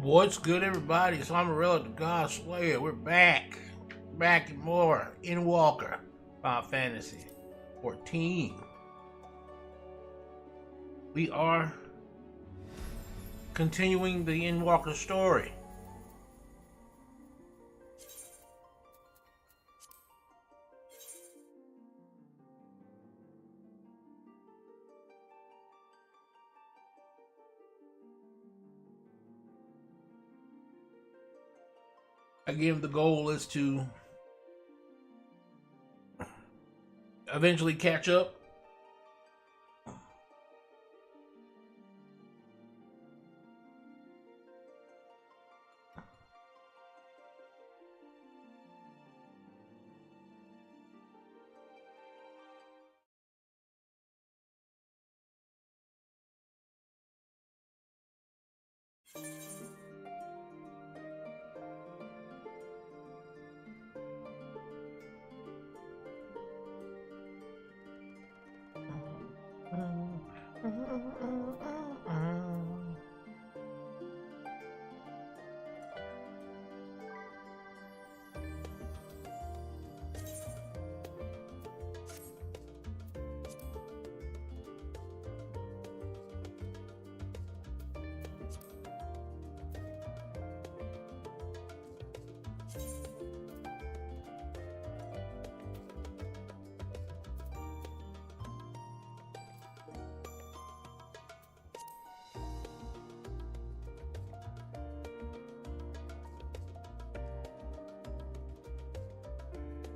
What's good, everybody? It's Amon-Rellik, the God Slayer. We're back. Back and more. Endwalker. Final Fantasy 14. We are continuing the Endwalker story. Again, the goal is to eventually catch up.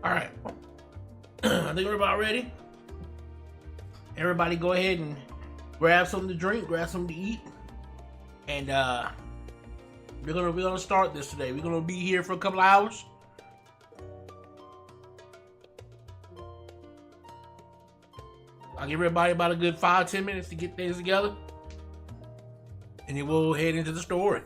All right. I think we're about ready. Everybody go ahead and grab something to drink, grab something to eat. And we're gonna start this today. We're gonna be here for a couple of hours. I'll give everybody about a good 5-10 minutes to get things together. And then we'll head into the story.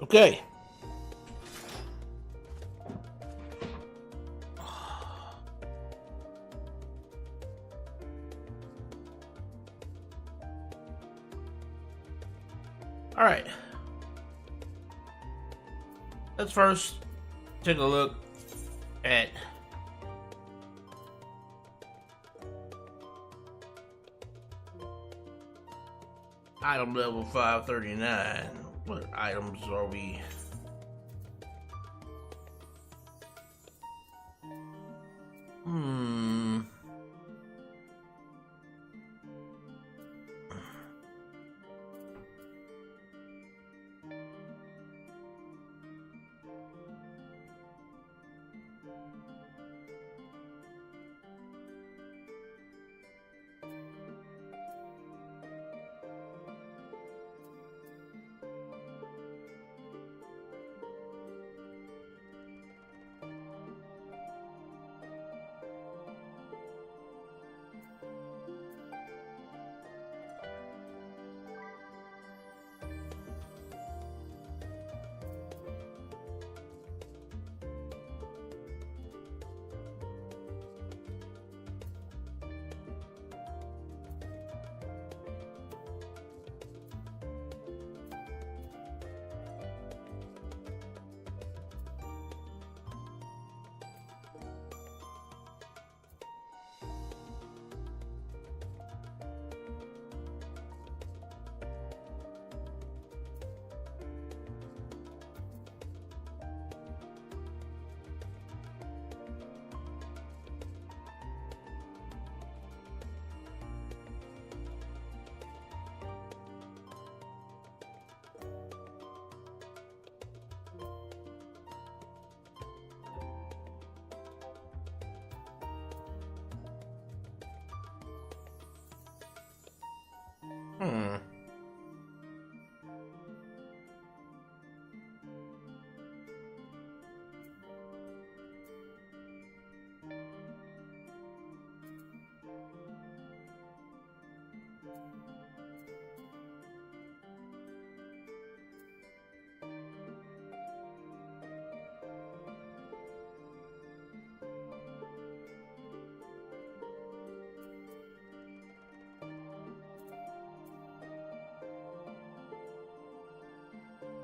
Okay. All right. Let's first take a look at item level 539. What items are we? Hmm.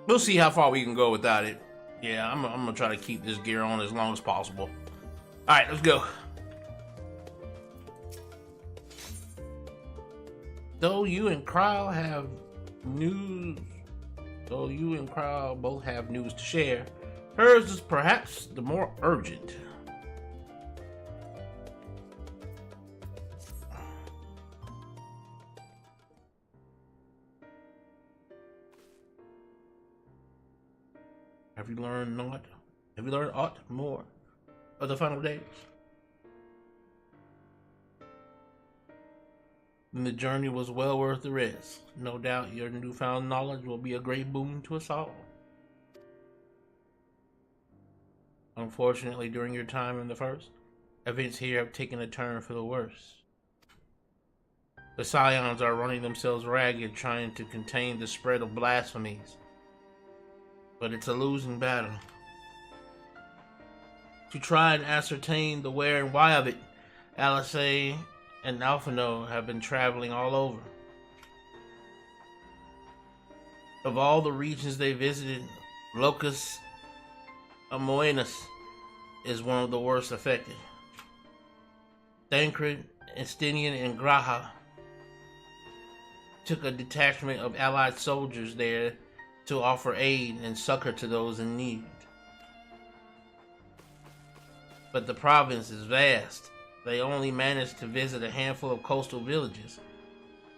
We'll see how far we can go without it. Yeah, I'm gonna try to keep this gear on as long as possible. All right, let's go. Though you and Kryle have news, though you and Kryle both have news to share, hers is perhaps the more urgent. Have you learned naught? Have you learned aught more of the final days? Then the journey was well worth the risk. No doubt your newfound knowledge will be a great boon to us all. Unfortunately, during your time in the First, events here have taken a turn for the worse. The Scions are running themselves ragged trying to contain the spread of blasphemies. But it's a losing battle. To try and ascertain the where and why of it, Alisei and Alphino have been traveling all over. Of all the regions they visited, Locus Amoenus is one of the worst affected. Thancred, Estinian, and Graha took a detachment of allied soldiers there to offer aid and succor to those in need. But the province is vast. They only managed to visit a handful of coastal villages.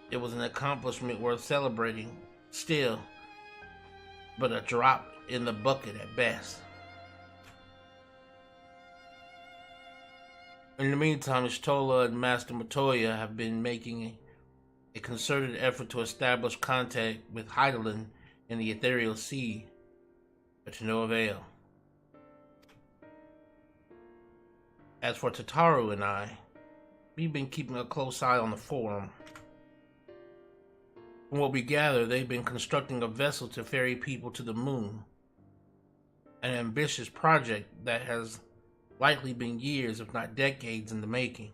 It was an accomplishment worth celebrating, still, but a drop in the bucket at best. In the meantime, Ishtola and Master Matoya have been making a concerted effort to establish contact with Hydaelyn in the Ethereal Sea, but to no avail. As for Tataru and I, we've been keeping a close eye on the Forum. From what we gather, they've been constructing a vessel to ferry people to the moon. An ambitious project that has likely been years, if not decades, in the making.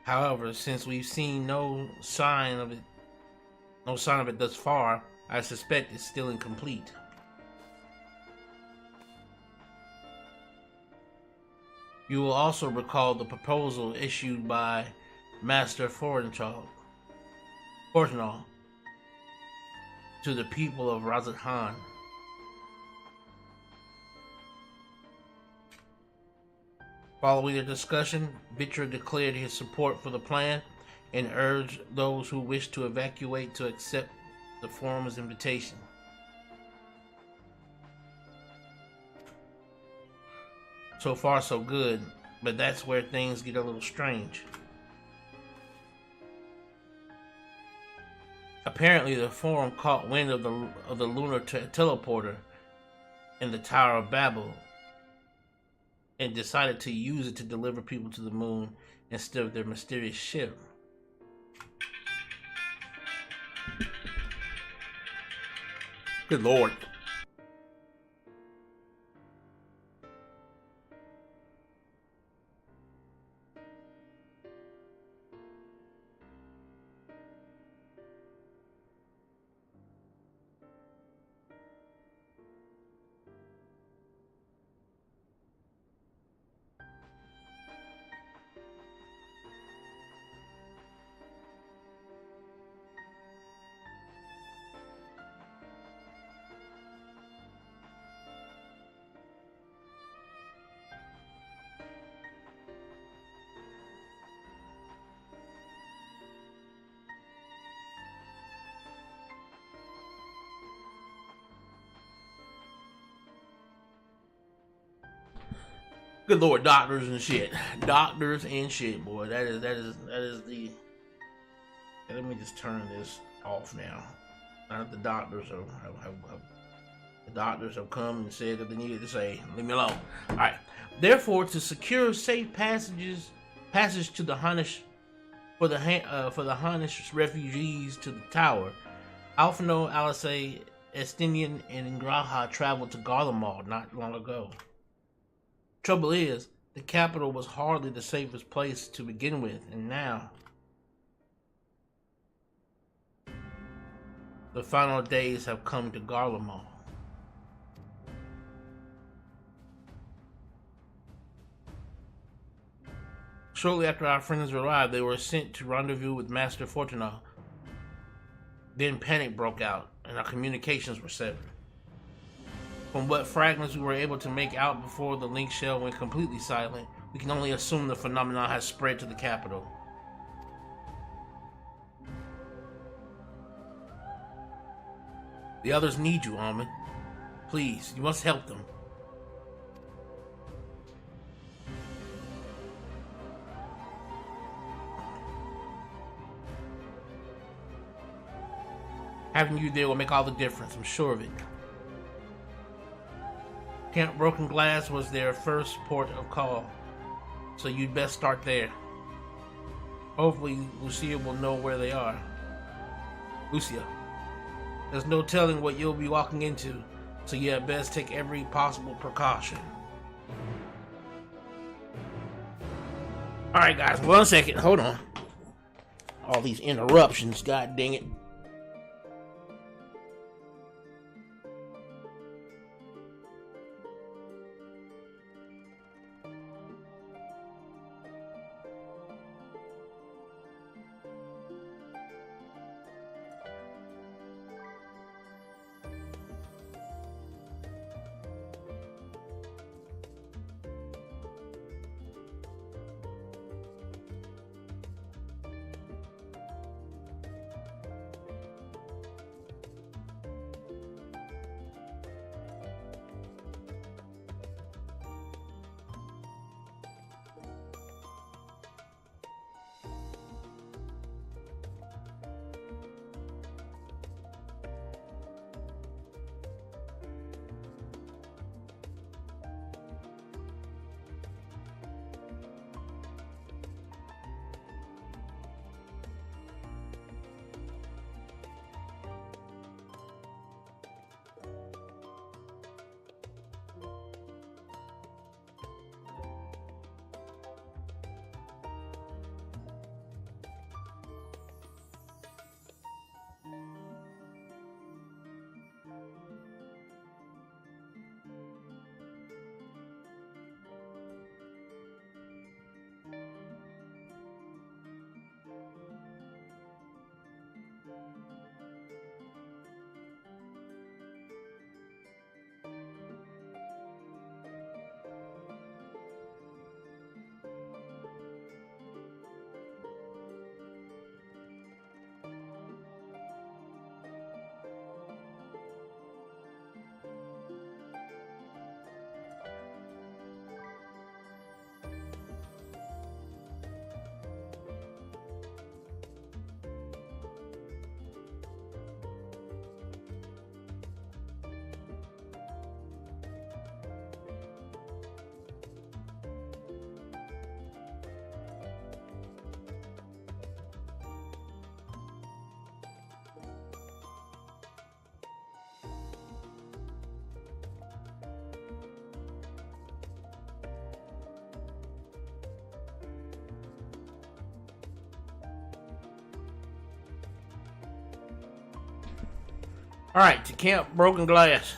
However, since we've seen no sign of it thus far, I suspect it's still incomplete. You will also recall the proposal issued by Master Fortinal to the people of Razathan. Following the discussion, Vitra declared his support for the plan and urged those who wished to evacuate to accept the foreman's invitation. So far, so good, but that's where things get a little strange. Apparently, the forum caught wind of the lunar teleporter in the Tower of Babel and decided to use it to deliver people to the moon instead of their mysterious ship. Good Lord. Good Lord, doctors and shit. Doctors and shit, boy. That is the. Let me just turn this off now. The doctors have come and said that they needed to say, leave me alone. Alright. Therefore, to secure safe passage to the Hanish for the Hanish refugees to the tower, Alphino, Alisei, Estinian, and Ingraha traveled to Garlemald not long ago. Trouble is, the capital was hardly the safest place to begin with, and now the final days have come to Garlemald. Shortly after our friends arrived, they were sent to rendezvous with Master Fortinal. Then panic broke out, and our communications were severed. From what fragments we were able to make out before the link shell went completely silent, we can only assume the phenomenon has spread to the capital. The others need you, Amon. Please, you must help them. Having you there will make all the difference, I'm sure of it. Camp Broken Glass was their first port of call, so you'd best start there. Hopefully, Lucia will know where they are. Lucia, there's no telling what you'll be walking into, so you had best take every possible precaution. Alright guys, 1 second, hold on. All these interruptions, god dang it. Alright, to Camp Broken Glass.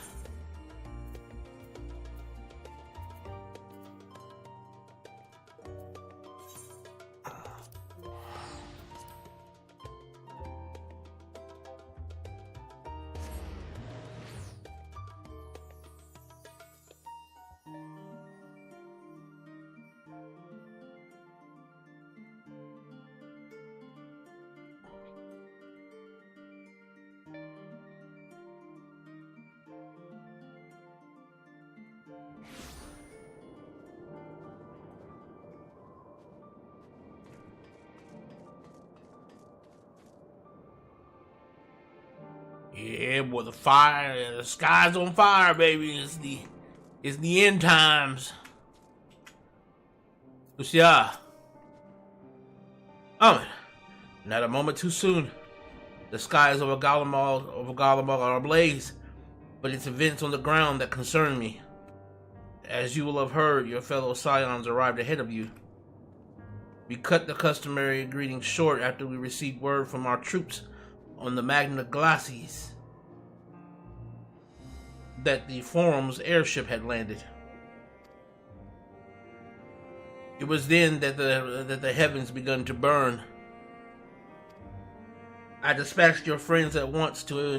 Yeah, boy, the sky's on fire, baby. It's the end times. Lucia. Amon, not a moment too soon. The skies over Garlemald are ablaze, but it's events on the ground that concern me. As you will have heard, your fellow scions arrived ahead of you. We cut the customary greeting short after we received word from our troops on the Magna Glacies that the Forum's airship had landed. It was then that the heavens begun to burn. I dispatched your friends at once to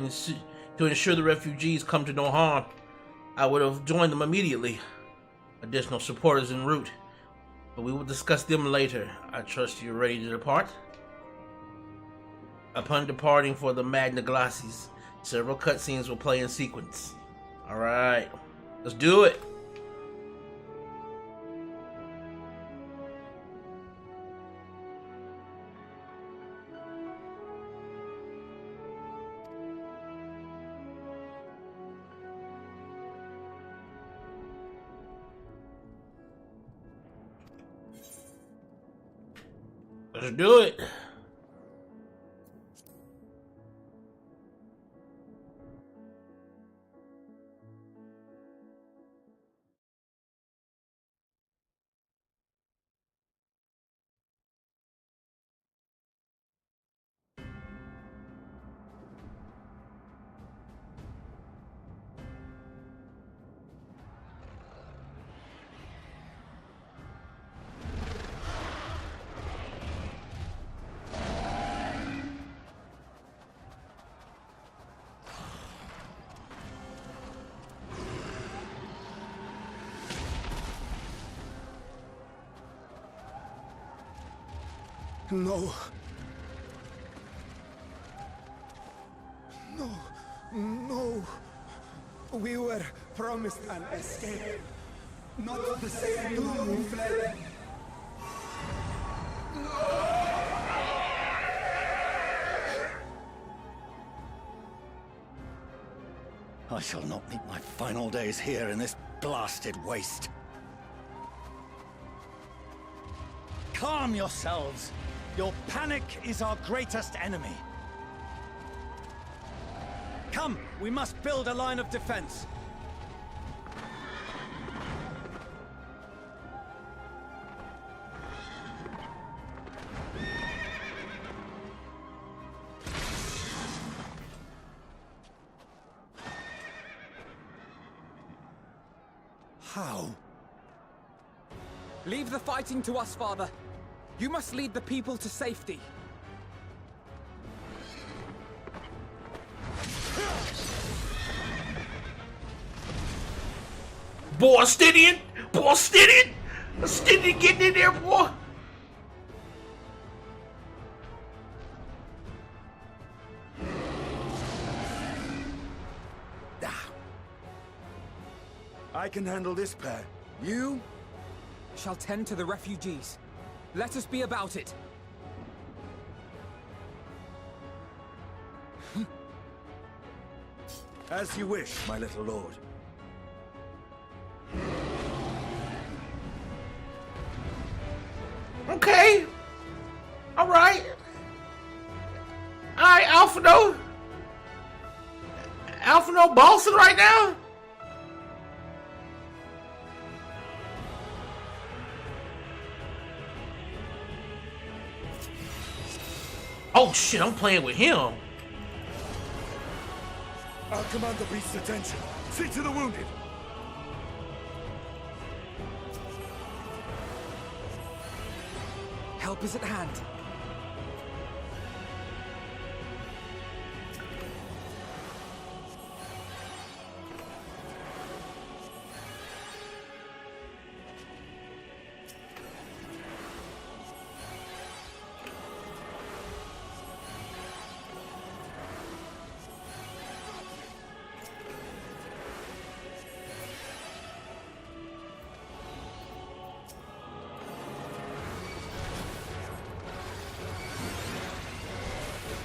ensure the refugees come to no harm. I would have joined them immediately. Additional support is en route, but we will discuss them later. I trust you're ready to depart. Upon departing for the Magna Glacies, several cutscenes will play in sequence. Alright, let's do it! Let's do it! No. No. No. We were promised an escape. Not the same doom we fled. I shall not meet my final days here in this blasted waste. Calm yourselves. Your panic is our greatest enemy. Come, we must build a line of defense. How? Leave the fighting to us, Father. You must lead the people to safety. Boy, Stidian! Boy, Stidian! Stidian getting in there, boy! I can handle this pair. You? Shall tend to the refugees. Let us be about it. As you wish, my little lord. Okay. Alright. Alright, Alphino. Alphino bossing right now? Oh shit, I'm playing with him. I'll command the beast's attention. See to the wounded. Help is at hand.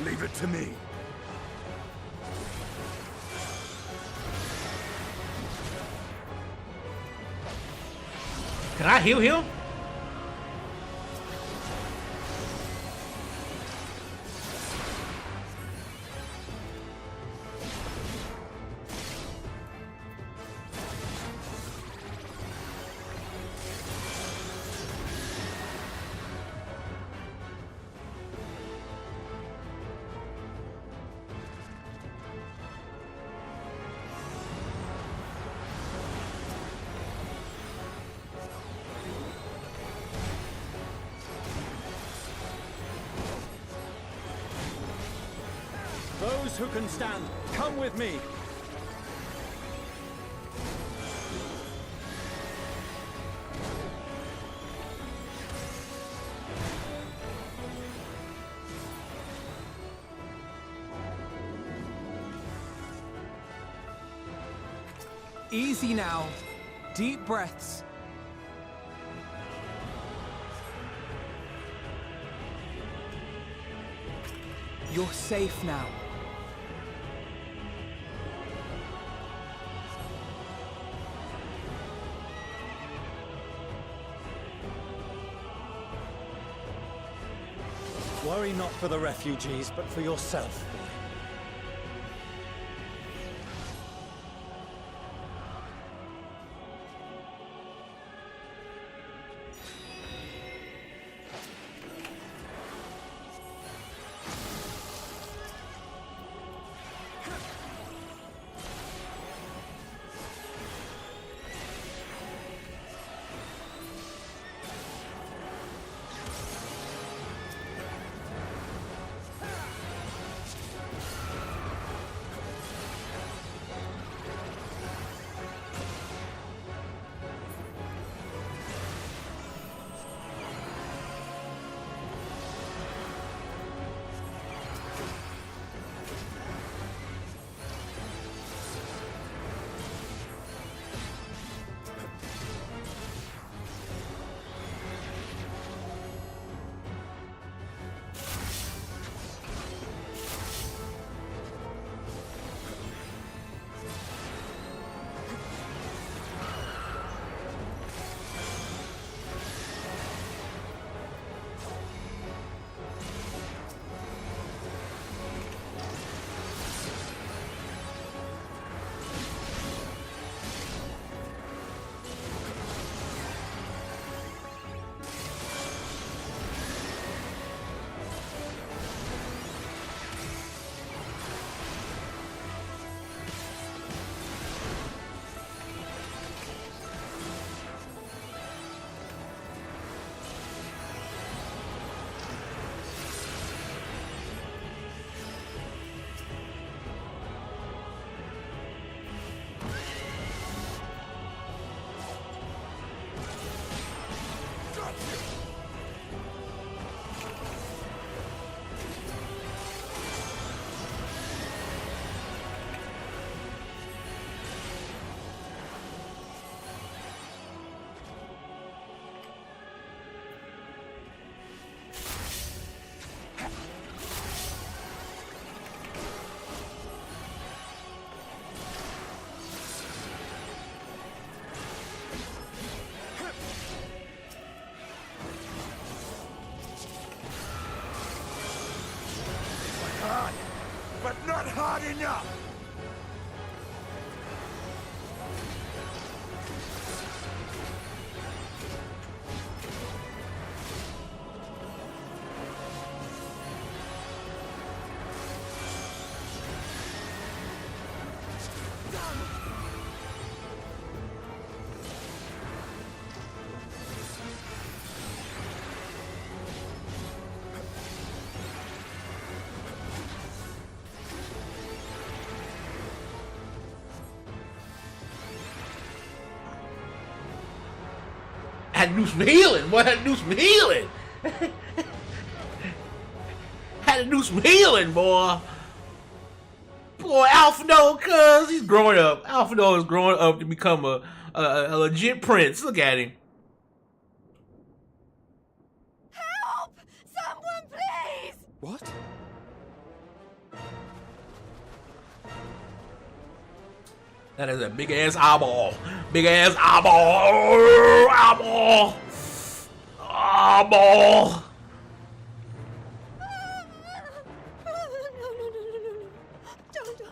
Leave it to me. Can I heal him? Those who can stand, come with me. Easy now. Deep breaths. You're safe now. Worry not for the refugees, but for yourself, boy. But not hard enough! had to do some healing. Boy, had to do some healing. Had to do some healing, boy. Boy, Alphino, cuz he's growing up. Alphino is growing up to become a legit prince. Look at him. Help! Someone, please! What? That is a big ass eyeball. Big ass eyeball. Eyeball. Eyeball. No. Don't.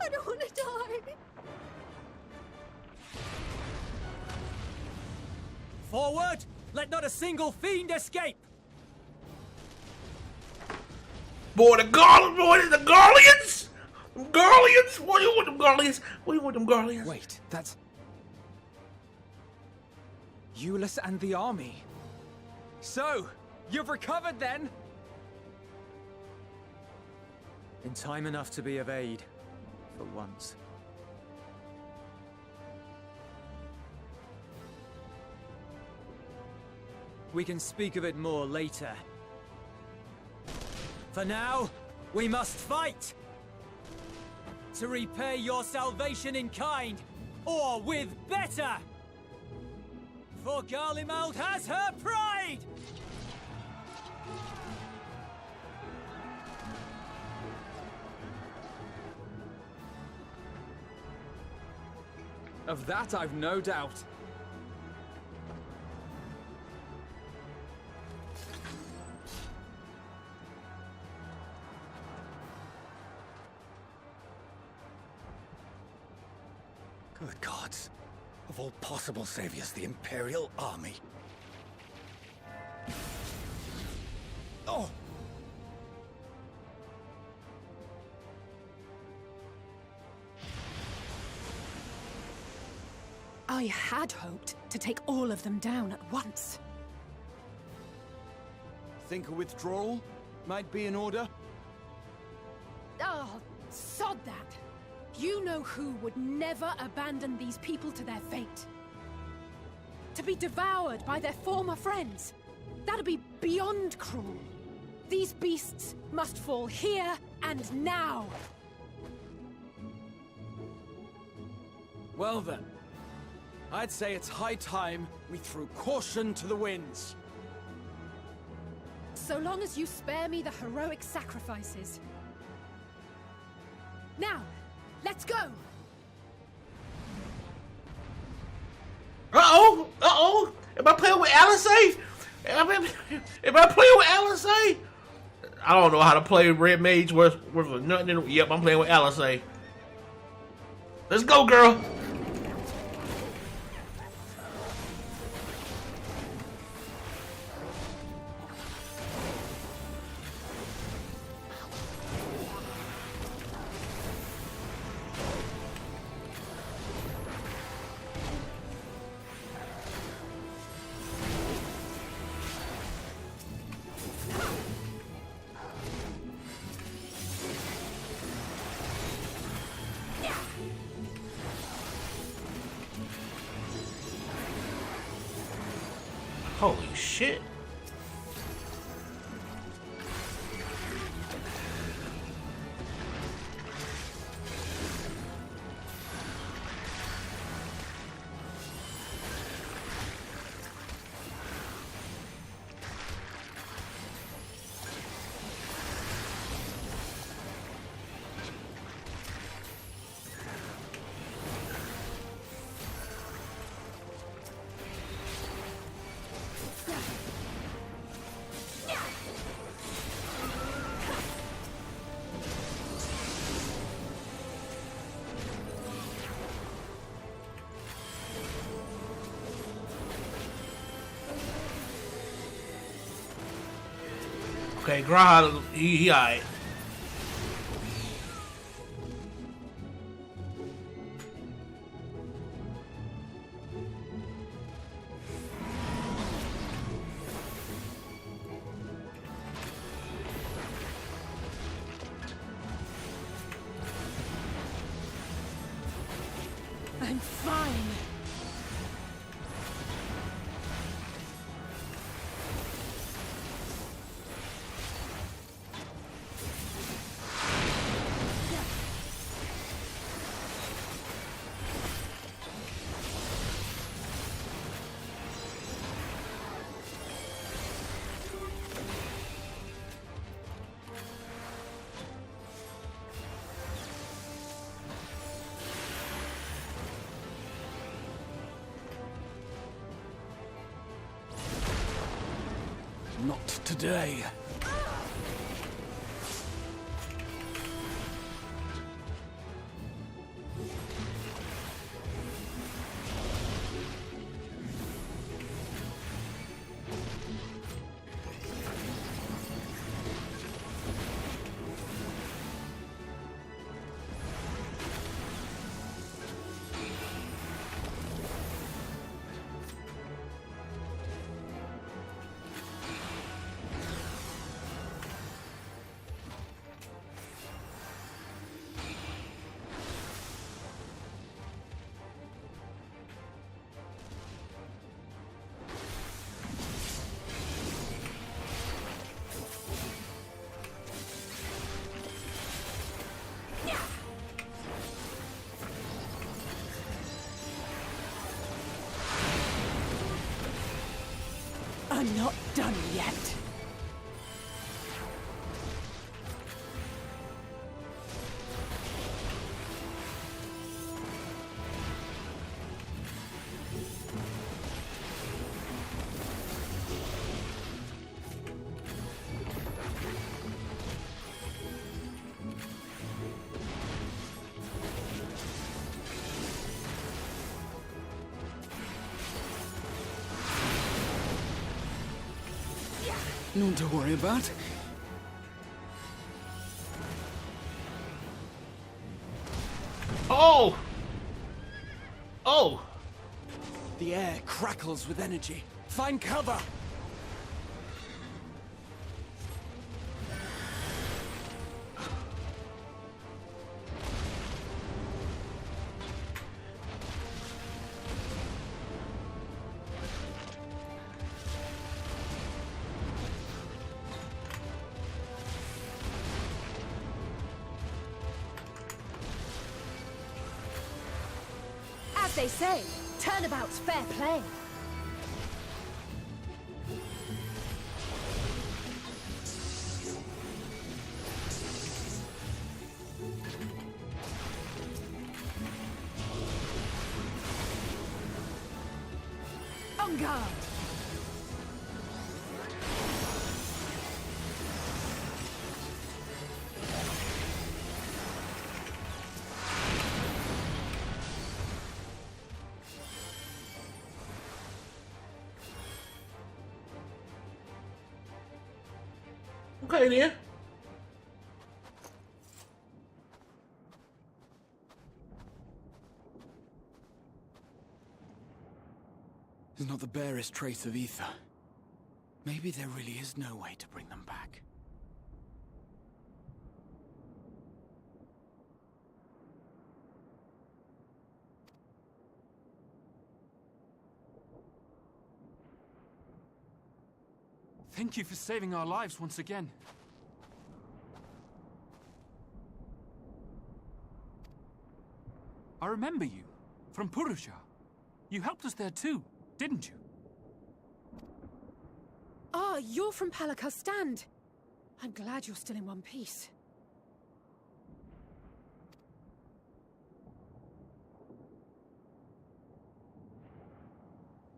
I don't want to die. Forward! Let not a single fiend escape! Boy, the Garland, boy, the Garleans. Garleans. What do you want them Garleans? What do you want them Garleans? Wait, that's... Euless and the army. So, you've recovered then? In time enough to be of aid, for once. We can speak of it more later. For now, we must fight! To repay your salvation in kind, or with better! For Garlemald has her pride! Of that I've no doubt. Good gods. Of all possible saviors, the Imperial Army. Oh! I had hoped to take all of them down at once. Think a withdrawal might be in order? Oh, sod that. You know who would never abandon these people to their fate. To be devoured by their former friends. That'd be beyond cruel. These beasts must fall here and now. Well then, I'd say it's high time we threw caution to the winds. So long as you spare me the heroic sacrifices. Now, let's go! Uh-oh! Uh-oh! Am I playing with Alizé? Am I playing with Alizé? I don't know how to play Red Mage with nothing. Yep, I'm playing with Alizé. Let's go, girl! Holy shit. Okay, Graha, he alright. I'm fine. Not today. I'm not done yet. No one to worry about. Oh! Oh! The air crackles with energy. Find cover! As they say, turnabout's fair play. On guard! Okay then. There's not the barest trace of ether. Maybe there really is no way to bring them back. Thank you for saving our lives once again. I remember you, from Purusha. You helped us there too, didn't you? Ah, you're from Palaka's stand. I'm glad you're still in one piece.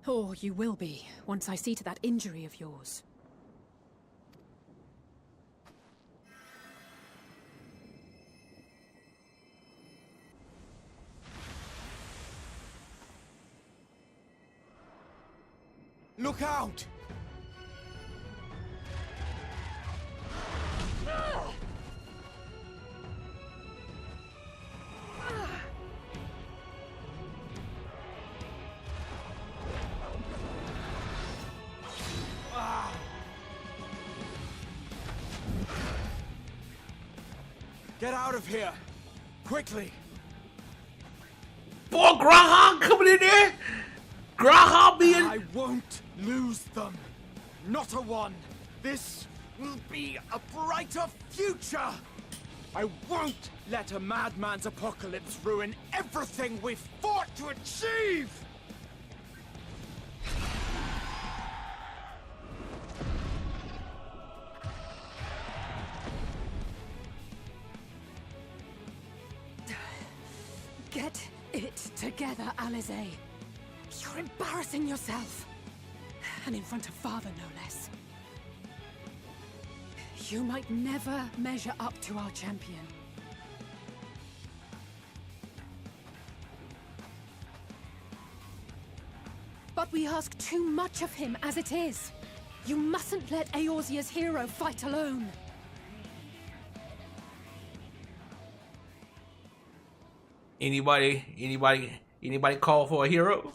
Or you will be, once I see to that injury of yours. Look out! Get out of here! Quickly! Boy, Graha coming in there! Graha being... I won't lose them! Not a one! This will be a brighter future! I won't let a madman's apocalypse ruin everything we've fought to achieve! Get it together, Alize. You're embarrassing yourself. And in front of Father, no less. You might never measure up to our champion. But we ask too much of him as it is. You mustn't let Eorzea's hero fight alone. Anybody call for a hero?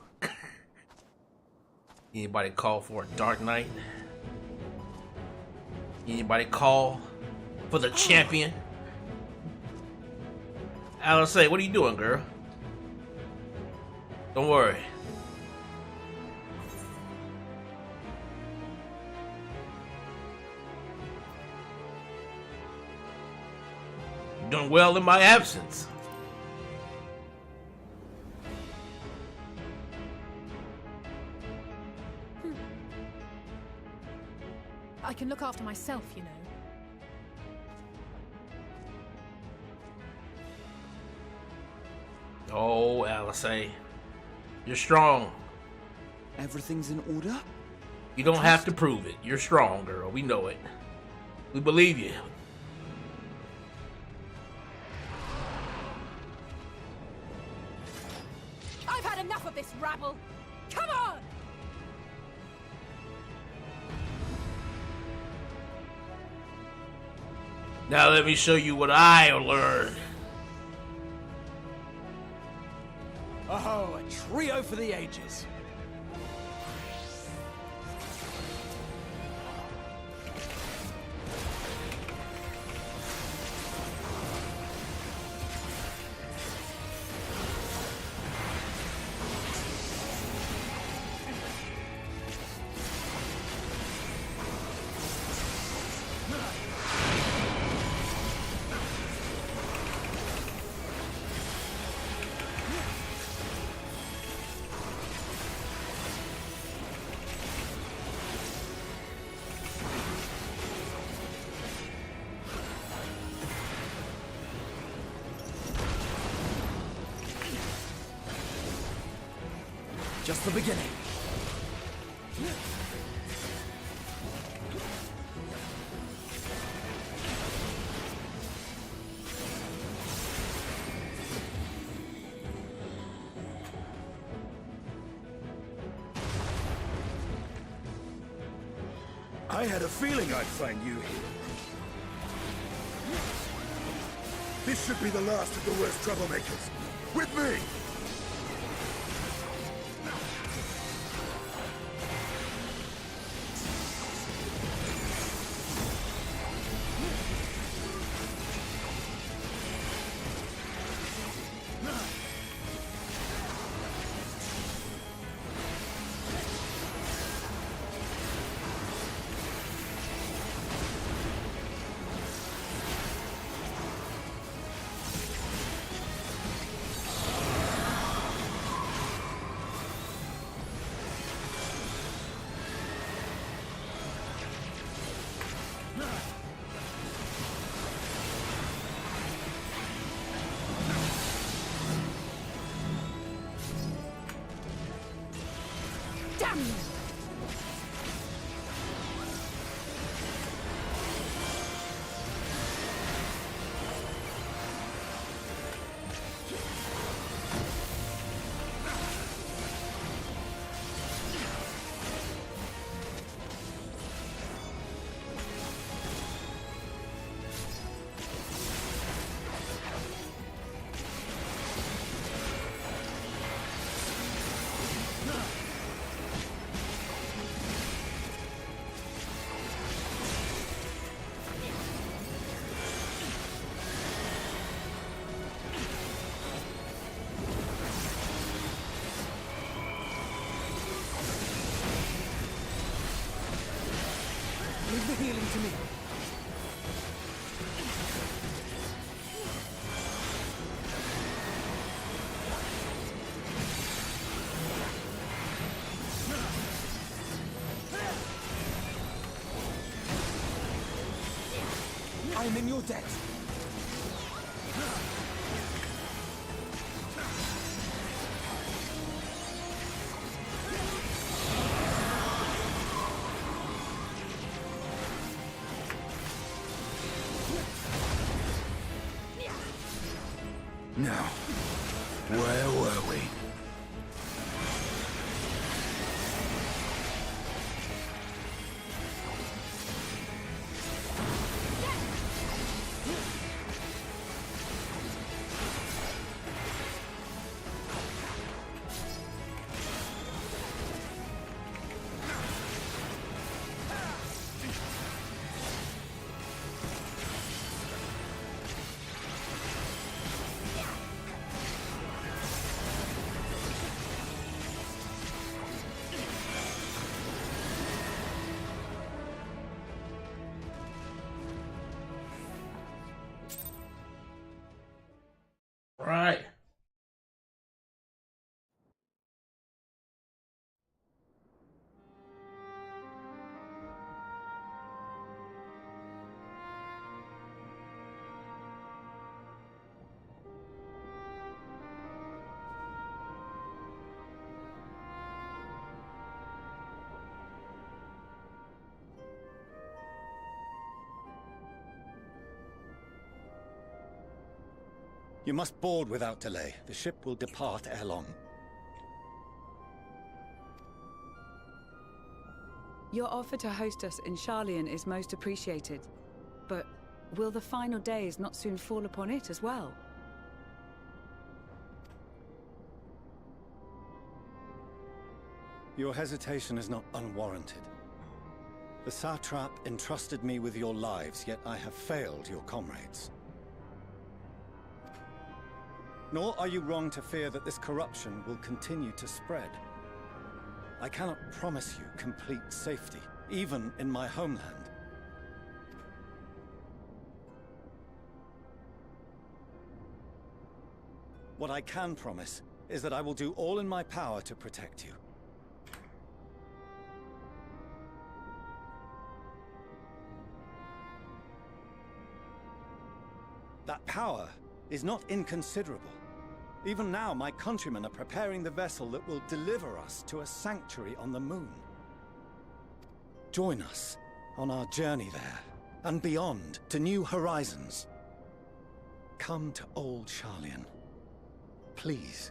Anybody call for a Dark Knight? Anybody call for the champion? Alice, what are you doing, girl? Don't worry. You're doing well in my absence. I can look after myself, you know. Oh, Alice, you're strong. Everything's in order? You don't have to prove it. You're strong, girl. We know it. We believe you. I've had enough of this rabble. Come on! Now let me show you what I learned. Oh, a trio for the ages. Just the beginning. I had a feeling I'd find you here. This should be the last of the worst troublemakers. With me! Damn you! Leave the healing to me. I am in your debt. Now, where were we? Right. You must board without delay. The ship will depart ere long. Your offer to host us in Hydaelyn is most appreciated. But will the final days not soon fall upon it as well? Your hesitation is not unwarranted. The satrap entrusted me with your lives, yet I have failed your comrades. Nor are you wrong to fear that this corruption will continue to spread. I cannot promise you complete safety, even in my homeland. What I can promise is that I will do all in my power to protect you. That power is not inconsiderable. Even now, my countrymen are preparing the vessel that will deliver us to a sanctuary on the moon. Join us on our journey there, and beyond, to new horizons. Come to old Hydaelyn. Please.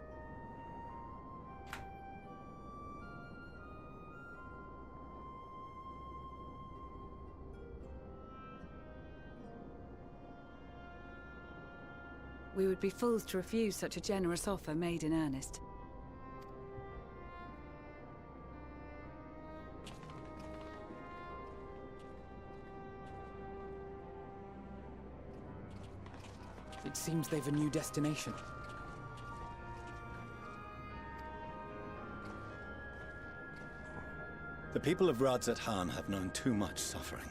We would be fools to refuse such a generous offer made in earnest. It seems they've a new destination. The people of Radzat-Han have known too much suffering.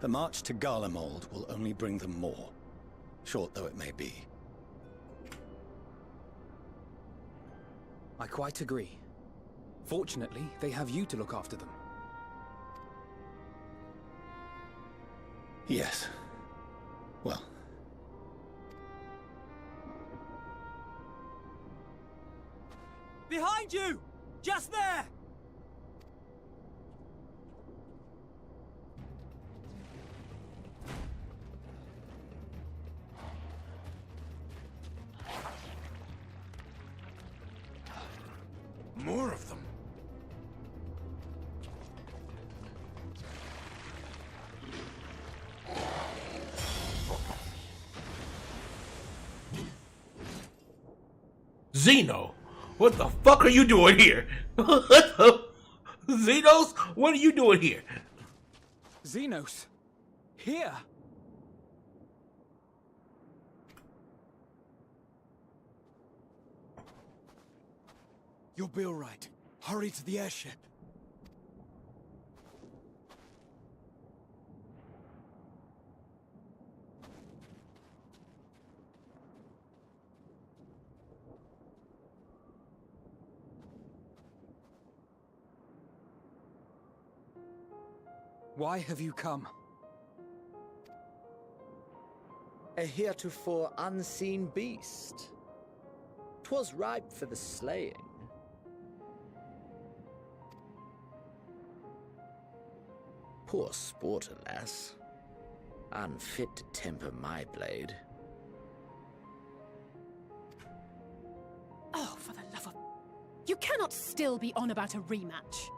The march to Garlemald will only bring them more, short though it may be. I quite agree. Fortunately, they have you to look after them. Yes. Well. Behind you! Just there! More of them. Xeno, what the fuck are you doing here? Xenos, what are you doing here? Xenos? Here? You'll be all right. Hurry to the airship. Why have you come? A heretofore unseen beast. 'Twas ripe for the slaying. Poor sport, alas. Unfit to temper my blade. You cannot still be on about a rematch.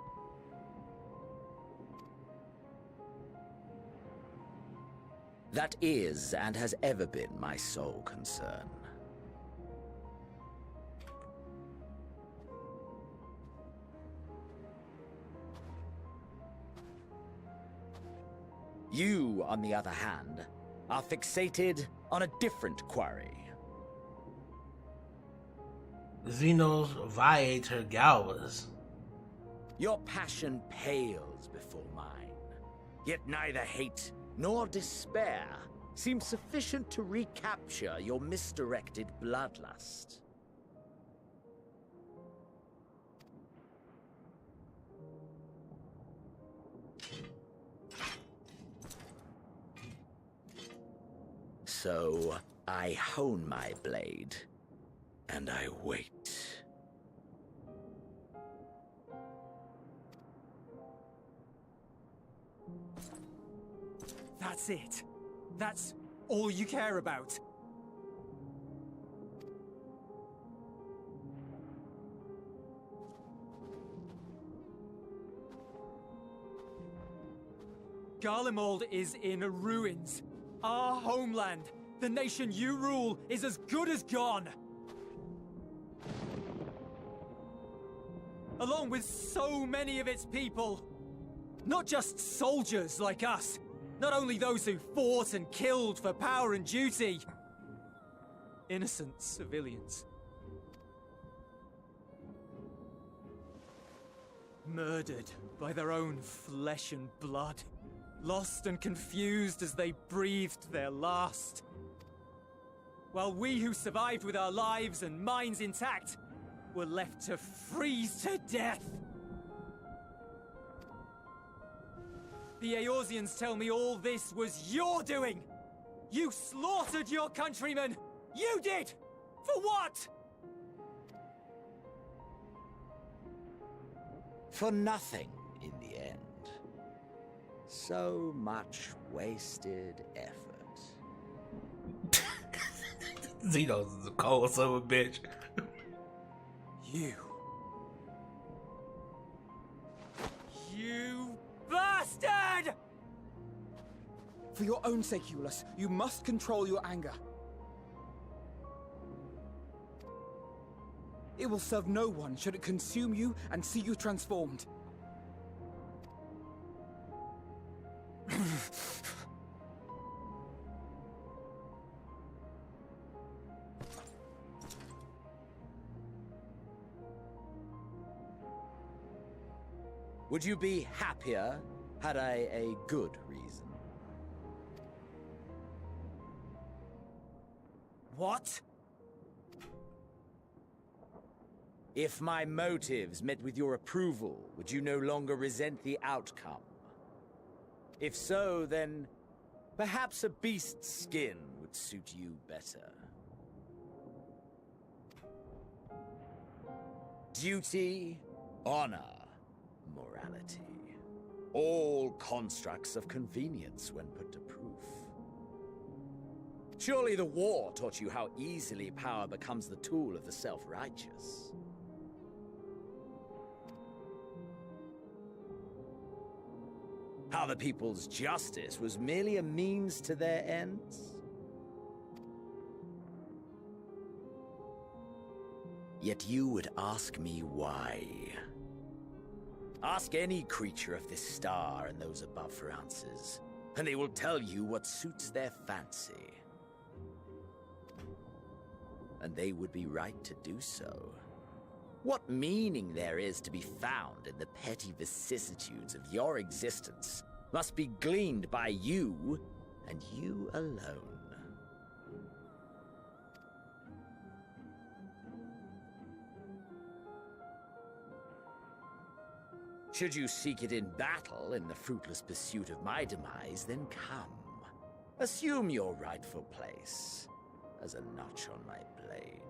That is and has ever been my sole concern. You, on the other hand, are fixated on a different quarry. Xenos Viator Galvas. Your passion pales before mine, yet neither hate nor despair seem sufficient to recapture your misdirected bloodlust. So, I hone my blade, and I wait. That's it. That's all you care about. Garlemald is in ruins. Our homeland, the nation you rule, is as good as gone. Along with so many of its people. Not just soldiers like us. Not only those who fought and killed for power and duty. Innocent civilians. Murdered by their own flesh and blood. Lost and confused as they breathed their last. While we who survived with our lives and minds intact were left to freeze to death. The Eorzeans tell me all this was your doing! You slaughtered your countrymen! You did! For what? For nothing, in the end. So much wasted effort. Xenos is a cold son of a bitch. You bastard! For your own sake, Eulus, you must control your anger. It will serve no one should it consume you and see you transformed. Would you be happier had I a good reason? What? If my motives met with your approval, would you no longer resent the outcome? If so, then perhaps a beast's skin would suit you better. Duty, honor, morality. All constructs of convenience when put to proof. Surely the war taught you how easily power becomes the tool of the self-righteous. How the people's justice was merely a means to their ends? Yet you would ask me why. Ask any creature of this star and those above for answers, and they will tell you what suits their fancy. And they would be right to do so. What meaning there is to be found in the petty vicissitudes of your existence must be gleaned by you, and you alone. Should you seek it in battle in the fruitless pursuit of my demise, then come. Assume your rightful place as a notch on my blade.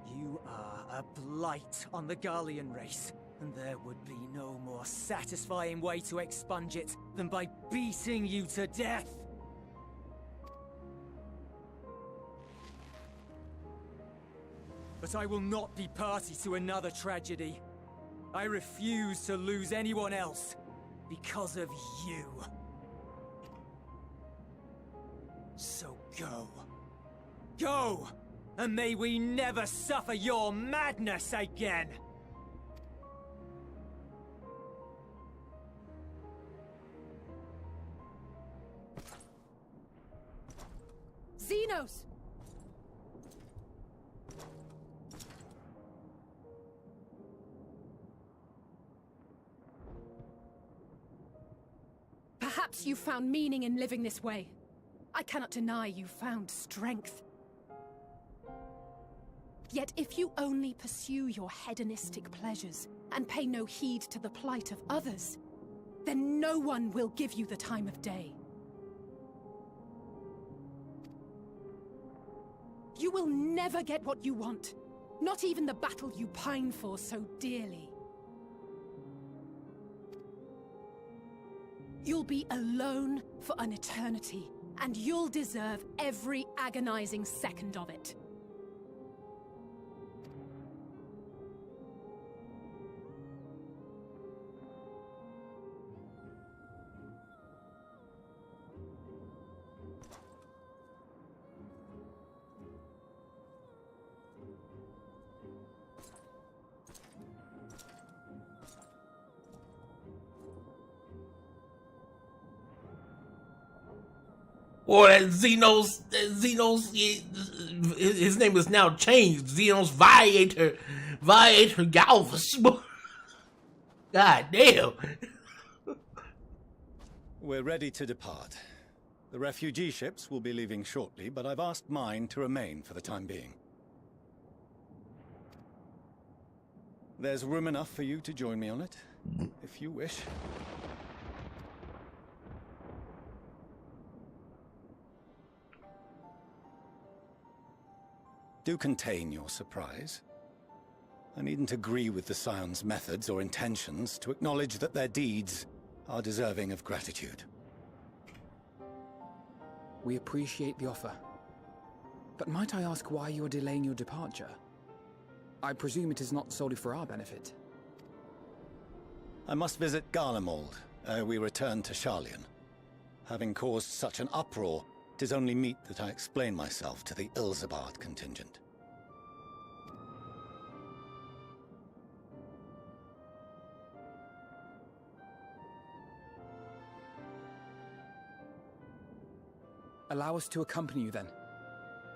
You are a blight on the Garlean race, and there would be no more satisfying way to expunge it than by beating you to death. But I will not be party to another tragedy. I refuse to lose anyone else because of you. So go. Go! And may we never suffer your madness again! Xenos! Perhaps you found meaning in living this way. I cannot deny you found strength. Yet if you only pursue your hedonistic pleasures and pay no heed to the plight of others, then no one will give you the time of day. You will never get what you want, not even the battle you pine for so dearly. You'll be alone for an eternity, and you'll deserve every agonizing second of it. Or that his name is now changed. Xenos Viator Galvus. God damn. We're ready to depart. The refugee ships will be leaving shortly, but I've asked mine to remain for the time being. There's room enough for you to join me on it, if you wish. Do contain your surprise. I needn't agree with the Scion's methods or intentions to acknowledge that their deeds are deserving of gratitude. We appreciate the offer. But might I ask why you are delaying your departure? I presume it is not solely for our benefit. I must visit Garlemald ere we return to Sharlayan. Having caused such an uproar, 'tis only meet that I explain myself to the Ilzabard contingent. Allow us to accompany you then.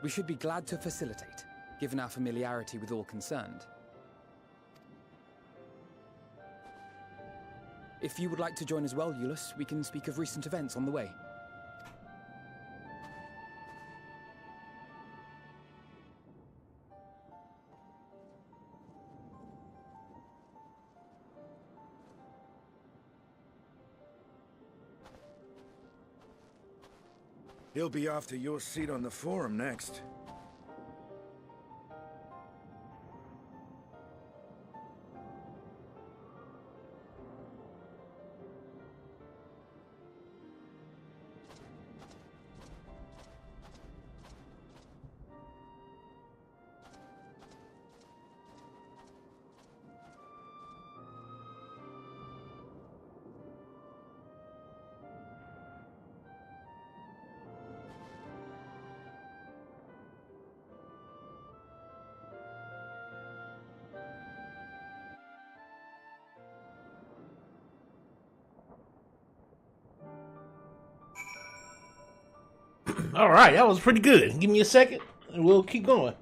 We should be glad to facilitate, given our familiarity with all concerned. If you would like to join as well, Eulus, we can speak of recent events on the way. He'll be after your seat on the forum next. All right, that was pretty good. Give me a second, and we'll keep going.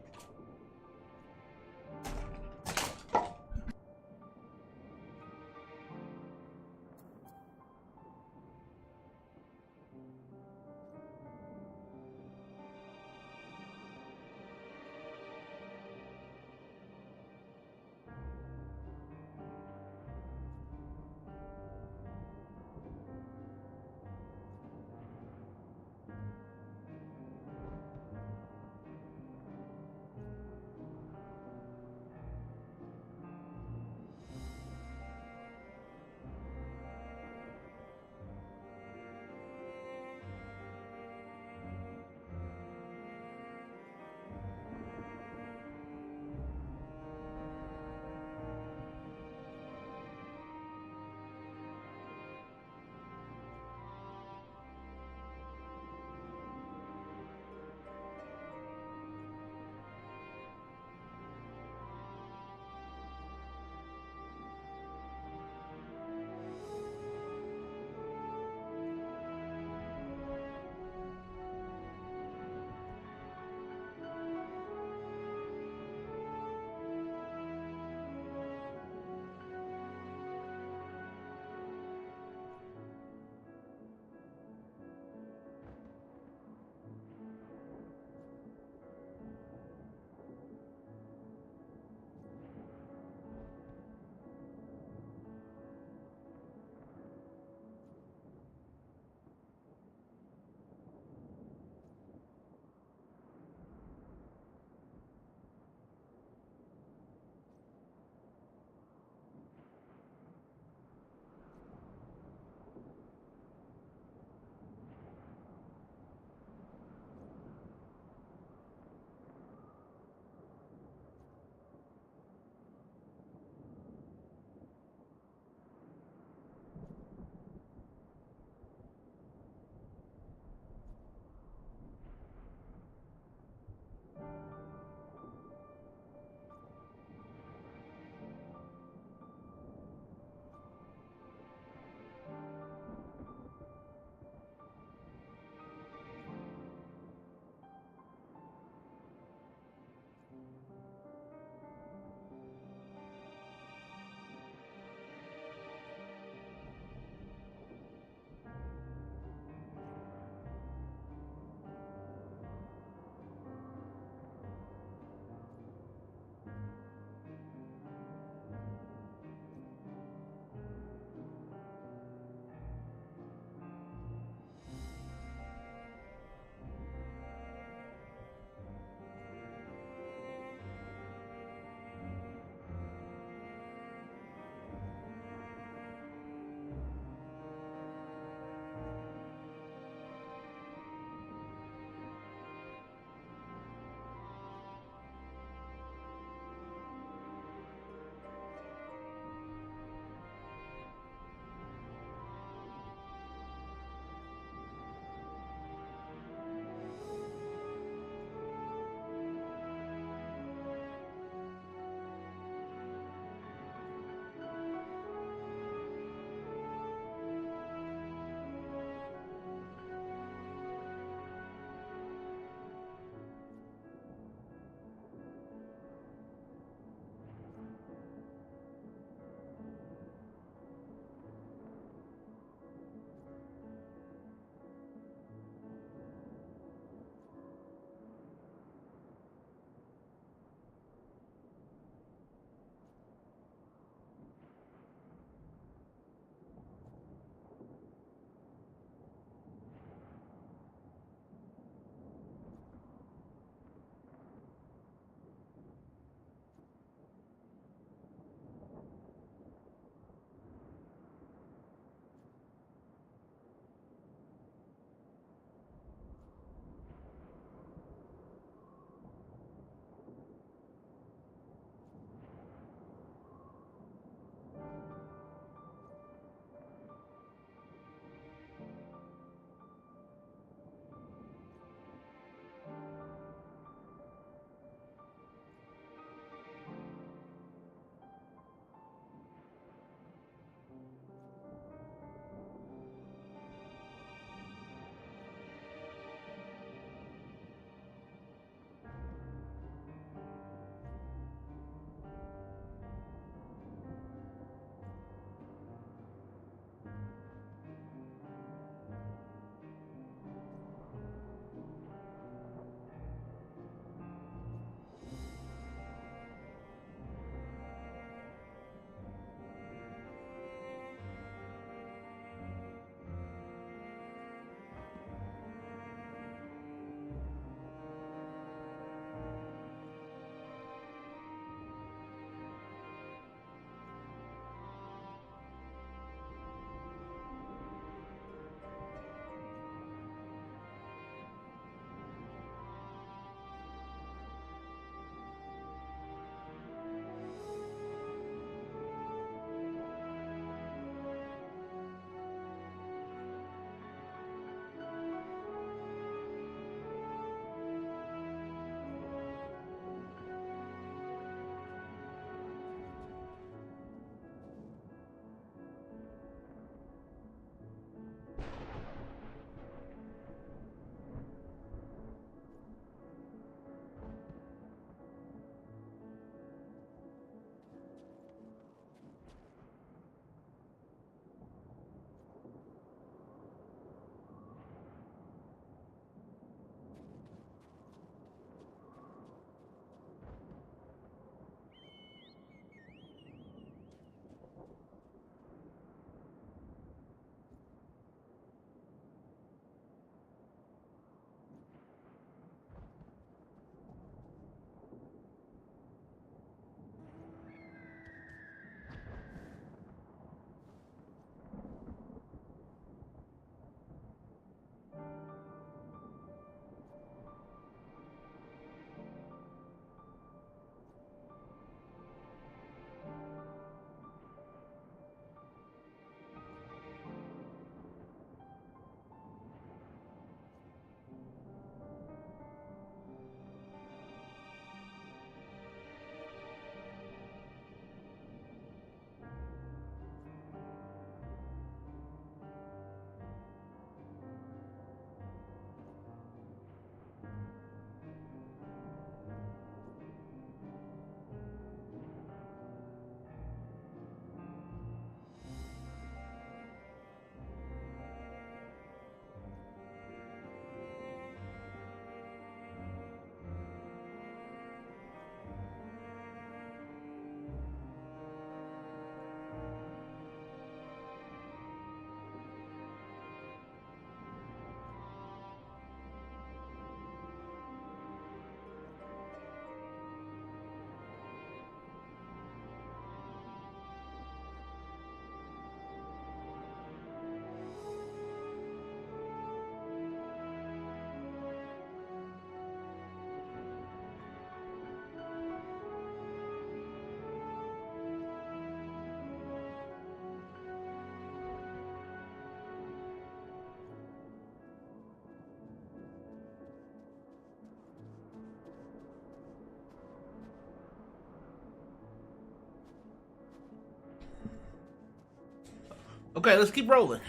Okay, let's keep rolling.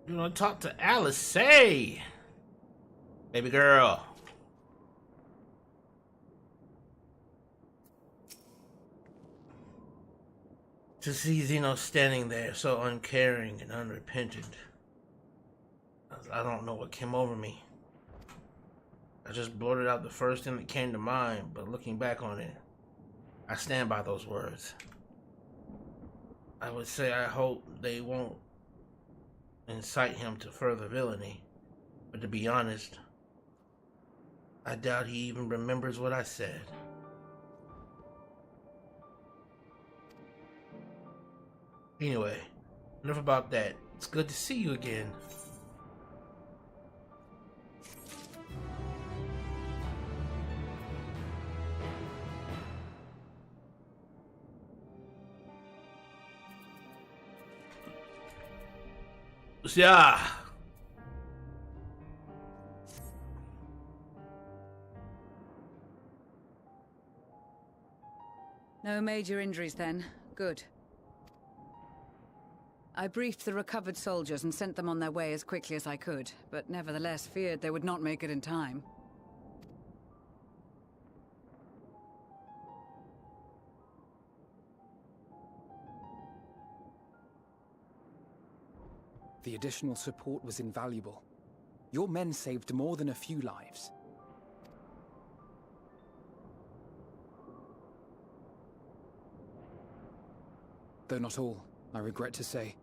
You want to talk to Alice? Say, baby girl. To see Zeno standing there, so uncaring and unrepentant, I don't know what came over me. I just blurted out the first thing that came to mind, but looking back on it, I stand by those words. I would say I hope they won't incite him to further villainy, but to be honest, I doubt he even remembers what I said. Anyway, enough about that. It's good to see you again. Yeah. No major injuries then. Good. I briefed the recovered soldiers and sent them on their way as quickly as I could, but nevertheless feared they would not make it in time. The additional support was invaluable. Your men saved more than a few lives. Though not all, I regret to say.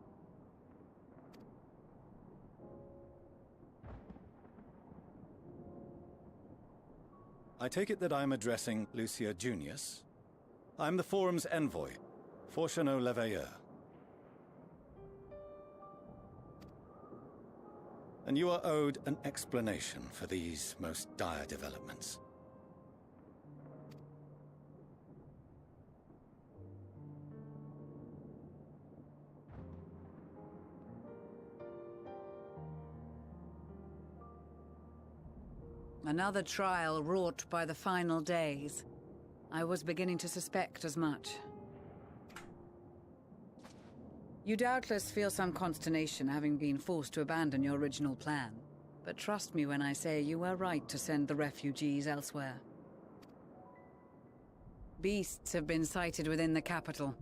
I take it that I'm addressing Lucia Junius. I'm the Forum's envoy, Forchano Leveilleur. And you are owed an explanation for these most dire developments. Another trial wrought by the final days. I was beginning to suspect as much. You doubtless feel some consternation having been forced to abandon your original plan. But trust me when I say you were right to send the refugees elsewhere. Beasts have been sighted within the capital.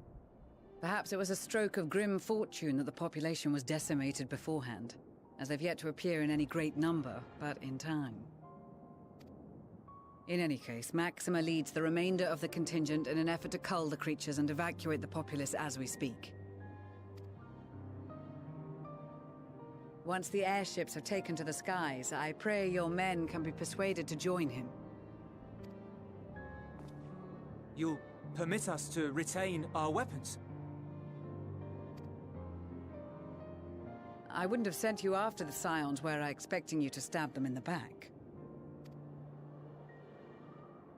Perhaps it was a stroke of grim fortune that the population was decimated beforehand, as they've yet to appear in any great number, but in time. In any case, Maxima leads the remainder of the contingent in an effort to cull the creatures and evacuate the populace as we speak. Once the airships have taken to the skies, I pray your men can be persuaded to join him. You'll permit us to retain our weapons? I wouldn't have sent you after the Scions were I expecting you to stab them in the back.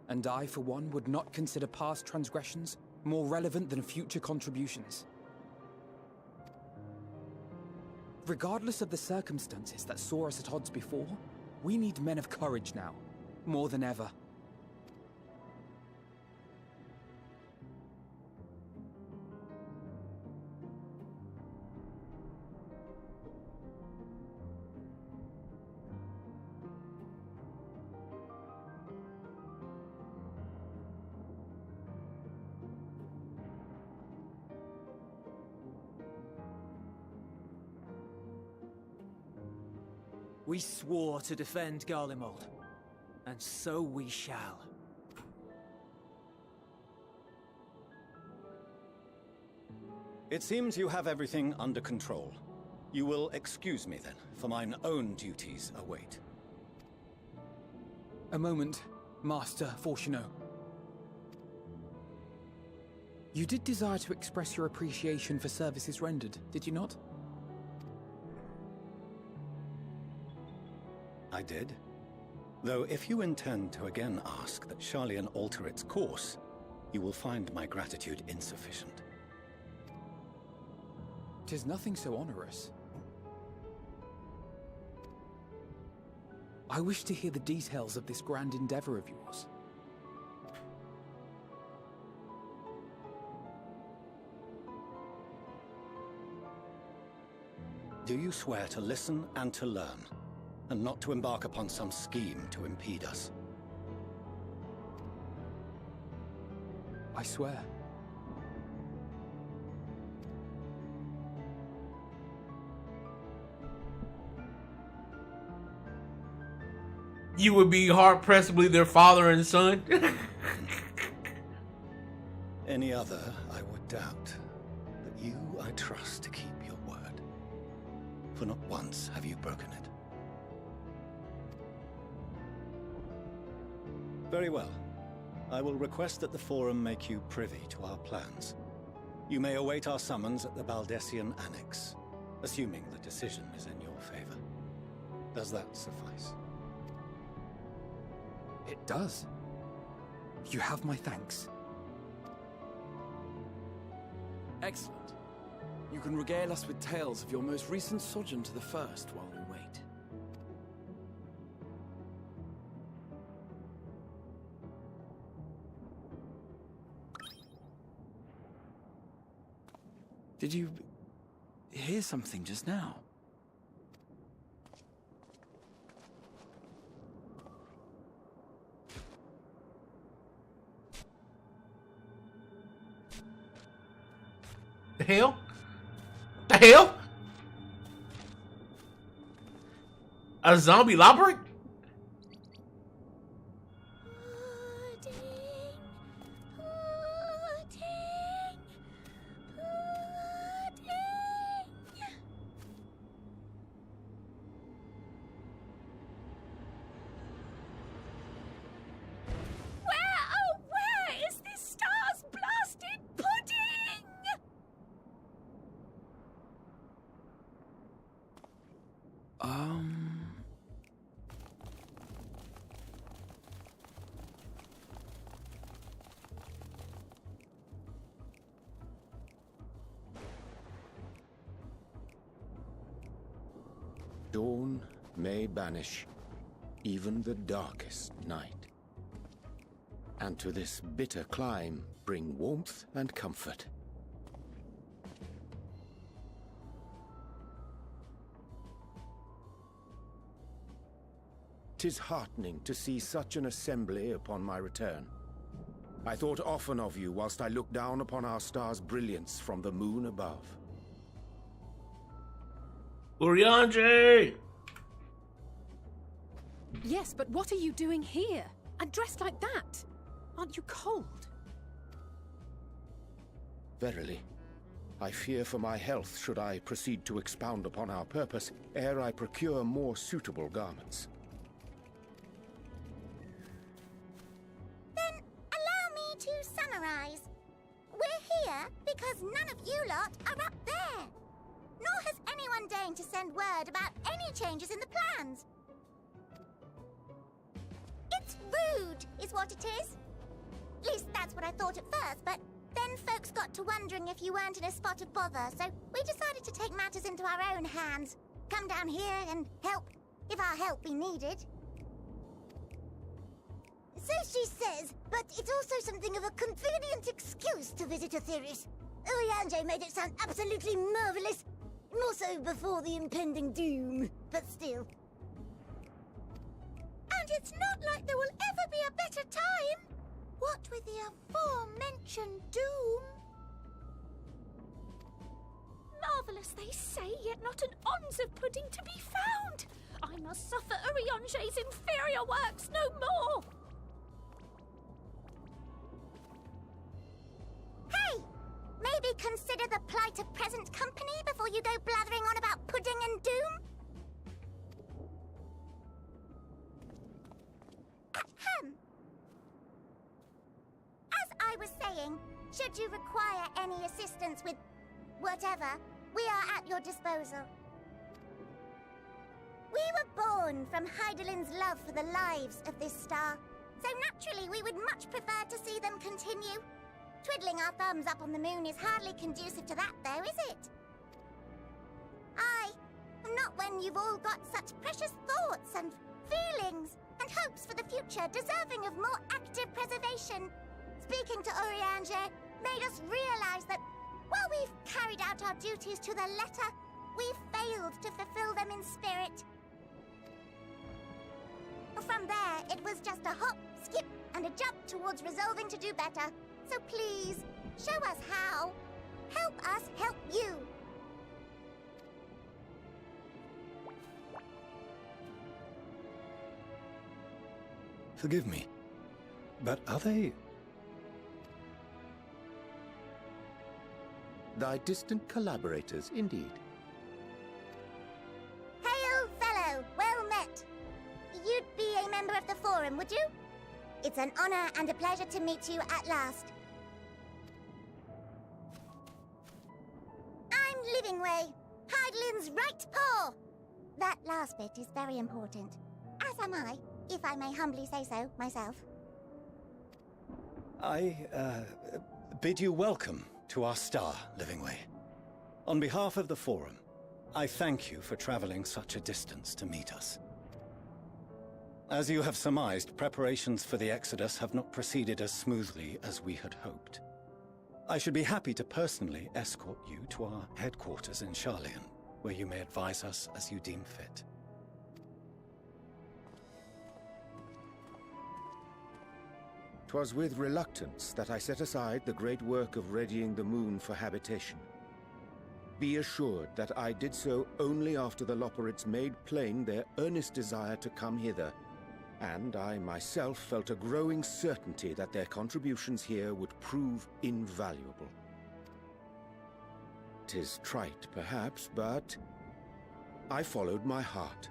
And I, for one, would not consider past transgressions more relevant than future contributions. Regardless of the circumstances that saw us at odds before, we need men of courage now, more than ever. We swore to defend Garlemald, and so we shall. It seems you have everything under control. You will excuse me then, for mine own duties await. A moment, Master Forchano. You did desire to express your appreciation for services rendered, did you not? I did. Though if you intend to again ask that Sharlayan alter its course, you will find my gratitude insufficient. 'Tis nothing so onerous. I wish to hear the details of this grand endeavor of yours. Do you swear to listen and to learn, and not to embark upon some scheme to impede us? I swear. You would be hard-pressed to believe their father and son. Any other, I would doubt. But you, I trust to keep your word. For not once have you broken it. Very well. I will request that the Forum make you privy to our plans. You may await our summons at the Baldessian Annex, assuming the decision is in your favor. Does that suffice? It does. You have my thanks. Excellent. You can regale us with tales of your most recent sojourn to the First while we wait. Did you hear something just now? The hell? The hell? A zombie lobber? Where is this star's blasted pudding? Dawn may banish even the darkest night, and to this bitter clime bring warmth and comfort. 'Tis heartening to see such an assembly upon my return. I thought often of you whilst I looked down upon our star's brilliance from the moon above. Urianger! Yes, but what are you doing here? And dressed like that? Aren't you cold? Verily, I fear for my health should I proceed to expound upon our purpose ere I procure more suitable garments. Then allow me to summarize. We're here because none of you lot are up there. Nor has anyone deigned to send word about any changes in the plans. It's rude, is what it is. At least that's what I thought at first, but then folks got to wondering if you weren't in a spot of bother, so we decided to take matters into our own hands. Come down here and help, if our help be needed. So she says, but it's also something of a convenient excuse to visit Atheris. Urianger made it sound absolutely marvelous. More so before the impending doom, but still. And it's not like there will ever be a better time. What with the aforementioned doom? Marvellous, they say, yet not an ounce of pudding to be found. I must suffer Urianger's inferior works no more. Hey! Maybe consider the plight of present company before you go blathering on about pudding and doom? Ahem. As I was saying, should you require any assistance with whatever, we are at your disposal. We were born from Hydaelyn's love for the lives of this star, so naturally we would much prefer to see them continue. Twiddling our thumbs up on the moon is hardly conducive to that, though, is it? Aye, not when you've all got such precious thoughts and feelings and hopes for the future deserving of more active preservation. Speaking to Urianger made us realize that while we've carried out our duties to the letter, We failed to fulfill them in spirit. From there, it was just a hop, skip, and a jump towards resolving to do better. So please, show us how. Help us help you. Forgive me, but are they... Thy distant collaborators, indeed. Hail, fellow! Well met! You'd be a member of the Forum, would you? It's an honor and a pleasure to meet you at last. I'm Livingway, Hydaelyn's right paw! That last bit is very important. As am I, if I may humbly say so myself. I, bid you welcome to our star, Livingway. On behalf of the Forum, I thank you for traveling such a distance to meet us. As you have surmised, preparations for the Exodus have not proceeded as smoothly as we had hoped. I should be happy to personally escort you to our headquarters in Sharlayan, where you may advise us as you deem fit. 'Twas with reluctance that I set aside the great work of readying the moon for habitation. Be assured that I did so only after the Loperids made plain their earnest desire to come hither, and I myself felt a growing certainty that their contributions here would prove invaluable. 'Tis trite, perhaps, but I followed my heart.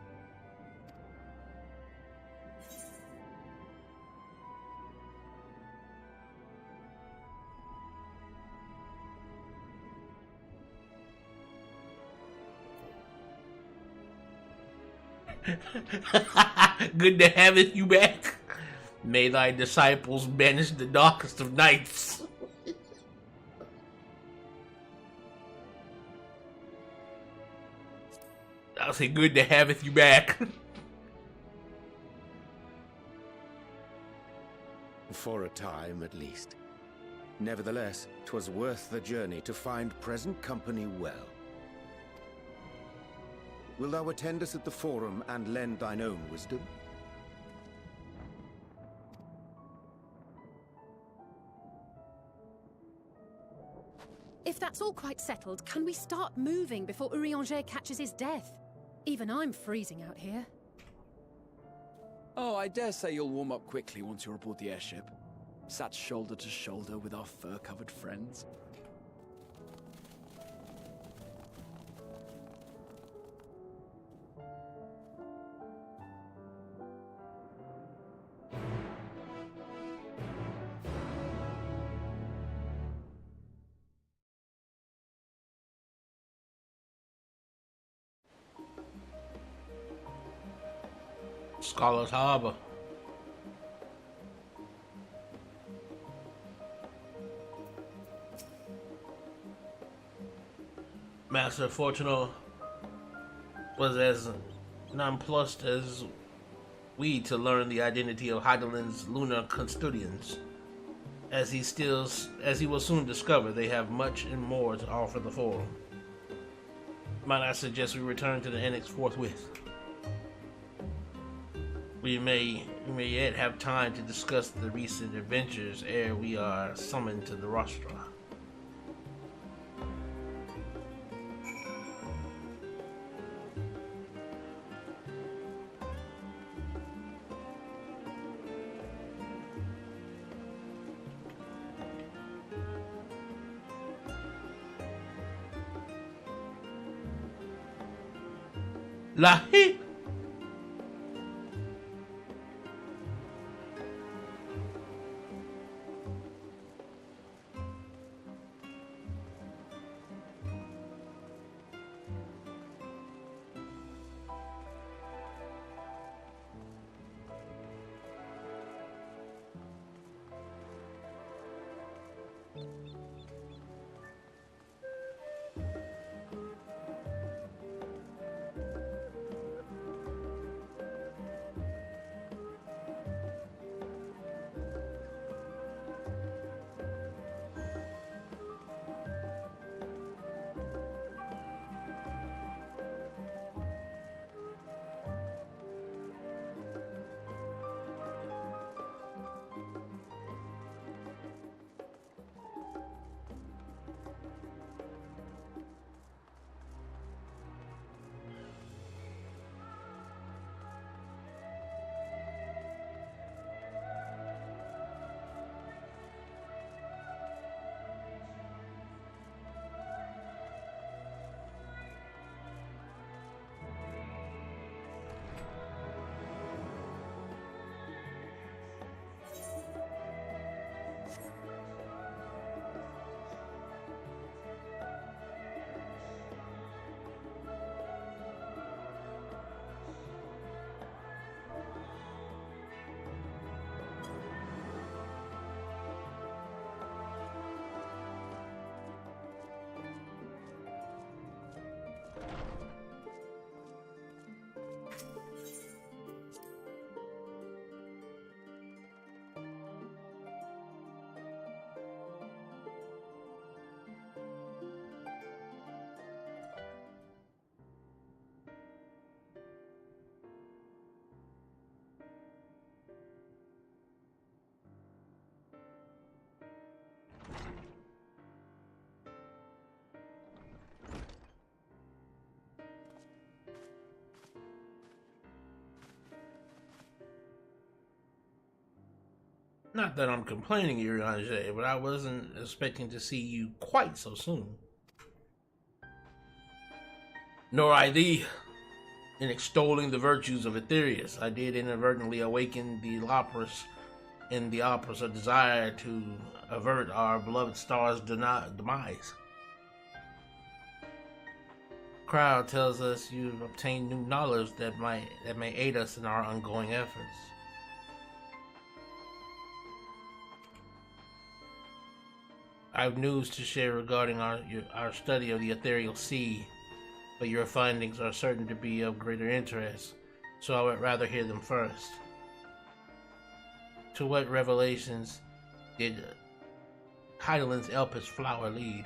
Good to have you back. May thy disciples banish the darkest of nights. I'll say good to have you back. For a time, at least. Nevertheless, 'twas worth the journey to find present company well. Will thou attend us at the Forum and lend thine own wisdom? If that's all quite settled, can we start moving before Urianger catches his death? Even I'm freezing out here. Oh, I dare say you'll warm up quickly once you're aboard the airship. Sat shoulder to shoulder with our fur-covered friends. Scarlet Harbor. Master Fortuno was as nonplussed as we to learn the identity of Hydaelyn's lunar custodians. As he will soon discover, they have much and more to offer the Forum. Might I suggest we return to the Annex forthwith? We may yet have time to discuss the recent adventures ere we are summoned to the rostra. Lahi! Not that I'm complaining, Urianger, but I wasn't expecting to see you quite so soon. Nor I thee. In extolling the virtues of Aetherius, I did inadvertently awaken the Loporus in the Opus a desire to avert our beloved star's demise. Crowd tells us you've obtained new knowledge that may aid us in our ongoing efforts. I have news to share regarding our study of the ethereal sea, but your findings are certain to be of greater interest, so I would rather hear them first. To what revelations did Hydaelyn's Elpis flower lead?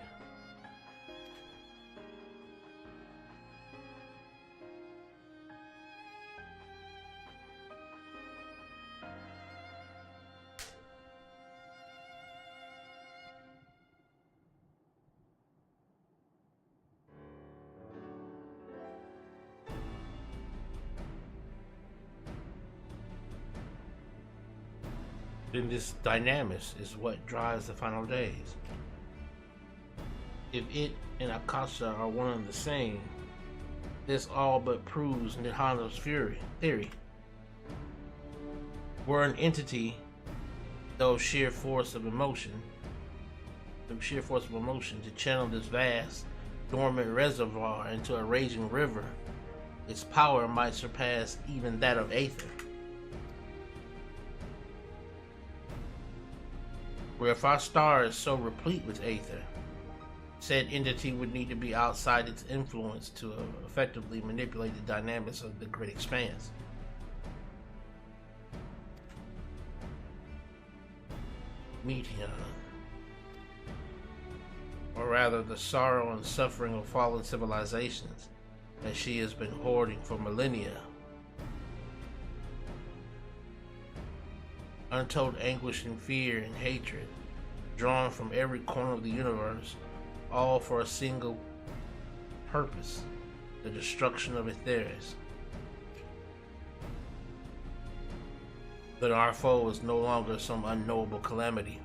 And this dynamics is what drives the final days. If it and Akasha are one and the same, this all but proves Nihana's theory. We're an entity, through sheer force of emotion, to channel this vast, dormant reservoir into a raging river. Its power might surpass even that of Aether. Where if our star is so replete with Aether, said entity would need to be outside its influence to effectively manipulate the dynamics of the great expanse. Meteon. Or rather, the sorrow and suffering of fallen civilizations that she has been hoarding for millennia. Untold anguish and fear and hatred, drawn from every corner of the universe, all for a single purpose, the destruction of Aetherius. But our foe is no longer some unknowable calamity.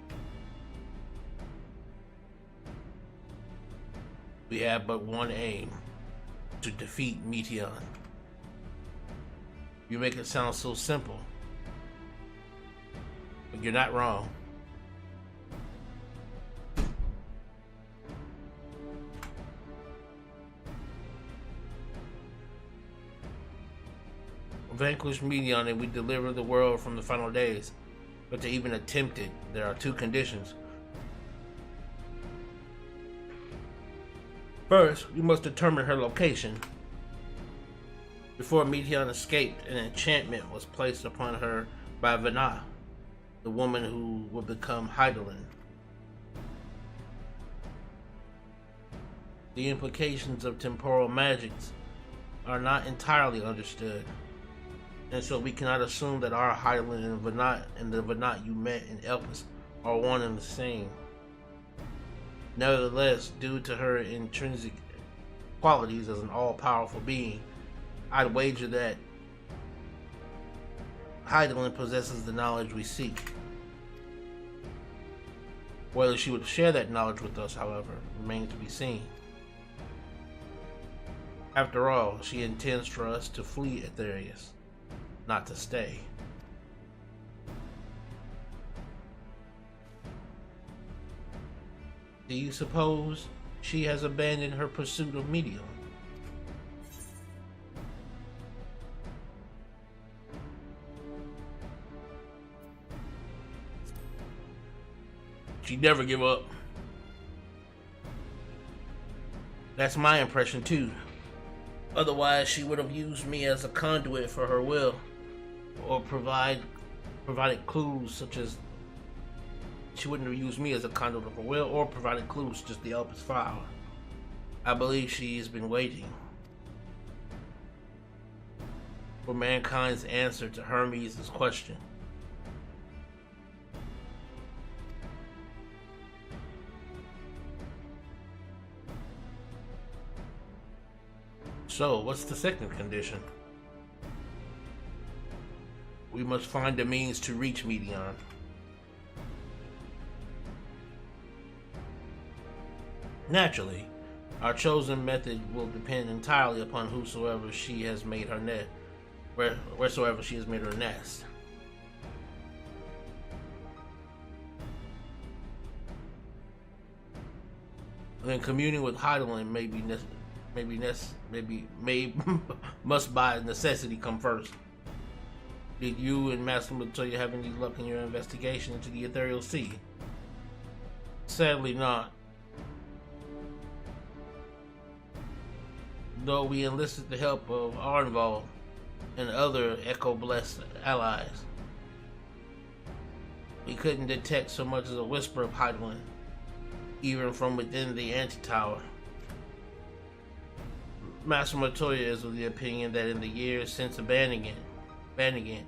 We have but one aim, to defeat Meteon. You make it sound so simple, but you're not wrong. Vanquish Meteon and we deliver the world from the final days. But to even attempt it, there are two conditions. First, we must determine her location. Before Meteon escaped, an enchantment was placed upon her by Venat, the woman who will become Hydaelyn. The implications of temporal magics are not entirely understood, and so we cannot assume that our Hydaelyn and Venat and the Venat you met in Elpis are one and the same. Nevertheless, due to her intrinsic qualities as an all-powerful being, I'd wager that Hydaelyn possesses the knowledge we seek. Whether she would share that knowledge with us, however, remains to be seen. After all, she intends for us to flee Aetherius, not to stay. Do you suppose she has abandoned her pursuit of Meteon? She'd never give up. That's my impression too. Otherwise, she would have used me as a conduit for her will, or provided clues such as she wouldn't have used me as a conduit of her will, or provided clues such as the Elpis flower. I believe she has been waiting for mankind's answer to Hermes' question. So, what's the second condition? We must find a means to reach Meteon. Naturally, our chosen method will depend entirely upon whosoever she has made her net, wheresoever she has made her nest. Then communing with Hydaelyn must by necessity come first. Did you and Master Montoya have any luck in your investigation into the Ethereal Sea? Sadly not. Though we enlisted the help of Arnval and other Echo-blessed allies, we couldn't detect so much as a whisper of Hydaelyn, even from within the antitower. Master Montoya is of the opinion that in the years since abandoning it,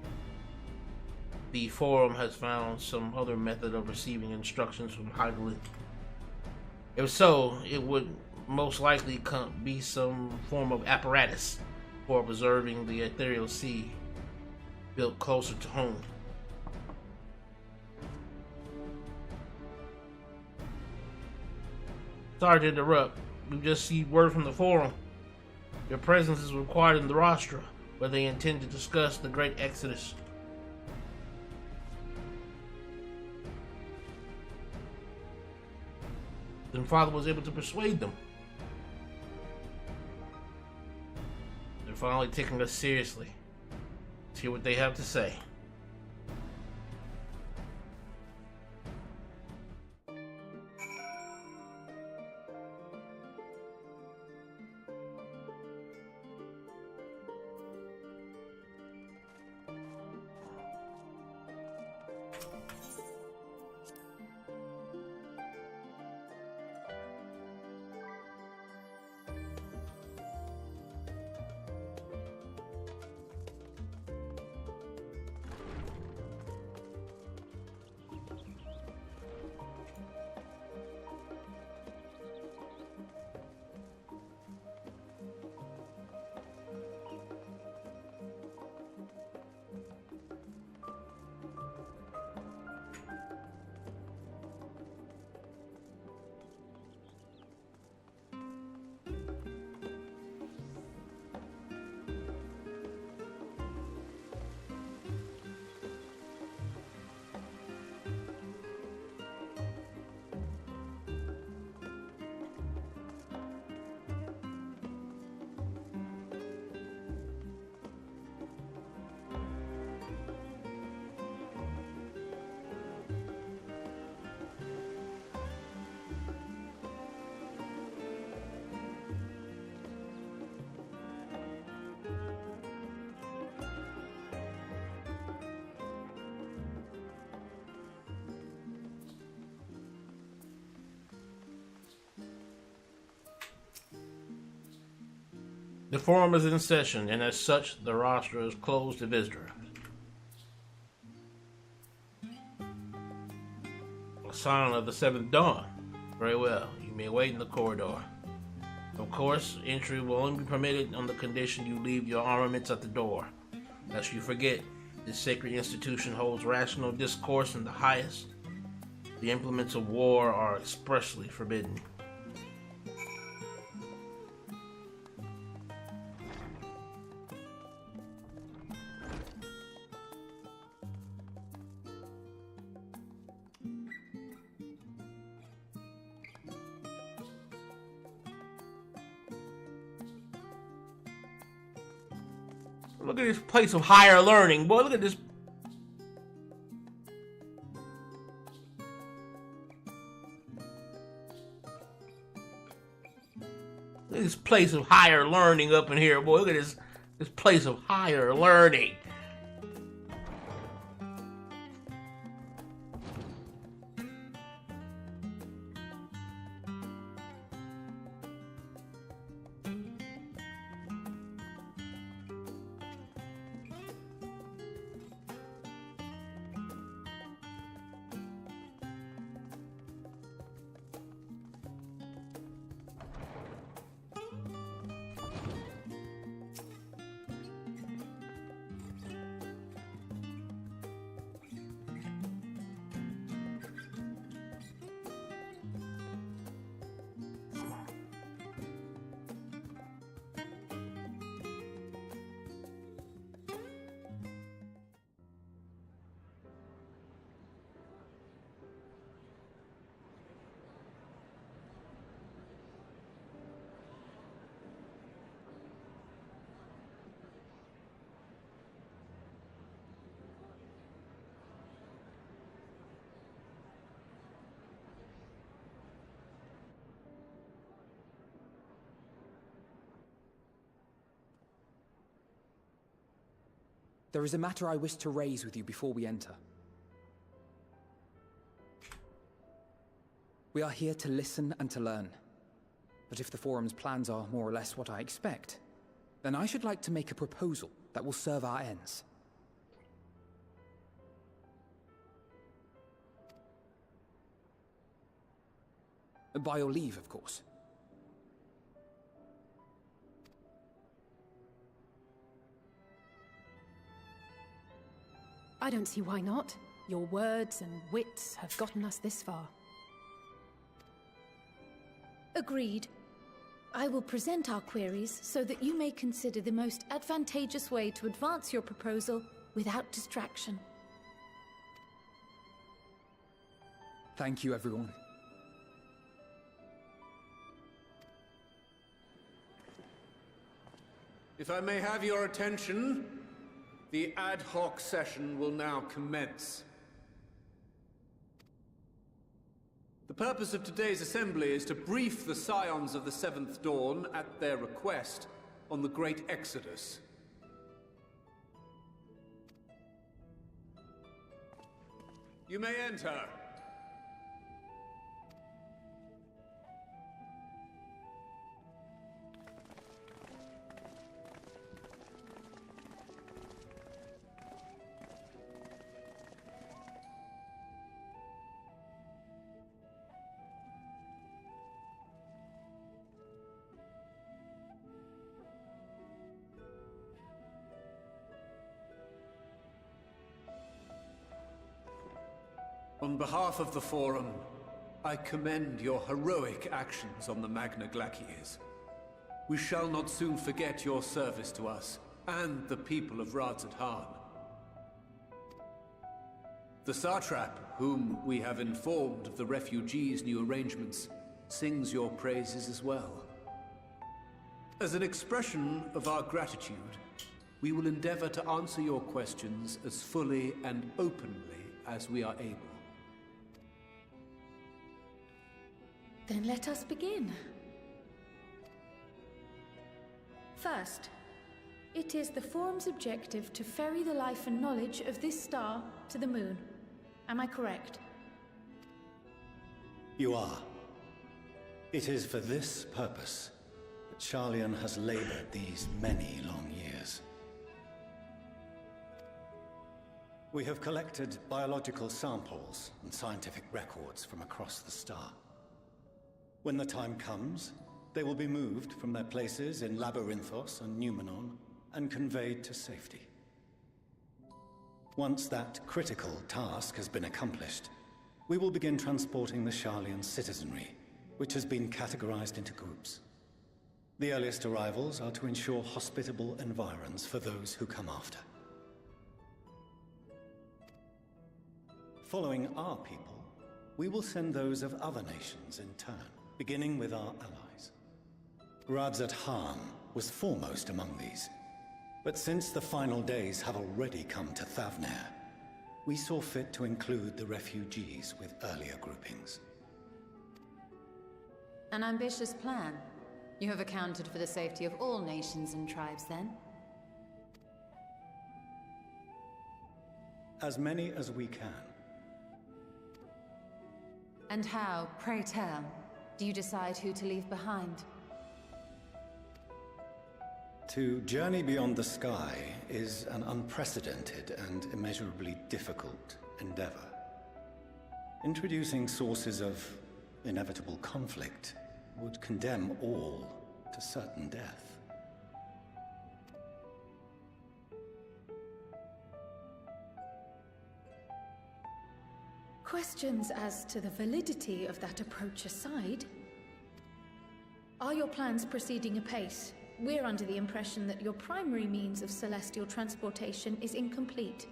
the Forum has found some other method of receiving instructions from Hydaelyn. If so, it would most likely be some form of apparatus for preserving the Ethereal Sea, built closer to home. Sorry to interrupt. We just received word from the Forum. Your presence is required in the Rostra, where they intend to discuss the Great Exodus. Then Father was able to persuade them. They're finally taking us seriously. Let's hear what they have to say. The Forum is in session, and as such, the roster is closed to visitors. A sign of the seventh dawn. Very well, you may wait in the corridor. Of course, entry will only be permitted on the condition you leave your armaments at the door. Lest you forget, this sacred institution holds rational discourse in the highest. The implements of war are expressly forbidden. Look at this place of higher learning, boy. Look at this. Look at this place of higher learning up in here, boy. Look at this place of higher learning. There is a matter I wish to raise with you before we enter. We are here to listen and to learn. But if the Forum's plans are more or less what I expect, then I should like to make a proposal that will serve our ends. By your leave, of course. I don't see why not. Your words and wits have gotten us this far. Agreed. I will present our queries so that you may consider the most advantageous way to advance your proposal without distraction. Thank you, everyone. If I may have your attention, the ad hoc session will now commence. The purpose of today's assembly is to brief the Scions of the Seventh Dawn, at their request, on the Great Exodus. You may enter. On behalf of the Forum, I commend your heroic actions on the Magna Glaciers. We shall not soon forget your service to us, and the people of Radzat-Han. The Satrap, whom we have informed of the refugees' new arrangements, sings your praises as well. As an expression of our gratitude, we will endeavor to answer your questions as fully and openly as we are able. Then let us begin. First, it is the Forum's objective to ferry the life and knowledge of this star to the moon. Am I correct? You are. It is for this purpose that Sharlayan has labored these many long years. We have collected biological samples and scientific records from across the star. When the time comes, they will be moved from their places in Labyrinthos and Numenon and conveyed to safety. Once that critical task has been accomplished, we will begin transporting the Sharlayan citizenry, which has been categorized into groups. The earliest arrivals are to ensure hospitable environs for those who come after. Following our people, we will send those of other nations in turn, beginning with our allies. Radzat-Han was foremost among these, but since the final days have already come to Thavnair, we saw fit to include the refugees with earlier groupings. An ambitious plan. You have accounted for the safety of all nations and tribes, then? As many as we can. And how, pray tell, do you decide who to leave behind? To journey beyond the sky is an unprecedented and immeasurably difficult endeavor. Introducing sources of inevitable conflict would condemn all to certain death. Questions as to the validity of that approach aside, are your plans proceeding apace? We're under the impression that your primary means of celestial transportation is incomplete.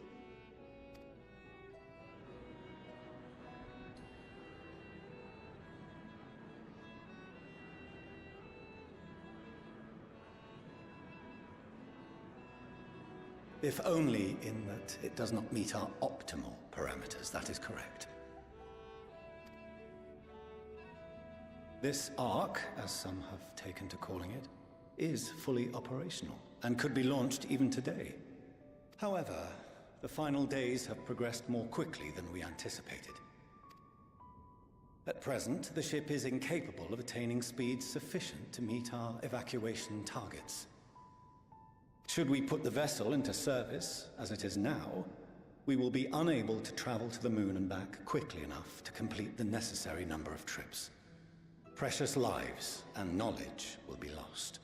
If only in that it does not meet our optimal parameters, that is correct. This Ark, as some have taken to calling it, is fully operational and could be launched even today. However, the final days have progressed more quickly than we anticipated. At present, the ship is incapable of attaining speeds sufficient to meet our evacuation targets. Should we put the vessel into service, as it is now, we will be unable to travel to the moon and back quickly enough to complete the necessary number of trips. Precious lives and knowledge will be lost.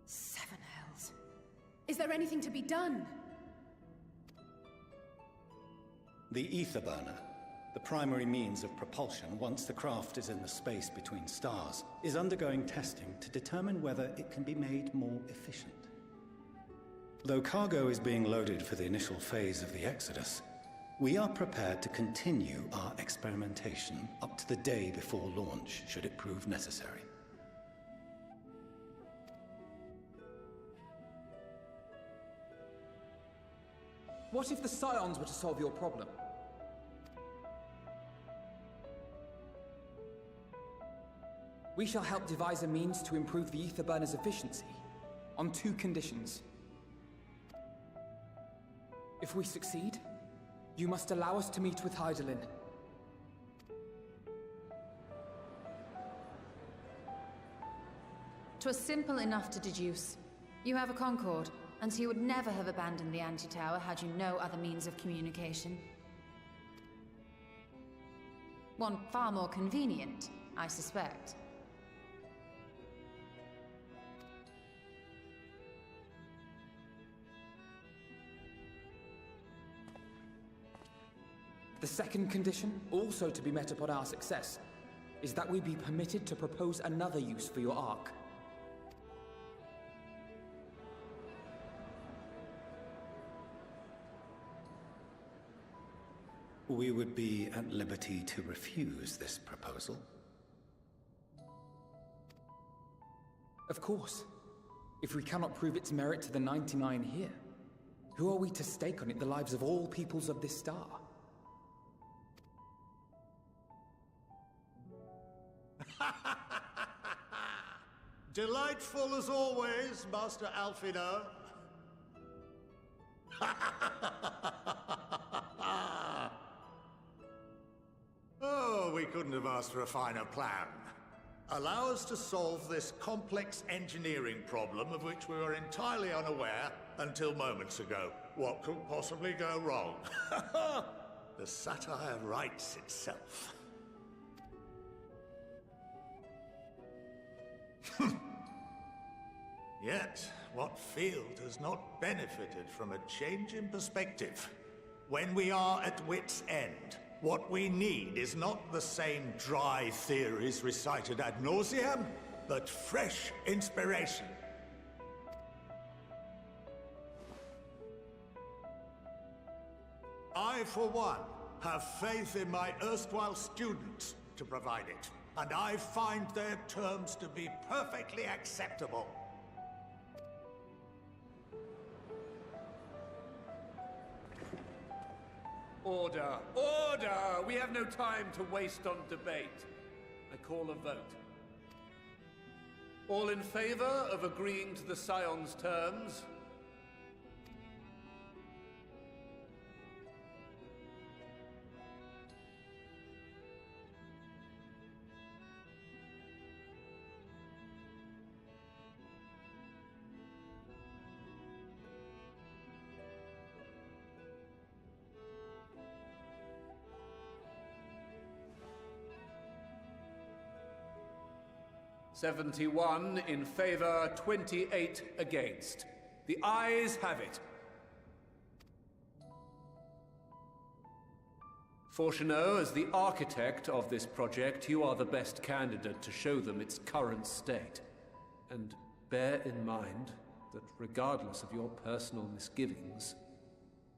Seven hells. Is there anything to be done? The ether burner, the primary means of propulsion once the craft is in the space between stars, is undergoing testing to determine whether it can be made more efficient. Though cargo is being loaded for the initial phase of the Exodus, we are prepared to continue our experimentation up to the day before launch, should it prove necessary. What if the Scions were to solve your problem? We shall help devise a means to improve the ether burner's efficiency, on 2 conditions. If we succeed, you must allow us to meet with Hydaelyn. 'Twas simple enough to deduce. You have a Concord, and so you would never have abandoned the anti-tower had you no other means of communication. One far more convenient, I suspect. The second condition, also to be met upon our success, is that we be permitted to propose another use for your Ark. We would be at liberty to refuse this proposal. Of course. If we cannot prove its merit to the 99 here, who are we to stake on it the lives of all peoples of this star? Delightful as always, Master Alfino. Oh, we couldn't have asked for a finer plan. Allow us to solve this complex engineering problem of which we were entirely unaware until moments ago. What could possibly go wrong? The satire writes itself. Yet, what field has not benefited from a change in perspective? When we are at wit's end, what we need is not the same dry theories recited ad nauseam, but fresh inspiration. I, for one, have faith in my erstwhile students to provide it, and I find their terms to be perfectly acceptable. Order! Order! We have no time to waste on debate. I call a vote. All in favor of agreeing to the Scion's terms? "71 in favor, 28 against. The ayes have it. Fortuneau, as the architect of this project, you are the best candidate to show them its current state. And bear in mind that regardless of your personal misgivings,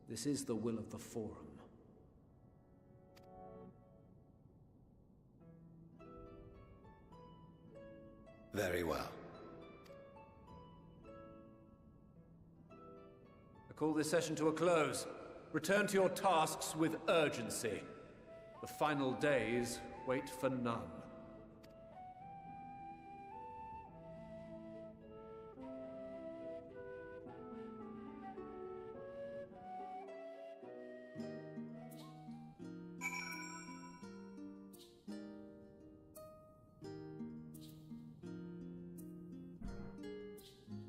this is the will of the Forum. Very well. I call this session to a close. Return to your tasks with urgency. The final days wait for none.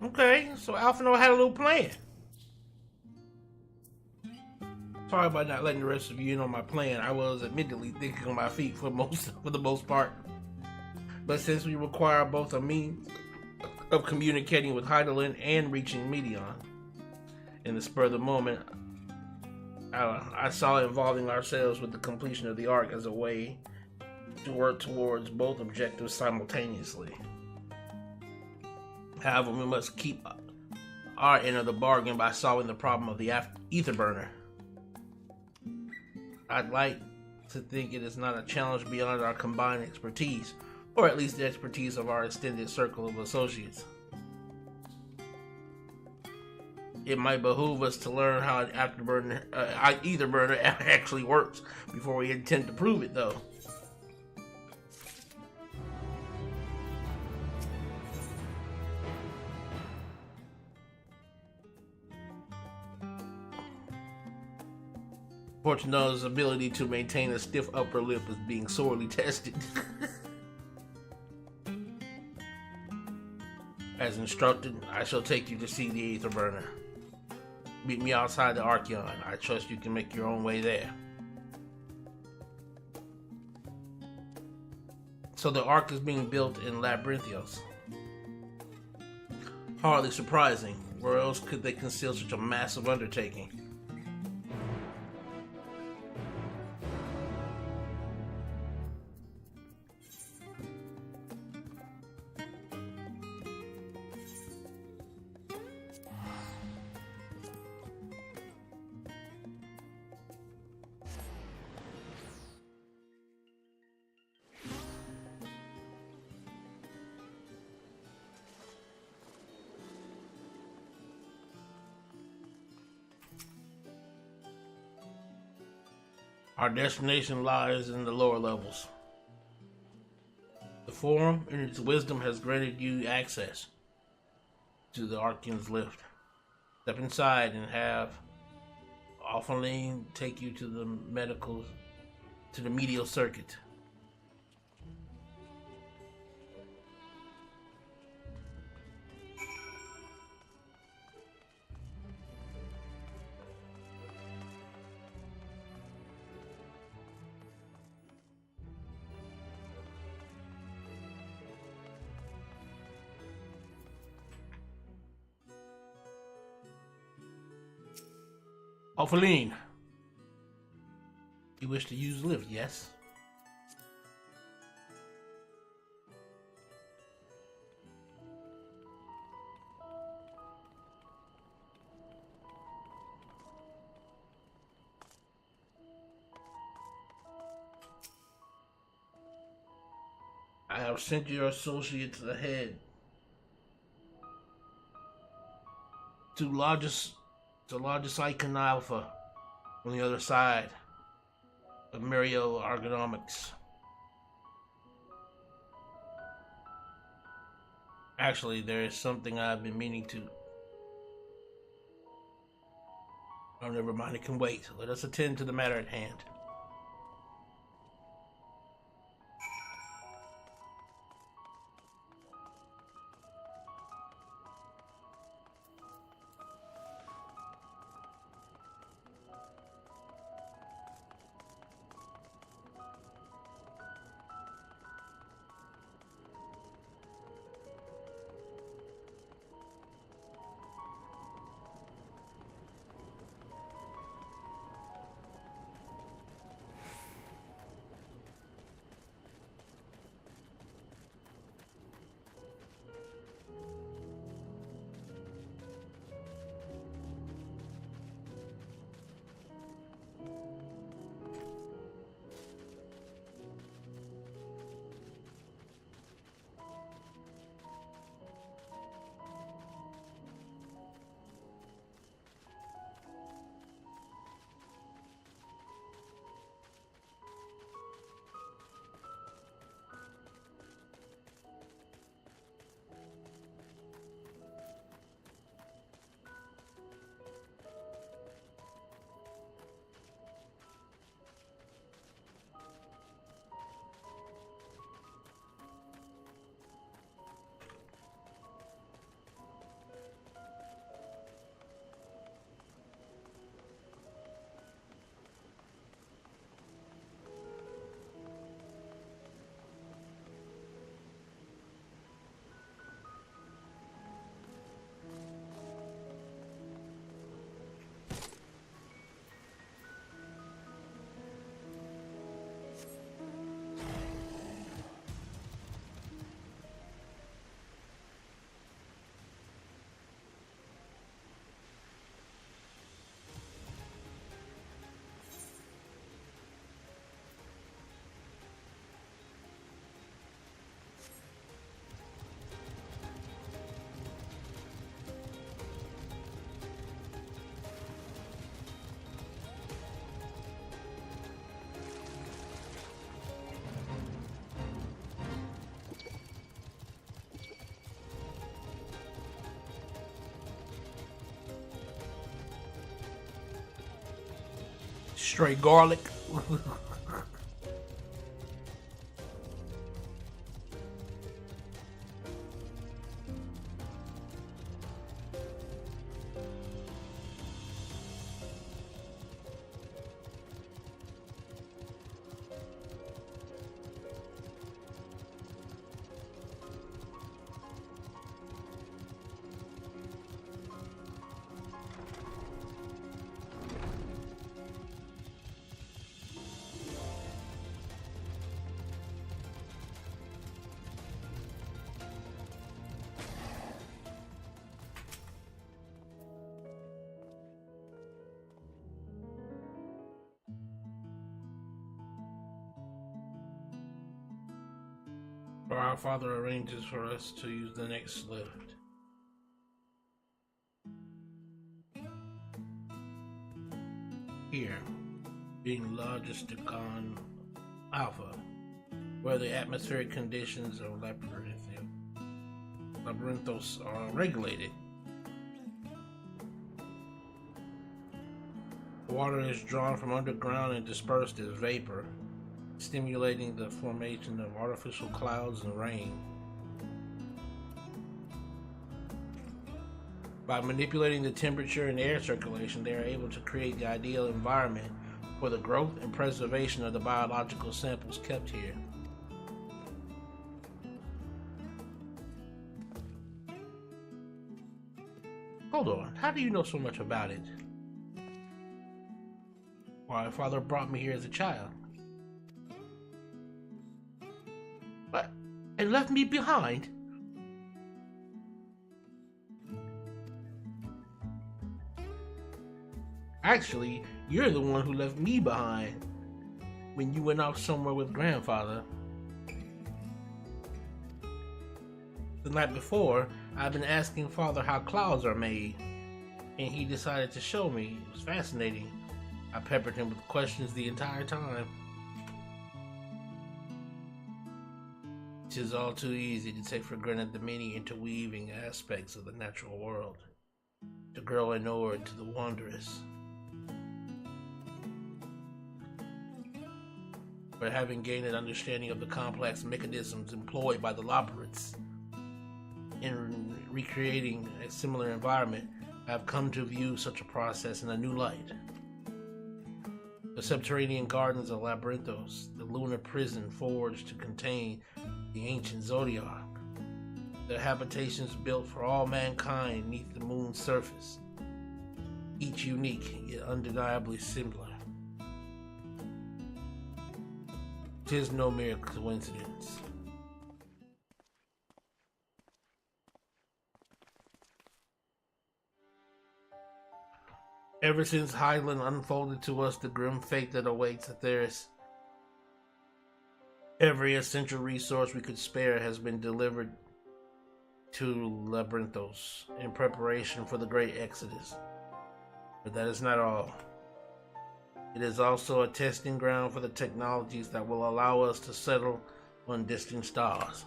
Okay, so Alphinaud had a little plan. Sorry about not letting the rest of you in on my plan. I was admittedly thinking on my feet for the most part. But since we require both a means of communicating with Hydaelyn and reaching Medion, in the spur of the moment, I saw involving ourselves with the completion of the Ark as a way to work towards both objectives simultaneously. However, we must keep our end of the bargain by solving the problem of the ether burner. I'd like to think it is not a challenge beyond our combined expertise, or at least the expertise of our extended circle of associates. It might behoove us to learn how an ether burner actually works before we intend to prove it, though. Fortunado's ability to maintain a stiff upper lip is being sorely tested. As instructed, I shall take you to see the ether burner. Meet me outside the Archeon. I trust you can make your own way there. So the Ark is being built in Labyrinthios. Hardly surprising. Where else could they conceal such a massive undertaking? Our destination lies in the lower levels. The Forum, in its wisdom, has granted you access to the Archeon's lift. Step inside and have Hydaelyn take you to the medial circuit. Hydaelyn, you wish to use lift, yes? I have sent your associates ahead to largest Icon Alpha on the other side of Mario Ergonomics. Actually, there is something I've been meaning to. Oh, never mind, it can wait. Let us attend to the matter at hand. Straight garlic. Our Father arranges for us to use the next lift. Here, being largest Decon Alpha, where the atmospheric conditions of Labyrinthos are regulated. Water is drawn from underground and dispersed as vapor, stimulating the formation of artificial clouds and rain. By manipulating the temperature and air circulation, they are able to create the ideal environment for the growth and preservation of the biological samples kept here. Hold on, how do you know so much about it? Why, Father brought me here as a child. What? And left me behind? Actually, you're the one who left me behind when you went off somewhere with Grandfather. The night before, I've been asking Father how clouds are made, and he decided to show me. It was fascinating. I peppered him with questions the entire time. It is all too easy to take for granted the many interweaving aspects of the natural world, to grow inured to the wondrous. But having gained an understanding of the complex mechanisms employed by the Loporits in recreating a similar environment, I have come to view such a process in a new light. The subterranean gardens of Labyrinthos, the lunar prison forged to contain the ancient Zodiac, the habitations built for all mankind beneath the moon's surface, each unique yet undeniably similar. 'Tis no mere coincidence. Ever since Hydaelyn unfolded to us the grim fate that awaits Atheris, every essential resource we could spare has been delivered to Labyrinthos in preparation for the great exodus. But that is not all. It is also a testing ground for the technologies that will allow us to settle on distant stars.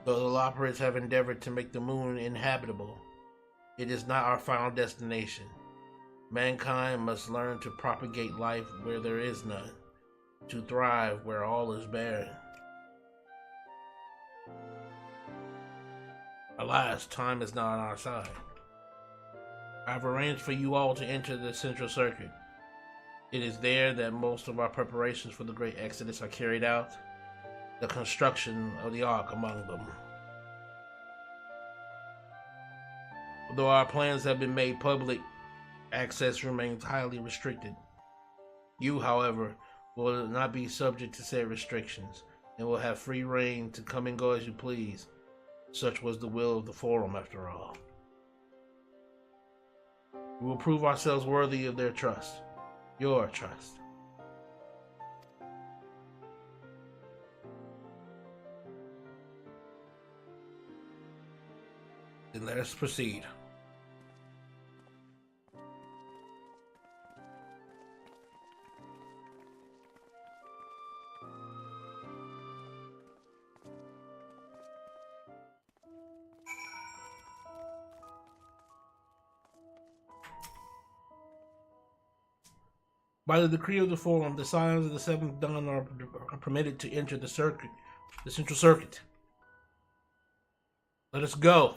Though the Loporits have endeavored to make the moon inhabitable, it is not our final destination. Mankind must learn to propagate life where there is none, to thrive where all is barren. Alas, time is not on our side. I've arranged for you all to enter the central circuit. It is there that most of our preparations for the great exodus are carried out, the construction of the Ark among them. Though our plans have been made public, access remains highly restricted. You, however, will not be subject to said restrictions, and will have free reign to come and go as you please. Such was the will of the Forum, after all. We will prove ourselves worthy of their trust, your trust. Then let us proceed. By the decree of the Forum, the Scions of the Seventh Dawn are permitted to enter the Central Circuit. Let us go.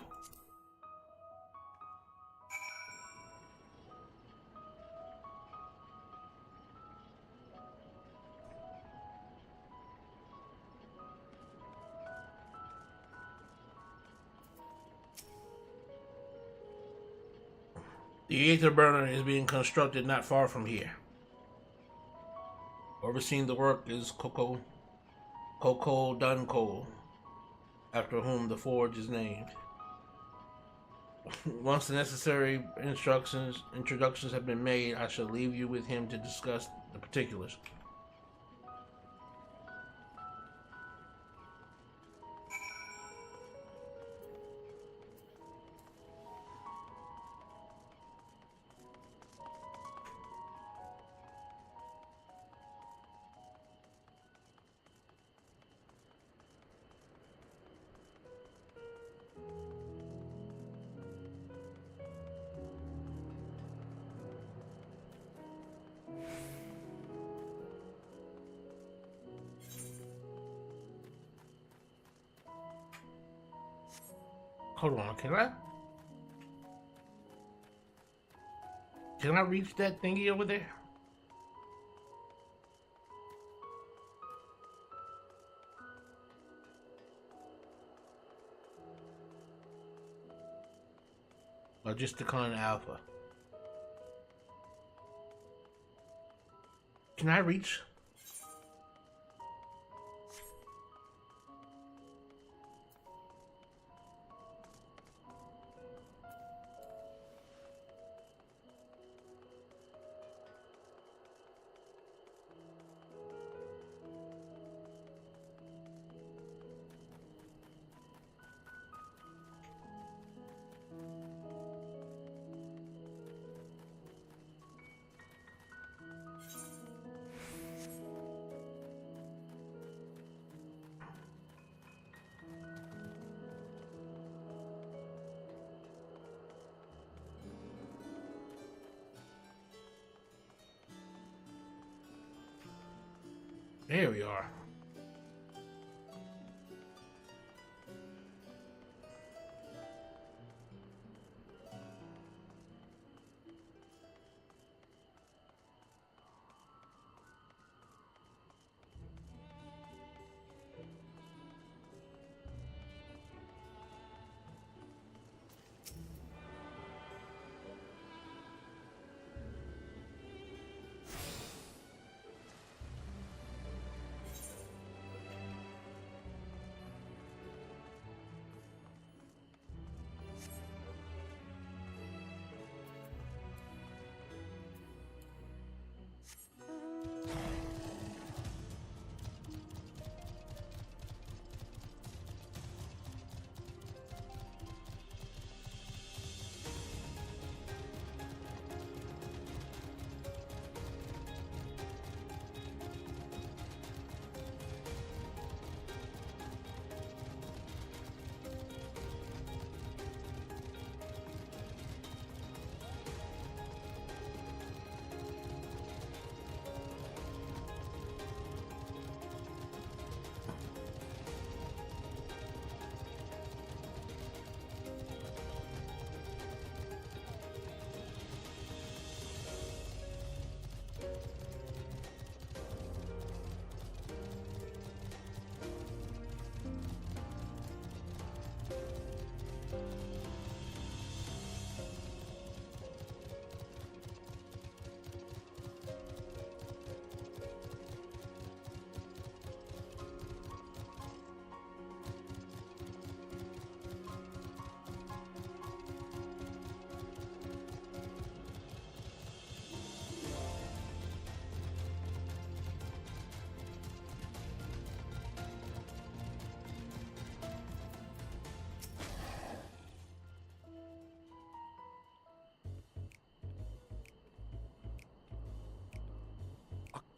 The Aether Burner is being constructed not far from here. Overseeing the work is Coco Duncoal, after whom the forge is named. Once the necessary introductions have been made, I shall leave you with him to discuss the particulars. Hold on, can I reach that thingy over there? Logisticon Alpha. Can I reach? There we are.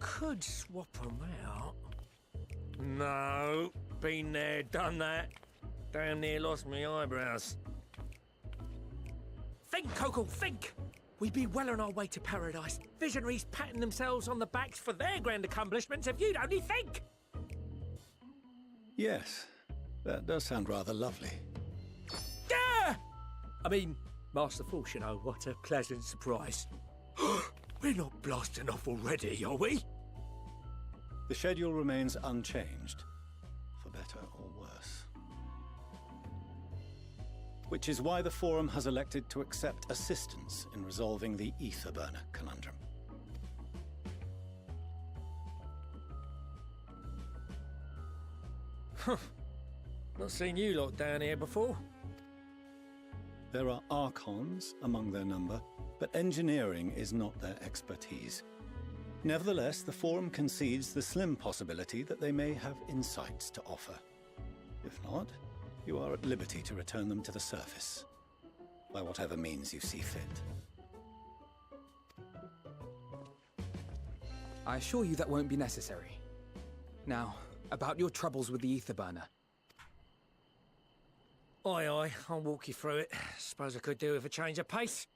Could swap them out. No, been there, done that. Damn near lost my eyebrows. Think, Coco, think! we'd be well on our way to paradise. Visionaries patting themselves on the backs for their grand accomplishments if you'd only think! Yes, that does sound rather lovely. Yeah! I mean, Master Force, you know, what a pleasant surprise. We're not blasting off already, are we? The schedule remains unchanged, for better or worse. Which is why the Forum has elected to accept assistance in resolving the ether burner conundrum. Not seen you lot down here before. There are Archons among their number, but engineering is not their expertise. Nevertheless, the Forum concedes the slim possibility that they may have insights to offer. If not, you are at liberty to return them to the surface, by whatever means you see fit. I assure you that won't be necessary. Now, about your troubles with the ether burner. Aye, I'll walk you through it. Suppose I could do with a change of pace.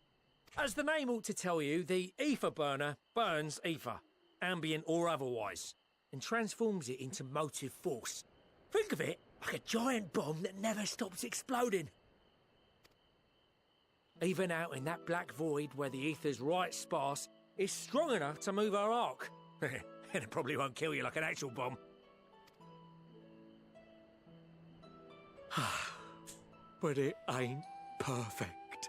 As the name ought to tell you, the ether burner burns ether, ambient or otherwise, and transforms it into motive force. Think of it like a giant bomb that never stops exploding. Even out in that black void where the ether's right sparse, it's strong enough to move our arc. And it probably won't kill you like an actual bomb. But it ain't perfect.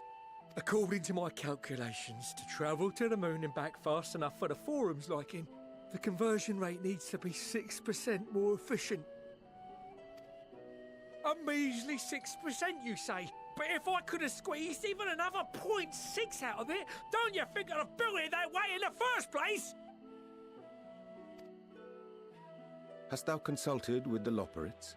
According to my calculations, to travel to the moon and back fast enough for the Forum's liking, the conversion rate needs to be 6% more efficient. A measly 6%, you say? But if I could have squeezed even another 0.6 out of it, don't you think I'd have built it that way in the first place? Hast thou consulted with the Loperids?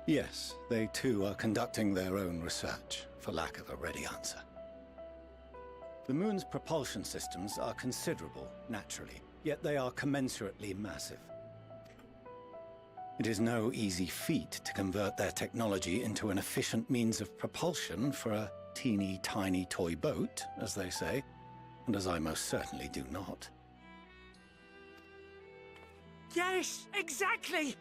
Yes, they too are conducting their own research, for lack of a ready answer. The moon's propulsion systems are considerable, naturally, yet they are commensurately massive. It is no easy feat to convert their technology into an efficient means of propulsion for a teeny tiny toy boat, as they say, and as I most certainly do not. Yes, exactly!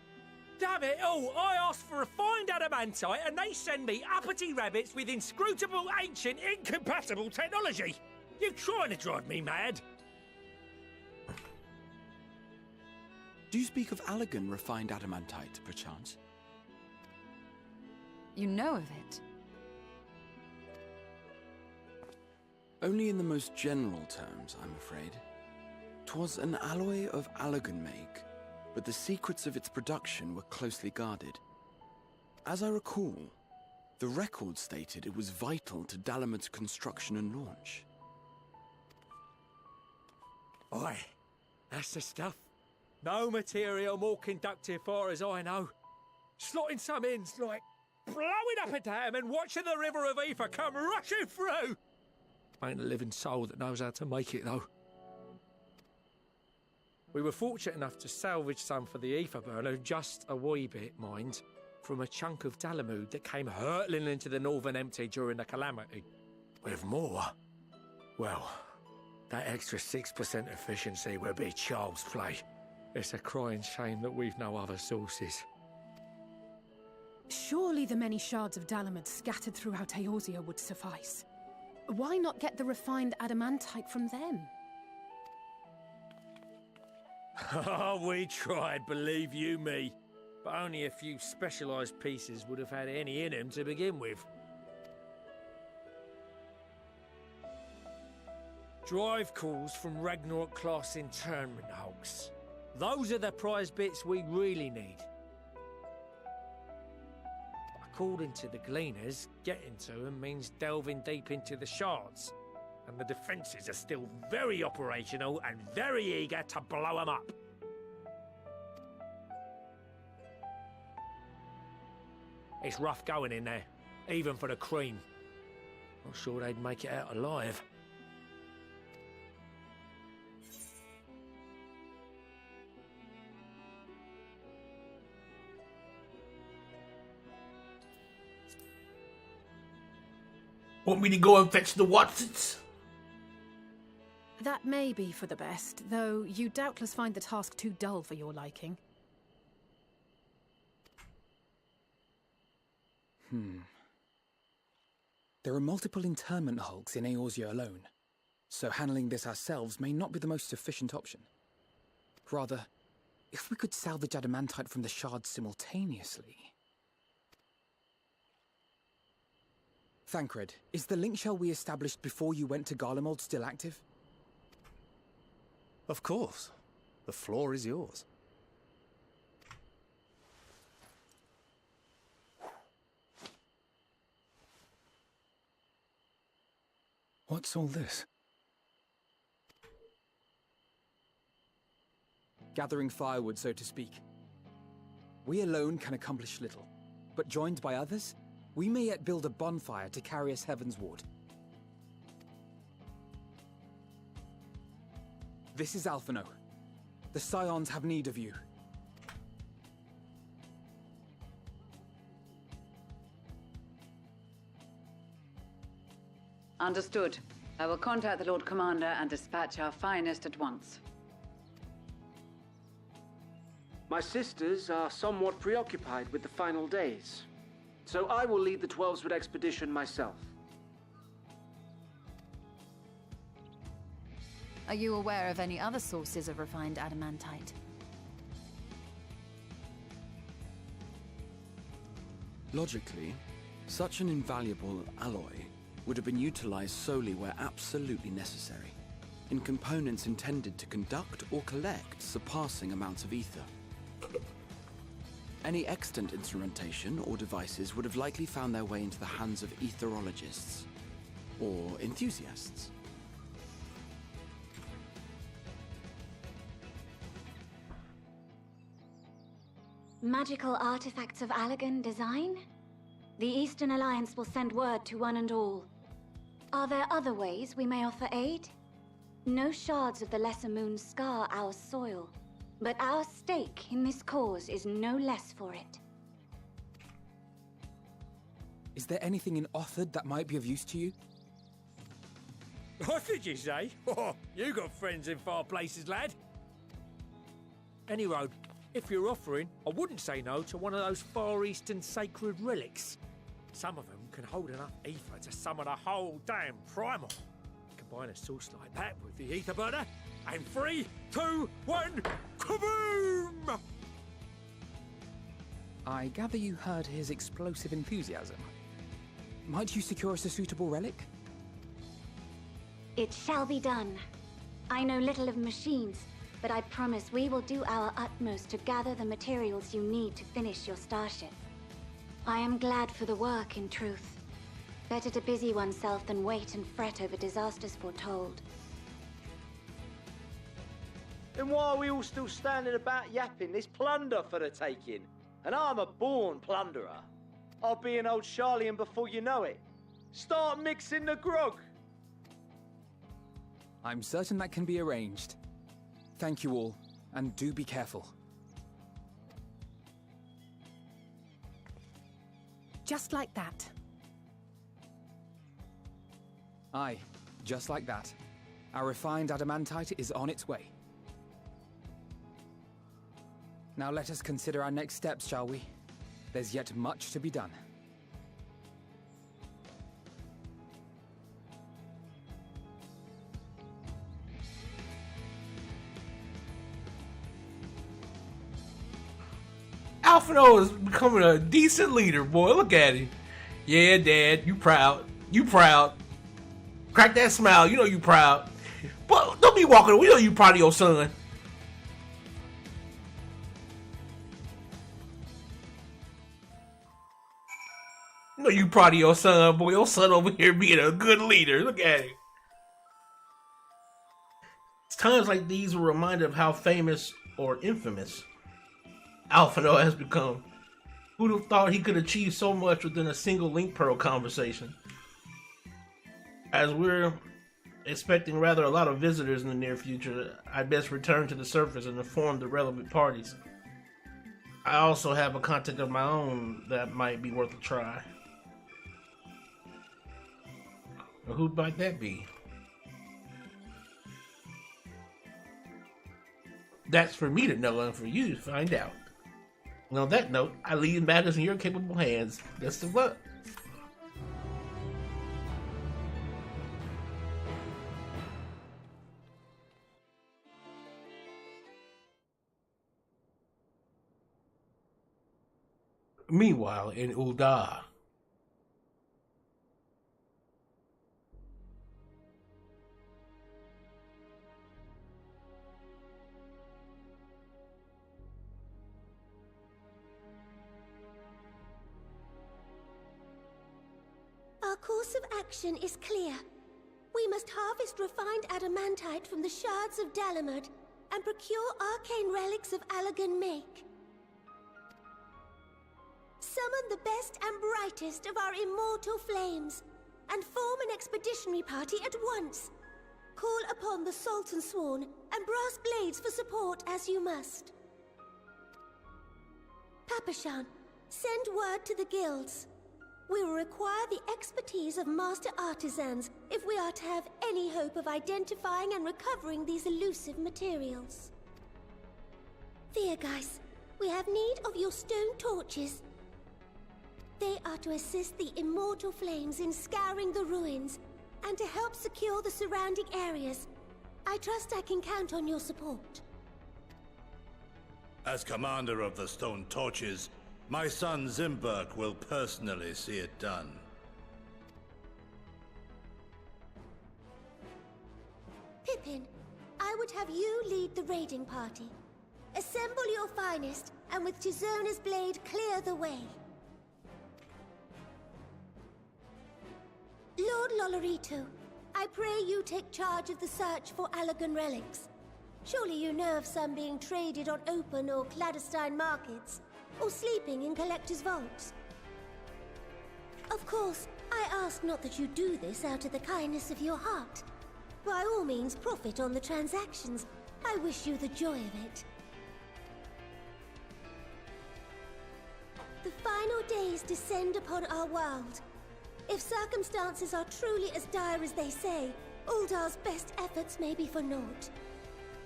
Damn it all, I asked for refined adamantite and they send me uppity rabbits with inscrutable, ancient, incompatible technology! You're trying to drive me mad! Do you speak of Allegan refined adamantite, perchance? You know of it? Only in the most general terms, I'm afraid. 'Twas an alloy of Allegan make, but the secrets of its production were closely guarded. As I recall, the record stated it was vital to Dalamud's construction and launch. Aye, that's the stuff. No material more conductive far as I know. Slotting some ins like blowing up a dam and watching the river of ether come rushing through. Ain't a living soul that knows how to make it though. We were fortunate enough to salvage some for the ether burner, just a wee bit, mind, from a chunk of Dalamud that came hurtling into the Northern Empty during the calamity. With more, well, that extra 6% efficiency would be child's play. It's a crying shame that we've no other sources. Surely the many shards of Dalamud scattered throughout Eorzea would suffice. Why not get the refined adamantite from them? Oh, we tried, believe you me. But only a few specialised pieces would have had any in them to begin with. Drive calls from Ragnarok-class internment hulks. Those are the prize bits we really need. According to the Gleaners, getting to them means delving deep into the shards. And the defences are still very operational and very eager to blow them up. It's rough going in there, even for the cream. Not sure they'd make it out alive. Want me to go and fetch the Watsons? That may be for the best, though you doubtless find the task too dull for your liking. There are multiple internment hulks in Eorzea alone, so handling this ourselves may not be the most efficient option. Rather, if we could salvage adamantite from the shards simultaneously... Thancred, is the link shell we established before you went to Garlemald still active? Of course. The floor is yours. What's all this? Gathering firewood, so to speak. We alone can accomplish little, but joined by others, we may yet build a bonfire to carry us heavensward. This is Alphino. The Scions have need of you. Understood. I will contact the Lord Commander and dispatch our finest at once. My sisters are somewhat preoccupied with the final days, so I will lead the 12-Wood expedition myself. Are you aware of any other sources of refined adamantite? Logically, such an invaluable alloy would have been utilized solely where absolutely necessary, in components intended to conduct or collect surpassing amounts of ether. Any extant instrumentation or devices would have likely found their way into the hands of etherologists, or enthusiasts. Magical artifacts of Allagan design? The Eastern Alliance will send word to one and all. Are there other ways we may offer aid? No shards of the Lesser Moon scar our soil, but our stake in this cause is no less for it. Is there anything in Othard that might be of use to you? What did you say? Oh, you got friends in far places, lad. Any road, if you're offering, I wouldn't say no to one of those Far Eastern sacred relics. Some of them can hold enough ether to summon a whole damn primal. Combine a source like that with the ether burner, and 3, 2, 1, kaboom! I gather you heard his explosive enthusiasm. Might you secure us a suitable relic? It shall be done. I know little of machines, but I promise we will do our utmost to gather the materials you need to finish your starship. I am glad for the work, in truth. Better to busy oneself than wait and fret over disasters foretold. Then why are we all still standing about yapping? There's plunder for the taking, and I'm a born plunderer. I'll be an old Sharlayan before you know it. Start mixing the grog! I'm certain that can be arranged. Thank you all, and do be careful. Just like that. Aye, just like that. Our refined adamantite is on its way. Now let us consider our next steps, shall we? There's yet much to be done. Alphino is becoming a decent leader, boy. Look at him. Yeah, Dad, you proud. You proud. Crack that smile. You know you proud. But don't be walking. We know you proud of your son. You know you proud of your son, boy. Your son over here being a good leader. Look at him. It's times like these were reminded of how famous or infamous Alphino has become. Who'd have thought he could achieve so much within a single Link Pearl conversation? As we're expecting rather a lot of visitors in the near future, I best return to the surface and inform the relevant parties. I also have a contact of my own that might be worth a try. Or who might that be? That's for me to know and for you to find out. And on that note, I leave matters in your capable hands. Best of luck. Meanwhile, in Ul'dah, our course of action is clear. We must harvest refined adamantite from the shards of Dalamud and procure arcane relics of Allagan make. Summon the best and brightest of our immortal flames, and form an expeditionary party at once. Call upon the Sultan Sworn and Brass Blades for support as you must. Papashan, send word to the guilds. We will require the expertise of master artisans if we are to have any hope of identifying and recovering these elusive materials. Viergeist, we have need of your stone torches. They are to assist the immortal flames in scouring the ruins and to help secure the surrounding areas. I trust I can count on your support. As commander of the Stone Torches, my son Zimberk will personally see it done. Pippin, I would have you lead the raiding party. Assemble your finest, and with Tizona's blade clear the way. Lord Lolorito, I pray you take charge of the search for Allagan relics. Surely you know of some being traded on open or clandestine markets, or sleeping in collectors' vaults. Of course, I ask not that you do this out of the kindness of your heart. By all means, profit on the transactions. I wish you the joy of it. The final days descend upon our world. If circumstances are truly as dire as they say, Ul'dah's best efforts may be for naught.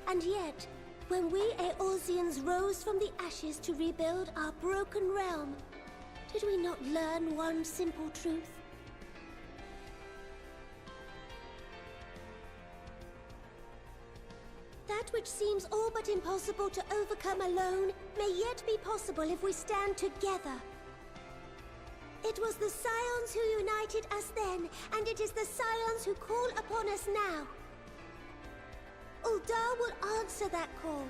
And yet, when we Eorzeans rose from the ashes to rebuild our broken realm, did we not learn one simple truth? That which seems all but impossible to overcome alone may yet be possible if we stand together. It was the Scions who united us then, and it is the Scions who call upon us now. Ul'dah will answer that call.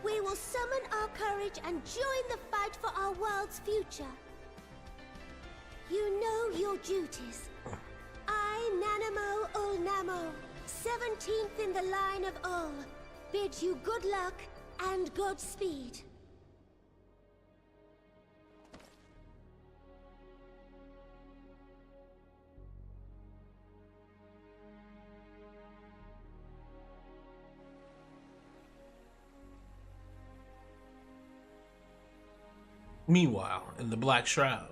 We will summon our courage and join the fight for our world's future. You know your duties. I, Nanamo Ul'Namo, 17th in the line of Ul, bid you good luck and Godspeed. Meanwhile, in the Black Shroud.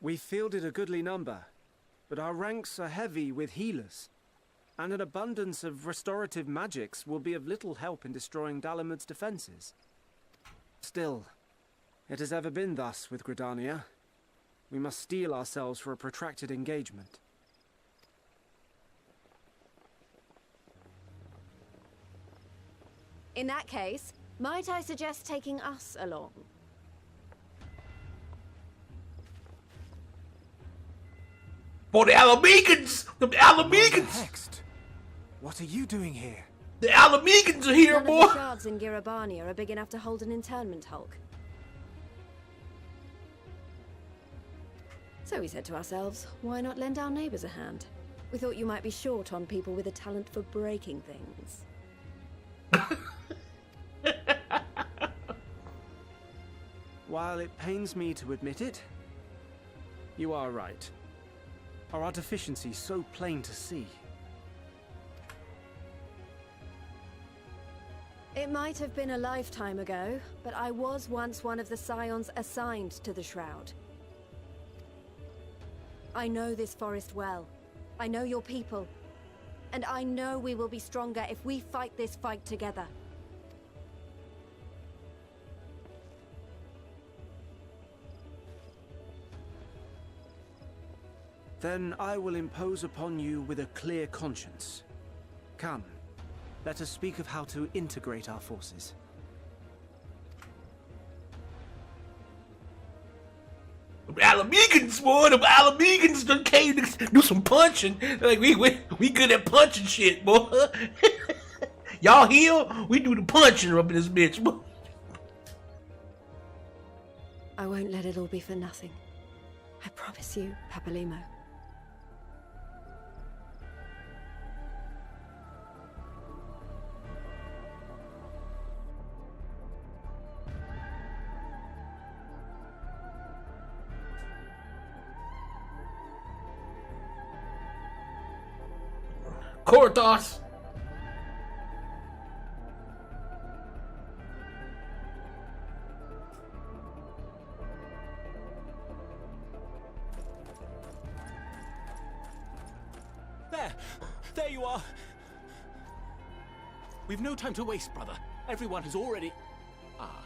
We fielded a goodly number, but our ranks are heavy with healers, and an abundance of restorative magics will be of little help in destroying Dalamud's defenses. Still, it has ever been thus with Gridania. We must steel ourselves for a protracted engagement. In that case, might I suggest taking us along? For the Alamegans! The Alamegans! What are you doing here? The Alamegans are here, None boy! of the shards in Girabania are big enough to hold an internment hulk. So we said to ourselves, why not lend our neighbors a hand? We thought you might be short on people with a talent for breaking things. While it pains me to admit it, you are right. Our deficiencies so plain to see. It might have been a lifetime ago, but I was once one of the scions assigned to the Shroud. I know this forest well. I know your people. And I know we will be stronger if we fight this fight together. Then I will impose upon you with a clear conscience. Come, let us speak of how to integrate our forces. Alamegans, boy, the Alamegans done came to do some punching. Like we good at punching shit, boy. Y'all heal? We do the punching up in this bitch, boy. I won't let it all be for nothing. I promise you, Papalimo. Korthos. There you are. We've no time to waste, brother. Everyone has already... Ah.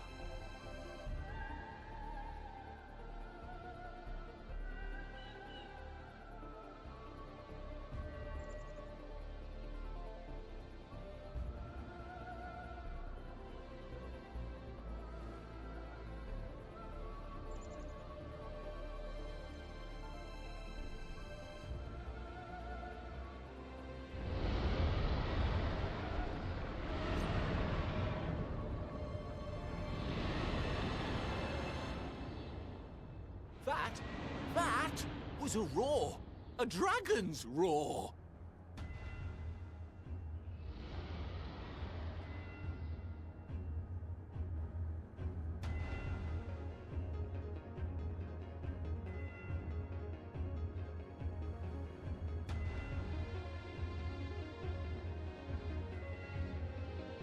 That was a roar. A dragon's roar.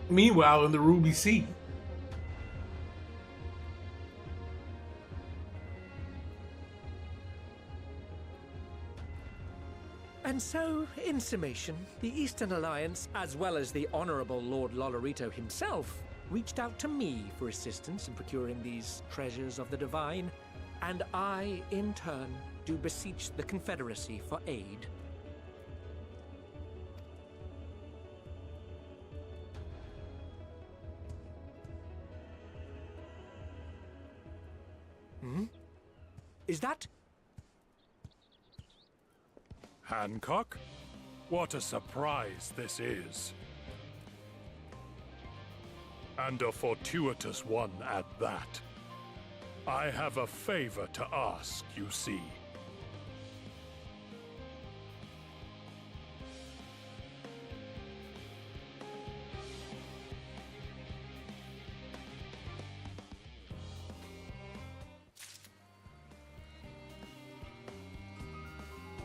Meanwhile, in the Ruby Sea. And so, in summation, the Eastern Alliance, as well as the Honorable Lord Lolorito himself, reached out to me for assistance in procuring these treasures of the divine, and I, in turn, do beseech the Confederacy for aid. Is that... Hancock? What a surprise this is. And a fortuitous one at that. I have a favor to ask, you see.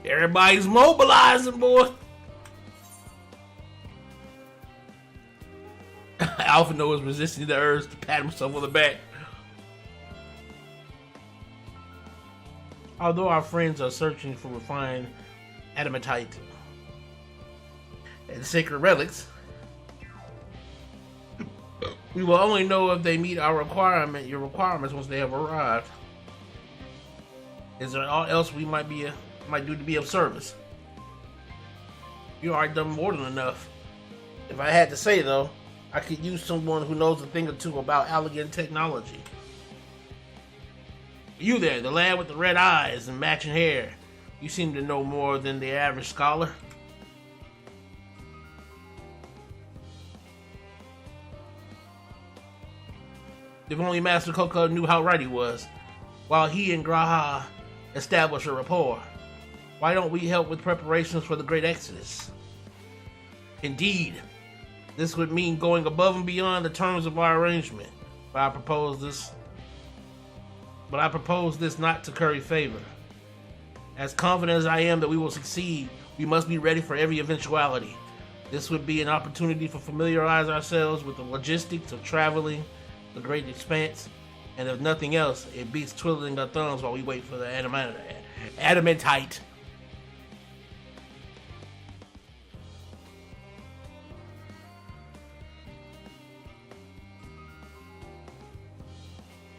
Everybody's mobilizing, boy. Alpha Noah's resisting the urge to pat himself on the back. Although our friends are searching for refined adamantite and sacred relics, we will only know if they meet your requirements once they have arrived. Is there all else we might do to be of service? You already done more than enough. If I had to say though, I could use someone who knows a thing or two about Allegan technology. You there, the lad with the red eyes and matching hair. You seem to know more than the average scholar. If only Master Coco knew how right he was. While he and Graha establish a rapport. Why don't we help with preparations for the Great Exodus? Indeed, this would mean going above and beyond the terms of our arrangement. But I propose this not to curry favor. As confident as I am that we will succeed, we must be ready for every eventuality. This would be an opportunity to familiarize ourselves with the logistics of traveling the great expanse, and if nothing else, it beats twiddling our thumbs while we wait for the adamantite.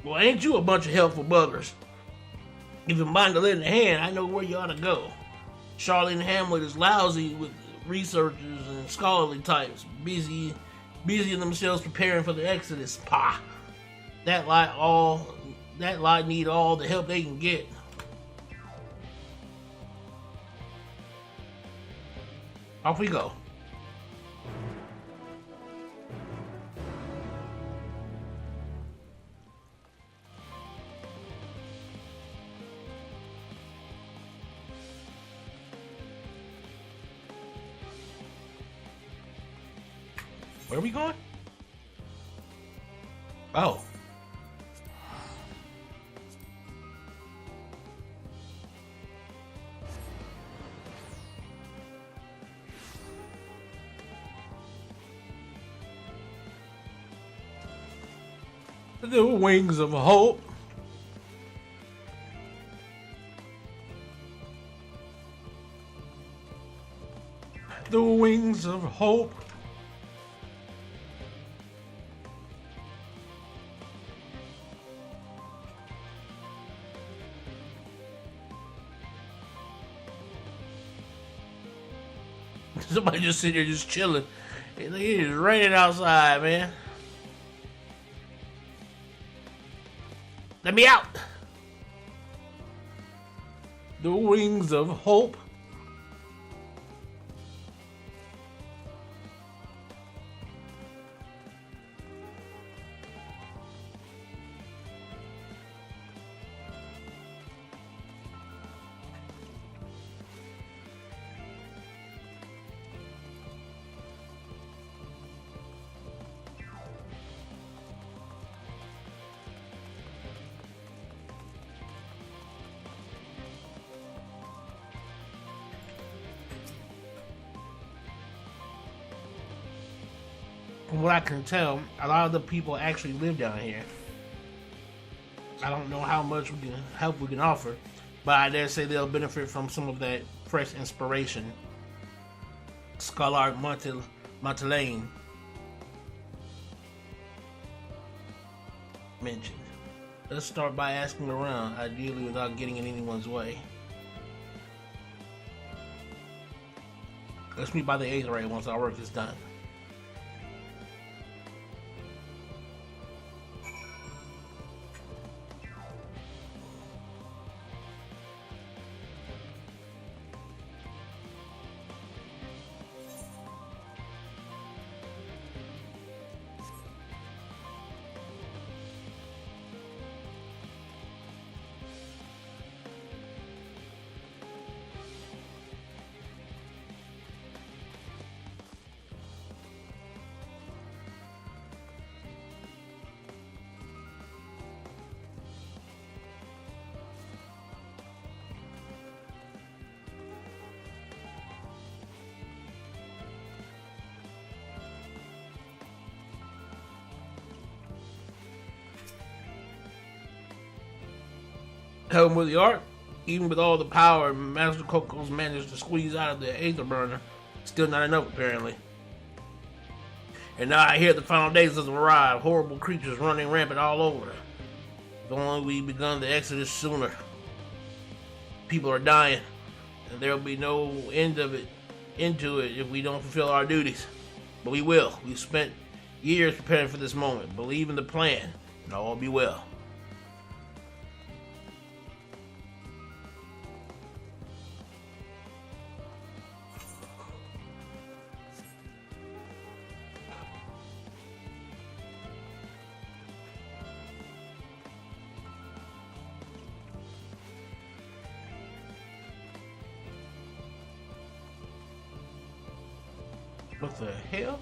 Well, ain't you a bunch of helpful buggers? If you mind to lend a hand, I know where you ought to go. Charlotte and Hamlet is lousy with researchers and scholarly types, busy in themselves preparing for the Exodus. Pah! That lot need all the help they can get. Off we go. Where are we going? Oh. The wings of hope. The wings of hope. Somebody just sitting here just chilling. It is raining outside, man. Let me out. The wings of hope. From what I can tell, a lot of the people actually live down here. I don't know how much help we can offer, but I dare say they'll benefit from some of that fresh inspiration. Scholar Hydaelyn mentioned. Let's start by asking around, ideally without getting in anyone's way. Let's meet by the Aetherite once our work is done. Help him with the art. Even with all the power Master Coco's managed to squeeze out of the Aether Burner, still not enough apparently. And now I hear the foundations have arrived, horrible creatures running rampant all over. If only we begun the Exodus sooner. People are dying, and there'll be no end of it into it if we don't fulfill our duties. But we will. We've spent years preparing for this moment. Believe in the plan, and all will be well. What the hell?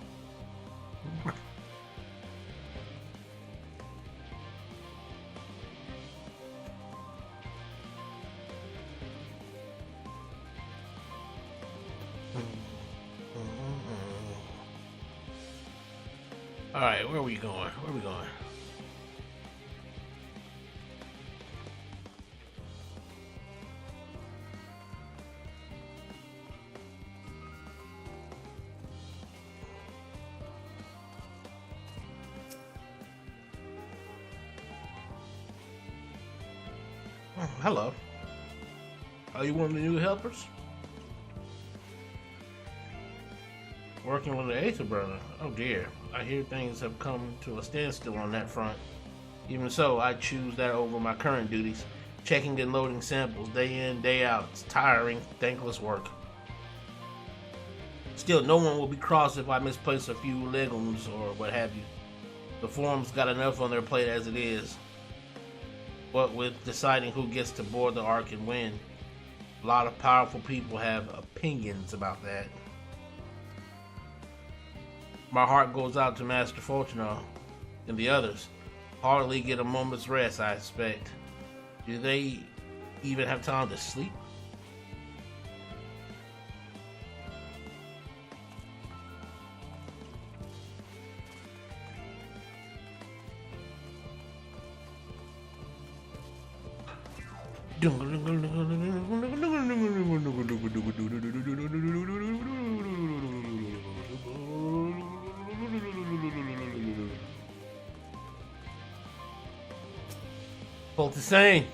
All right, where are we going? Where are we going? Oh, hello. Are you one of the new helpers? Working with an afterburner? Oh dear. I hear things have come to a standstill on that front. Even so, I choose that over my current duties. Checking and loading samples day in, day out. It's tiring, thankless work. Still, no one will be cross if I misplace a few legumes or what have you. The forum's got enough on their plate as it is. What with deciding who gets to board the Ark and when. A lot of powerful people have opinions about that. My heart goes out to Master Fortunar and the others. Hardly get a moment's rest, I expect. Do they even have time to sleep? Both the same.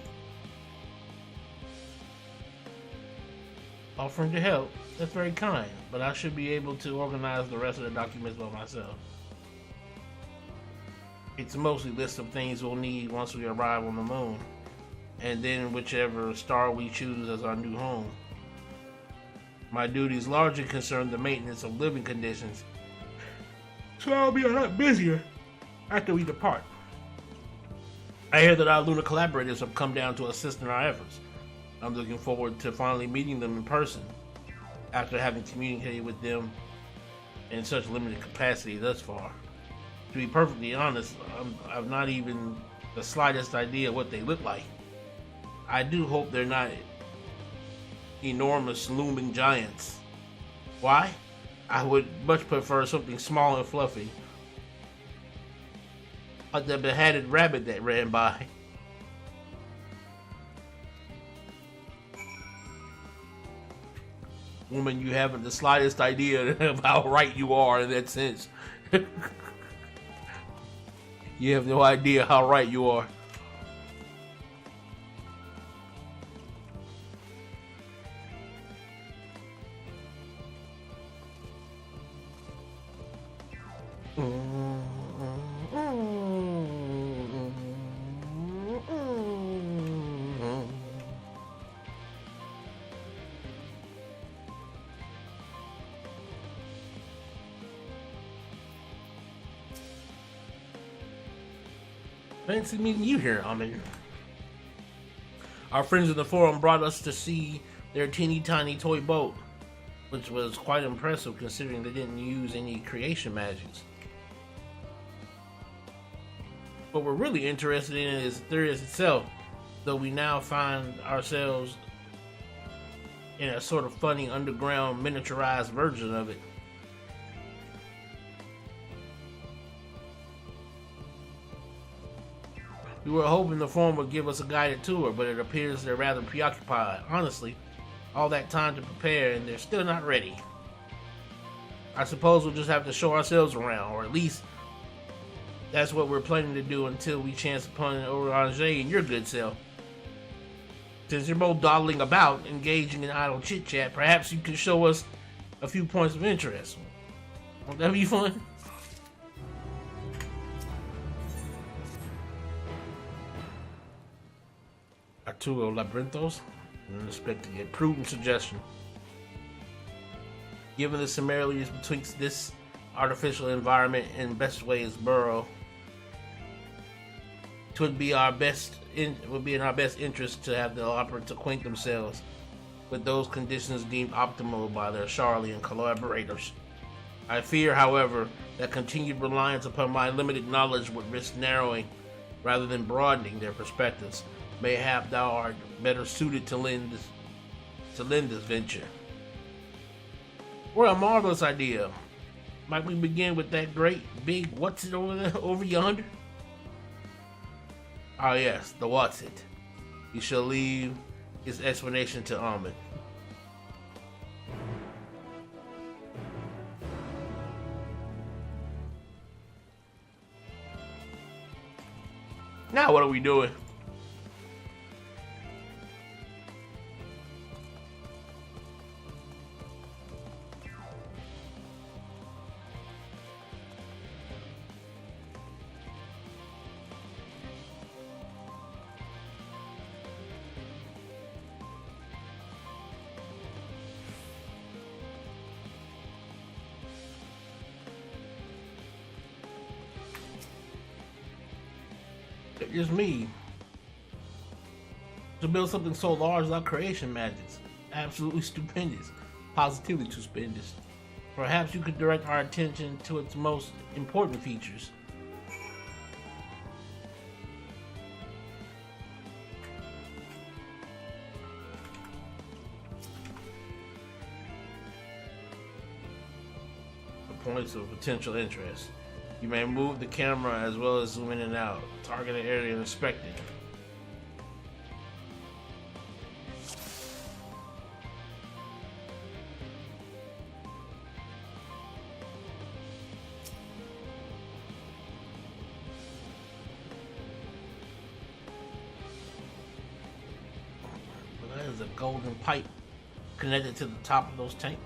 Offering to help, that's very kind, but I should be able to organize the rest of the documents by myself. It's mostly a list of things we'll need once we arrive on the moon, and then whichever star we choose as our new home. My duties largely concern the maintenance of living conditions, so I'll be a lot busier after we depart. I hear that our lunar collaborators have come down to assist in our efforts. I'm looking forward to finally meeting them in person after having communicated with them in such limited capacity thus far. To be perfectly honest, I've not even the slightest idea what they look like. I do hope they're not enormous looming giants. Why? I would much prefer something small and fluffy, like the beheaded rabbit that ran by. Woman, you haven't the slightest idea of how right you are in that sense. You have no idea how right you are. Fancy meeting you here, Amon. Our friends in the forum brought us to see their teeny tiny toy boat, which was quite impressive considering they didn't use any creation magics. What we're really interested in is Therius itself, though we now find ourselves in a sort of funny underground miniaturized version of it. We were hoping the forum would give us a guided tour, but it appears they're rather preoccupied. Honestly, all that time to prepare and they're still not ready. I suppose we'll just have to show ourselves around, or at least that's what we're planning to do until we chance upon Orange and your good self. Since you're both dawdling about, engaging in idle chit-chat, perhaps you can show us a few points of interest. Won't that be fun? Arturo Labyrinthos, and expecting a prudent suggestion. Given the similarities between this artificial environment and best ways burrow, it would be in our best interest to have the operatives acquaint themselves with those conditions deemed optimal by their Charlian collaborators. I fear, however, that continued reliance upon my limited knowledge would risk narrowing rather than broadening their perspectives. Mayhap thou art better suited to lend this venture. What a marvelous idea. Might we begin with that great big what's it over there, over yonder? Ah yes, the what's it. He shall leave his explanation to Amon. Now what are we doing? It's me. To build something so large like creation magics. Absolutely stupendous. Positively stupendous. Perhaps you could direct our attention to its most important features. The points of potential interest. You may move the camera as well as zoom in and out. Target an area and inspect it. Well, that is a golden pipe connected to the top of those tanks.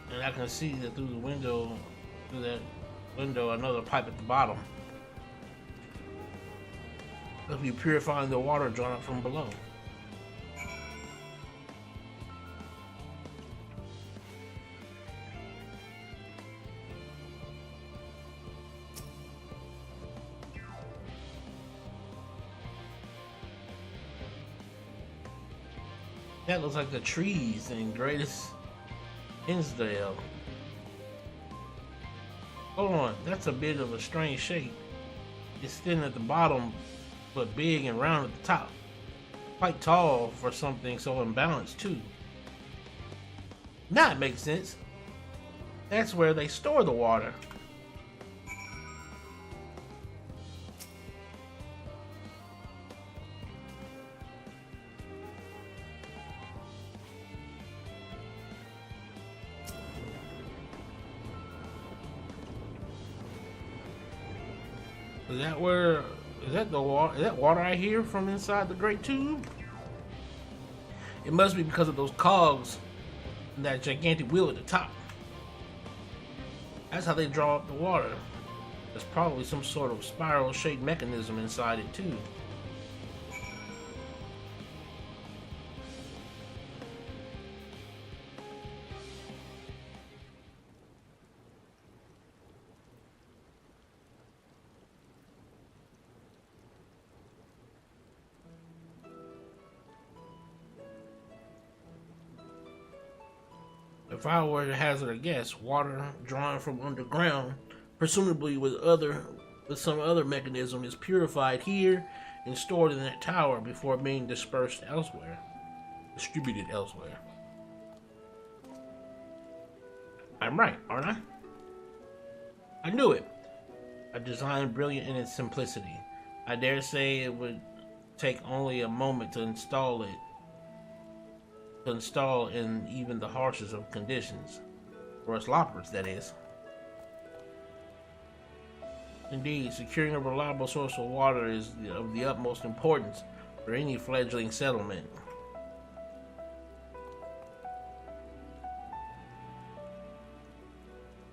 And I can see that through that window, another pipe at the bottom. Must be purifying the water drawn up from below. That looks like the trees in Greatest Hinsdale. Hold on, that's a bit of a strange shape. It's thin at the bottom, but big and round at the top. Quite tall for something so imbalanced too. Now it makes sense. That's where they store the water. Is that water I hear from inside the great tube? It must be because of those cogs and that gigantic wheel at the top. That's how they draw up the water. There's probably some sort of spiral-shaped mechanism inside it too. If I were to hazard a guess, water drawn from underground, presumably with some other mechanism, is purified here and stored in that tower before being distributed elsewhere. I'm right, aren't I? I knew it. A design brilliant in its simplicity. I dare say it would take only a moment to install in even the harshest of conditions. For us loppers, that is. Indeed, securing a reliable source of water is of the utmost importance for any fledgling settlement.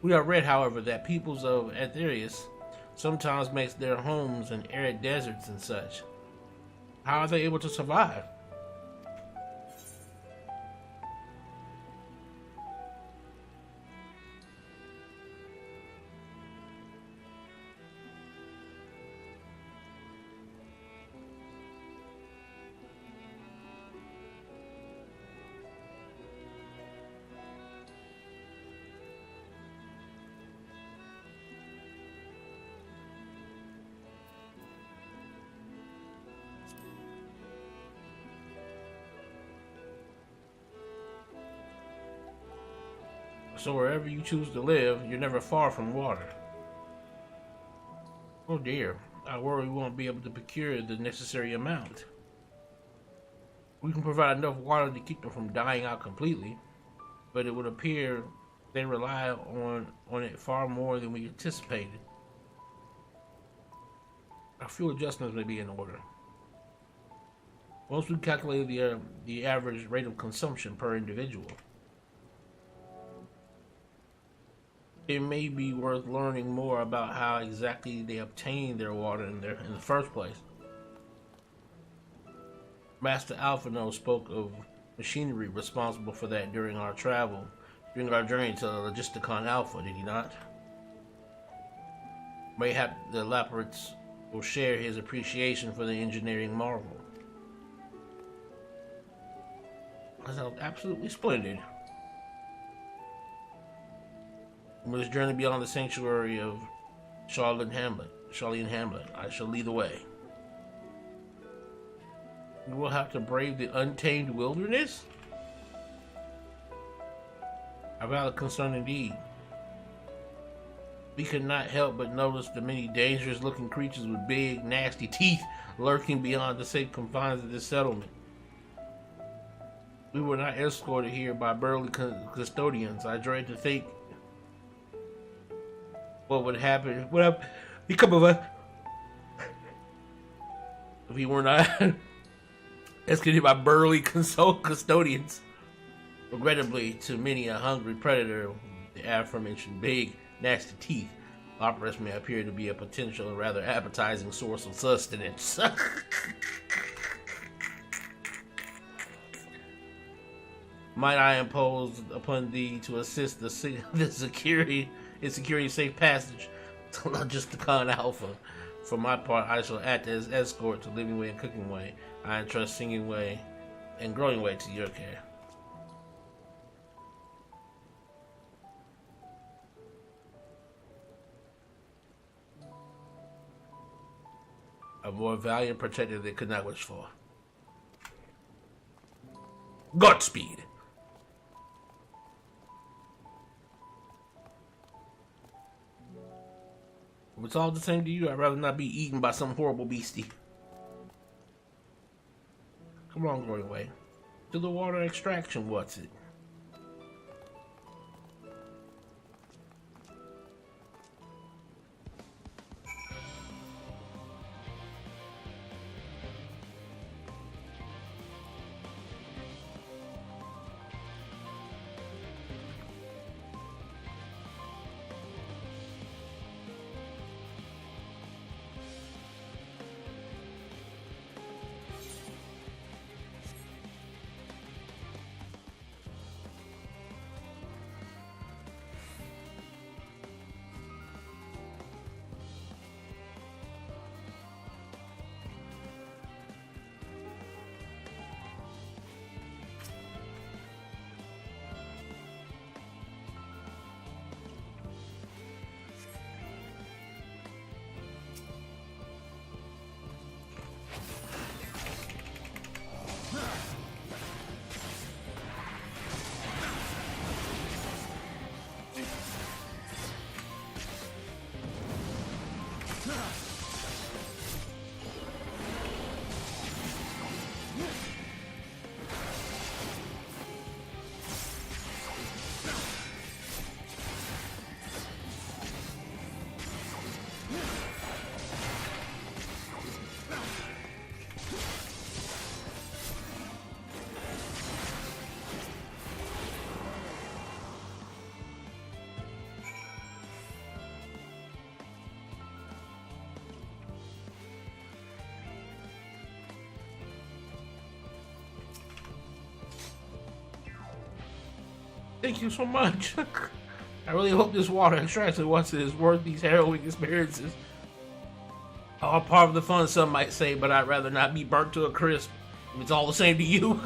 We are read, however, that peoples of Aetherius sometimes make their homes in arid deserts and such. How are they able to survive? So wherever you choose to live, you're never far from water. Oh dear, I worry we won't be able to procure the necessary amount. We can provide enough water to keep them from dying out completely, but it would appear they rely on it far more than we anticipated. A few adjustments may be in order. Once we calculate the average rate of consumption per individual, it may be worth learning more about how exactly they obtain their water in the first place. Master Alphino spoke of machinery responsible for that during our journey to Logisticon Alpha, did he not? Mayhap the Laparates will share his appreciation for the engineering marvel. That sounds absolutely splendid. On this journey beyond the sanctuary of Charlian Hamlet, I shall lead the way. We will have to brave the untamed wilderness? A valid concern indeed. We could not help but notice the many dangerous-looking creatures with big, nasty teeth lurking beyond the safe confines of this settlement. We were not escorted here by burly custodians. I dread to think what would happen, what would become of us if we were not escorted by burly custodians. Regrettably, to many a hungry predator, the aforementioned big, nasty teeth, operas may appear to be a potential and rather appetizing source of sustenance. Might I impose upon thee to assist the security safe passage to Logisticon Alpha? For my part, I shall act as escort to Living Way and Cooking Way. I entrust Singing Way and Growing Way to your care. A more valiant protector they could not wish for. Godspeed. If it's all the same to you, I'd rather not be eaten by some horrible beastie. Come on, Growing Way. To the water extraction, what's it? Thank you so much. I really hope this water extraction is worth these harrowing experiences. All part of the fun, some might say, but I'd rather not be burnt to a crisp if it's all the same to you.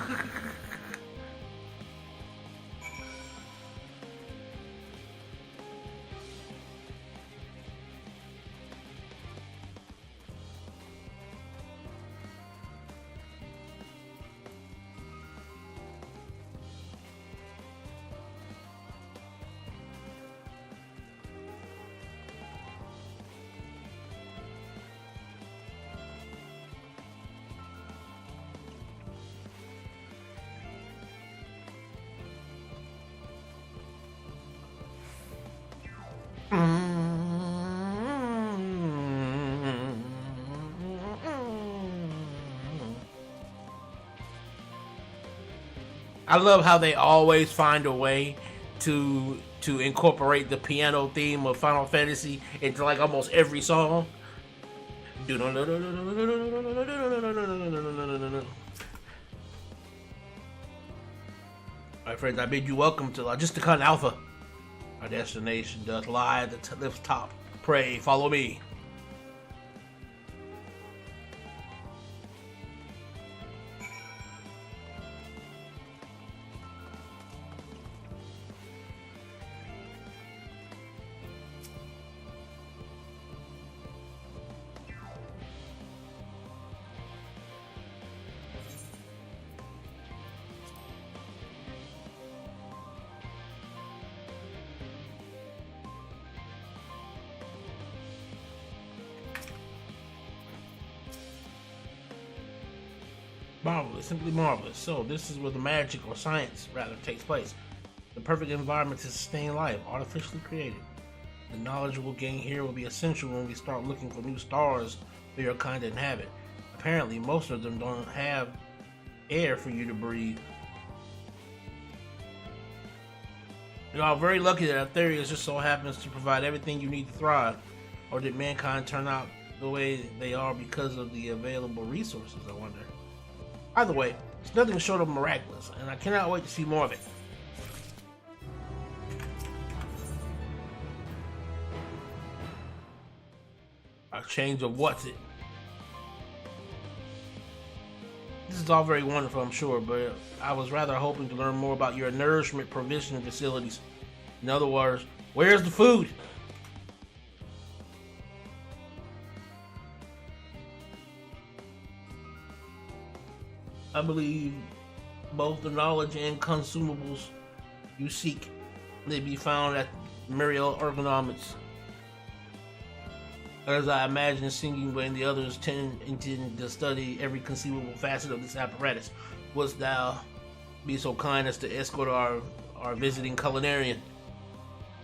I love how they always find a way to incorporate the piano theme of Final Fantasy into like almost every song. My friends, I bid you welcome to Logisticon Alpha. Our destination doth lie at the lift's top. Pray, follow me. Marvelous, simply marvelous. So, this is where the magic, or science rather, takes place. The perfect environment to sustain life, artificially created. The knowledge we'll gain here will be essential when we start looking for new stars for your kind to inhabit. Apparently, most of them don't have air for you to breathe. You are very lucky that Aetherius just so happens to provide everything you need to thrive. Or did mankind turn out the way they are because of the available resources, I wonder? Either way, it's nothing short of miraculous, and I cannot wait to see more of it. A change of what's it? This is all very wonderful, I'm sure, but I was rather hoping to learn more about your nourishment provision facilities. In other words, where's the food? I believe both the knowledge and consumables you seek may be found at Muriel Ergonomics. As I imagine Singing and the others intend to study every conceivable facet of this apparatus, wouldst thou be so kind as to escort our visiting culinarian?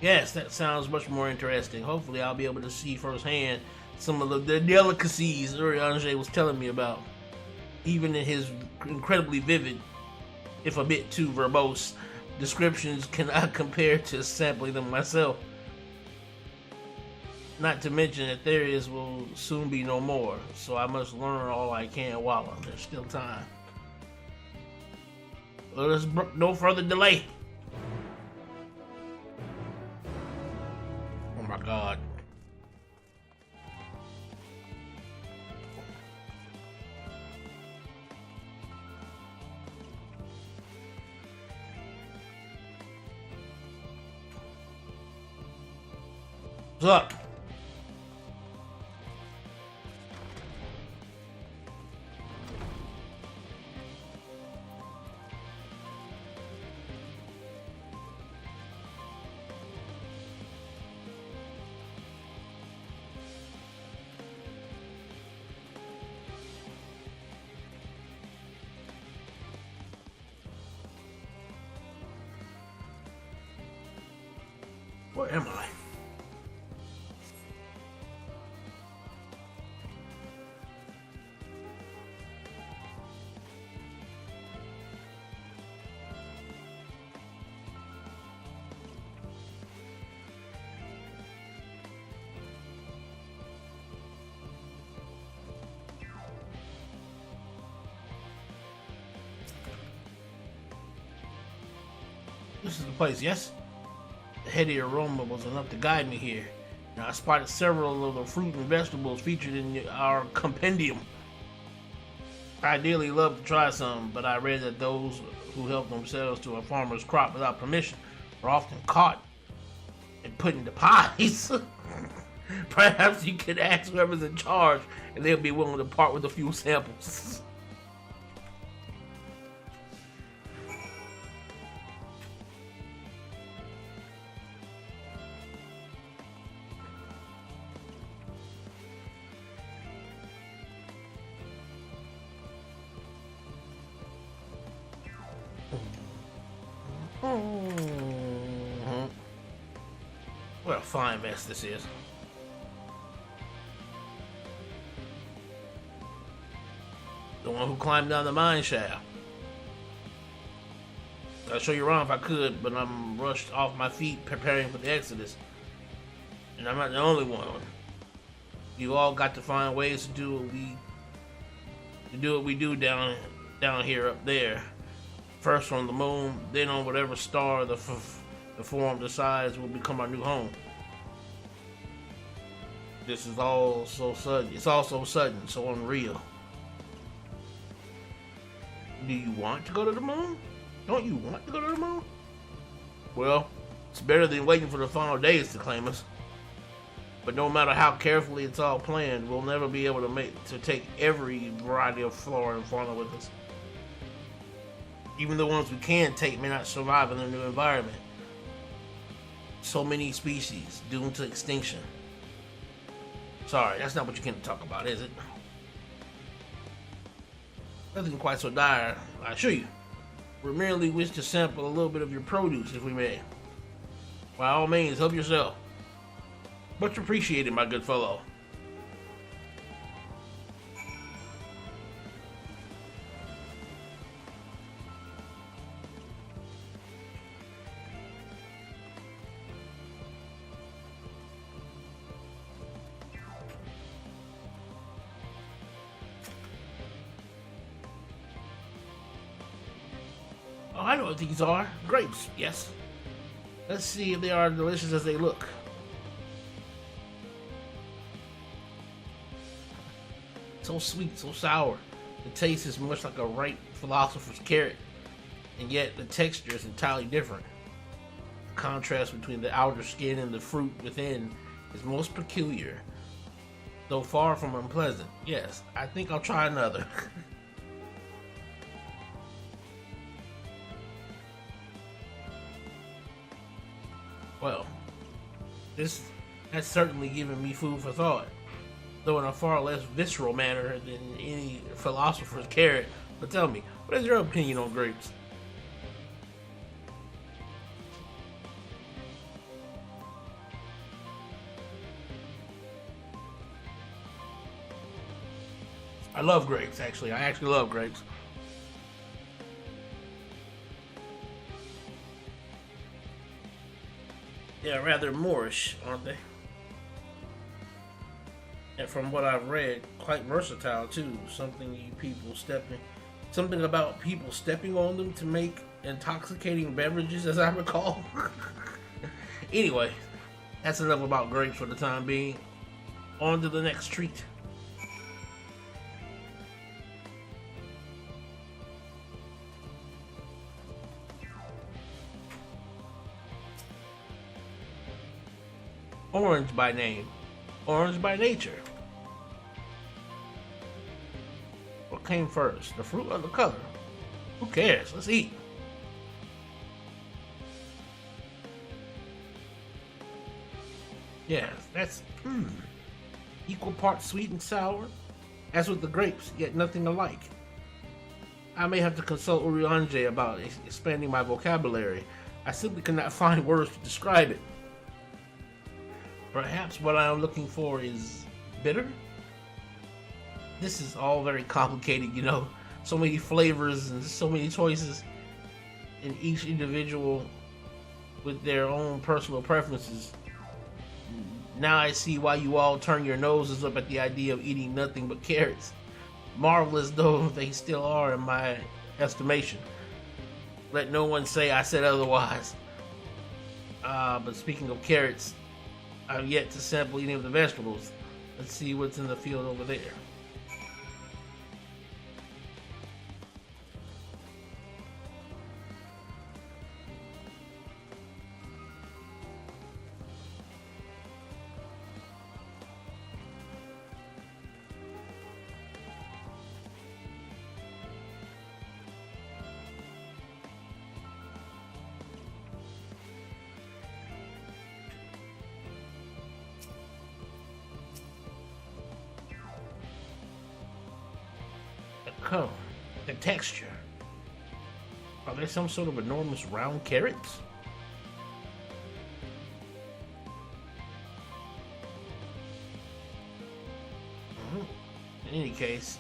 Yes, that sounds much more interesting. Hopefully I'll be able to see firsthand some of the delicacies Urianger was telling me about. Even in his incredibly vivid, if a bit too verbose, descriptions cannot compare to sampling them myself. Not to mention that Aetherius will soon be no more, so I must learn all I can while there's still time. Let us no further delay. Oh my God. What's up? Where am I? This is the place, yes? The heady aroma was enough to guide me here. Now I spotted several of the fruit and vegetables featured in our compendium. I ideally love to try some, but I read that those who help themselves to a farmer's crop without permission are often caught and put into pies. Perhaps you could ask whoever's in charge and they'll be willing to part with a few samples. What a fine mess this is. The one who climbed down the mine shaft. I'd show you around if I could, but I'm rushed off my feet preparing for the Exodus. And I'm not the only one. You all got to find ways to do what we do down here up there. First on the moon, then on whatever star the Forum decides will become our new home. This is all so sudden. It's all so sudden, so unreal. Do you want to go to the moon? Don't you want to go to the moon? Well, it's better than waiting for the final days to claim us. But no matter how carefully it's all planned, we'll never be able to take every variety of flora and fauna with us. Even the ones we can take may not survive in their new environment. So many species doomed to extinction. Sorry, that's not what you came to talk about, is it? Nothing quite so dire, I assure you. We merely wish to sample a little bit of your produce, if we may. By all means, help yourself. Much appreciated, my good fellow. Oh, I know what these are. Grapes, yes. Let's see if they are as delicious as they look. So sweet, so sour. The taste is much like a ripe philosopher's carrot, and yet the texture is entirely different. The contrast between the outer skin and the fruit within is most peculiar, though far from unpleasant. Yes, I think I'll try another. Well, this has certainly given me food for thought, though in a far less visceral manner than any philosopher's carrot. But tell me, what is your opinion on grapes? I love grapes, actually. I actually love grapes. Yeah, rather Moorish, aren't they? And from what I've read, quite versatile too. Something about people stepping on them to make intoxicating beverages, as I recall. Anyway, that's enough about grapes for the time being. On to the next treat. Orange by name, orange by nature. What came first, the fruit or the color? Who cares? Let's eat. Yes, that's equal parts sweet and sour, as with the grapes, yet nothing alike. I may have to consult Urianje about expanding my vocabulary. I simply cannot find words to describe it. Perhaps what I am looking for is bitter? This is all very complicated, you know. So many flavors and so many choices, and each individual with their own personal preferences. Now I see why you all turn your noses up at the idea of eating nothing but carrots. Marvelous though they still are in my estimation. Let no one say I said otherwise. But speaking of carrots, I've yet to sample any of the vegetables. Let's see what's in the field over there. Oh, the texture. Are there some sort of enormous round carrots? In any case,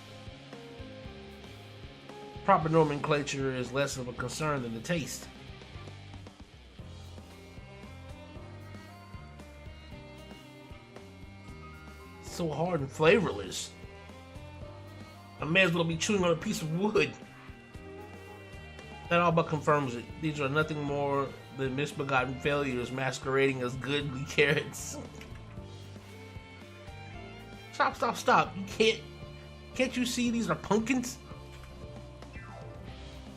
Proper nomenclature is less of a concern than the taste. It's so hard and flavorless. I may as well be chewing on a piece of wood. That all but confirms it. These are nothing more than misbegotten failures masquerading as goodly carrots. Stop. Can't you see these are pumpkins?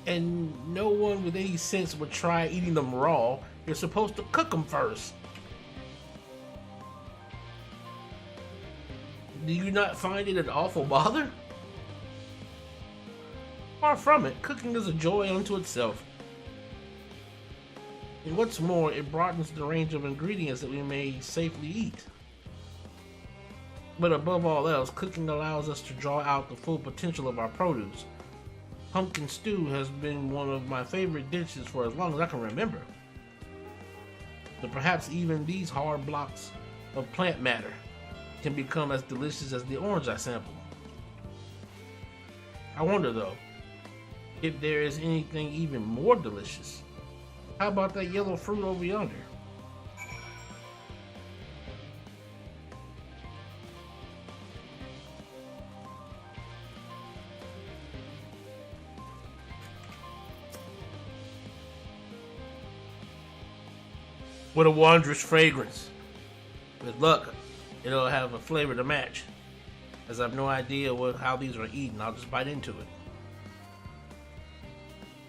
And no one with any sense would try eating them raw. You're supposed to cook them first. Do you not find it an awful bother? Far from it. Cooking is a joy unto itself. And what's more, it broadens the range of ingredients that we may safely eat. But above all else, cooking allows us to draw out the full potential of our produce. Pumpkin stew has been one of my favorite dishes for as long as I can remember. But perhaps even these hard blocks of plant matter can become as delicious as the orange I sampled. I wonder though, if there is anything even more delicious. How about that yellow fruit over yonder? What a wondrous fragrance. With luck, it'll have a flavor to match. As I have no idea how these are eaten, I'll just bite into it.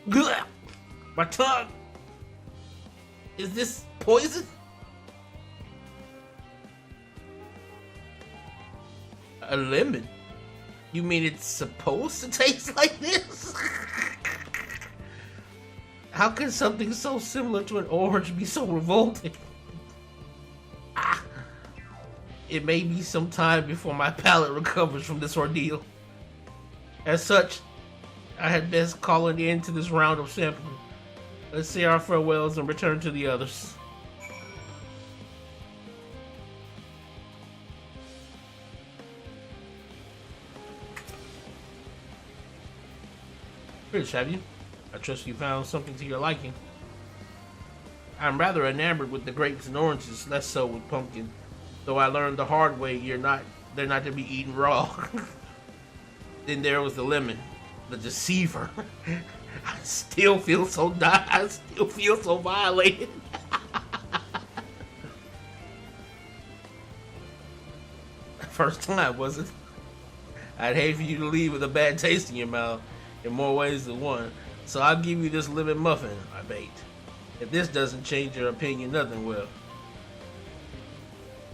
Gah! My tongue! Is this poison? A lemon? You mean it's supposed to taste like this? How can something so similar to an orange be so revolting? It may be some time before my palate recovers from this ordeal. As such, I had best call an end to this round of sampling. Let's say our farewells and return to the others. Rich, have you? I trust you found something to your liking. I'm rather enamored with the grapes and oranges, less so with pumpkin. Though I learned the hard way they're not to be eaten raw. Then there was the lemon, the deceiver. I still feel so violated. First time, was it? I'd hate for you to leave with a bad taste in your mouth in more ways than one. So I'll give you this lemon muffin, I bait. If this doesn't change your opinion, nothing will.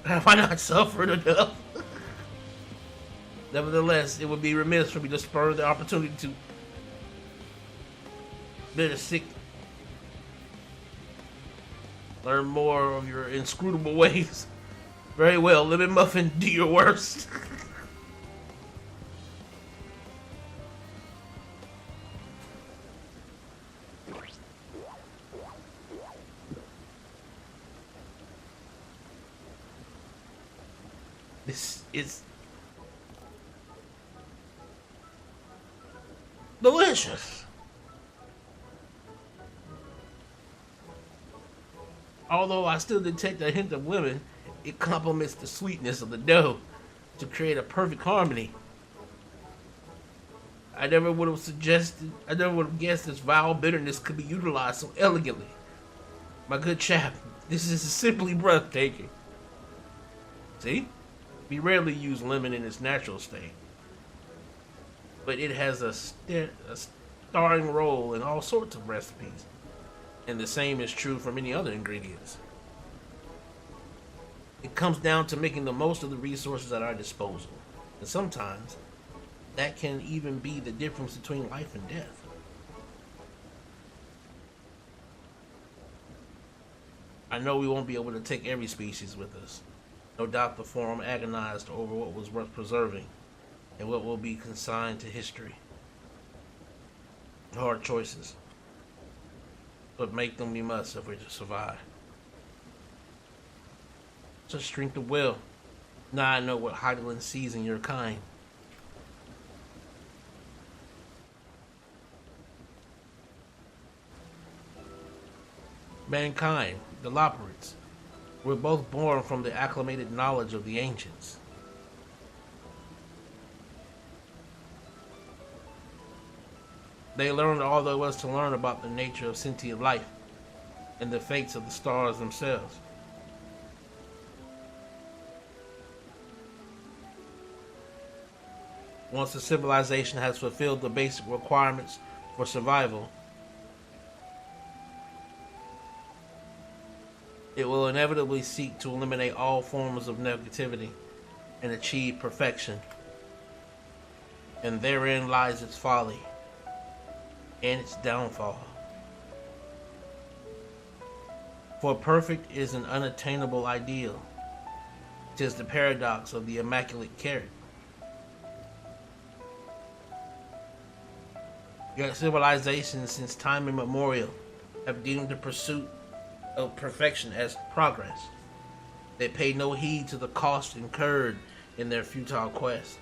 Have I not suffered enough? Nevertheless, it would be remiss for me to spur the opportunity to better sick. Learn more of your inscrutable ways. Very well, lemon muffin, do your worst. This is delicious. Although I still detect a hint of lemon, it complements the sweetness of the dough to create a perfect harmony. I never would have guessed this vile bitterness could be utilized so elegantly. My good chap, this is simply breathtaking. See? We rarely use lemon in its natural state, but it has a starring role in all sorts of recipes, and the same is true for many other ingredients. It comes down to making the most of the resources at our disposal, and sometimes that can even be the difference between life and death. I know we won't be able to take every species with us. No doubt the forum agonized over what was worth preserving and what will be consigned to history. Hard choices, but make them we must if we're to survive. Such strength of will. Now I know what Hydaelyn sees in your kind. mankind, the Loperids, were both born from the acclimated knowledge of the ancients. They learned all there was to learn about the nature of sentient life and the fates of the stars themselves. Once a civilization has fulfilled the basic requirements for survival, it will inevitably seek to eliminate all forms of negativity and achieve perfection. And therein lies its folly and its downfall. For perfect is an unattainable ideal. 'Tis the paradox of the immaculate carrot. Yet civilizations since time immemorial have deemed the pursuit of perfection as progress. They pay no heed to the cost incurred in their futile quest,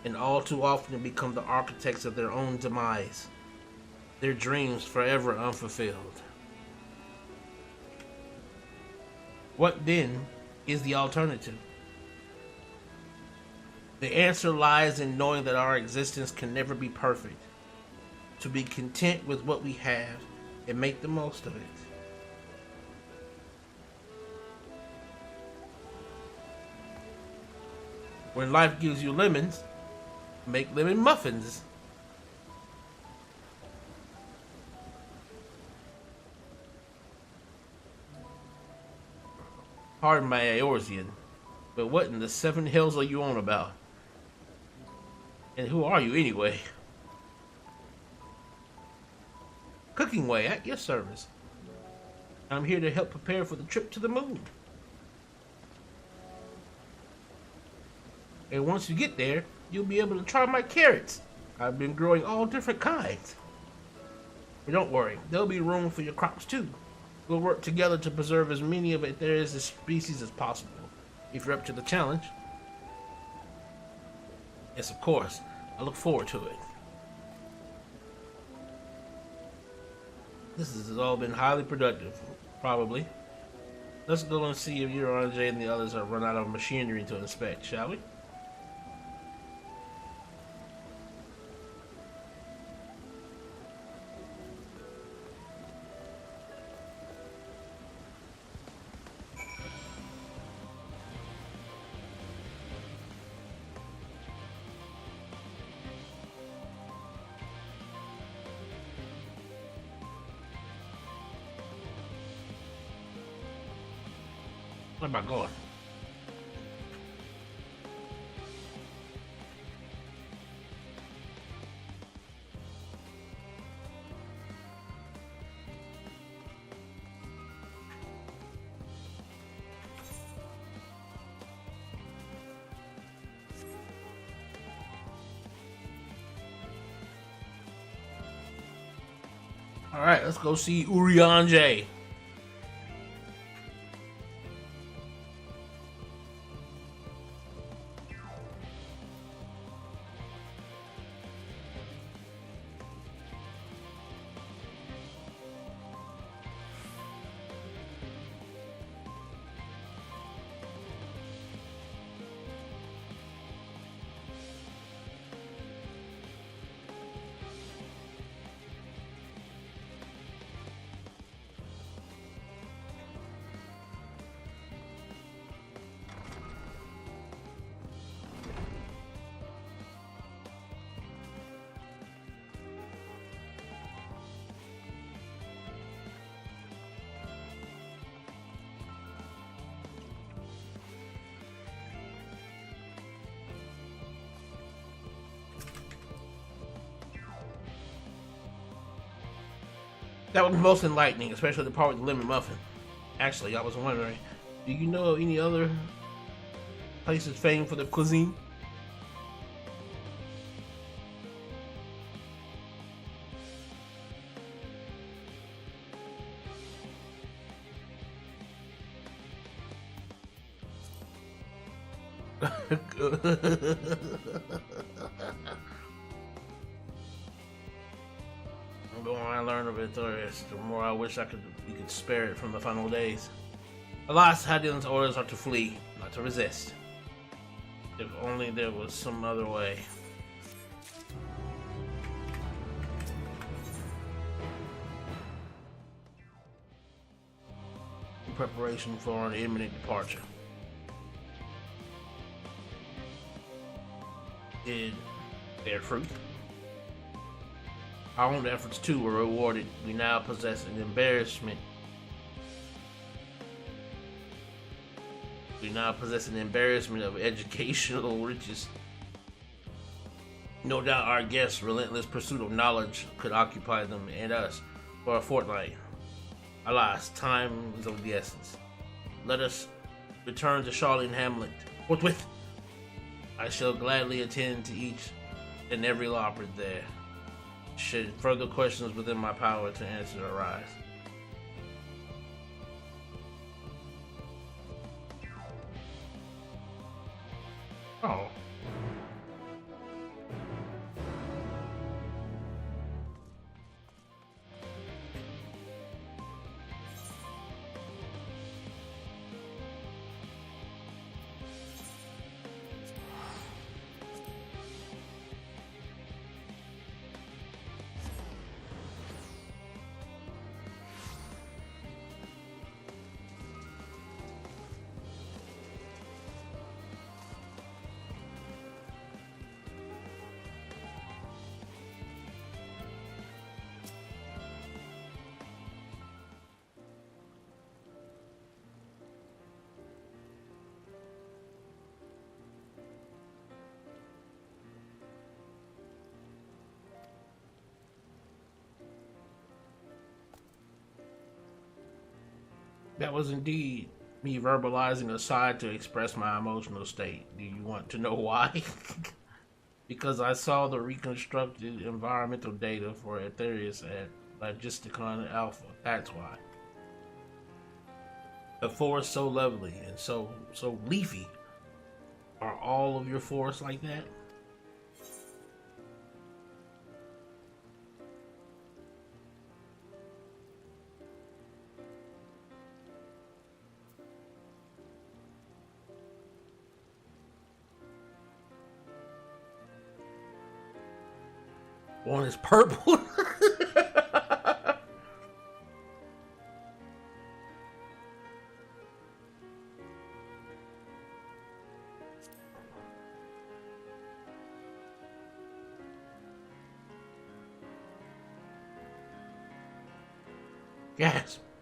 and all too often become the architects of their own demise, their dreams forever unfulfilled. What then is the alternative? The answer lies in knowing that our existence can never be perfect, to be content with what we have and make the most of it. When life gives you lemons, make lemon muffins. Pardon my Eorzean, but what in the seven hells are you on about? And who are you anyway? Cooking Way at your service. I'm here to help prepare for the trip to the moon. And once you get there, you'll be able to try my carrots. I've been growing all different kinds. But don't worry, there'll be room for your crops too. We'll work together to preserve as many of it there is as species as possible, if you're up to the challenge. Yes, of course. I look forward to it. This has all been highly productive, probably. Let's go and see if Urianger and the others have run out of machinery to inspect, shall we? Where am I going? All right, let's go see Urianger. That was most enlightening, especially the part with the lemon muffin. Actually, I was wondering, do you know of any other places famed for their cuisine? The more I learn of Arthurius, the more I wish we could spare it from the final days. Alas, Hydaelyn's orders are to flee, not to resist. If only there was some other way. In preparation for an imminent departure. Did bear fruit. Our own efforts too were rewarded. We now possess an embarrassment. Of educational riches. No doubt our guests' relentless pursuit of knowledge could occupy them and us for a fortnight. Alas, time is of the essence. Let us return to Charlene Hamlet forthwith. I shall gladly attend to each and every lopper there, should further questions within my power to answer arise. Oh. That was indeed me verbalizing a sigh to express my emotional state. Do you want to know why? Because I saw the reconstructed environmental data for Arthurius at Logisticon Alpha. That's why. A forest so lovely and so leafy. Are all of your forests like that? One is purple.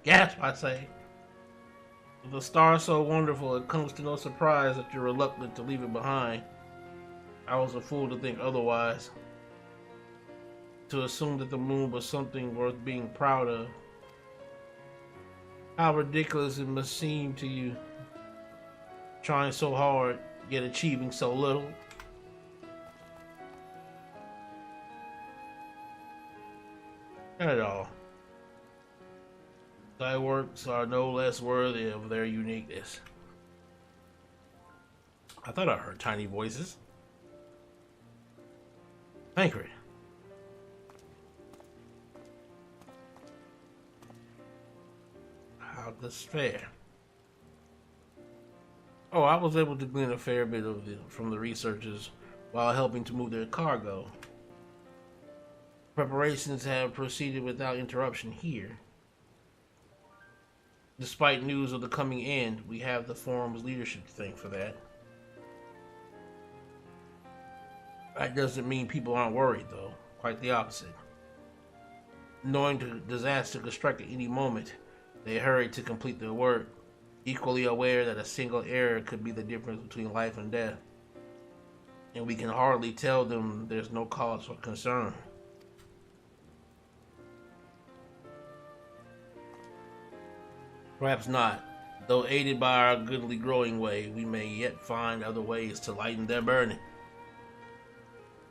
Gasp, I say. With a star so wonderful, it comes to no surprise that you're reluctant to leave it behind. I was a fool to think otherwise. To assume that the moon was something worth being proud of. How ridiculous it must seem to you. Trying so hard, yet achieving so little. Not at all. Thy works are no less worthy of their uniqueness. I thought I heard tiny voices. Tancred. How this fare? Oh, I was able to glean a fair bit of from the researchers while helping to move their cargo. Preparations have proceeded without interruption here. Despite news of the coming end, we have the forum's leadership to thank for that. That doesn't mean people aren't worried, though. Quite the opposite. Knowing the disaster could strike at any moment, they hurried to complete their work, equally aware that a single error could be the difference between life and death. And we can hardly tell them there's no cause for concern. Perhaps not. Though aided by our goodly growing way, we may yet find other ways to lighten their burden.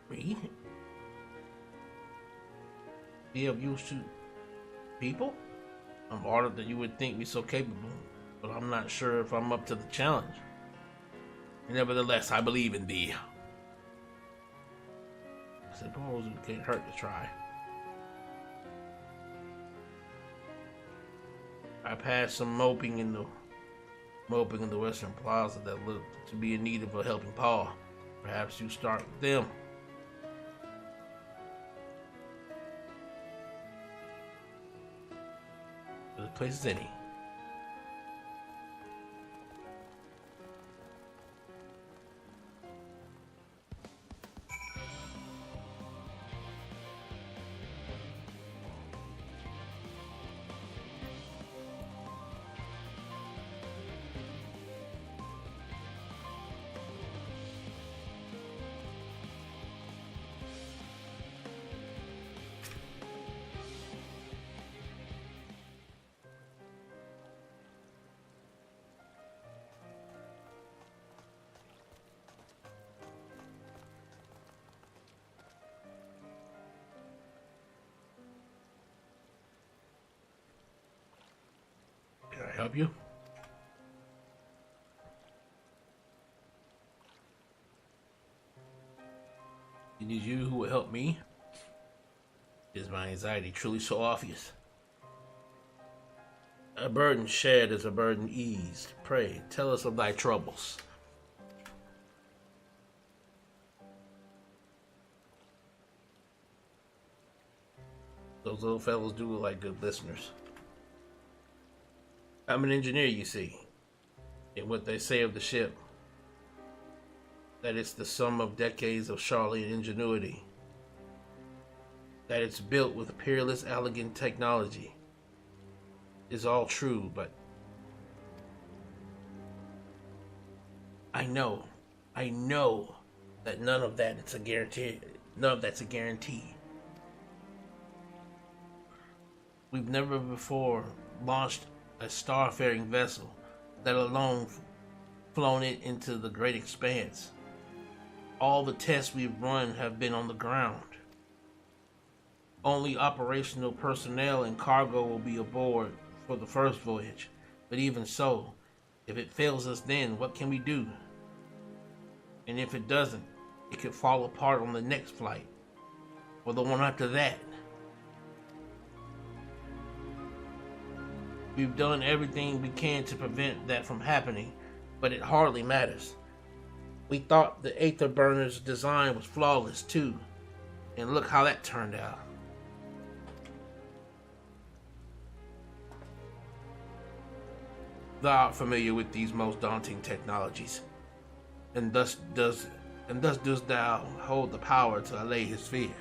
Me? Be of use to people? I'm honored that you would think me so capable, but I'm not sure if I'm up to the challenge. Nevertheless, I believe in thee. I suppose it can't hurt to try. I passed some moping in the Western Plaza that looked to be in need of a helping paw. Perhaps you start with them. The place is any. Can I help you? It is you who will help me? Is my anxiety truly so obvious? A burden shared is a burden eased. Pray, tell us of thy troubles. Those little fellows do look like good listeners. I'm an engineer, you see, and what they say of the ship, that it's the sum of decades of Charlian ingenuity, that it's built with peerless, elegant technology, is all true, but I know that none of that's a guarantee. We've never before launched a starfaring vessel, let alone flown it into the great expanse. All the tests we've run have been on the ground. Only operational personnel and cargo will be aboard for the first voyage. But even so, if it fails us then, what can we do? And if it doesn't, it could fall apart on the next flight, or the one after that. We've done everything we can to prevent that from happening, but it hardly matters. We thought the Aether Burner's design was flawless too, and look how that turned out. Thou art familiar with these most daunting technologies, and thus dost thou hold the power to allay his fear.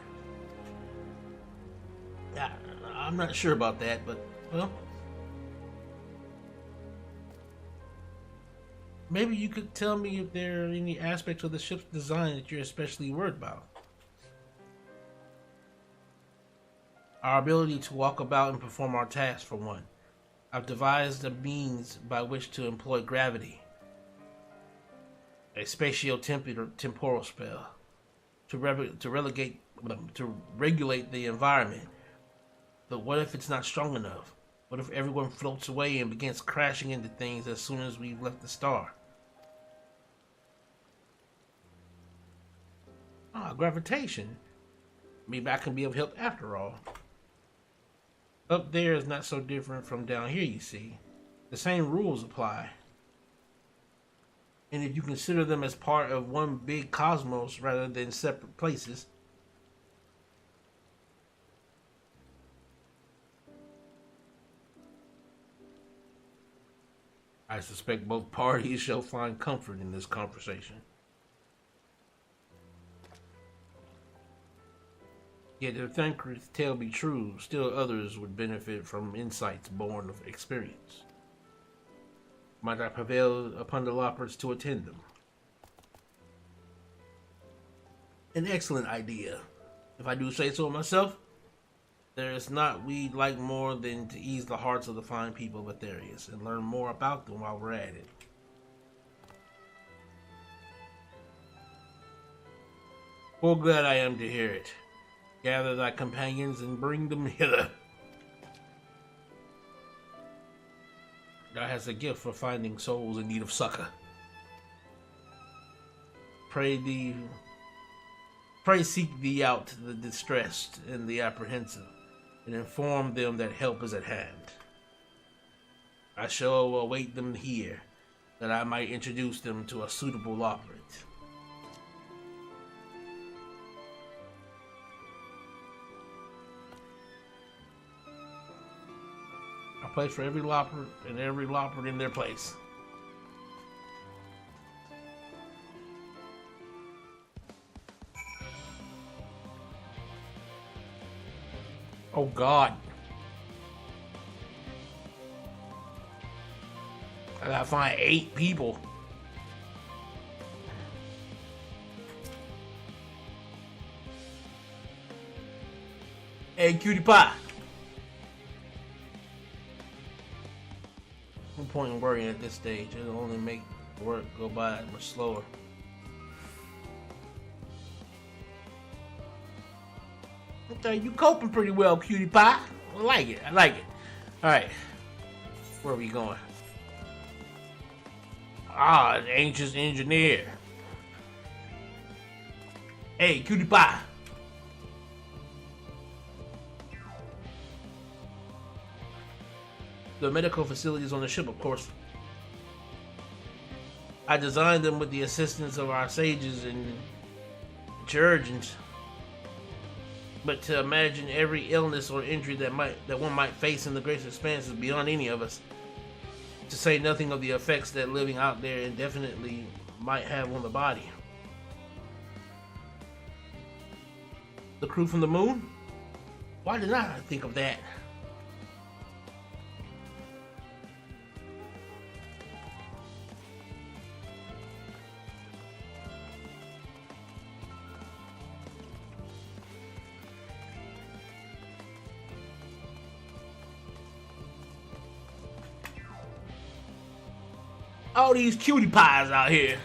I'm not sure about that, but well, maybe you could tell me if there are any aspects of the ship's design that you're especially worried about. Our ability to walk about and perform our tasks, for one. I've devised a means by which to employ gravity, a spatio-temporal spell, to regulate the environment. But what if it's not strong enough? What if everyone floats away and begins crashing into things as soon as we've left the star? Gravitation. Maybe I can be of help after all. Up there is not so different from down here, you see. The same rules apply. And if you consider them as part of one big cosmos rather than separate places, I suspect both parties shall find comfort in this conversation. Yet if Thancred's tale be true, still others would benefit from insights born of experience. Might I prevail upon the Loppers to attend them? An excellent idea. If I do say so myself, there is naught we'd like more than to ease the hearts of the fine people of Aetherius and learn more about them while we're at it. Full glad I am to hear it. Gather thy companions and bring them hither. Thou hast a gift for finding souls in need of succor. Pray seek thee out the distressed and the apprehensive, and inform them that help is at hand. I shall await them here, that I might introduce them to a suitable loperate. A place for every loperate and every loperate in their place. Oh God. I gotta find 8 people. Hey, cutie pie. No point in worrying at this stage. It'll only make work go by much slower. Okay, you coping pretty well, cutie pie. I like it. I like it. All right, where are we going? Ah, the ancient engineer. Hey, cutie pie. The medical facilities on the ship, of course. I designed them with the assistance of our sages and chirurgeons. But to imagine every illness or injury that one might face in the great expanse is beyond any of us. To say nothing of the effects that living out there indefinitely might have on the body. The crew from the moon? Why did not I think of that? All these cutie pies out here.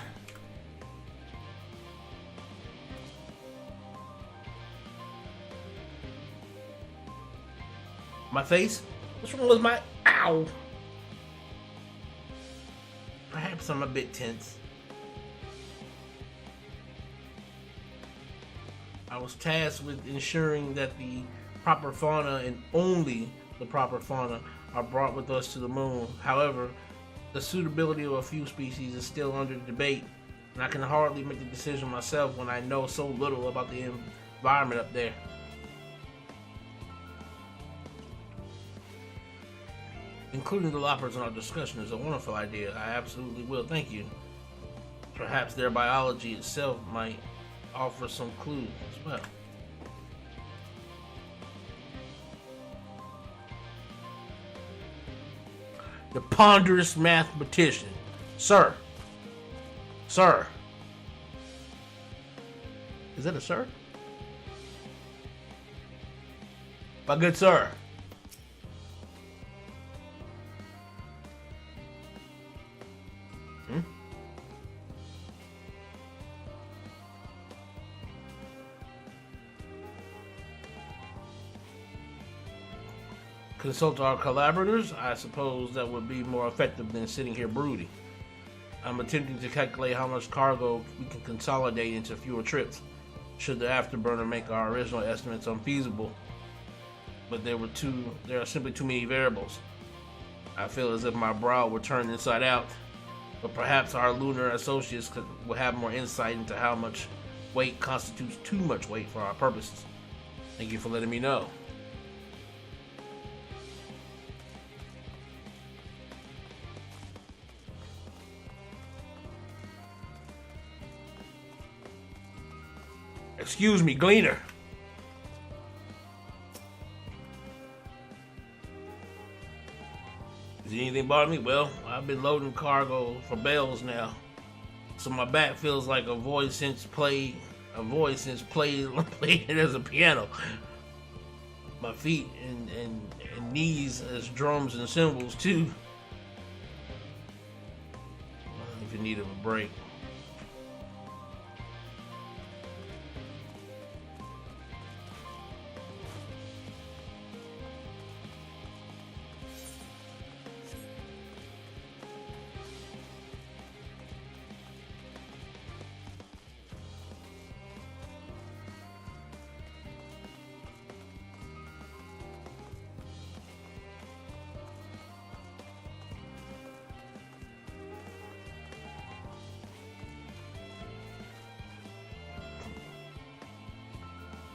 My face? What's wrong with my... Ow! Perhaps I'm a bit tense. I was tasked with ensuring that the proper fauna and only the proper fauna are brought with us to the moon. However, the suitability of a few species is still under debate, and I can hardly make the decision myself when I know so little about the environment up there. Including the loppers in our discussion is a wonderful idea. I absolutely will. Thank you. Perhaps their biology itself might offer some clues as well. The ponderous mathematician. Sir. Sir. Is that a sir? My good sir. Consult our collaborators? I suppose that would be more effective than sitting here brooding. I'm attempting to calculate how much cargo we can consolidate into fewer trips, should the afterburner make our original estimates unfeasible. But there are simply too many variables. I feel as if my brow were turned inside out, but perhaps our lunar associates will have more insight into how much weight constitutes too much weight for our purposes. Thank you for letting me know. Excuse me, Gleaner. Is anything bothering me? Well, I've been loading cargo for bells now, so my back feels like a voice since played it as a piano. My feet and knees as drums and cymbals too. If you need a break.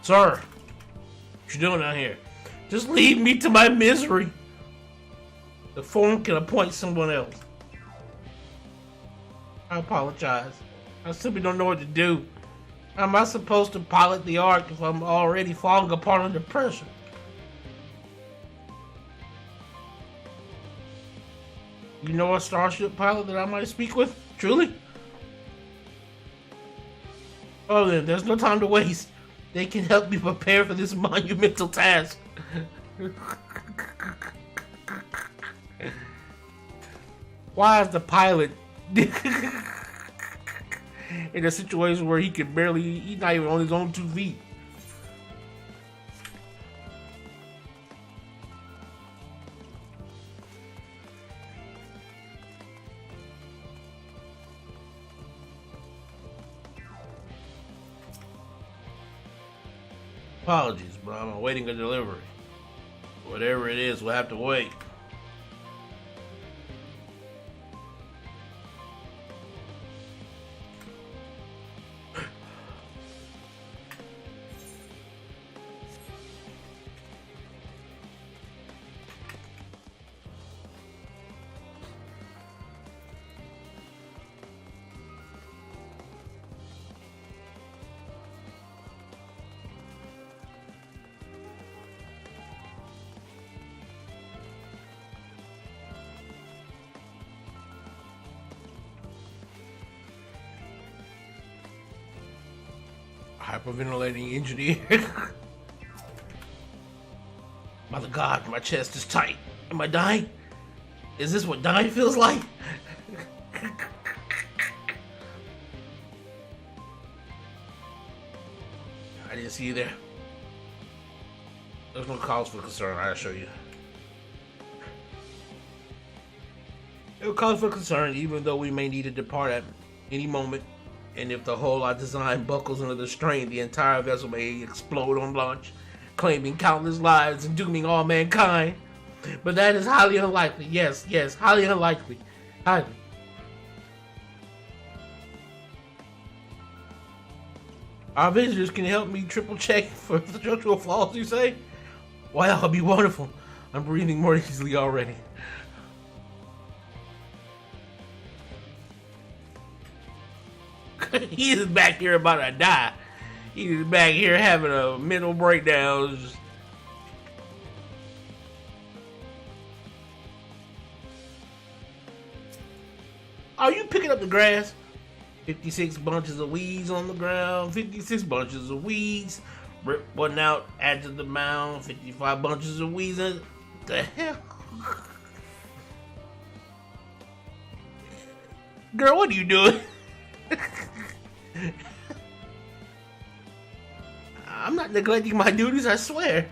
Sir, what you doing out here? Just leave me to my misery. The phone can appoint someone else. I apologize. I simply don't know what to do. How am I supposed to pilot the Ark if I'm already falling apart under pressure? You know a starship pilot that I might speak with? Truly? Oh then, there's no time to waste. They can help me prepare for this monumental task. Why is the pilot in a situation where he can barely, he's not even on his own 2 feet? Apologies, but I'm awaiting a delivery. Whatever it is, we'll have to wait. Hyperventilating engineer. Mother God, my chest is tight. Am I dying? Is this what dying feels like? I didn't see you there. There's no cause for concern, I assure you. No cause for concern, even though we may need to depart at any moment. And if the hull I designed buckles under the strain, the entire vessel may explode on launch, claiming countless lives and dooming all mankind. But that is highly unlikely. Yes, highly unlikely. Highly. Our visitors can help me triple check for structural flaws, you say? Why, that'll be wonderful. I'm breathing more easily already. He is back here about to die. He is back here having a mental breakdown. Are you picking up the grass? 56 bunches of weeds on the ground. 56 bunches of weeds. Rip one out, add to the mound. 55 bunches of weeds. What the hell? Girl, what are you doing? I'm not neglecting my duties, I swear.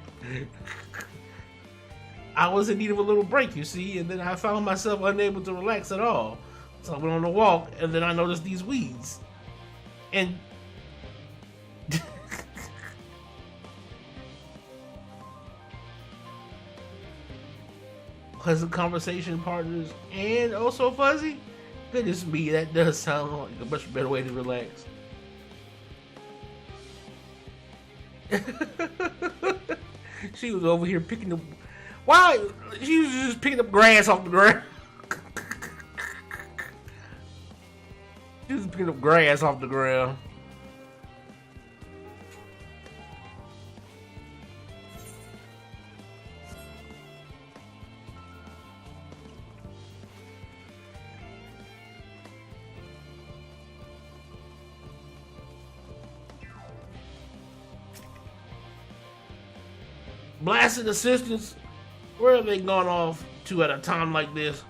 I was in need of a little break, you see, and then I found myself unable to relax at all. So I went on a walk, and then I noticed these weeds. And pleasant conversation partners and also fuzzy? Goodness me, that does sound like a much better way to relax. She was over here picking up. Why? She was just picking up grass off the ground. She was picking up grass off the ground. Blasted assistants? Where have they gone off to at a time like this?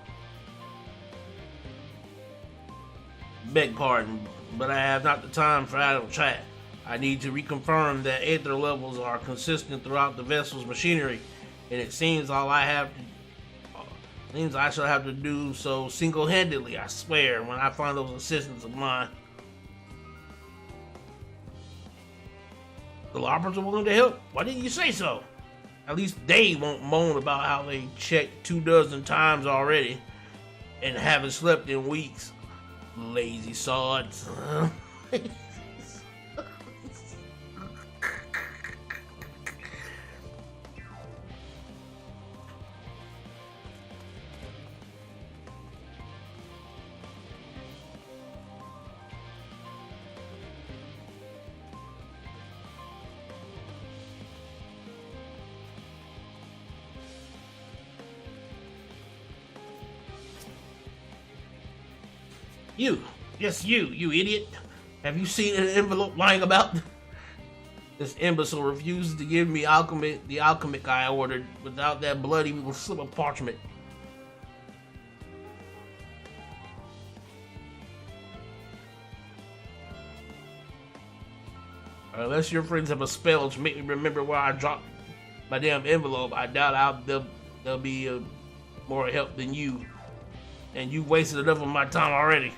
Beg pardon, but I have not the time for idle chat. I need to reconfirm that ether levels are consistent throughout the vessel's machinery, and it seems I shall have to do so single-handedly, I swear, when I find those assistants of mine. The Loppers are willing to help? Why didn't you say so? At least they won't moan about how they checked 24 times already and haven't slept in weeks. Lazy sods. You. Yes, you idiot. Have you seen an envelope lying about? This imbecile refuses to give me the alchemic I ordered. Without that bloody little slip of parchment. Unless your friends have a spell to make me remember where I dropped my damn envelope, I doubt they'll be more help than you. And you wasted enough of my time already.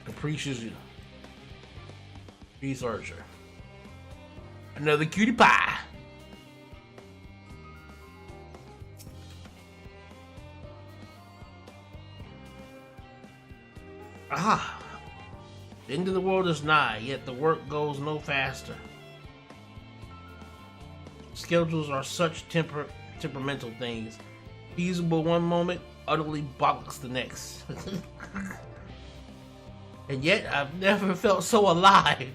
Capricious researcher. Another cutie pie. Aha! The end of the world is nigh, yet the work goes no faster. Schedules are such temperamental things. Feasible one moment, utterly bollocks the next. And yet, I've never felt so alive.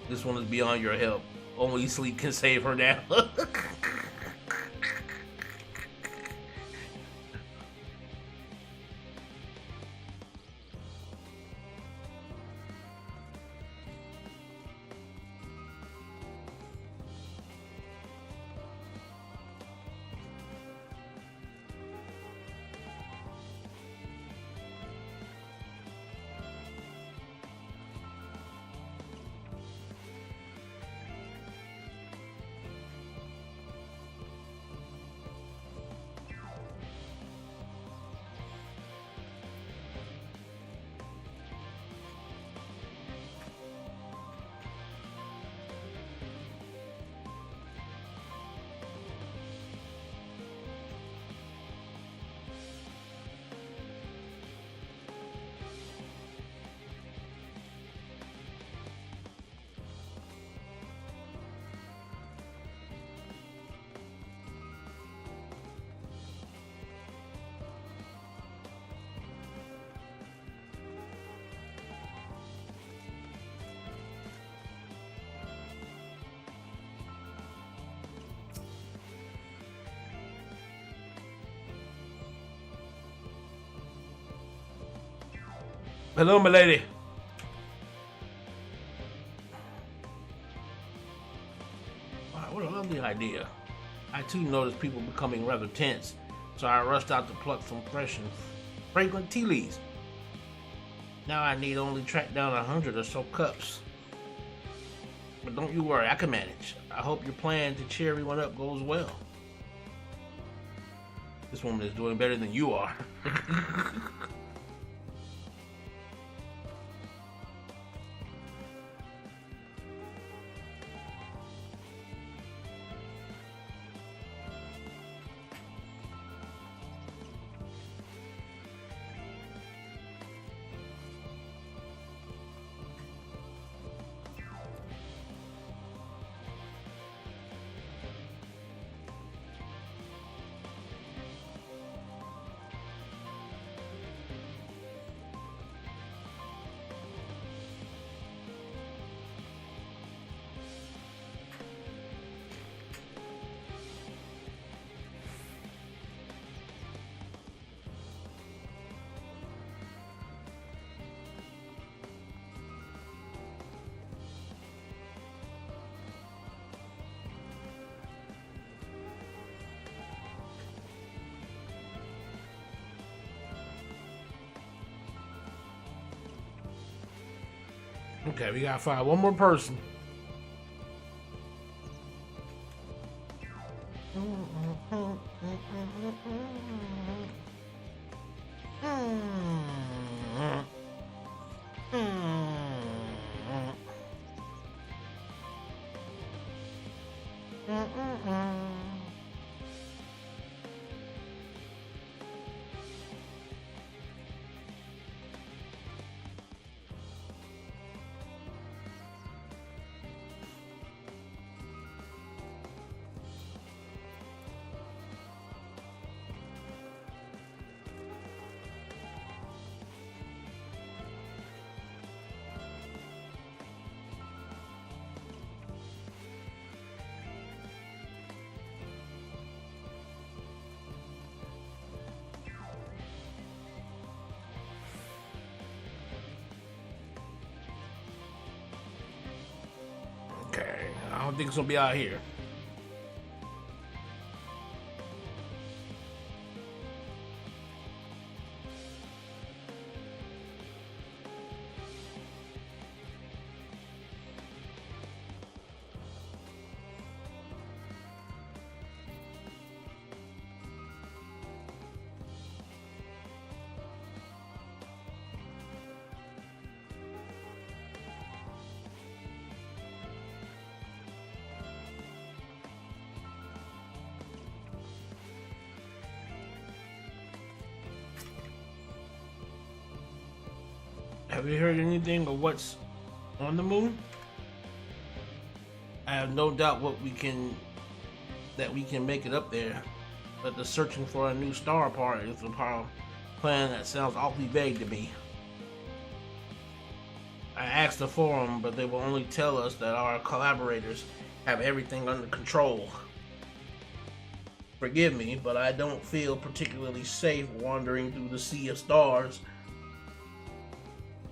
This one is beyond your help. Only sleep can save her now. Hello, my lady. Wow, what a lovely idea. I too noticed people becoming rather tense, so I rushed out to pluck some fresh and fragrant tea leaves. Now I need only track down 100 or so cups. But don't you worry, I can manage. I hope your plan to cheer everyone up goes well. This woman is doing better than you are. Okay, we gotta find one more person. don't think it's gonna be out here. Have you heard anything of what's on the moon? I have no doubt that we can make it up there, but the searching for a new star part is a plan that sounds awfully vague to me. I asked the forum, but they will only tell us that our collaborators have everything under control. Forgive me, but I don't feel particularly safe wandering through the sea of stars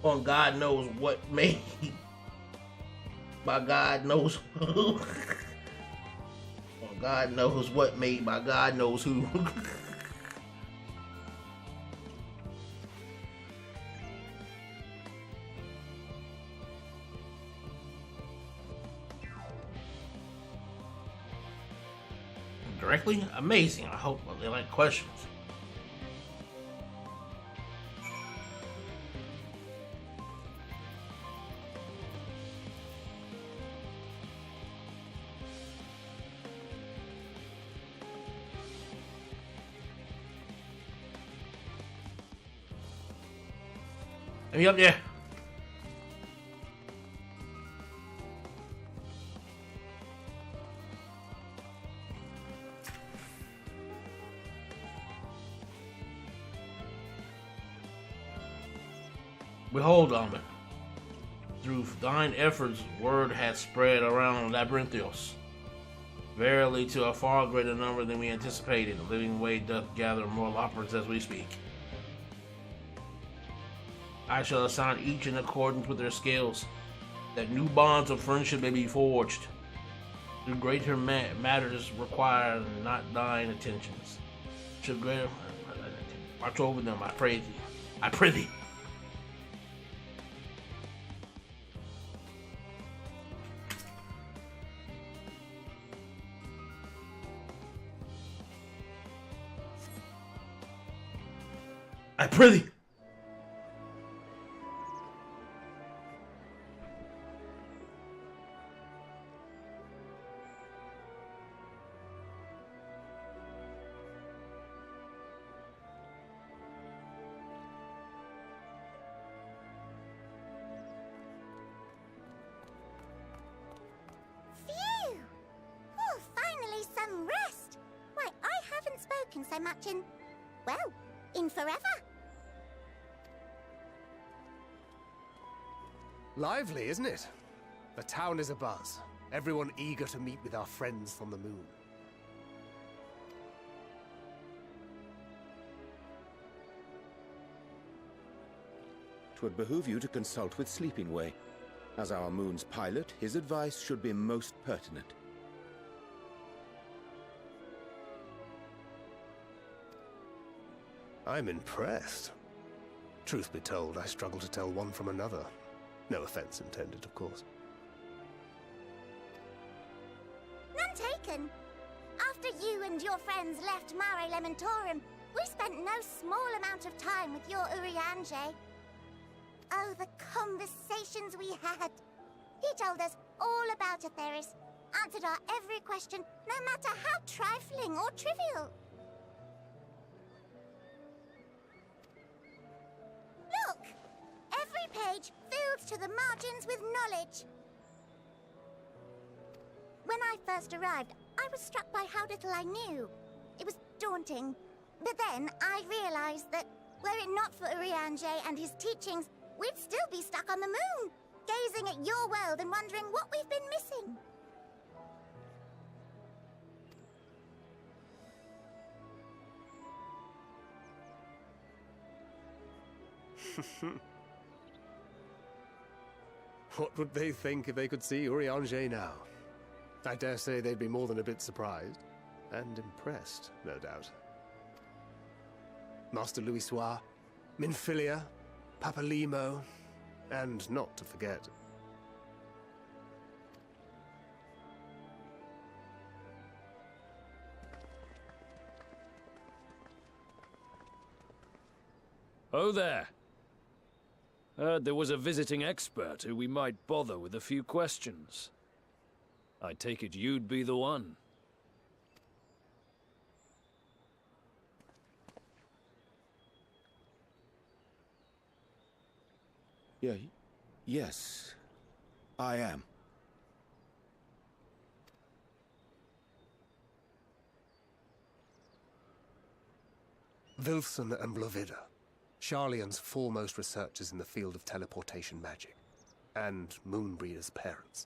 on God knows what made by God knows who. On God knows what made by God knows who. Directly? Amazing. I hope they like questions. Let me up there. Behold, Amon. Through thine efforts, word hath spread around Labyrinthios. Verily, to a far greater number than we anticipated, the living way doth gather more loppers as we speak. I shall assign each in accordance with their skills, that new bonds of friendship may be forged. The greater matters require not thine attentions. Should greater watch over them, I pray thee. I pray thee. I pray thee. Phew! Oh, finally some rest. Why, I haven't spoken so much in, well, in forever. Lively, isn't it? The town is abuzz. Everyone eager to meet with our friends from the moon. Twould behoove you to consult with Sleeping Way. As our moon's pilot, his advice should be most pertinent. I'm impressed. Truth be told, I struggle to tell one from another. No offense intended, of course. None taken. After you and your friends left Mare Elementorum, we spent no small amount of time with your Urianger. Oh, the conversations we had. He told us all about Atheris, answered our every question, no matter how trifling or trivial. Look! Every page filled to the margins with knowledge. When I first arrived, I was struck by how little I knew. It was daunting. But then I realized that, were it not for Urianger and his teachings, we'd still be stuck on the moon, gazing at your world and wondering what we've been missing. What would they think if they could see Urianger now? I dare say they'd be more than a bit surprised. And impressed, no doubt. Master Louisoix, Minfilia, Papalimo, and not to forget... Oh there. Heard there was a visiting expert who we might bother with a few questions. I take it you'd be the one. Yes, I am. Wilson and Blovida, Sharlayan's foremost researchers in the field of teleportation magic, and Moonbreeder's parents.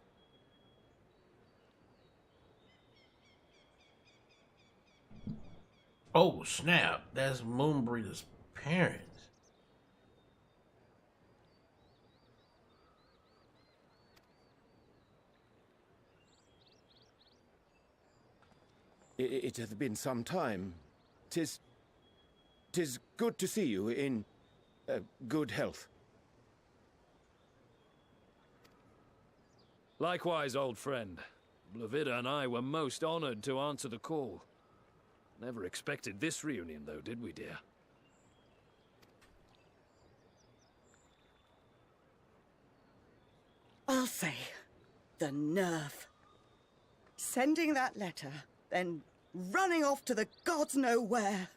Oh, snap. That's Moonbreeder's parents. It hath been some time. 'Tis good to see you in good health. Likewise, old friend. Blovida and I were most honored to answer the call. Never expected this reunion, though, did we, dear? I'll say, the nerve. Sending that letter, then running off to the gods know where.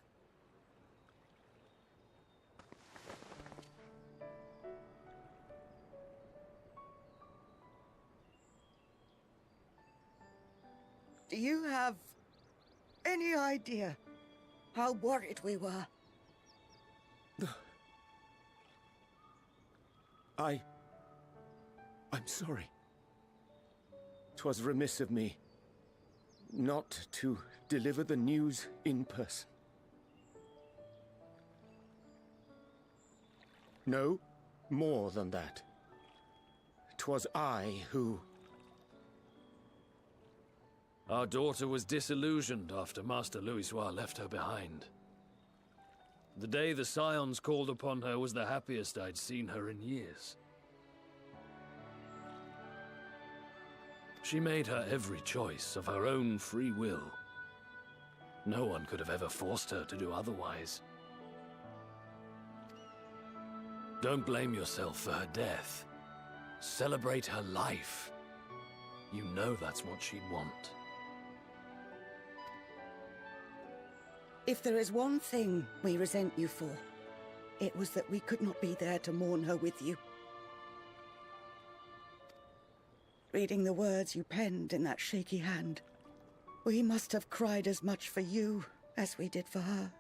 Do you have any idea how worried we were? I'm sorry. 'Twas remiss of me not to deliver the news in person. No, more than that. 'Twas I who... Our daughter was disillusioned after Master Louisoix left her behind. The day the Scions called upon her was the happiest I'd seen her in years. She made her every choice of her own free will. No one could have ever forced her to do otherwise. Don't blame yourself for her death. Celebrate her life. You know that's what she'd want. If there is one thing we resent you for, it was that we could not be there to mourn her with you. Reading the words you penned in that shaky hand, we must have cried as much for you as we did for her.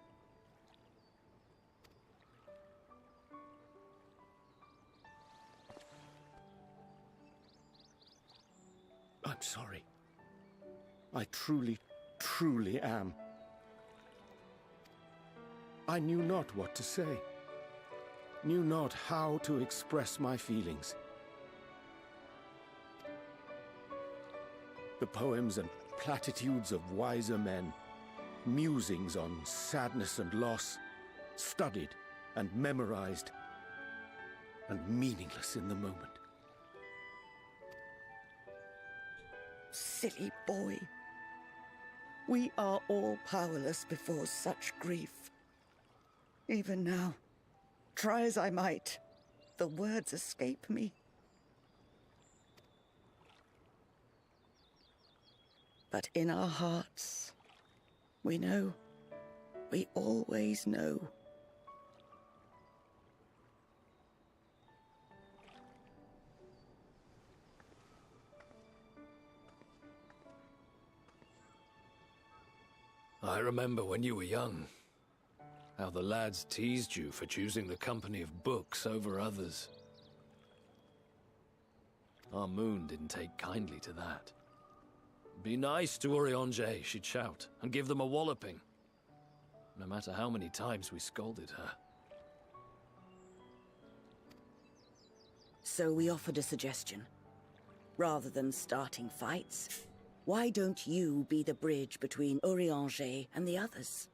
I'm sorry. I truly, truly am. I knew not what to say. Knew not how to express my feelings. The poems and platitudes of wiser men, musings on sadness and loss, studied and memorized, and meaningless in the moment. Silly boy. We are all powerless before such grief. Even now, try as I might, the words escape me. But in our hearts, we know, we always know. I remember when you were young, how the lads teased you for choosing the company of books over others. Our moon didn't take kindly to that. Be nice to Urianger, she'd shout, and give them a walloping. No matter how many times we scolded her. So we offered a suggestion. Rather than starting fights, Why don't you be the bridge between Urianger and the others?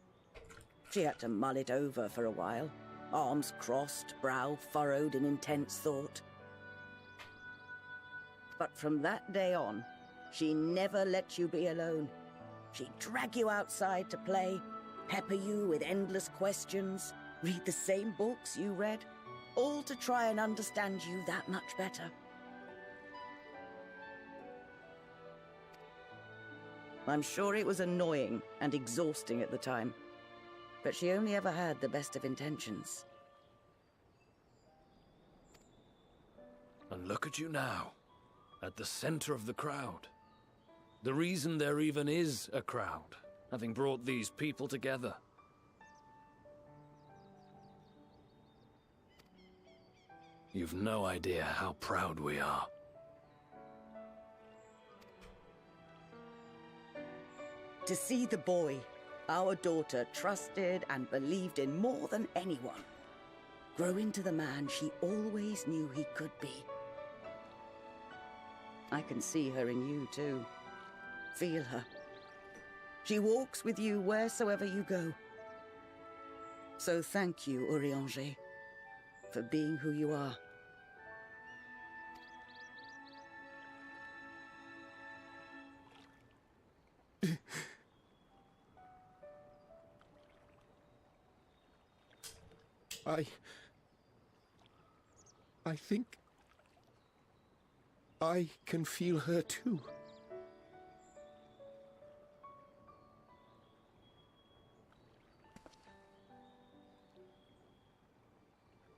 She had to mull it over for a while, arms crossed, brow furrowed in intense thought. But from that day on, she never let you be alone. She'd drag you outside to play, pepper you with endless questions, read the same books you read, all to try and understand you that much better. I'm sure it was annoying and exhausting at the time, but she only ever had the best of intentions. And look at you now, at the center of the crowd. The reason there even is a crowd, having brought these people together. You've no idea how proud we are. To see the boy, our daughter, trusted and believed in more than anyone, grow into the man she always knew he could be. I can see her in you too. Feel her. She walks with you wheresoever you go. So thank you, Urianger, for being who you are. I think I can feel her too.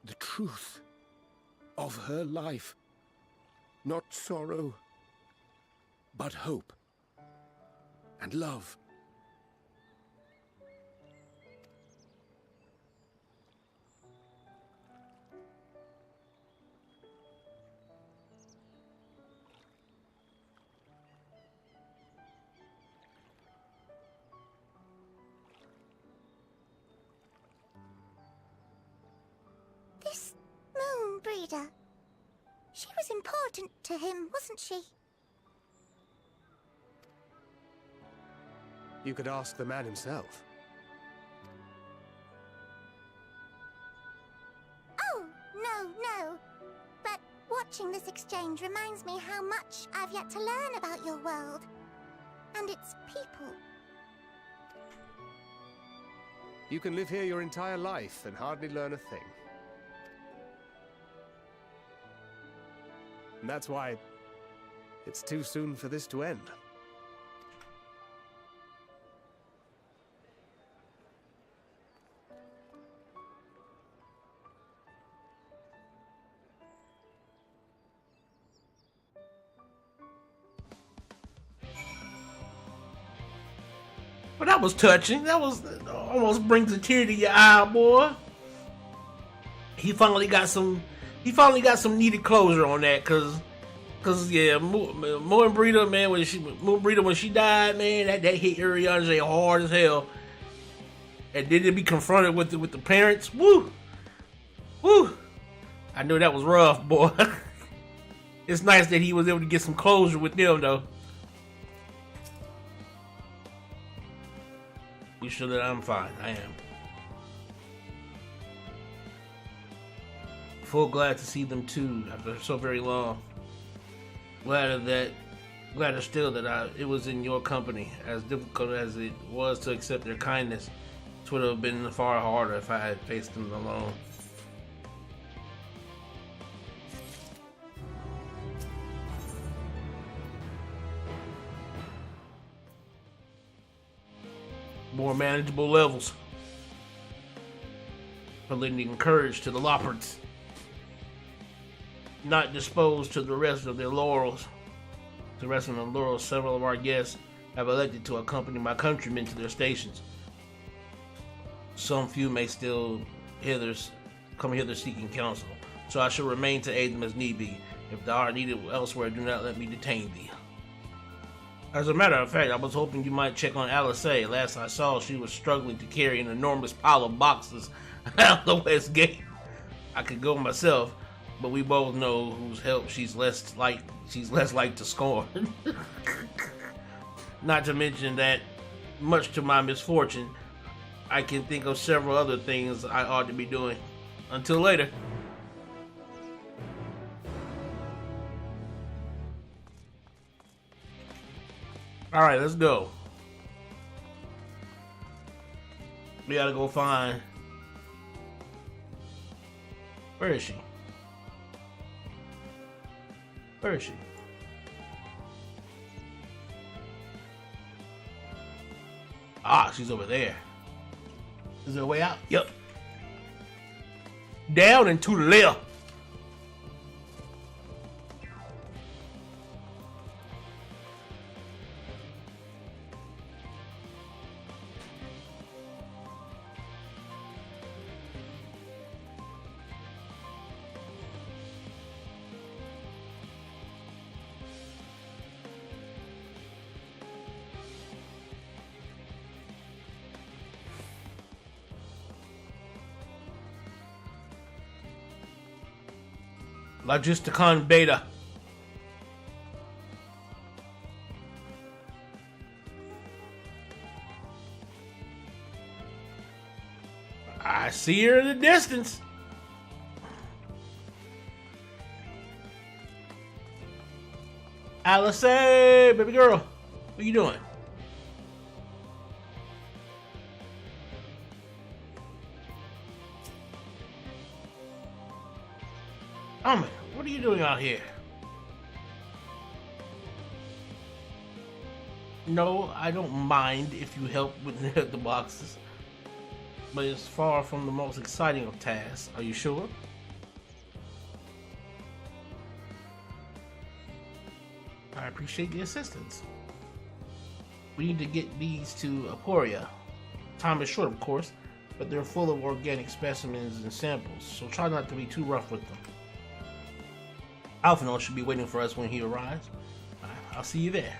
The truth of her life. Not sorrow, but hope and love. This moon breeder. She was important to him, wasn't she? You could ask the man himself. Oh, no. But watching this exchange reminds me how much I've yet to learn about your world. And its people. You can live here your entire life and hardly learn a thing. And that's why it's too soon for this to end. Well, that was touching. That was almost brings a tear to your eye, boy. He finally got some needed closure on that, cause yeah, Moon Breeder, man, when she died, man, that hit Urianger hard as hell. And then to be confronted with the parents, woo. I knew that was rough, boy. It's nice that he was able to get some closure with them, though. You sure that I'm fine? I am. Full glad to see them too after so very long. Glad still that it was in your company. As difficult as it was to accept their kindness, it would have been far harder if I had faced them alone. More manageable levels for lending courage to the Loppards, not disposed to the rest of their laurels. To rest on the laurels, several of our guests have elected to accompany my countrymen to their stations. Some few may still come hither seeking counsel, so I shall remain to aid them as need be. If thou art needed elsewhere, do not let me detain thee. As a matter of fact, I was hoping you might check on Alice. Last I saw, she was struggling to carry an enormous pile of boxes out the west gate. I could go myself, but we both know whose help she's less like to scorn. Not to mention that, much to my misfortune, I can think of several other things I ought to be doing. Until later. Alright, let's go. We gotta go find... Where is she? Where is she? Ah, she's over there. Is there a way out? Yep. Down and to the left. Logisticon Beta. I see her in the distance. Alice, baby girl, what you doing? Oh man, what are you doing out here? No, I don't mind if you help with the boxes, but it's far from the most exciting of tasks. Are you sure? I appreciate the assistance. We need to get these to Aporia. Time is short, of course, but they're full of organic specimens and samples, so try not to be too rough with them. Alphinaud should be waiting for us when he arrives. I'll see you there.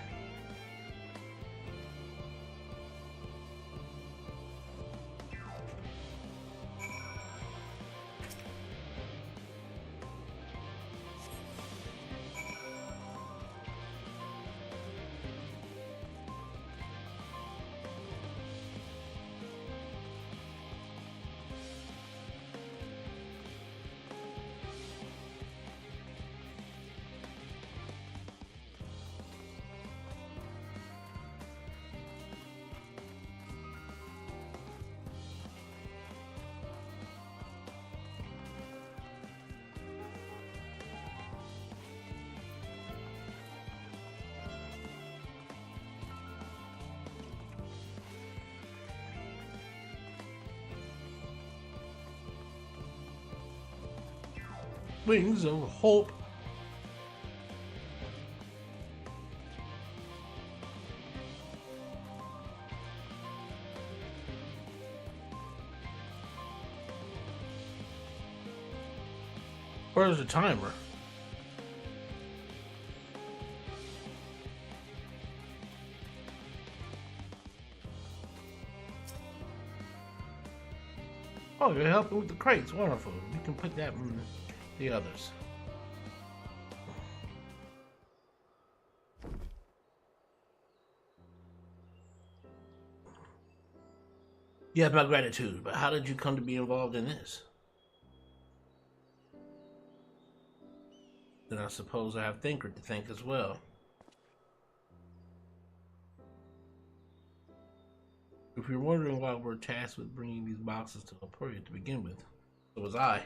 Wings of hope. Where's the timer? Oh, you're helping with the crates. Wonderful. You can put that in the others. You have my gratitude, but how did you come to be involved in this? Then I suppose I have Thinker to thank as well. If you're wondering why we're tasked with bringing these boxes to Aporia to begin with, so was I.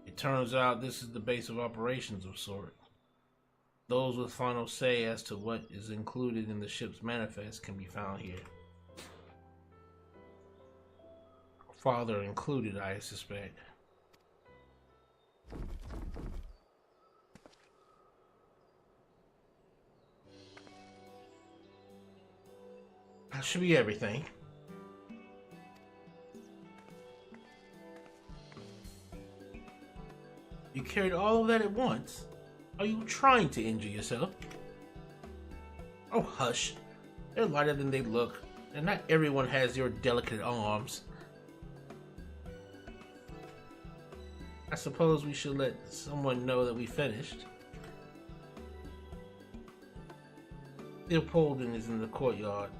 It turns out this is the base of operations of sorts. Those with final say as to what is included in the ship's manifest can be found here. Father included, I suspect. That should be everything. You carried all of that at once? Are you trying to injure yourself? Oh, hush. They're lighter than they look, and not everyone has your delicate arms. I suppose we should let someone know that we finished. Leopoldin is in the courtyard.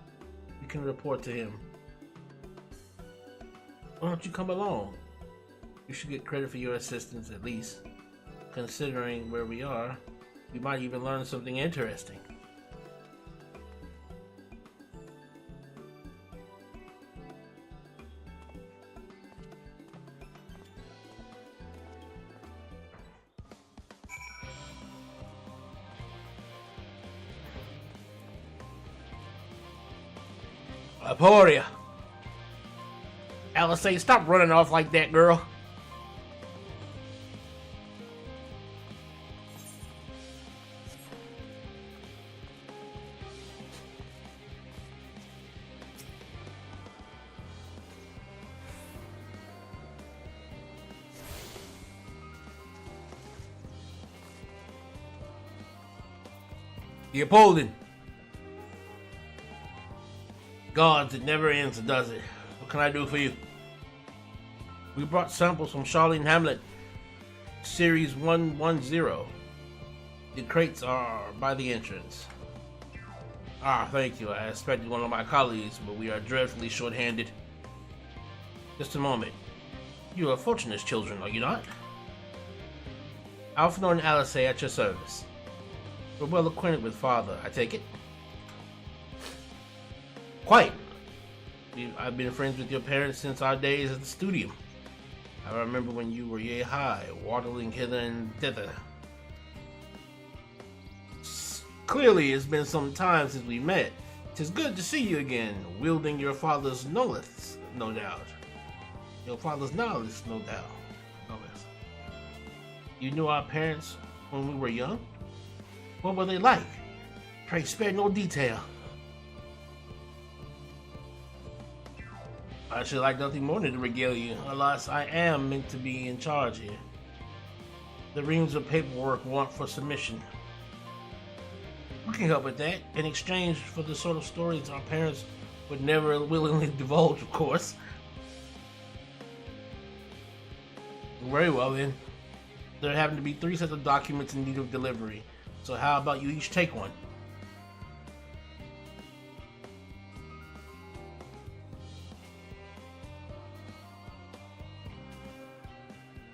You can report to him. Why don't you come along? You should get credit for your assistance at least. Considering where we are, we might even learn something interesting. Aporia! Alice, stop running off like that, girl. Leopoldin. Gods, it never ends, does it? What can I do for you? We brought samples from Charlene Hamlet, Series 110. The crates are by the entrance. Ah, thank you. I expected one of my colleagues, but we are dreadfully short-handed. Just a moment. You are fortunate children, are you not? Alphonor and Alice at your service. We're well acquainted with Father, I take it? Quite. I've been friends with your parents since our days at the studio. I remember when you were yea high, waddling hither and thither. Clearly, it's been some time since we met. 'Tis good to see you again, wielding your father's knowledge, no doubt. Your father's knowledge, no doubt. You knew our parents when we were young? What were they like? Pray spare no detail. I should like nothing more than to regale you. Alas, I am meant to be in charge here. The reams of paperwork want for submission. We can help with that, in exchange for the sort of stories our parents would never willingly divulge, of course. Very well then. There happen to be 3 sets of documents in need of delivery, so how about you each take one?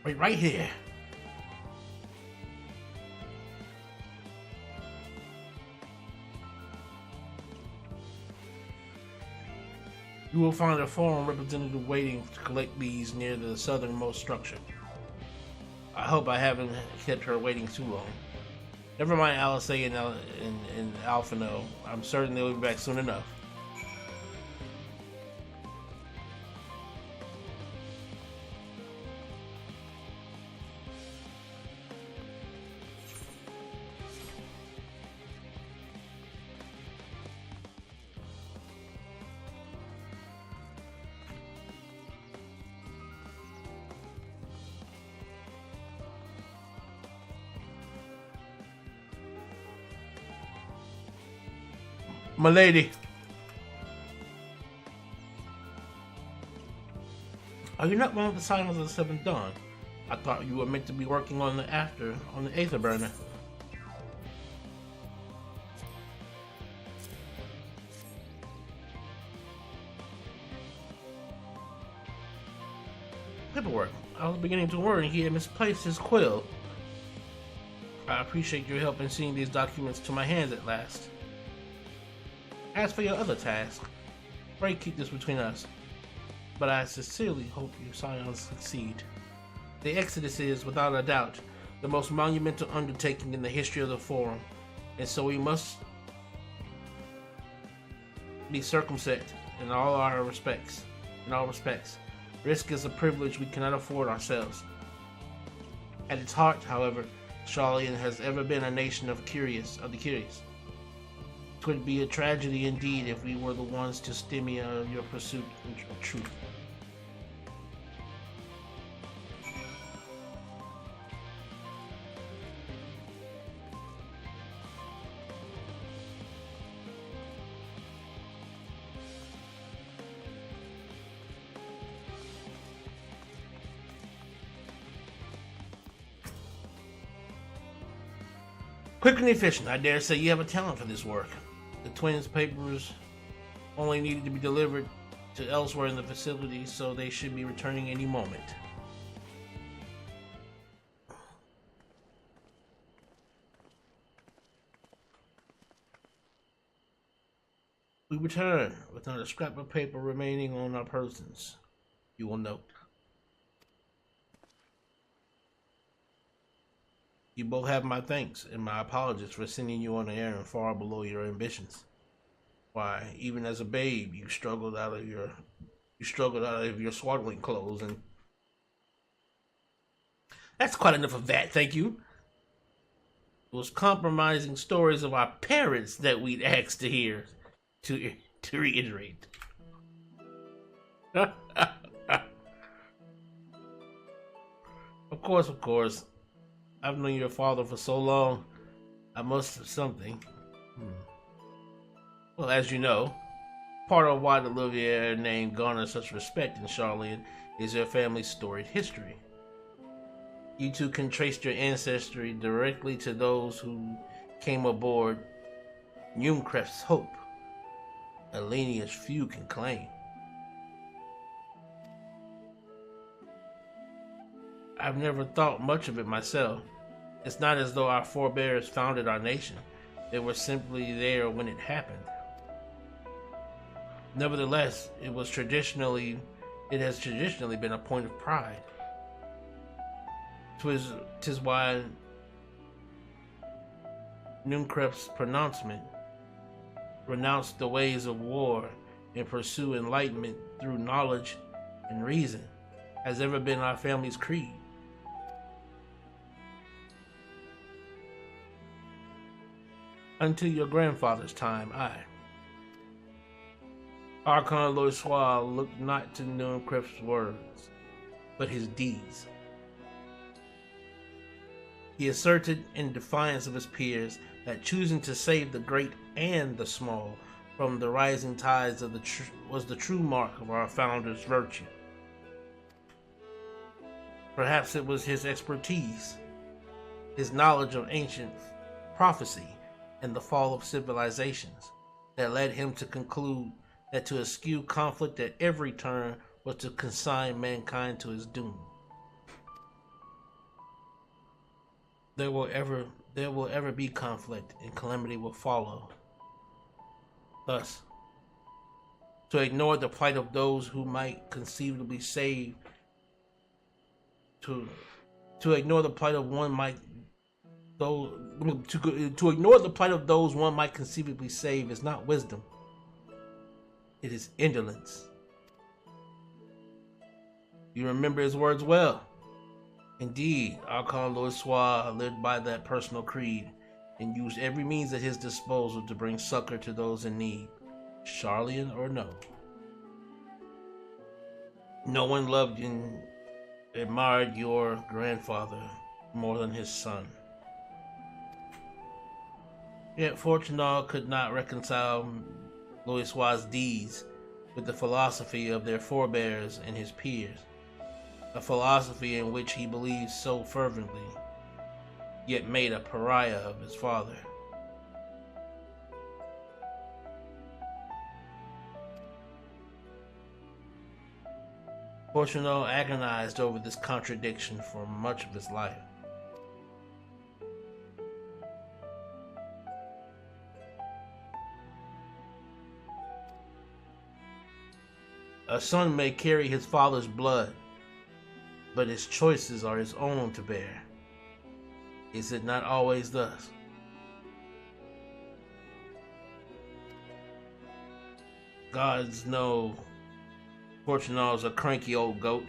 Wait, right here. You will find a foreign representative waiting to collect these near the southernmost structure. I hope I haven't kept her waiting too long. Never mind Alice and Alphino. I'm certain they'll be back soon enough. My lady. Are you not one of the Silence of the Seventh Dawn? I thought you were meant to be working on the Aetherburner. Paperwork. I was beginning to worry he had misplaced his quill. I appreciate your help in seeing these documents to my hands at last. As for your other task, pray keep this between us, but I sincerely hope you Scions succeed. The Exodus is, without a doubt, the most monumental undertaking in the history of the Forum, and so we must be circumspect in all respects. Risk is a privilege we cannot afford ourselves. At its heart, however, Sharlayan has ever been a nation of the curious. It would be a tragedy indeed if we were the ones to stymie your pursuit of truth. Quick and efficient, I dare say you have a talent for this work. The twins' papers only needed to be delivered to elsewhere in the facility, so they should be returning any moment. We return with not a scrap of paper remaining on our persons, you will note. You both have my thanks and my apologies for sending you on an errand far below your ambitions. Why, even as a babe, you struggled out of your swaddling clothes, and that's quite enough of that, thank you. It was compromising stories of our parents that we'd asked to hear, to reiterate. Of course. I've known your father for so long, I must have something. Well, as you know, part of why the Louvier name garners such respect in Charlian is your family's storied history. You two can trace your ancestry directly to those who came aboard Yumkref's Hope, a lineage few can claim. I've never thought much of it myself. It's not as though our forebears founded our nation. They were simply there when it happened. Nevertheless, it has traditionally been a point of pride. 'Tis why Yumkref's pronouncement, renounce the ways of war and pursue enlightenment through knowledge and reason, has ever been our family's creed. Until your grandfather's time, Archon Loisois looked not to Yumkref's words, but his deeds. He asserted in defiance of his peers that choosing to save the great and the small from the rising tides of was the true mark of our founder's virtue. Perhaps it was his expertise, his knowledge of ancient prophecy and the fall of civilizations, that led him to conclude that to eschew conflict at every turn was to consign mankind to his doom. There will ever be conflict, and calamity will follow. Thus, to ignore the plight of those who might conceivably save, to ignore the plight of one might to ignore the plight of those one might conceivably save is not wisdom. It is indolence. You remember his words well. Indeed, Archon Loisois lived by that personal creed and used every means at his disposal to bring succor to those in need, Charlian or no. No one loved and admired your grandfather more than his son. Yet Fortunal could not reconcile Loisois' deeds with the philosophy of their forebears and his peers, a philosophy in which he believed so fervently, yet made a pariah of his father. Fortunal agonized over this contradiction for much of his life. A son may carry his father's blood, but his choices are his own to bear. Is it not always thus? Gods know Fortunal's a cranky old goat,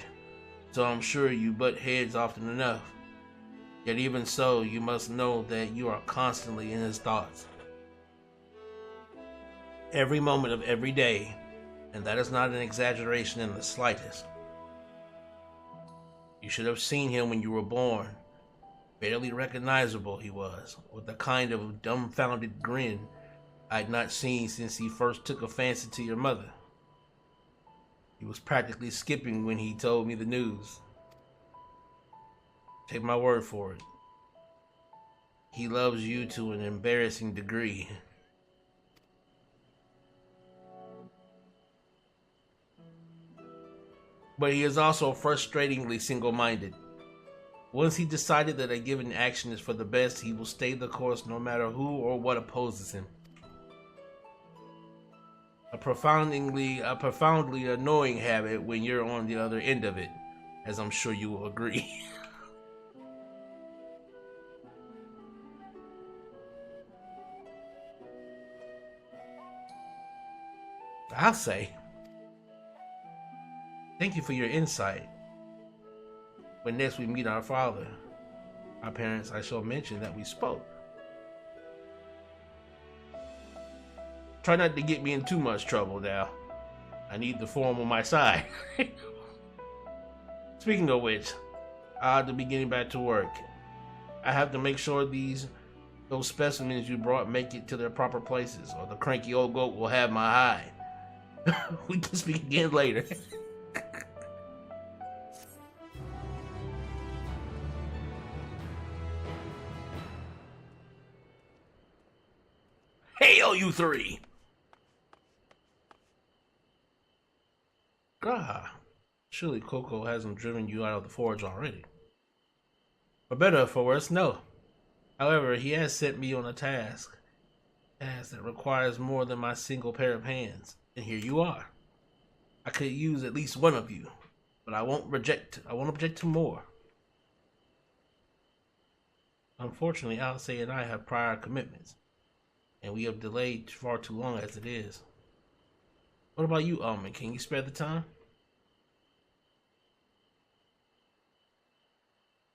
so I'm sure you butt heads often enough. Yet even so, you must know that you are constantly in his thoughts. Every moment of every day, and that is not an exaggeration in the slightest. You should have seen him when you were born. Barely recognizable he was, with a kind of dumbfounded grin I'd not seen since he first took a fancy to your mother. He was practically skipping when he told me the news. Take my word for it. He loves you to an embarrassing degree. but he is also frustratingly single-minded. Once he decided that a given action is for the best, he will stay the course no matter who or what opposes him. A profoundly annoying habit when you're on the other end of it, as I'm sure you will agree. I'll say, thank you for your insight. When next we meet our father, our parents, I shall mention that we spoke. Try not to get me in too much trouble now. I need the form on my side. Speaking of which, I ought to be getting back to work. I have to make sure those specimens you brought make it to their proper places, or the cranky old goat will have my hide. We can speak again later. Hail, you three! God, surely Coco hasn't driven you out of the forge already. For better or for worse, no. However, he has sent me on a task that requires more than my single pair of hands. And here you are. I could use at least one of you, but I won't object to more. Unfortunately, Alcé and I have prior commitments, and we have delayed far too long as it is. What about you, Almond? Can you spare the time?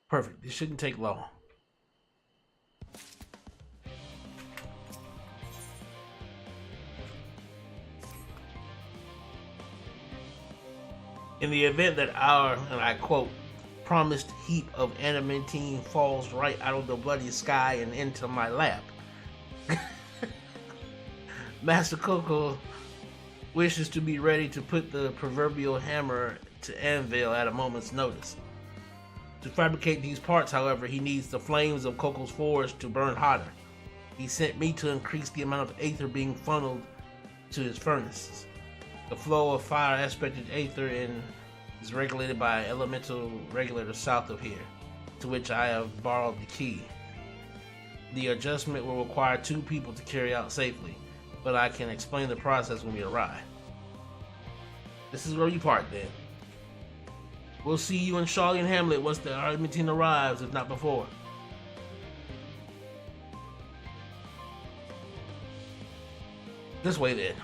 Perfect. This shouldn't take long. In the event that our, and I quote, promised heap of adamantine falls right out of the bloody sky and into my lap, Master Coco wishes to be ready to put the proverbial hammer to anvil at a moment's notice. To fabricate these parts, however, he needs the flames of Coco's forge to burn hotter. He sent me to increase the amount of aether being funneled to his furnaces. The flow of fire aspected aether is regulated by an elemental regulator south of here, to which I have borrowed the key. The adjustment will require 2 people to carry out safely, but I can explain the process when we arrive. This is where you part then. We'll see you in Charlie and Hamlet once the Argentine arrives, if not before. This way then.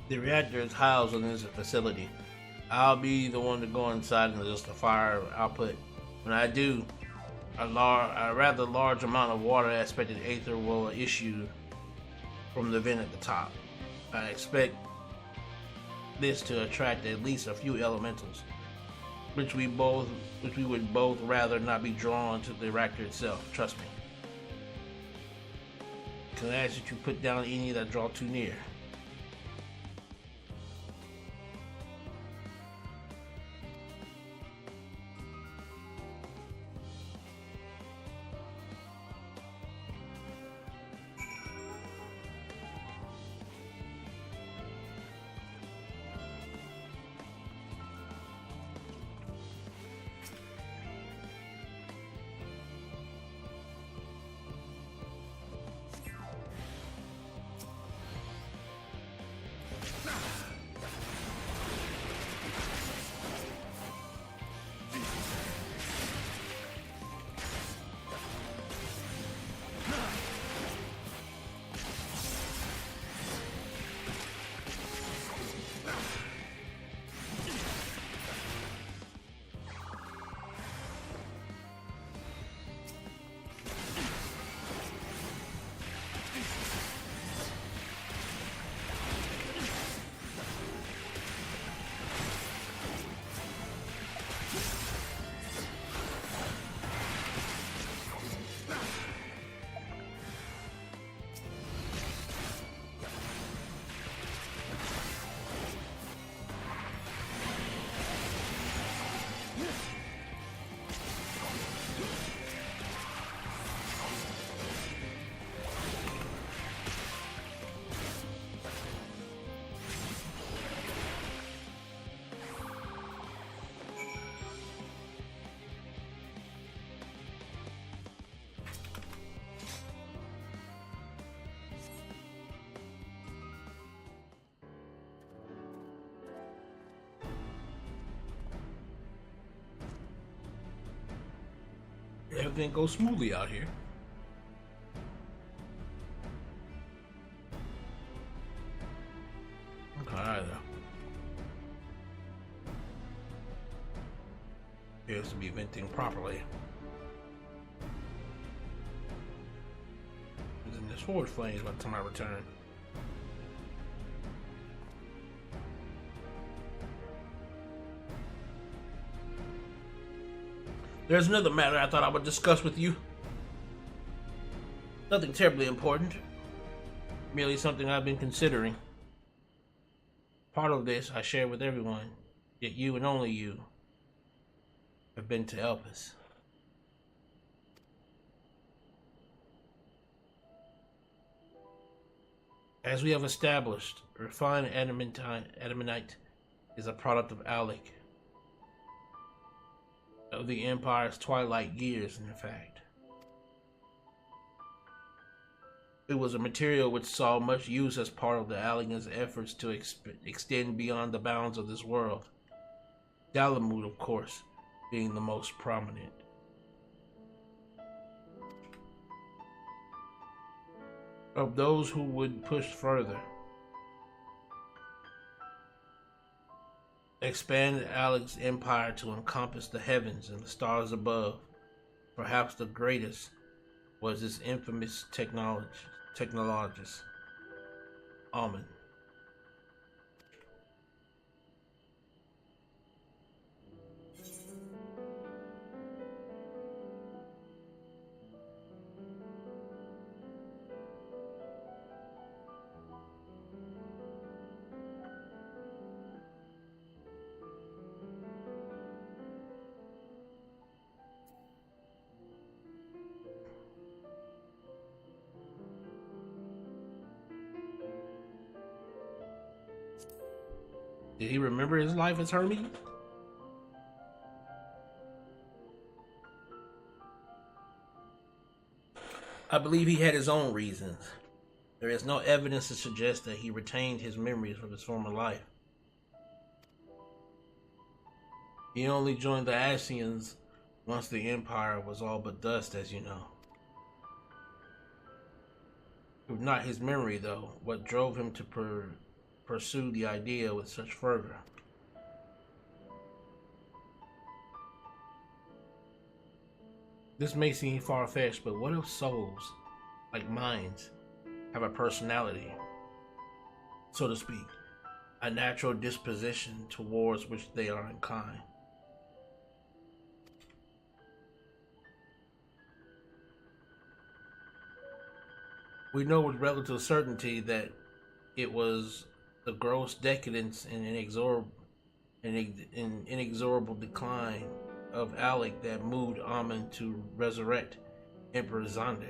The reactor is housed in this facility. I'll be the one to go inside and adjust the fire output. When I do, a rather large amount of water aspected aether will issue from the vent at the top. I expect this to attract at least a few elementals, which we would both rather not be drawn to the reactor itself. Trust me. Can I ask that you put down any that draw too near? Everything goes smoothly out here. Okay, either. Appears to be venting properly. And then there's forward flames by the time I return. There's another matter I thought I would discuss with you. Nothing terribly important. Merely something I've been considering. Part of this I share with everyone, yet you and only you have been to help us. As we have established, refined adamantite is a product of Alec. Of the Empire's twilight years, in fact. It was a material which saw much use as part of the Alligan's efforts to extend beyond the bounds of this world. Dalamud, of course, being the most prominent. Of those who would push further, expand Alec's empire to encompass the heavens and the stars above. Perhaps the greatest was this infamous technologist, Amon. Did he remember his life as Hermes? I believe he had his own reasons. There is no evidence to suggest that he retained his memories from his former life. He only joined the Ascians once the Empire was all but dust, as you know. If not his memory, though, what drove him to pursue the idea with such fervor? This may seem far-fetched, but what if souls, like minds, have a personality, so to speak, a natural disposition towards which they are inclined? We know with relative certainty that it was the gross decadence and inexorable decline of Alec that moved Amon to resurrect Emperor Xande.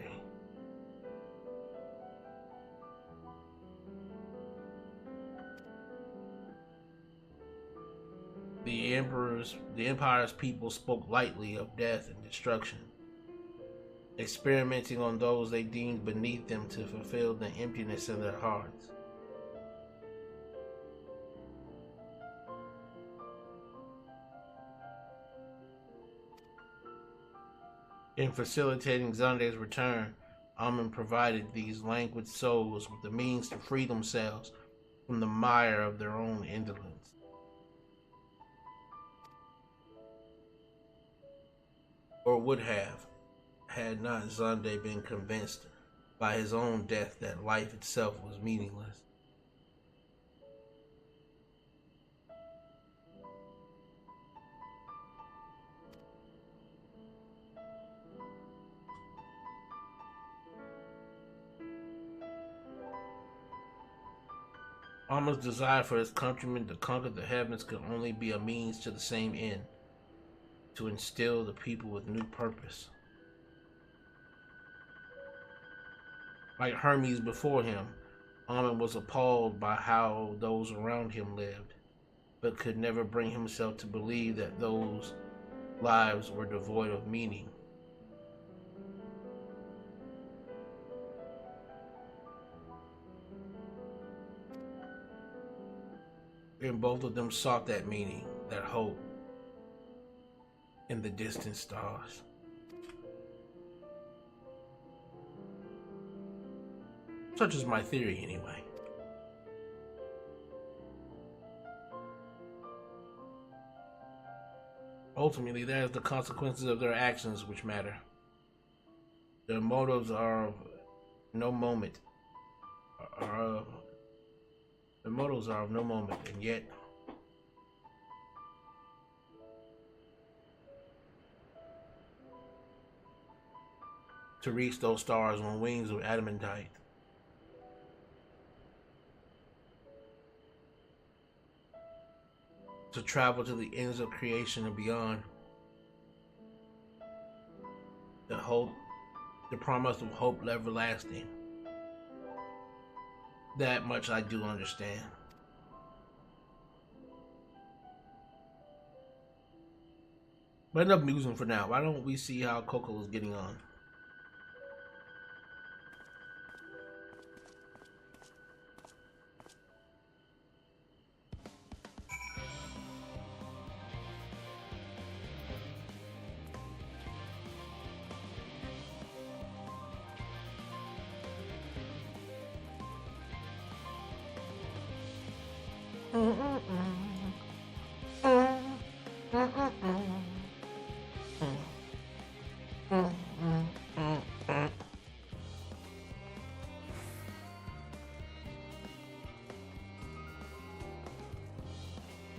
The Empire's people spoke lightly of death and destruction, experimenting on those they deemed beneath them to fulfill the emptiness in their hearts. In facilitating Xande's return, Amon provided these languid souls with the means to free themselves from the mire of their own indolence. Or would have, had not Xande been convinced by his own death that life itself was meaningless. Amon's desire for his countrymen to conquer the heavens could only be a means to the same end, to instill the people with new purpose. Like Hermes before him, Amon was appalled by how those around him lived, but could never bring himself to believe that those lives were devoid of meaning. And both of them sought that meaning, that hope, in the distant stars. Such is my theory, anyway. Ultimately, there's the consequences of their actions which matter. Their motives are of no moment. Their motives are of no moment, and yet to reach those stars on wings of adamantite. To travel to the ends of creation and beyond. The hope, the promise of hope everlasting. That much I do understand. But enough musing for now. Why don't we see how Coco is getting on?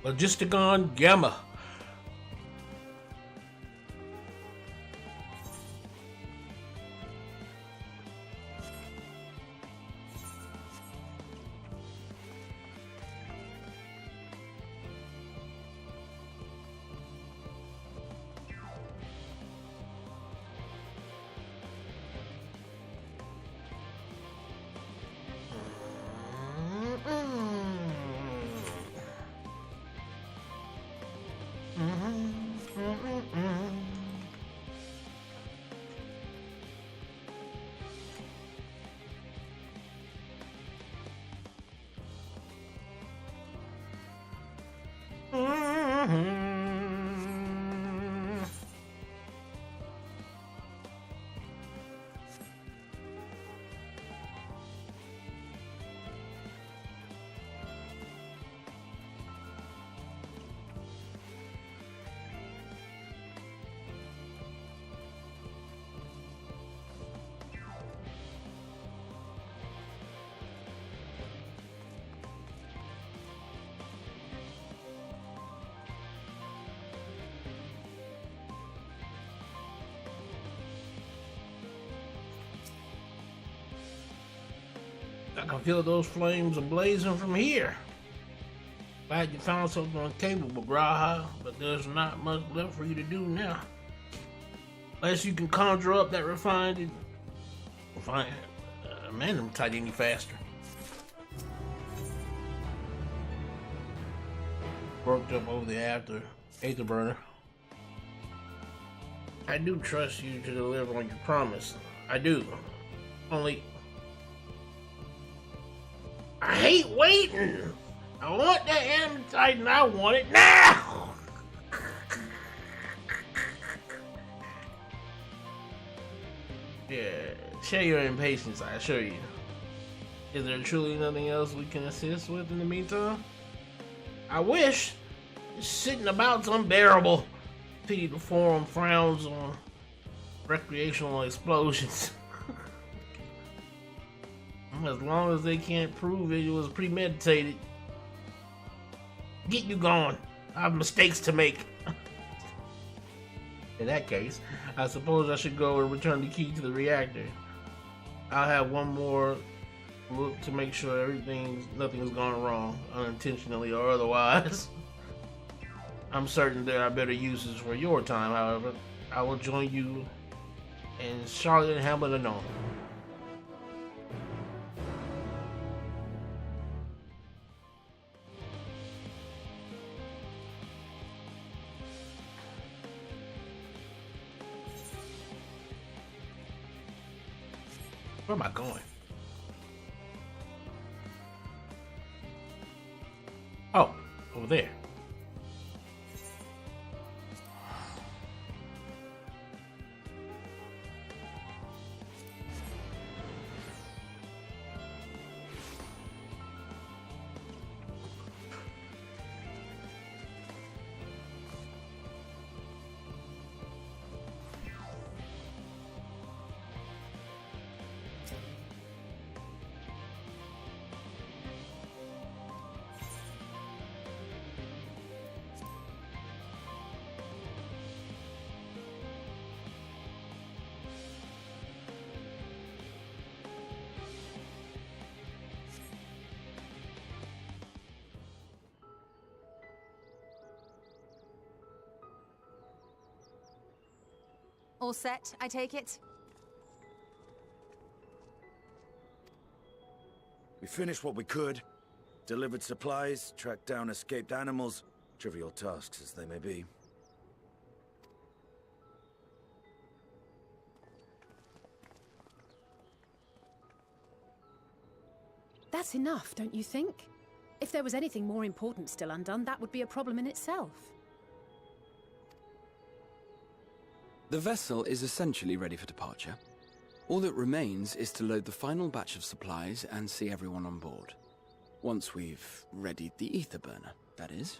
Logisticon Gamma. I can feel those flames ablazing from here. Glad you found something capable, Graha, but there's not much left for you to do now. Unless you can conjure up that refined Amon-Rellik any faster. Worked up over the Aetherburner. I do trust you to deliver on your promise. I do. Only I hate waiting. I want that adamantite and I want it now. Yeah, share your impatience, I assure you. Is there truly nothing else we can assist with in the meantime? I wish. Sitting about's unbearable. Pity the forum frowns on recreational explosions. As long as they can't prove it was premeditated. Get you going. I have mistakes to make. In that case, I suppose I should go and return the key to the reactor. I'll have one more look to make sure nothing's gone wrong, unintentionally or otherwise. I'm certain there are better uses for your time, however. I will join you in Charlotte and Hamlet anon. Where am I going? Oh, over there. All set, I take it? We finished what we could. Delivered supplies, tracked down escaped animals. Trivial tasks as they may be. That's enough, don't you think? If there was anything more important still undone, that would be a problem in itself. The vessel is essentially ready for departure. All that remains is to load the final batch of supplies and see everyone on board. Once we've readied the ether burner, that is.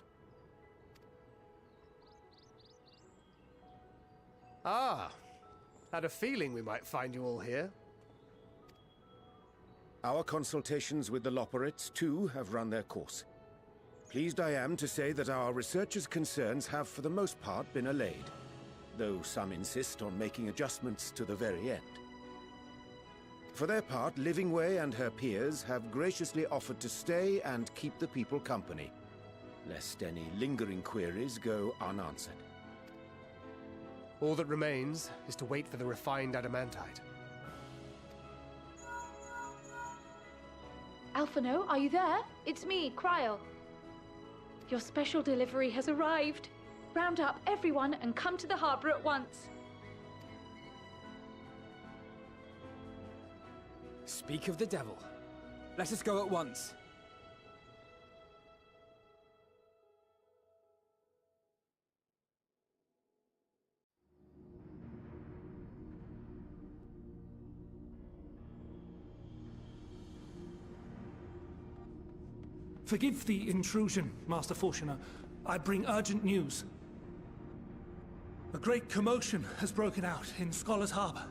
Ah, had a feeling we might find you all here. Our consultations with the Loperites, too, have run their course. Pleased I am to say that our researchers' concerns have for the most part been allayed, though some insist on making adjustments to the very end. For their part, Livingway and her peers have graciously offered to stay and keep the people company, lest any lingering queries go unanswered. All that remains is to wait for the refined adamantite. Alphino, are you there? It's me, Kryl. Your special delivery has arrived. Round up everyone and come to the harbor at once. Speak of the devil. Let us go at once. Forgive the intrusion, Master Fortuner. I bring urgent news. A great commotion has broken out in Scholar's Harbor.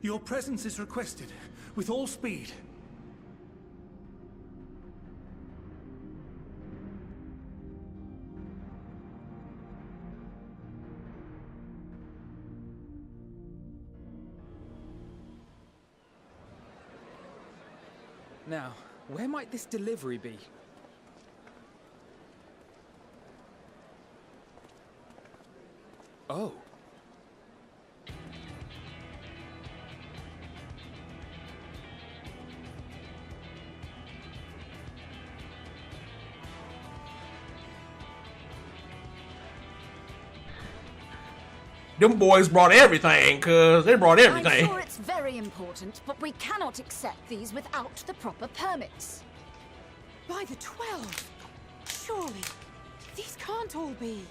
Your presence is requested, with all speed. Now, where might this delivery be? Oh. Them boys brought everything, cuz they brought everything. I'm sure it's very important, but we cannot accept these without the proper permits. By the 12! Surely, these can't all be.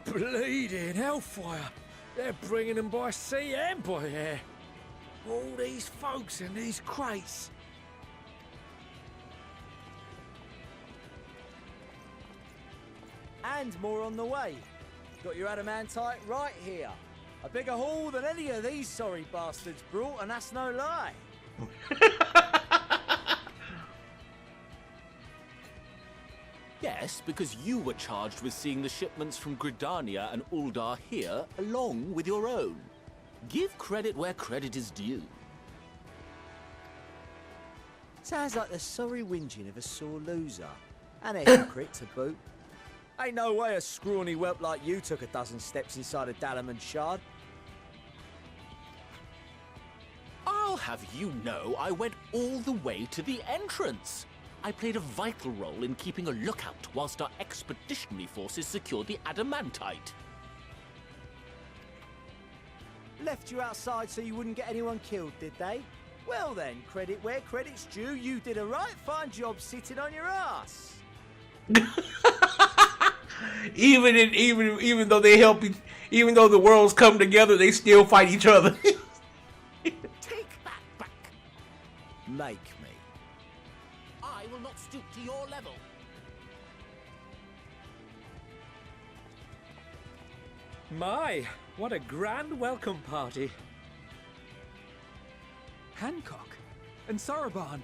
Bleeding hellfire! They're bringing them by sea and by air. All these folks in these crates. And more on the way. Got your adamantite right here. A bigger haul than any of these sorry bastards brought, and that's no lie. Yes, because you were charged with seeing the shipments from Gridania and Uldar here, along with your own. Give credit where credit is due. Sounds like the sorry whinging of a sore loser. And a hypocrite to boot. Ain't no way a scrawny whelp like you took a dozen steps inside a Dalaman shard. I'll have you know I went all the way to the entrance. I played a vital role in keeping a lookout whilst our expeditionary forces secured the adamantite. Left you outside so you wouldn't get anyone killed, did they? Well then, credit where credit's due, you did a right fine job sitting on your ass. Even though they help each, even though the worlds come together, they still fight each other. Take that back. Make me. I will not stoop to your level. My, what a grand welcome party. Hancock and Saraban.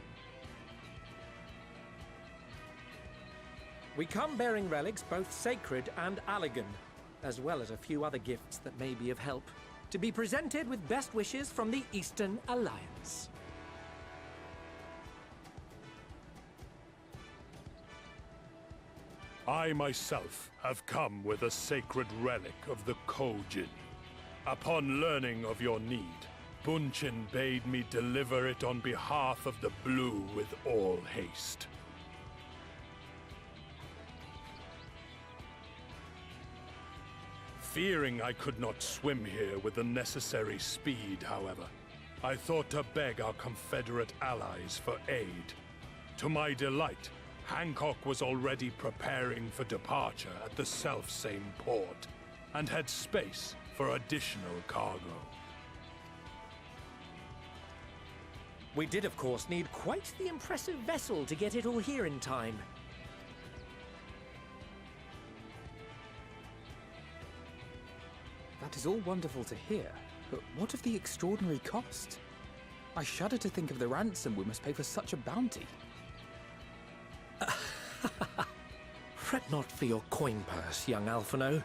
We come bearing relics both sacred and Allegan, as well as a few other gifts that may be of help. to be presented with best wishes from the Eastern Alliance. I myself have come with a sacred relic of the Kojin. Upon learning of your need, Bunchin bade me deliver it on behalf of the Blue with all haste. Fearing I could not swim here with the necessary speed, however, I thought to beg our Confederate allies for aid. To my delight, Hancock was already preparing for departure at the selfsame port, and had space for additional cargo. We did, of course, need quite the impressive vessel to get it all here in time. That is all wonderful to hear, but what of the extraordinary cost? I shudder to think of the ransom we must pay for such a bounty. Fret not for your coin purse, young Alphino.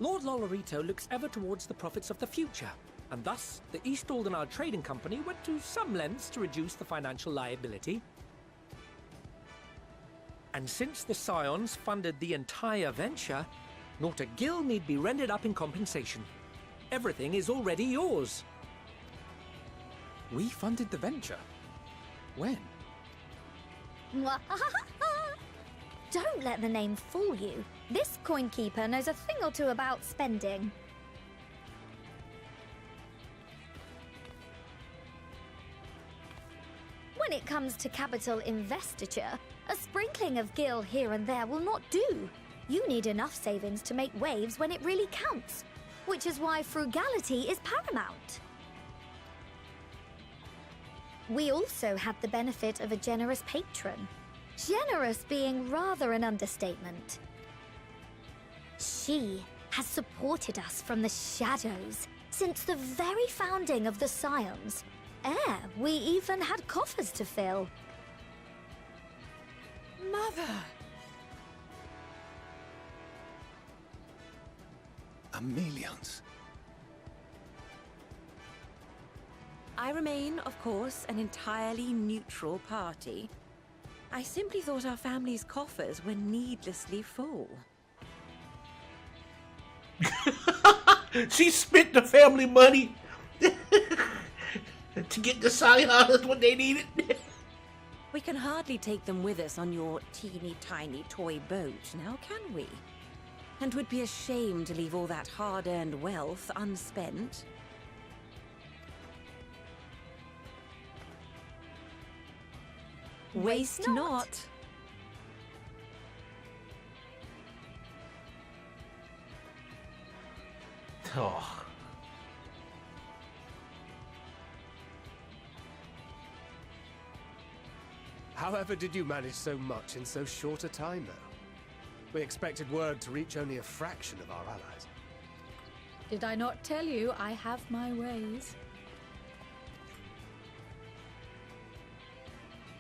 Lord Lolorito looks ever towards the profits of the future, and thus the East Aldenard Trading Company went to some lengths to reduce the financial liability. And since the Scions funded the entire venture, not a gill need be rendered up in compensation. Everything is already yours. We funded the venture? When? Don't let the name fool you. This coin keeper knows a thing or two about spending. When it comes to capital investiture, a sprinkling of gil here and there will not do. You need enough savings to make waves when it really counts, which is why frugality is paramount. We also had the benefit of a generous patron. Generous being rather an understatement. She has supported us from the shadows since the very founding of the Scions. We even had coffers to fill. Mother! Millions. I remain, of course, an entirely neutral party. I simply thought our family's coffers were needlessly full. She spent the family money to get the Scions what they needed. We can hardly take them with us on your teeny-tiny toy boat, now can we? And would be a shame to leave all that hard-earned wealth unspent. Waste not. Oh. However did you manage so much in so short a time, though? We expected word to reach only a fraction of our allies. Did I not tell you I have my ways?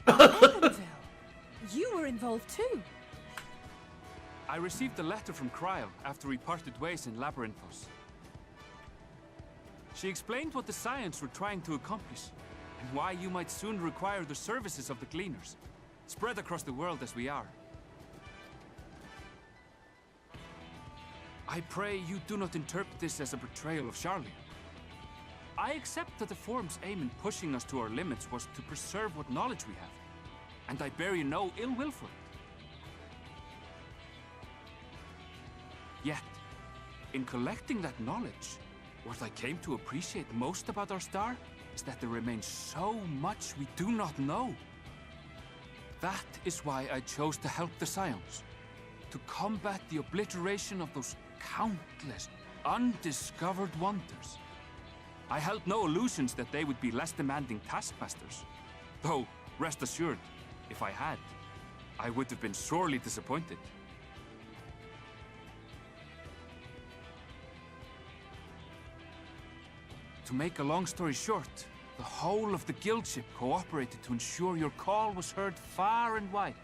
Evanville, you were involved too. I received a letter from Cryo after we parted ways in Labyrinthos. She explained what the Scions were trying to accomplish, and why you might soon require the services of the Gleaners, spread across the world as we are. I pray you do not interpret this as a betrayal of Charlian. I accept that the Forum's aim in pushing us to our limits was to preserve what knowledge we have, and I bear you no ill will for it. Yet, in collecting that knowledge, what I came to appreciate most about our star is that there remains so much we do not know. That is why I chose to help the Scions, to combat the obliteration of those countless, undiscovered wonders. I held no illusions that they would be less demanding taskmasters. Though, rest assured, if I had, I would have been sorely disappointed. To make a long story short, the whole of the guild ship cooperated to ensure your call was heard far and wide.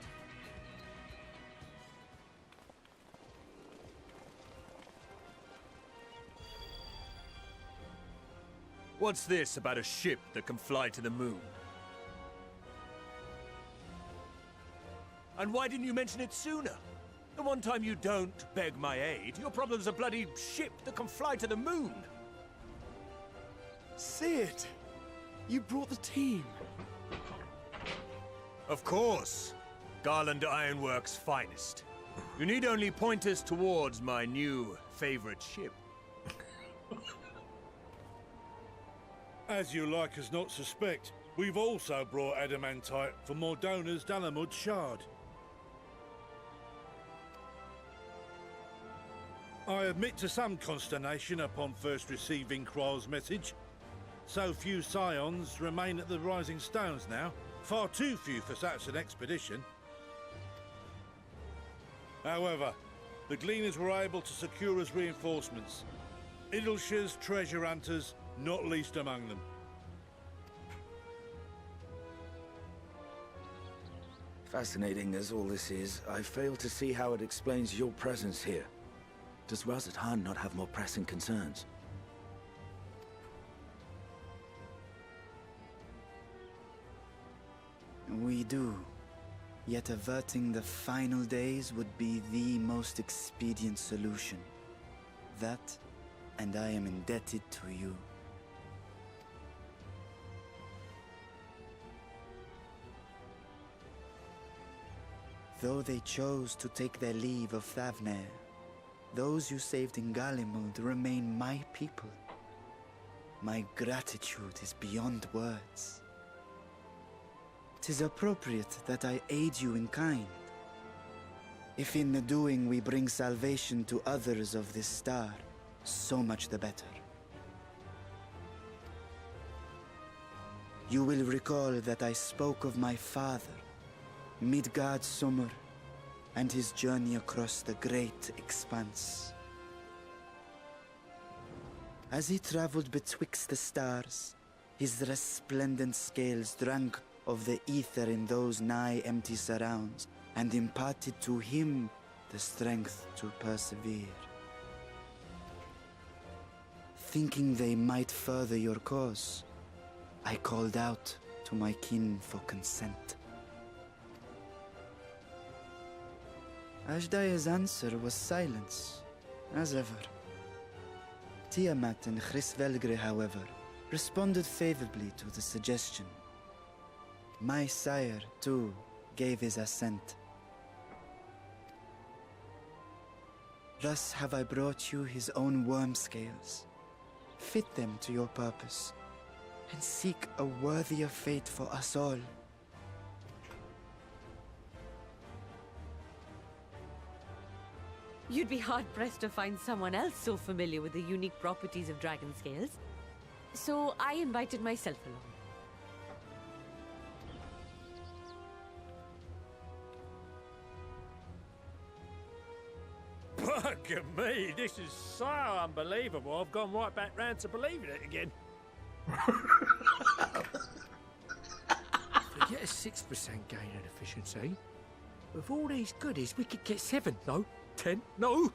What's this about a ship that can fly to the moon? And why didn't you mention it sooner? The one time you don't beg my aid, your problem's a bloody ship that can fly to the moon. Sid! You brought the team. Of course. Garland Ironworks' finest. You need only point us towards my new favorite ship. As you like us not suspect, we've also brought adamantite for Mordona's Dalamud Shard. I admit to some consternation upon first receiving Kryl's message. So few scions remain at the Rising Stones now. Far too few for such an expedition. However, the Gleaners were able to secure us reinforcements. Idleshire's treasure hunters, not least among them. Fascinating as all this is, I fail to see how it explains your presence here. Does Razat Han not have more pressing concerns? We do. Yet averting the final days would be the most expedient solution. That, and I am indebted to you. Though they chose to take their leave of Thavnair, those you saved in Galimund remain my people. My gratitude is beyond words. 'Tis appropriate that I aid you in kind. If in the doing we bring salvation to others of this star, so much the better. You will recall that I spoke of my father, Midgard Summer, and his journey across the great expanse. As he traveled betwixt the stars, his resplendent scales drank of the ether in those nigh empty surrounds, and imparted to him the strength to persevere. Thinking they might further your cause, I called out to my kin for consent. Hydaelyn's answer was silence, as ever. Tiamat and Hrisvelgre, however, responded favorably to the suggestion. My sire, too, gave his assent. Thus have I brought you his own worm scales. Fit them to your purpose, and seek a worthier fate for us all. You'd be hard-pressed to find someone else so familiar with the unique properties of dragon scales. So I invited myself along. Bugger me, this is so unbelievable. I've gone right back round to believing it again. If we get a 6% gain in efficiency, with all these goodies, we could get 7, no, 10, no,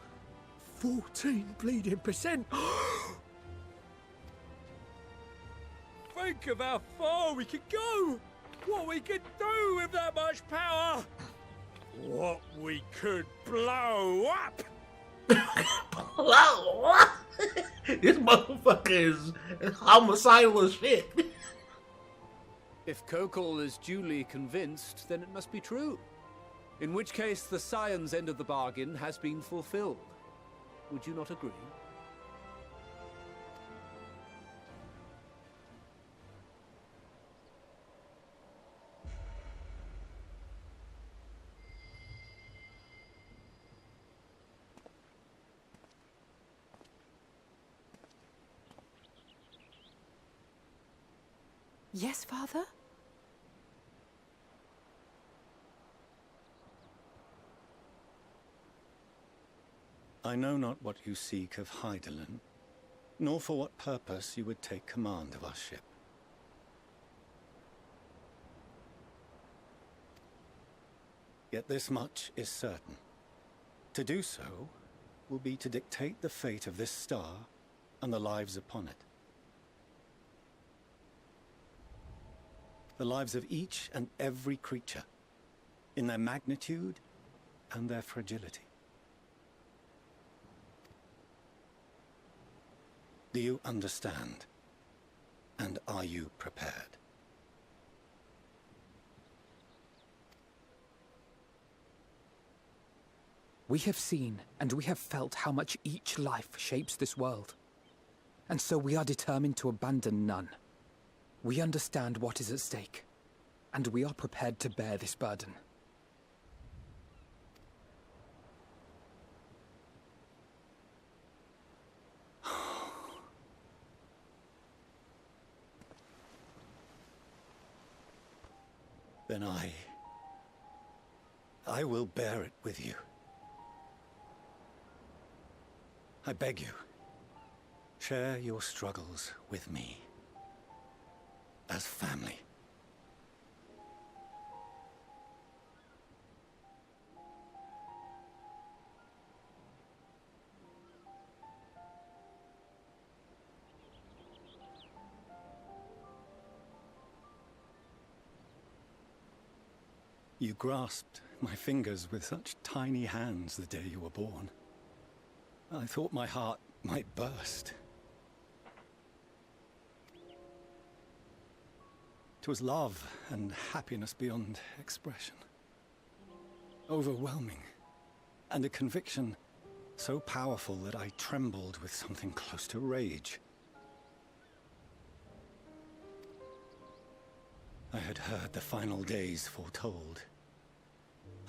14 bleeding percent. Think of how far we could go. What we could do with that much power. What we could blow up. Blow up? This motherfucker is homicidal as shit. If Kokol is duly convinced, then it must be true. In which case, the Scion's end of the bargain has been fulfilled. Would you not agree? Yes, Father? I know not what you seek of Hydaelyn, nor for what purpose you would take command of our ship. Yet this much is certain. To do so will be to dictate the fate of this star and the lives upon it. the lives of each and every creature, in their magnitude and their fragility. Do you understand? And are you prepared? We have seen and we have felt how much each life shapes this world. And so we are determined to abandon none. We understand what is at stake, and we are prepared to bear this burden. Then I will bear it with you. I beg you, share your struggles with me. As family. You grasped my fingers with such tiny hands the day you were born. I thought my heart might burst. 'Twas love and happiness beyond expression. Overwhelming. And a conviction so powerful that I trembled with something close to rage. I had heard the final days foretold.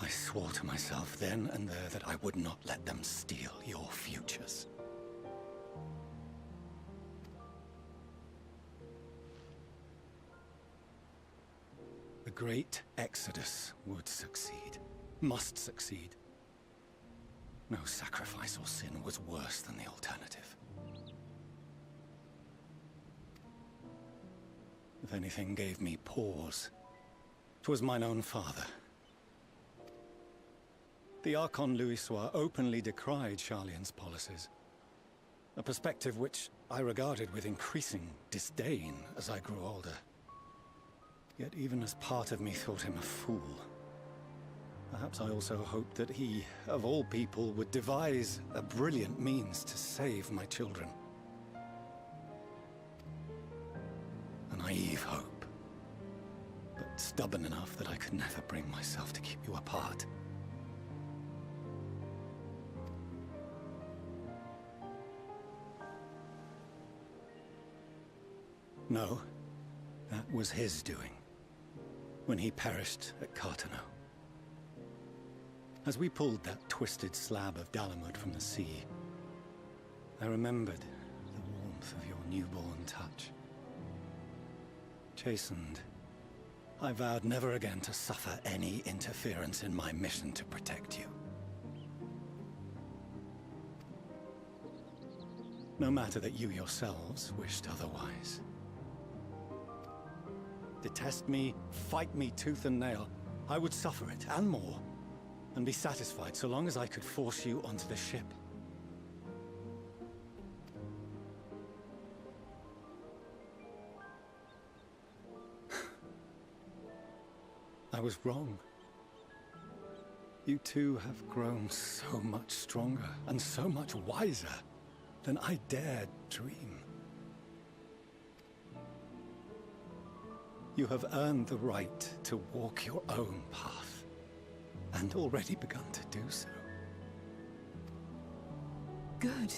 I swore to myself then and there that I would not let them steal your futures. The great exodus would succeed, must succeed. No sacrifice or sin was worse than the alternative. If anything gave me pause, 'twas mine own father. The Archon Louisoix openly decried Sharlayan's policies, a perspective which I regarded with increasing disdain as I grew older. Yet even as part of me thought him a fool, perhaps I also hoped that he, of all people, would devise a brilliant means to save my children. A naive hope, but stubborn enough that I could never bring myself to keep you apart. No, that was his doing, when he perished at Carteneau. As we pulled that twisted slab of Dalamud from the sea, I remembered the warmth of your newborn touch. Chastened, I vowed never again to suffer any interference in my mission to protect you. No matter that you yourselves wished otherwise. Detest me, fight me tooth and nail, I would suffer it, and more, and be satisfied so long as I could force you onto the ship. I was wrong. You two have grown so much stronger and so much wiser than I dared dream. You have earned the right to walk your own path, and already begun to do so. Good.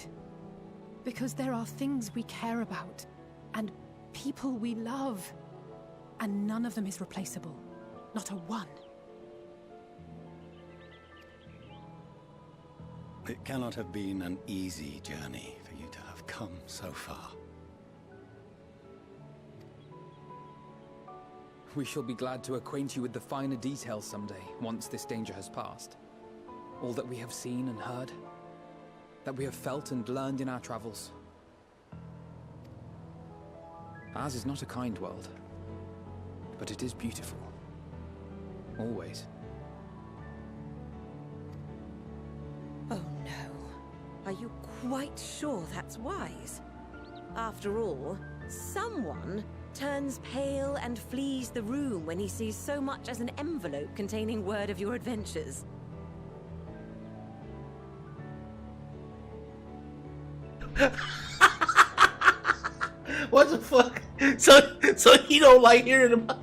Because there are things we care about, and people we love, and none of them is replaceable. Not a one. It cannot have been an easy journey for you to have come so far. We shall be glad to acquaint you with the finer details someday, once this danger has passed. All that we have seen and heard, that we have felt and learned in our travels. Ours is not a kind world, but it is beautiful. Always. Oh no. Are you quite sure that's wise? After all, someone turns pale and flees the room when he sees so much as an envelope containing word of your adventures. What the fuck? So he don't like hearing about.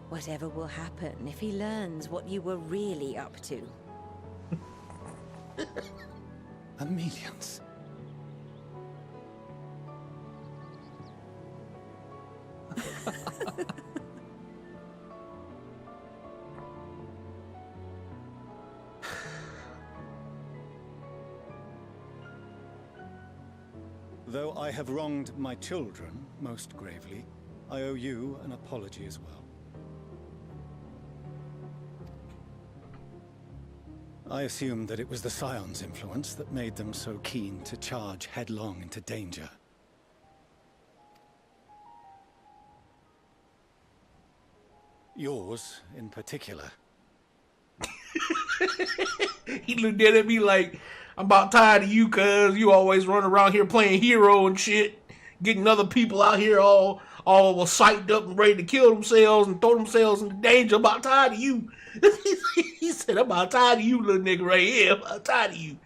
Whatever will happen if he learns what you were really up to. Amelians. Though I have wronged my children most gravely, I owe you an apology as well. I assume that it was the Scion's influence that made them so keen to charge headlong into danger. Yours, in particular. He looked at me like, I'm about tired of you, cuz you always run around here playing hero and shit, getting other people out here all psyched up and ready to kill themselves and throw themselves into danger. I'm about tired of you. He said, I'm about tired of you, little nigga right here. I'm about tired of you.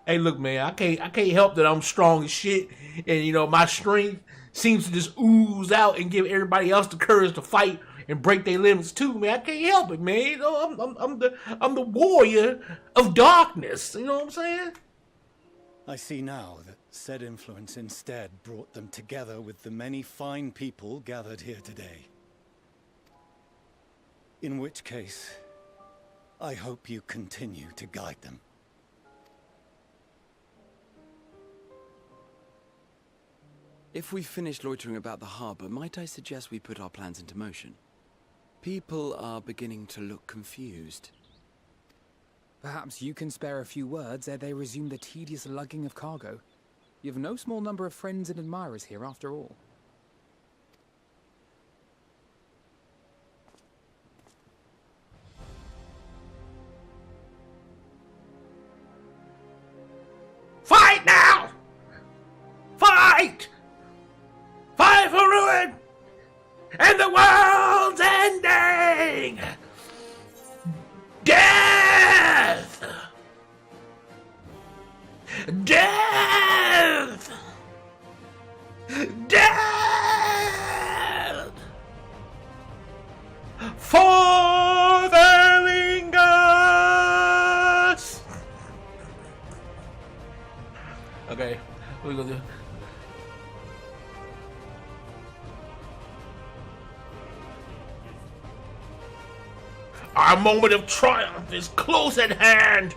Hey, look, man, I can't help that I'm strong as shit, and you know my strength seems to just ooze out and give everybody else the courage to fight and break their limits too, man. I can't help it, man. You know, I'm the warrior of darkness. You know what I'm saying? I see now that said influence instead brought them together with the many fine people gathered here today. In which case, I hope you continue to guide them. If we've finished loitering about the harbor, might I suggest we put our plans into motion? People are beginning to look confused. Perhaps you can spare a few words ere they resume the tedious lugging of cargo. You have no small number of friends and admirers here after all. Fight now! Fight! Fight for ruin! And the world's ending! Death! Death! Death! For the Lingus! Okay, what are we gonna do? Our moment of triumph is close at hand!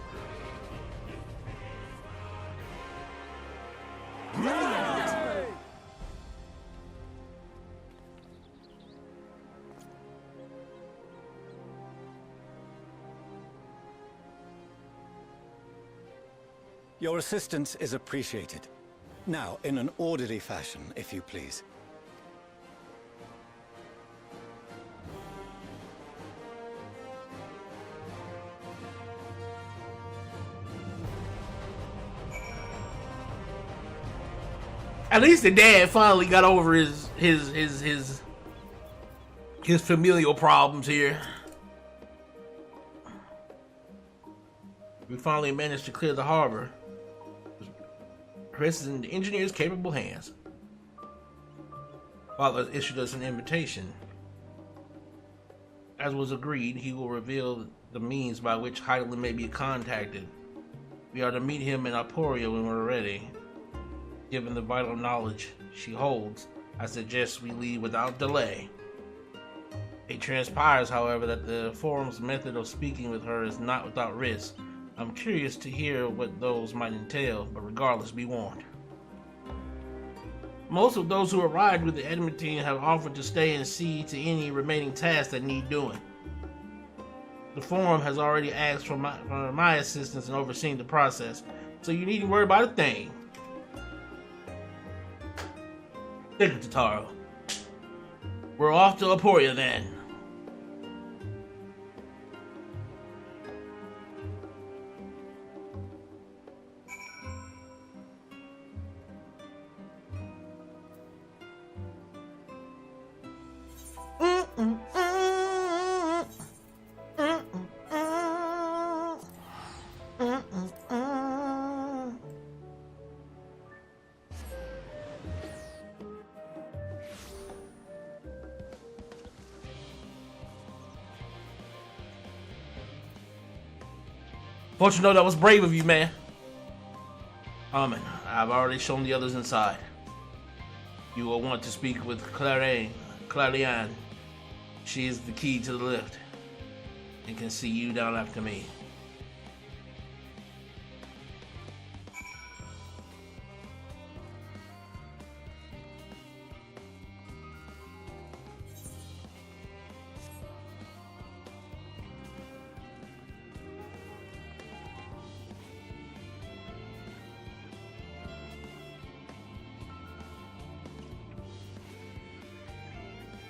Your assistance is appreciated. Now, in an orderly fashion, if you please. At least the dad finally got over his familial problems here. We finally managed to clear the harbor. Chris is in the engineer's capable hands. Father issued us an invitation. As was agreed, he will reveal the means by which Hydaelyn may be contacted. We are to meet him in Aporia when we're ready. Given the vital knowledge she holds, I suggest we leave without delay. It transpires, however, that the forum's method of speaking with her is not without risk. I'm curious to hear what those might entail, but regardless, be warned. Most of those who arrived with the Adamantine have offered to stay and see to any remaining tasks that need doing. The forum has already asked for my assistance in overseeing the process, so you needn't worry about a thing. Thank you, Tataro. We're off to Aporia then. Fortunate, that was brave of you, man. Amon, I've already shown the others inside. You will want to speak with Clariane. She is the key to the lift and can see you down after me.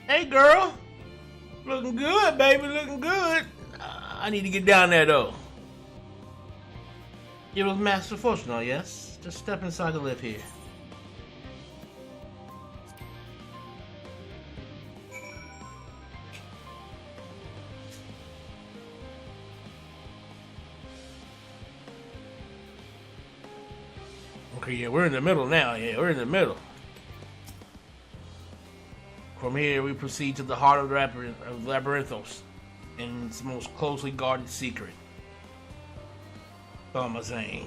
Hey girl, looking good, baby, looking good. I need to get down there though. You're with Master Fortunal, yes? Just step inside the lift here. Okay, yeah, we're in the middle now. Yeah, we're in the middle. From here, we proceed to the heart of Labyrinthos, and its most closely guarded secret, Thalmazane.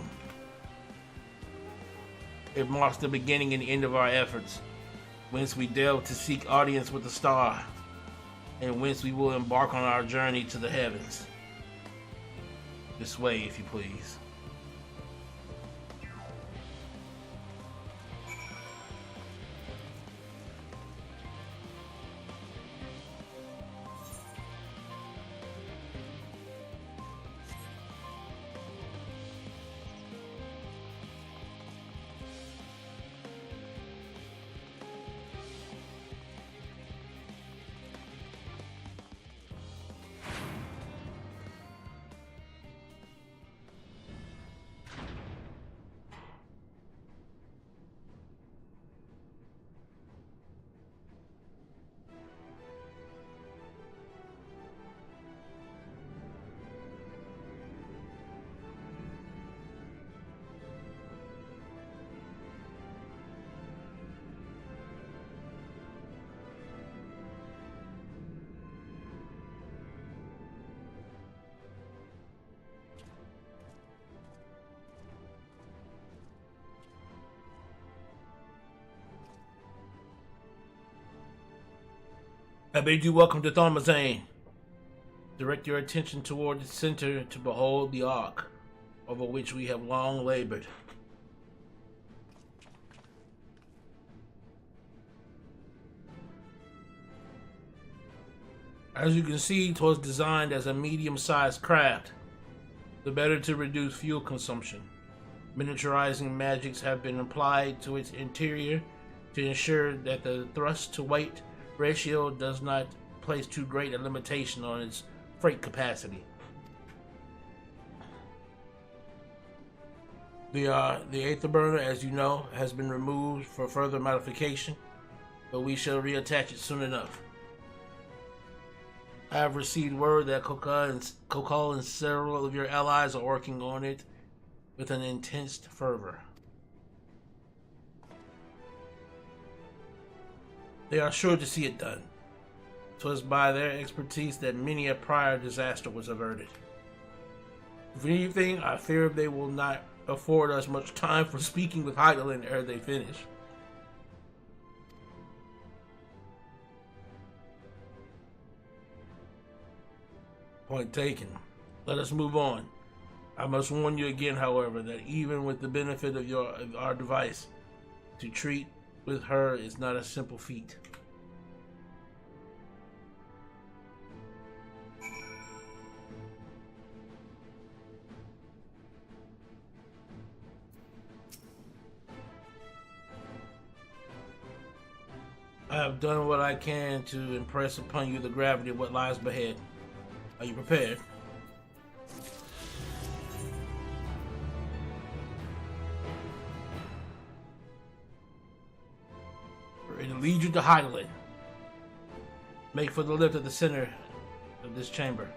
It marks the beginning and end of our efforts, whence we delve to seek audience with the star, and whence we will embark on our journey to the heavens. This way, if you please. I bid you welcome to Thalmazane. Direct your attention toward the center to behold the ark, over which we have long labored. As you can see, it was designed as a medium-sized craft, the better to reduce fuel consumption. Miniaturizing magics have been applied to its interior to ensure that the thrust-to-weight ratio does not place too great a limitation on its freight capacity. The Aetherburner, as you know, has been removed for further modification, but we shall reattach it soon enough. I have received word that Kokal and several of your allies are working on it with an intense fervor. They are sure to see it done. 'Twas by their expertise that many a prior disaster was averted. If anything, I fear they will not afford us much time for speaking with Hydaelyn ere they finish. Point taken. Let us move on. I must warn you again, however, that even with the benefit of our device, to treat with her is not a simple feat. I have done what I can to impress upon you the gravity of what lies ahead. Are you prepared? Ready to lead you to Hydaelyn. Make for the lift at the center of this chamber.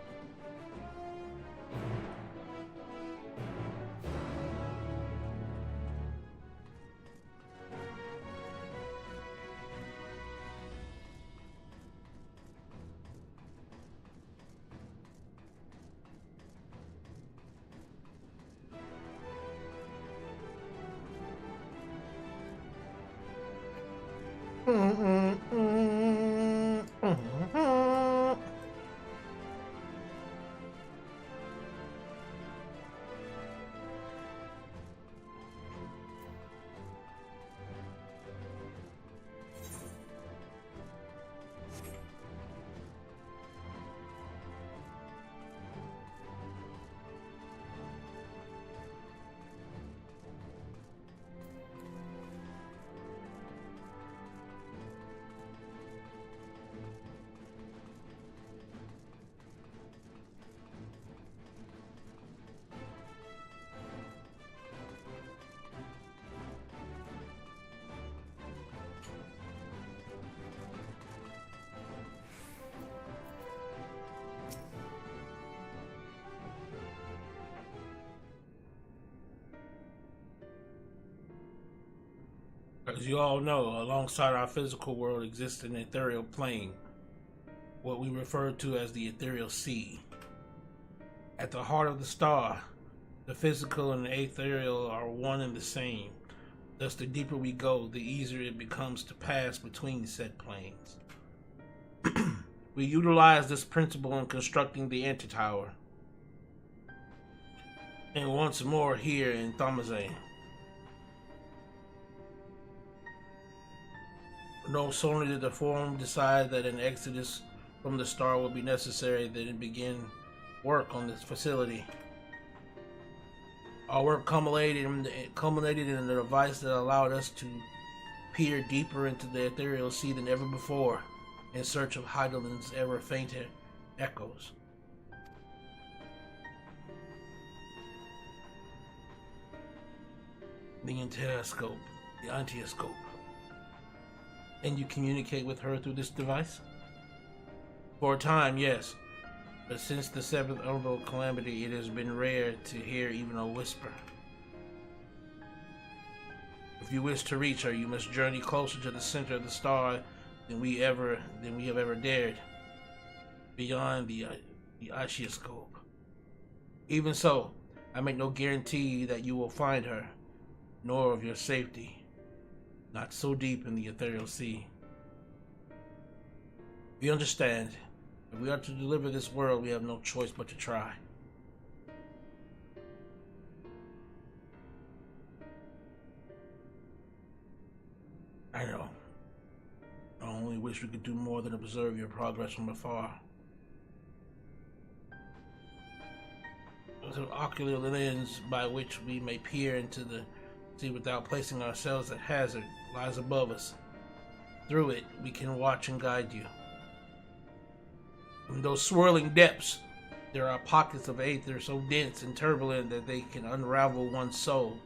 As you all know, alongside our physical world exists an ethereal plane, what we refer to as the ethereal sea. At the heart of the star, the physical and the ethereal are one and the same. Thus, the deeper we go, the easier it becomes to pass between said planes. We utilize this principle in constructing the antitower. And once more here in Thomazane. No sooner did the Forum decide that an exodus from the star would be necessary than it began work on this facility. Our work culminated in a device that allowed us to peer deeper into the ethereal sea than ever before in search of Hydaelyn's ever fainter echoes. The antioscope. And you communicate with her through this device? For a time, yes. But since the 7th Umbral Calamity, it has been rare to hear even a whisper. If you wish to reach her, you must journey closer to the center of the star than we have ever dared. Beyond the Ashioscope. Even so, I make no guarantee that you will find her, nor of your safety. Not so deep in the ethereal sea. We understand. If we are to deliver this world, we have no choice but to try. I know. I only wish we could do more than observe your progress from afar. Those are ocular lens by which we may peer into the sea without placing ourselves at hazard lies above us. Through it, we can watch and guide you. In those swirling depths, there are pockets of aether so dense and turbulent that they can unravel one's soul.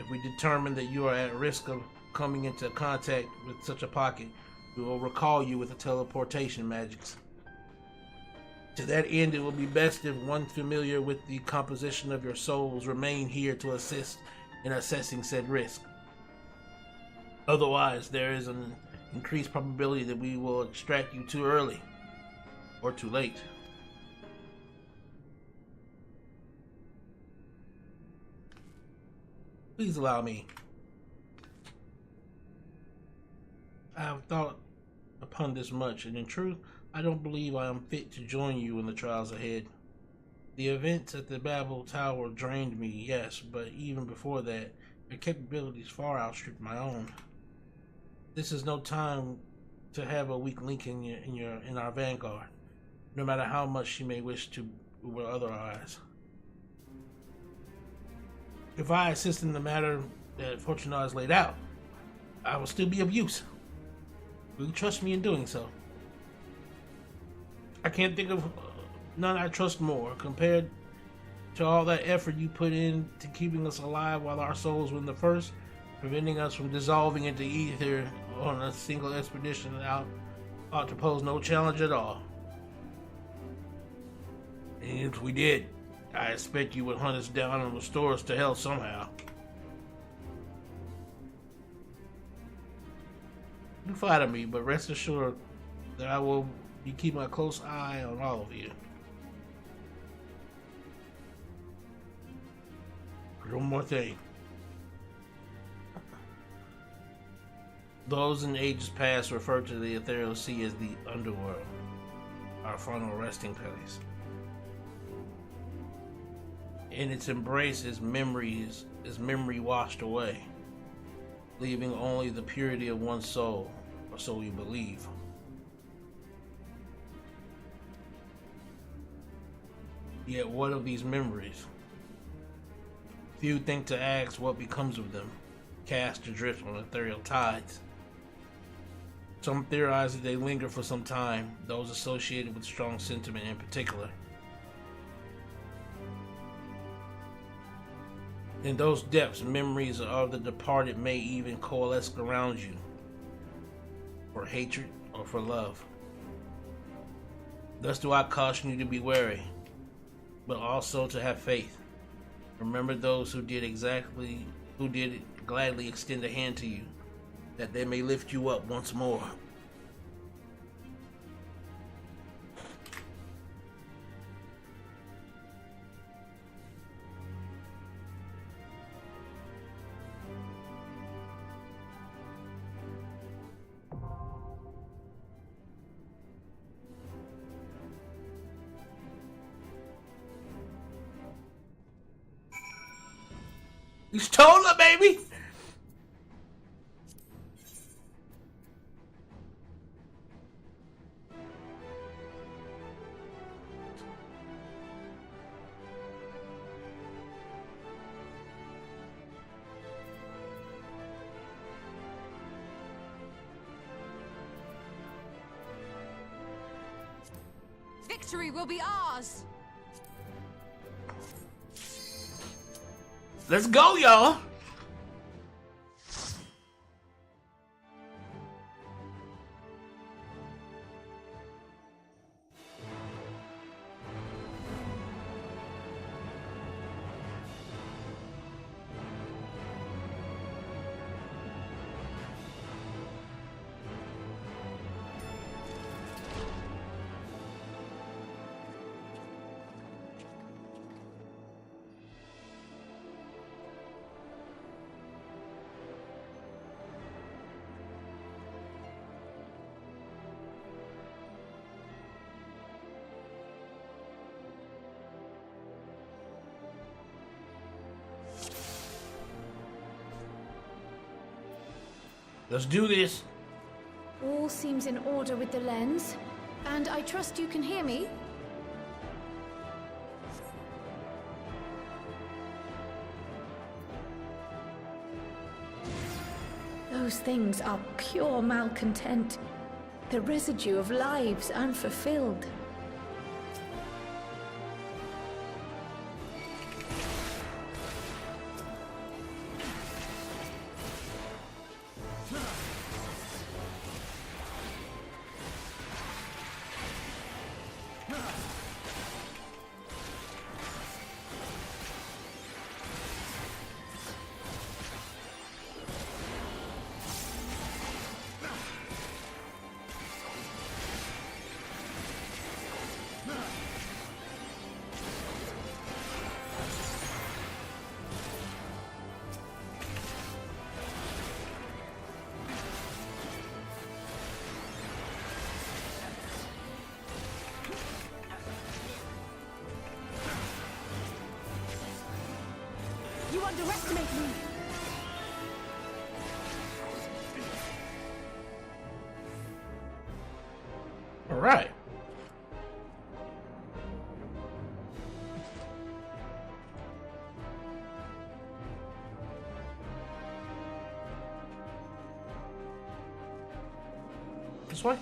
If we determine that you are at risk of coming into contact with such a pocket, we will recall you with the teleportation magics. To that end, it will be best if one familiar with the composition of your souls remain here to assist in assessing said risk. Otherwise, there is an increased probability that we will extract you too early or too late. Please allow me. I have thought upon this much, and in truth, I don't believe I am fit to join you in the trials ahead. The events at the Babel Tower drained me, yes, but even before that, your capabilities far outstripped my own. This is no time to have a weak link in our vanguard, no matter how much she may wish to with other eyes. If I assist in the matter that Fortuna has laid out, I will still be of use. Will you trust me in doing so? I can't think of none I trust more, compared to all that effort you put in to keeping us alive while our souls were in the first, preventing us from dissolving into ether on a single expedition ought to pose no challenge at all. And if we did, I expect you would hunt us down and restore us to health somehow. You flatter me, but rest assured that I will be keeping a close eye on all of you. One more thing. Those in ages past referred to the ethereal sea as the underworld, our final resting place. In its embrace is memory washed away, leaving only the purity of one's soul, or so we believe. Yet what of these memories? Few think to ask what becomes of them, cast adrift on ethereal tides. Some theorize that they linger for some time, those associated with strong sentiment in particular. In those depths, memories of the departed may even coalesce around you, for hatred or for love. Thus do I caution you to be wary, but also to have faith. Remember those who did exactly who did gladly extend a hand to you, that they may lift you up once more. You stole her, baby! Victory will be ours! Let's go, y'all! Let's do this. All seems in order with the lens, and I trust you can hear me. Those things are pure malcontent, the residue of lives unfulfilled. You underestimate me! All right. This way?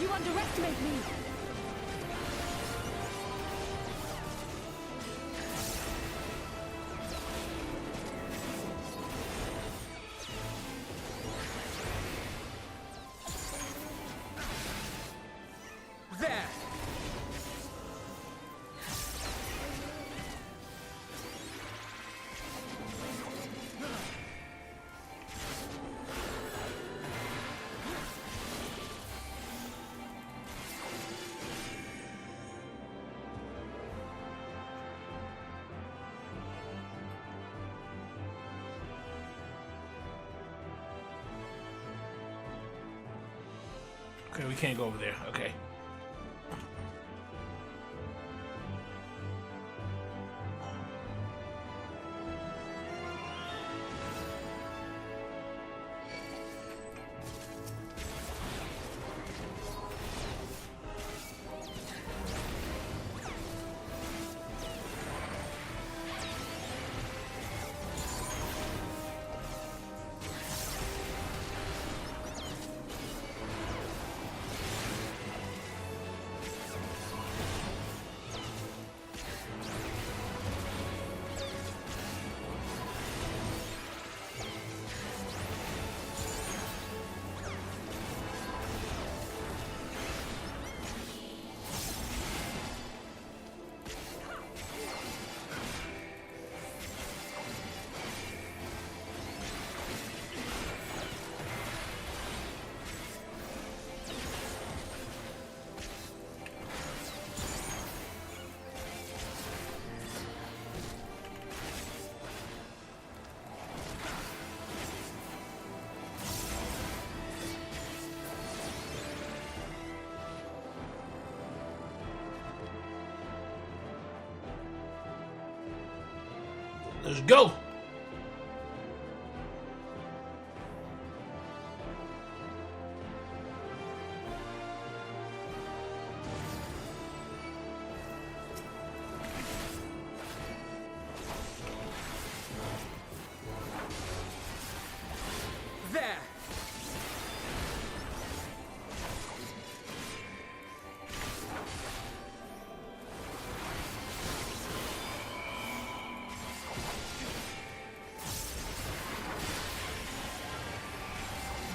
You underestimate me! There! Okay, we can't go over there. Okay. Let's go. There!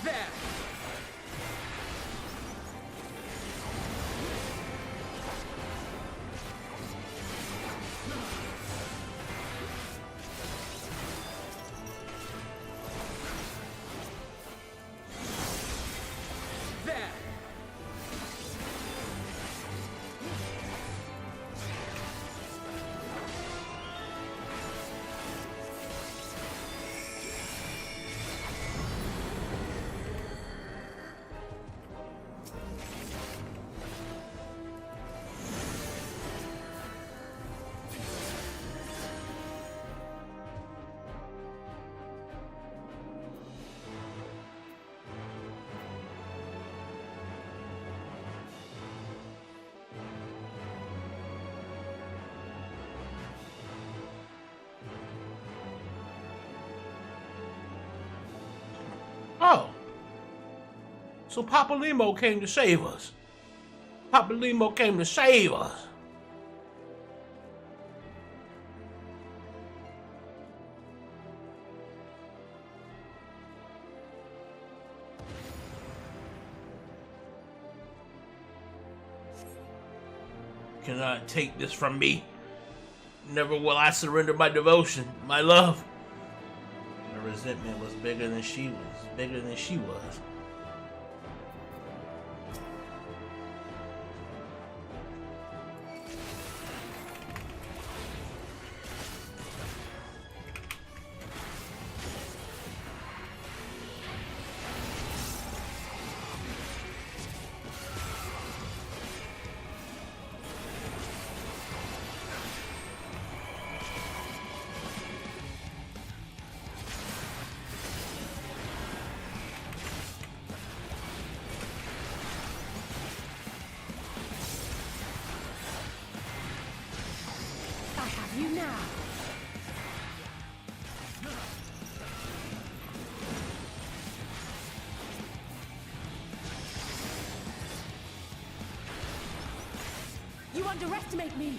There! There! Oh. So Papa Limo came to save us. Papa Limo came to save us. Cannot take this from me. Never will I surrender my devotion, my love. Her resentment was bigger than she was. I have you now. You underestimate me.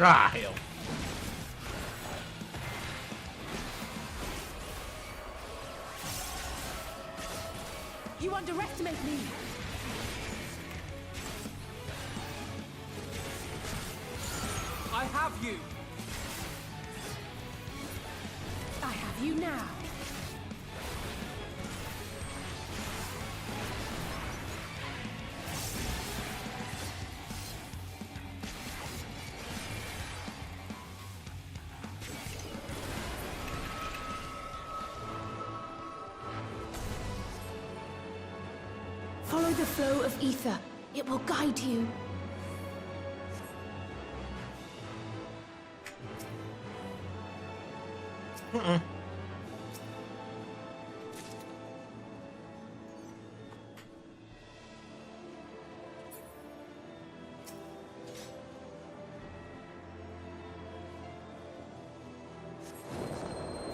Ah, hell. You underestimate me. I have you. I have you now. Follow the flow of ether. It will guide you. The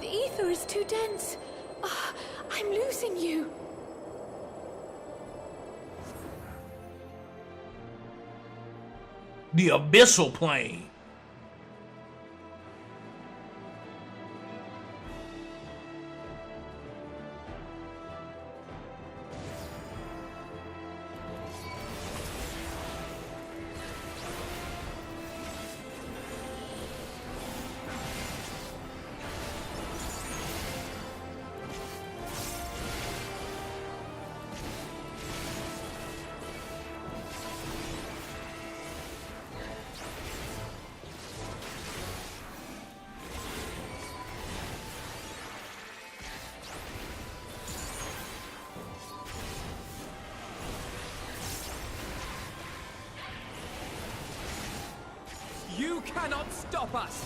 ether is too dense. Ah, I'm losing you. The abyssal plane. You cannot stop us!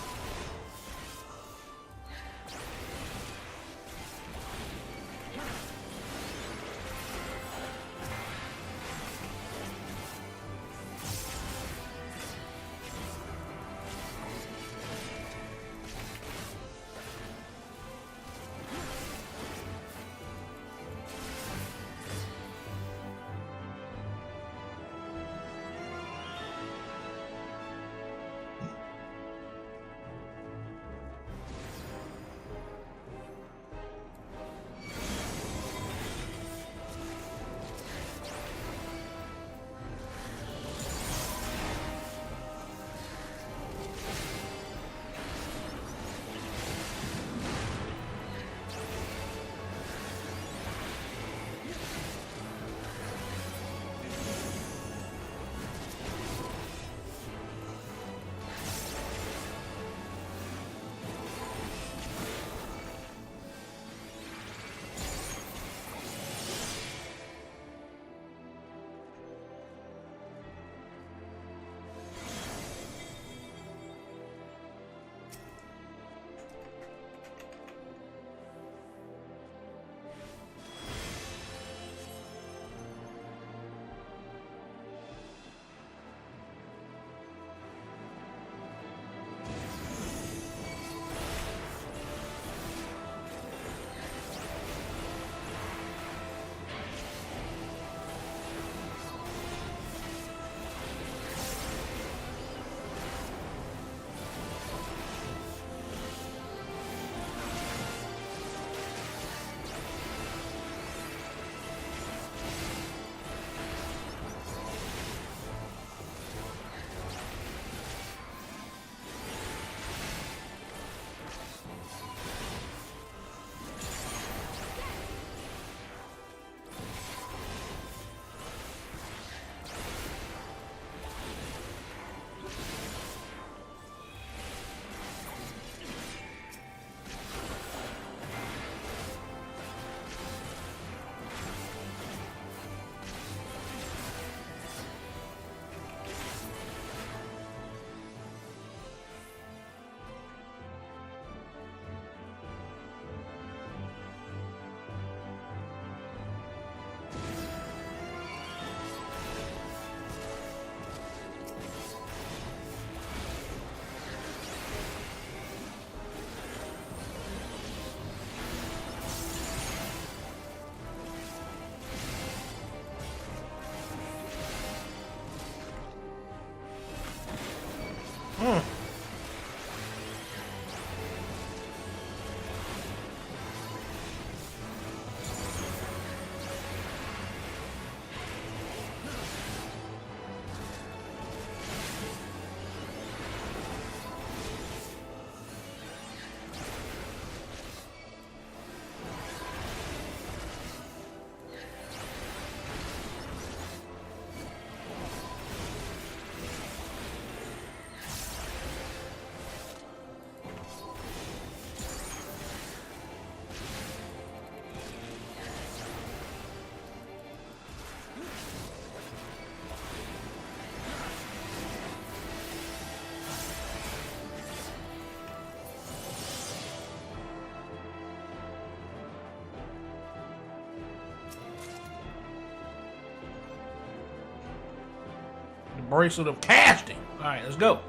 bracelet of casting. All right, let's go.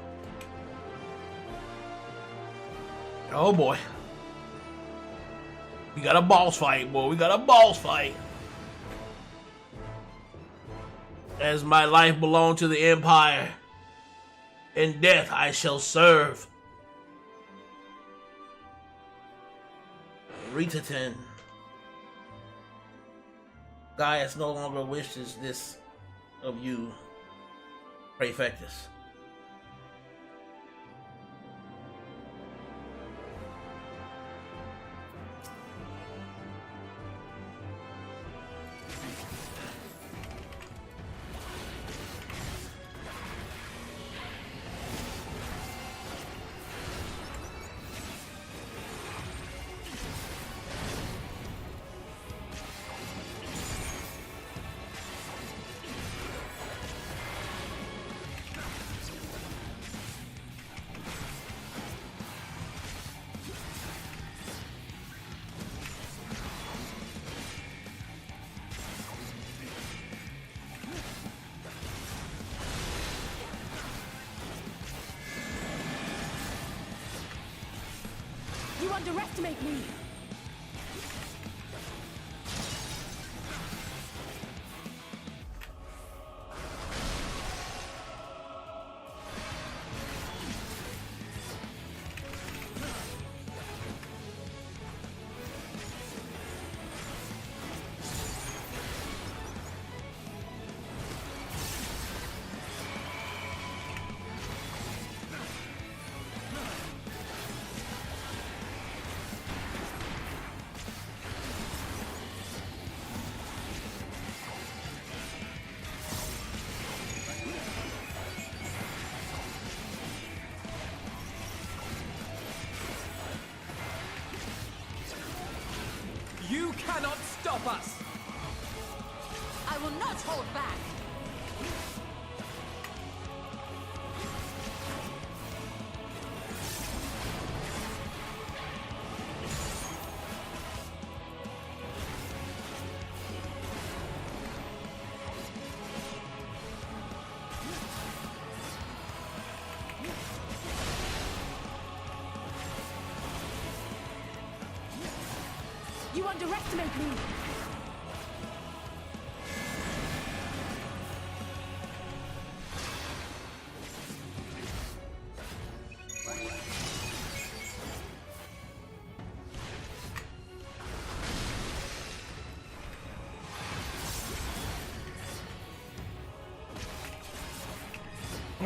Oh boy. We got a boss fight, boy. We got a boss fight. As my life belonged to the Empire, in death I shall serve. Ritaten. Gaius no longer wishes this of you, Praefectus. You underestimate me! You cannot stop us! I will not hold back! You underestimate me!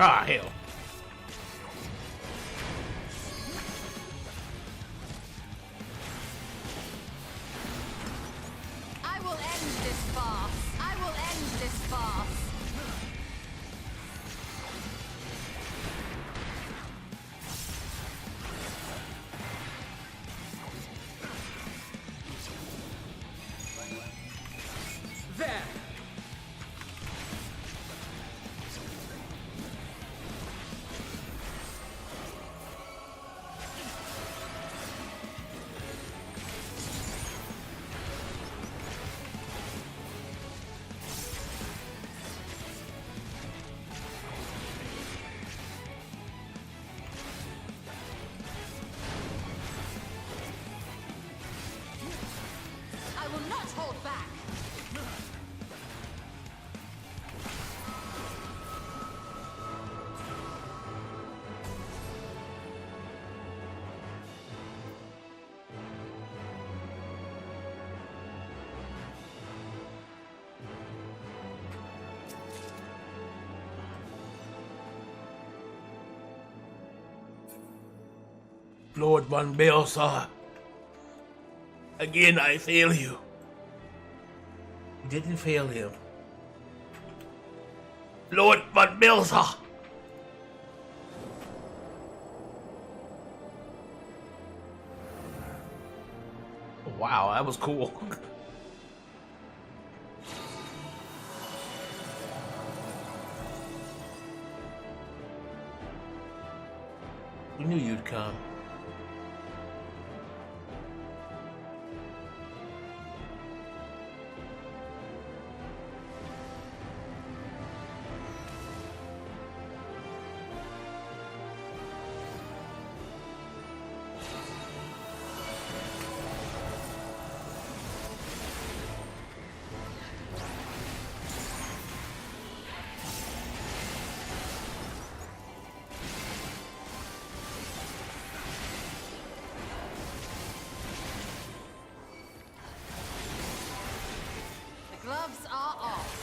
Ah, hell. I will end this farce! I will end this farce! There! I will not hold back! Lord Von Belsar. Again, I fail you. You didn't fail him. Lord Von Belsar. Wow, that was cool. We knew you'd come. gloves are off.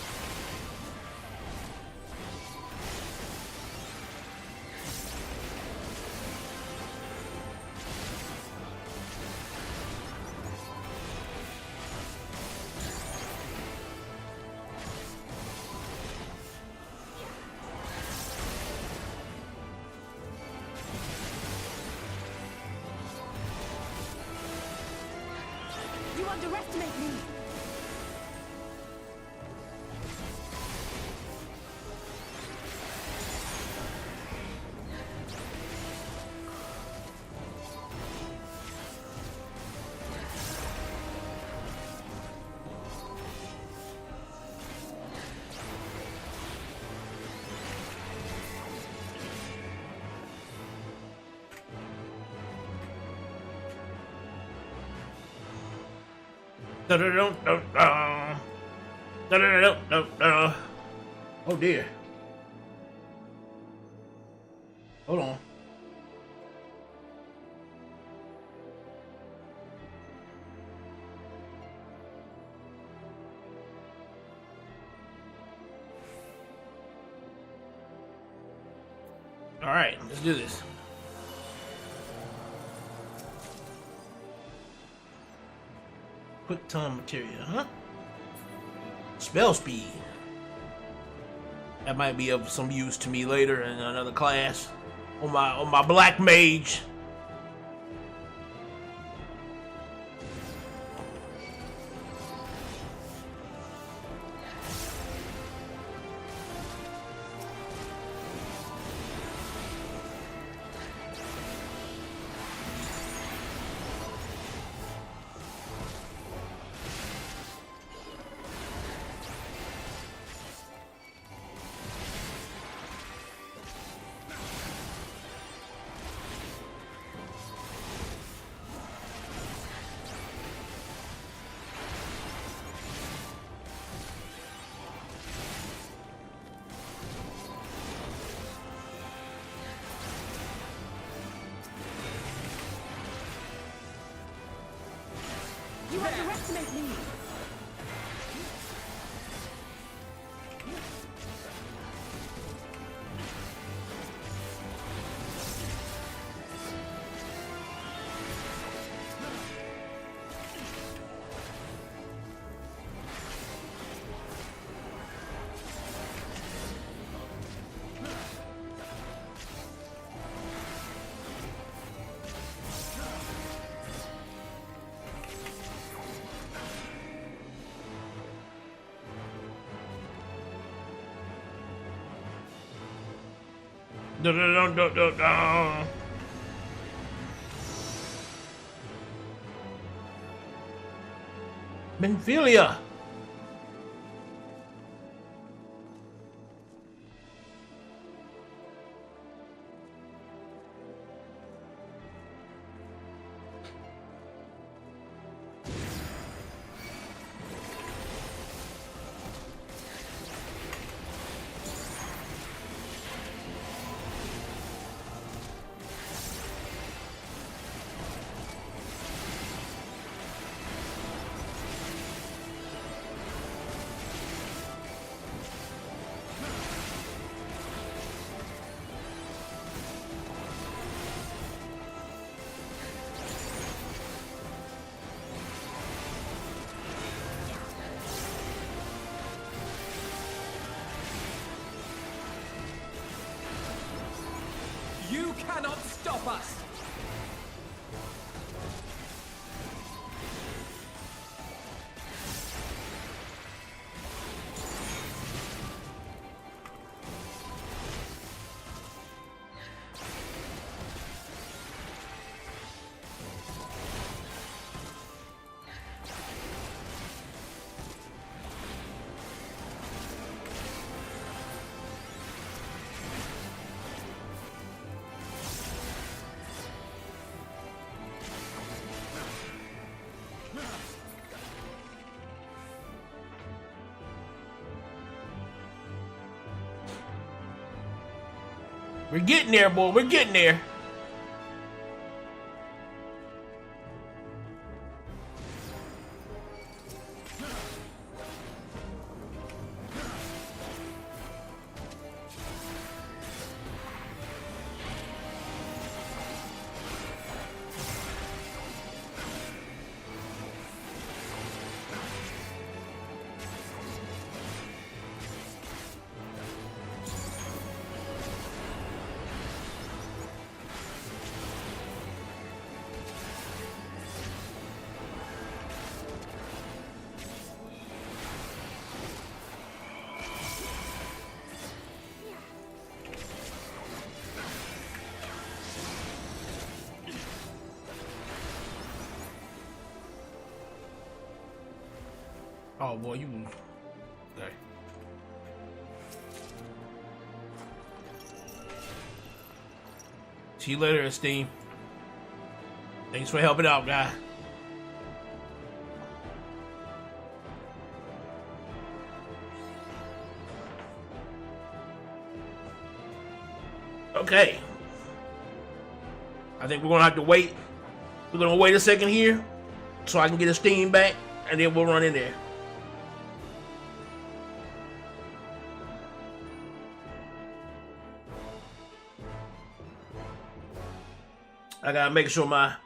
You underestimate me. Oh dear. Hold on. All right, let's do this. Quick time material, huh? Spell speed. That might be of some use to me later in another class. On my black mage. You underestimate me. Benphilia. You cannot stop us! We're getting there, boy. We're getting there. Oh boy, you. Okay. See you later, Esteem. Thanks for helping out, guy. Okay. I think we're gonna have to wait. We're gonna wait a second here so I can get Esteem back, and then we'll run in there. I gotta make sure my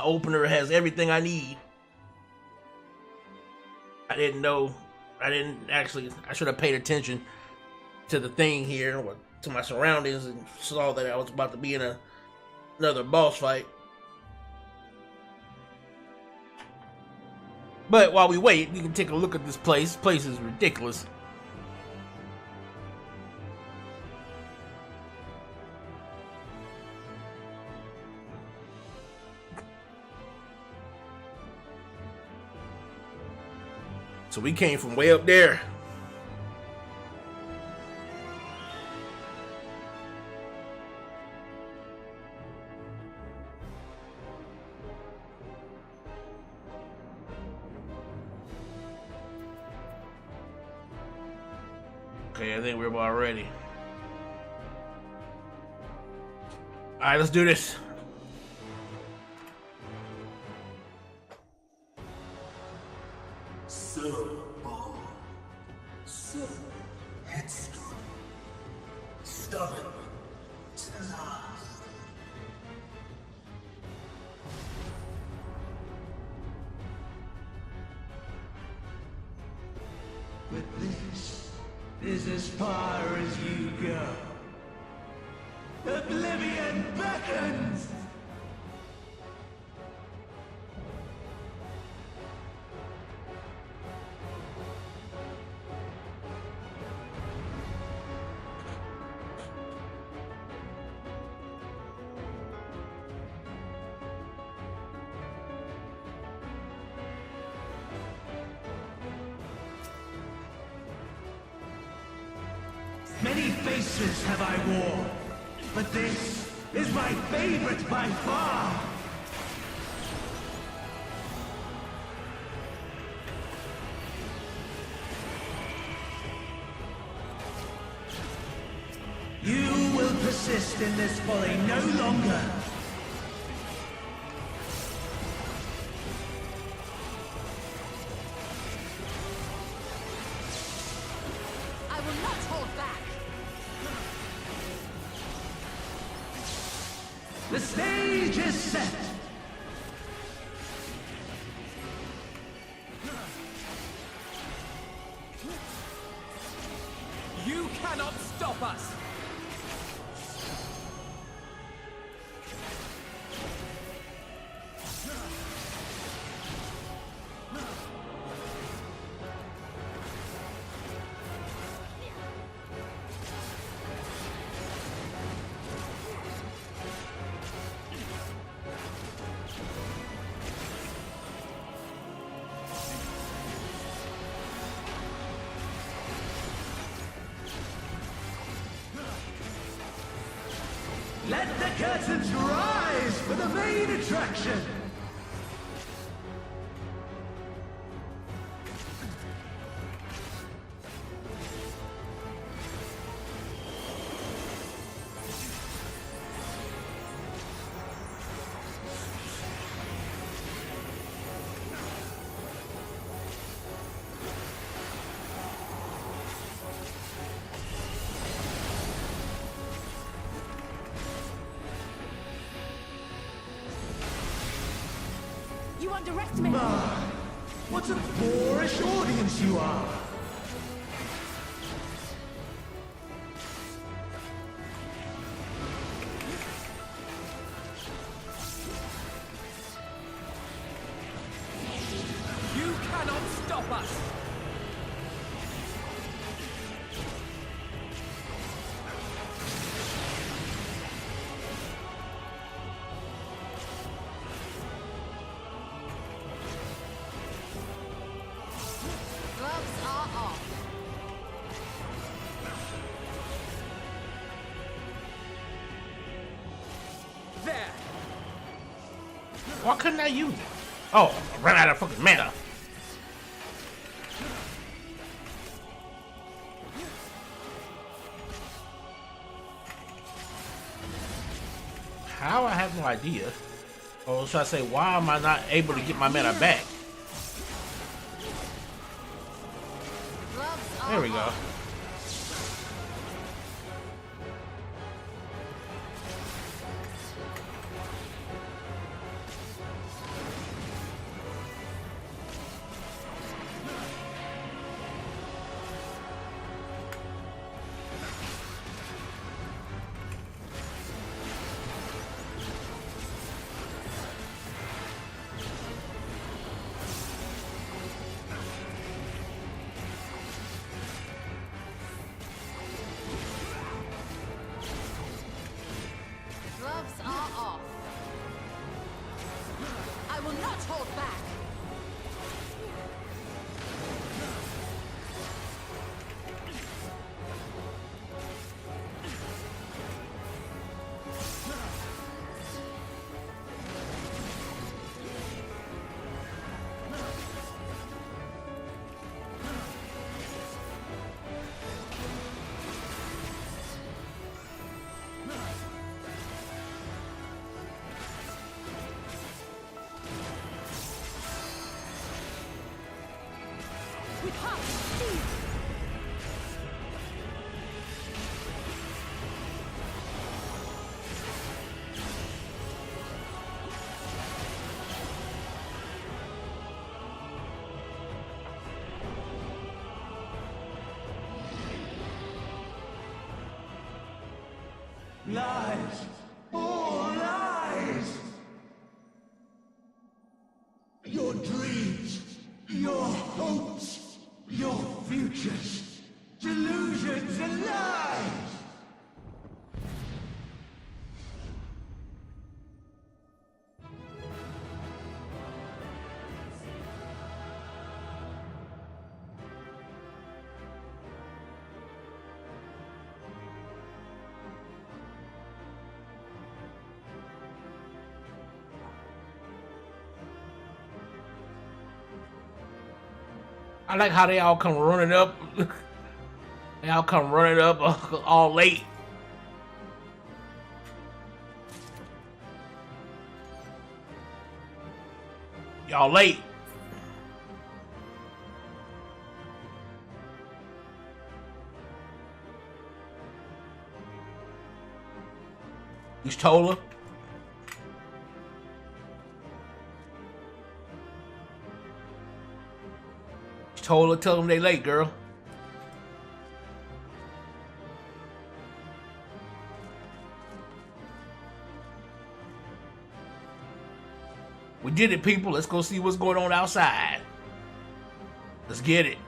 opener has everything I need. I should have paid attention to the thing here, or to my surroundings, and saw that I was about to be in another boss fight. But while we wait, we can take a look at this place. This place is ridiculous. So we came from way up there. Okay, I think we're about ready. Alright, let's do this. So bold, so headstrong, stubborn to the last. But this is as far as you go. Oblivion beckons! Many faces have I worn, but this is my favorite by far! You will persist in this folly no longer! I will not hold back! The stage is set! You cannot stop us! Let the curtains rise for the main attraction! You underestimate me! What a boorish audience you are! You cannot stop us! Why couldn't I use it? Oh, I ran out of fucking mana. How? I have no idea. Or should I say, why am I not able to get my mana back? There we go. Gloves are off. I will not hold back. With hot speed. Lies! All lies! Your dreams, your hopes, your futures, delusions and lies! I like how they all come running up. They all come running up all late. Y'all late. You told her? Told her, tell them they late, girl. We did it, people. Let's go see what's going on outside. Let's get it.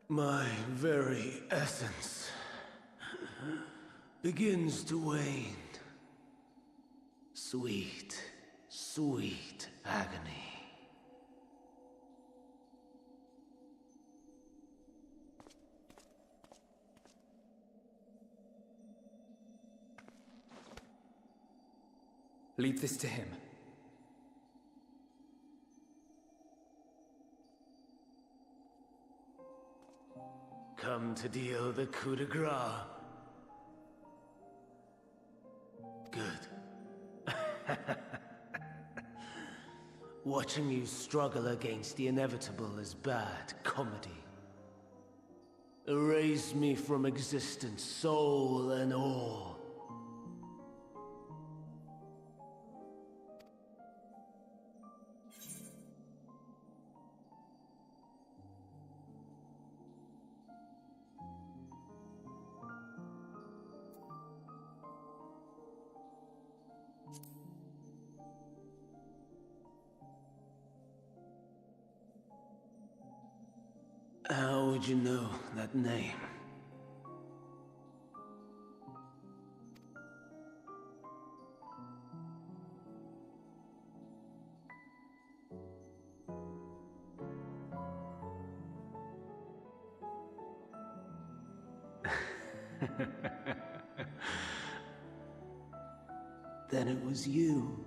My very essence begins to wane. Sweet, sweet agony. Leave this to him. Come to deal the coup de grace. Good. Watching you struggle against the inevitable is bad comedy. Erase me from existence, soul and all. did you know that name? Then it was you.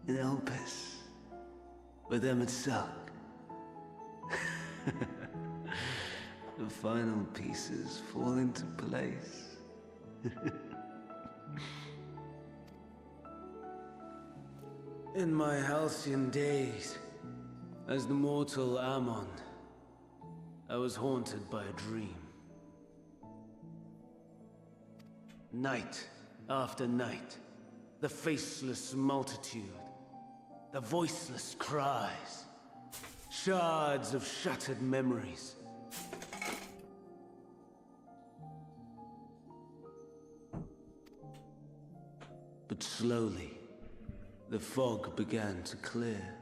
In Elpis. With Amon-Rellik. The final pieces fall into place. In my halcyon days, as the mortal Amon, I was haunted by a dream. Night after night, the faceless multitude, the voiceless cries, shards of shattered memories. But slowly, the fog began to clear.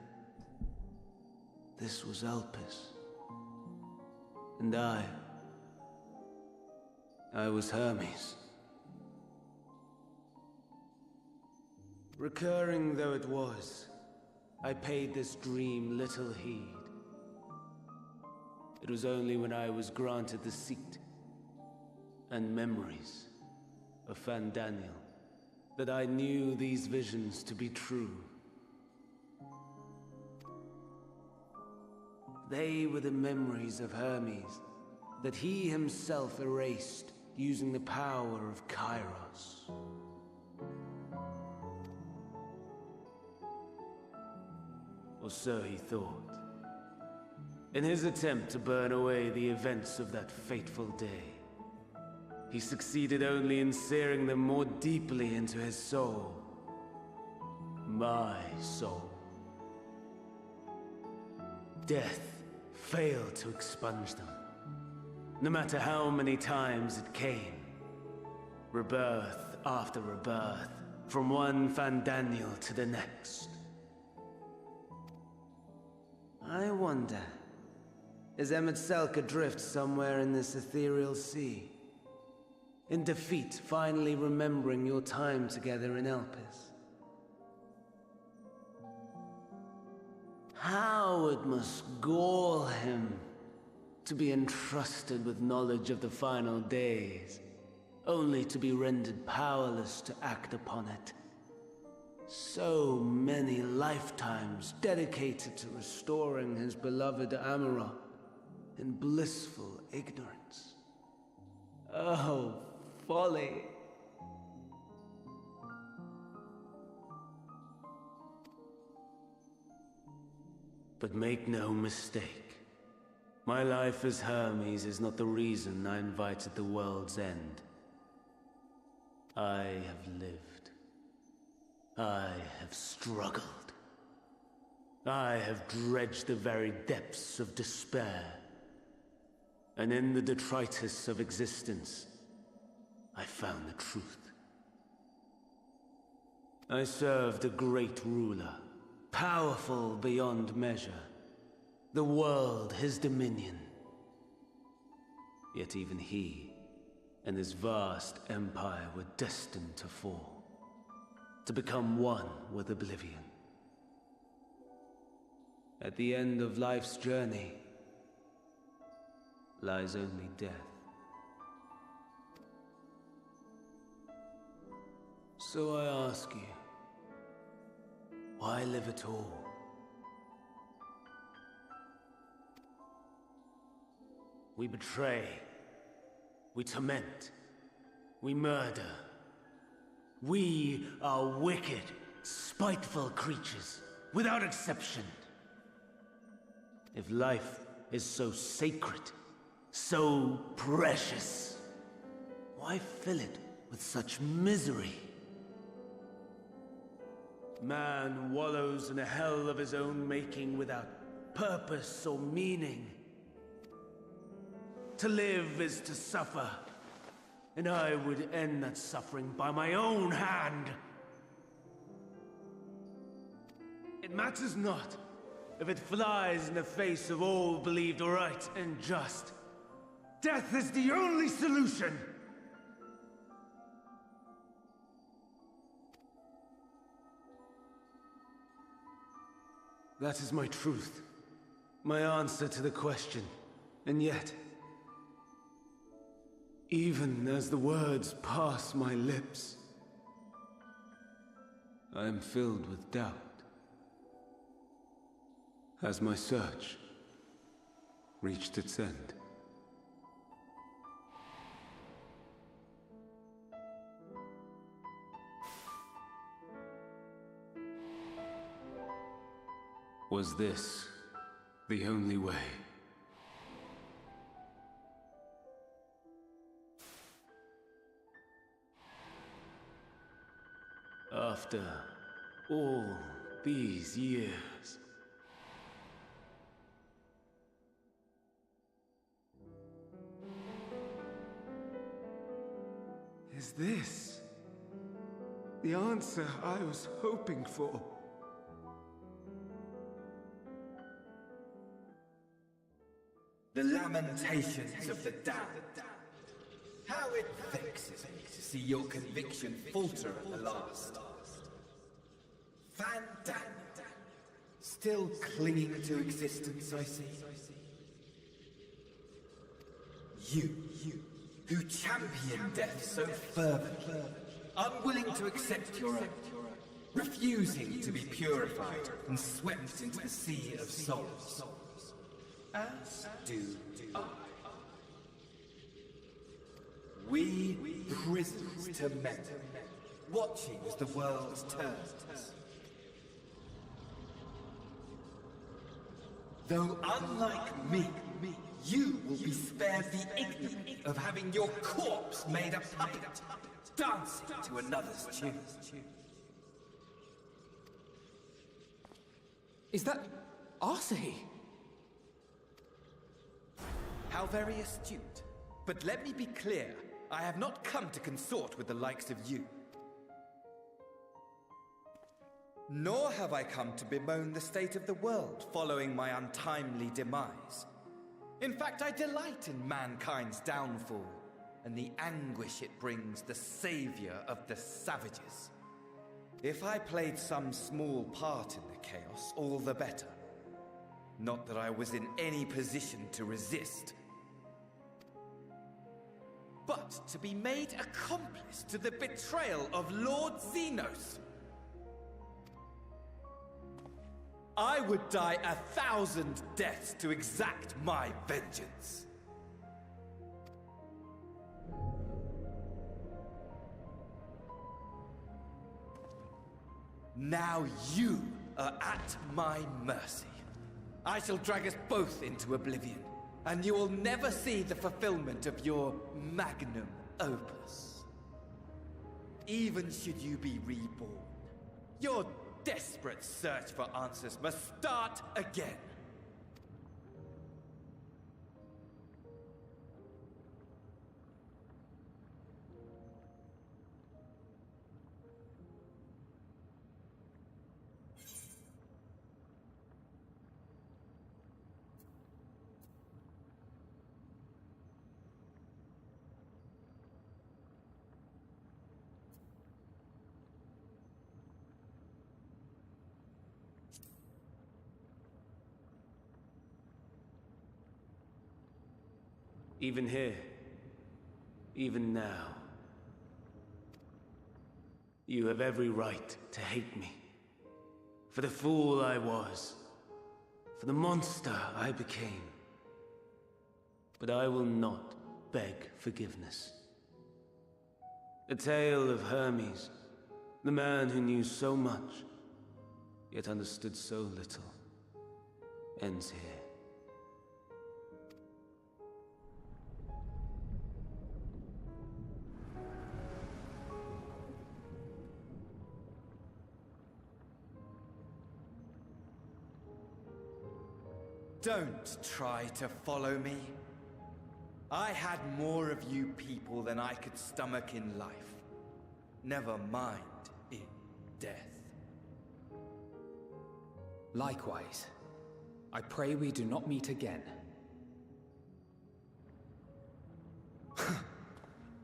This was Elpis. And I was Hermes. Recurring though it was, I paid this dream little heed. It was only when I was granted the seat and memories of Hydaelyn that I knew these visions to be true. They were the memories of Hermes that he himself erased using the power of Kairos. Or so he thought. In his attempt to burn away the events of that fateful day, he succeeded only in searing them more deeply into his soul. My soul. Death failed to expunge them, no matter how many times it came. Rebirth after rebirth, from one Hydaelyn to the next. I wonder, is Amon-Rellik adrift somewhere in this ethereal sea? In defeat, finally remembering your time together in Elpis? How it must gall him to be entrusted with knowledge of the final days, only to be rendered powerless to act upon it. So many lifetimes dedicated to restoring his beloved Amarok in blissful ignorance. Oh, folly! But make no mistake, my life as Hermes is not the reason I invited the world's end. I have lived. I have struggled. I have dredged the very depths of despair. And in the detritus of existence, I found the truth. I served a great ruler, powerful beyond measure. The world his dominion. Yet even he and his vast empire were destined to fall. To become one with oblivion. At the end of life's journey lies only death. So I ask you, why live at all? We betray, we torment, we murder. We are wicked, spiteful creatures, without exception. If life is so sacred, so precious, why fill it with such misery? Man wallows in a hell of his own making without purpose or meaning. To live is to suffer. And I would end that suffering by my own hand. It matters not if it flies in the face of all believed right and just. Death is the only solution! That is my truth. My answer to the question. And yet, even as the words pass my lips, I am filled with doubt. Has my search reached its end? Was this the only way? After all these years, is this the answer I was hoping for? The lamentations of the damned. How it vexes me to see your conviction falter at the last. Van still clinging to existence, I see. You, who champion death so fervently, unwilling to accept your own, refusing to be purified and swept into the sea of souls. As do I. We prisoners to men, watching as the world turns. Though unlike me, you will be spared the ignominy of having your corpse made a puppet, dancing to another's tune. Is that Arsahi? How very astute. But let me be clear, I have not come to consort with the likes of you. Nor have I come to bemoan the state of the world following my untimely demise. In fact, I delight in mankind's downfall, and the anguish it brings the savior of the savages. If I played some small part in the chaos, all the better. Not that I was in any position to resist. But to be made accomplice to the betrayal of Lord Xenos. I would die 1,000 deaths to exact my vengeance. Now you are at my mercy. I shall drag us both into oblivion, and you will never see the fulfillment of your magnum opus. Even should you be reborn, your desperate search for answers must start again. Even here, even now, you have every right to hate me. For the fool I was, for the monster I became. But I will not beg forgiveness. The tale of Hermes, the man who knew so much, yet understood so little, ends here. Don't try to follow me. I had more of you people than I could stomach in life. Never mind in death. Likewise. I pray we do not meet again.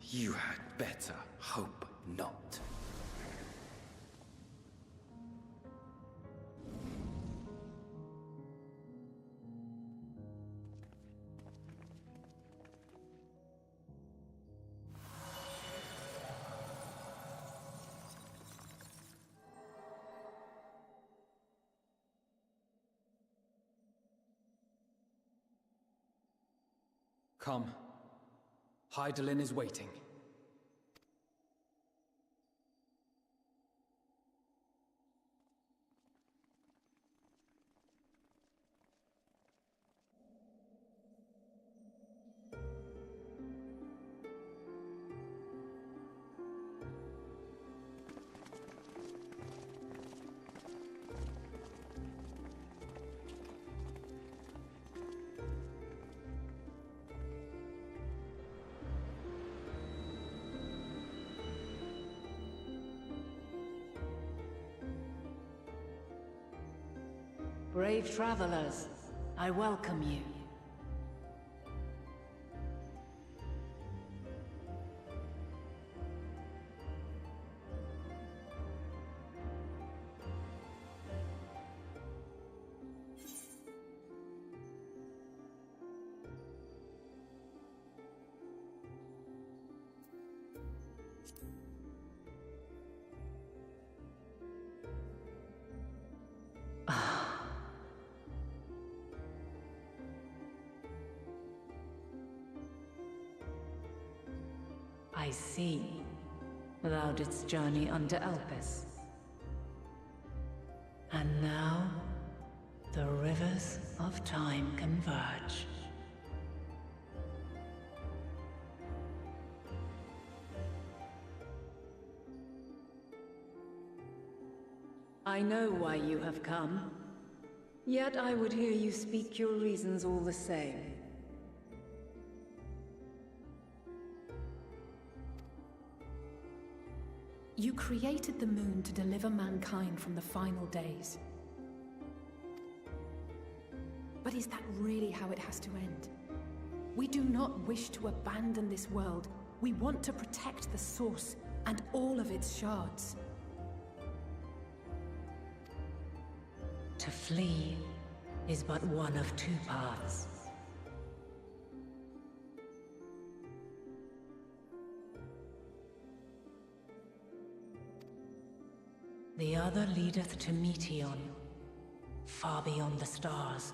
You had better hope not. Come. Hydaelyn is waiting. Brave travelers, I welcome you. I see. Thou didst journey under Elpis. And now, the rivers of time converge. I know why you have come. Yet I would hear you speak your reasons all the same. You created the moon to deliver mankind from the final days. But is that really how it has to end? We do not wish to abandon this world. We want to protect the source and all of its shards. To flee is but one of two paths. The other leadeth to Meteion, far beyond the stars,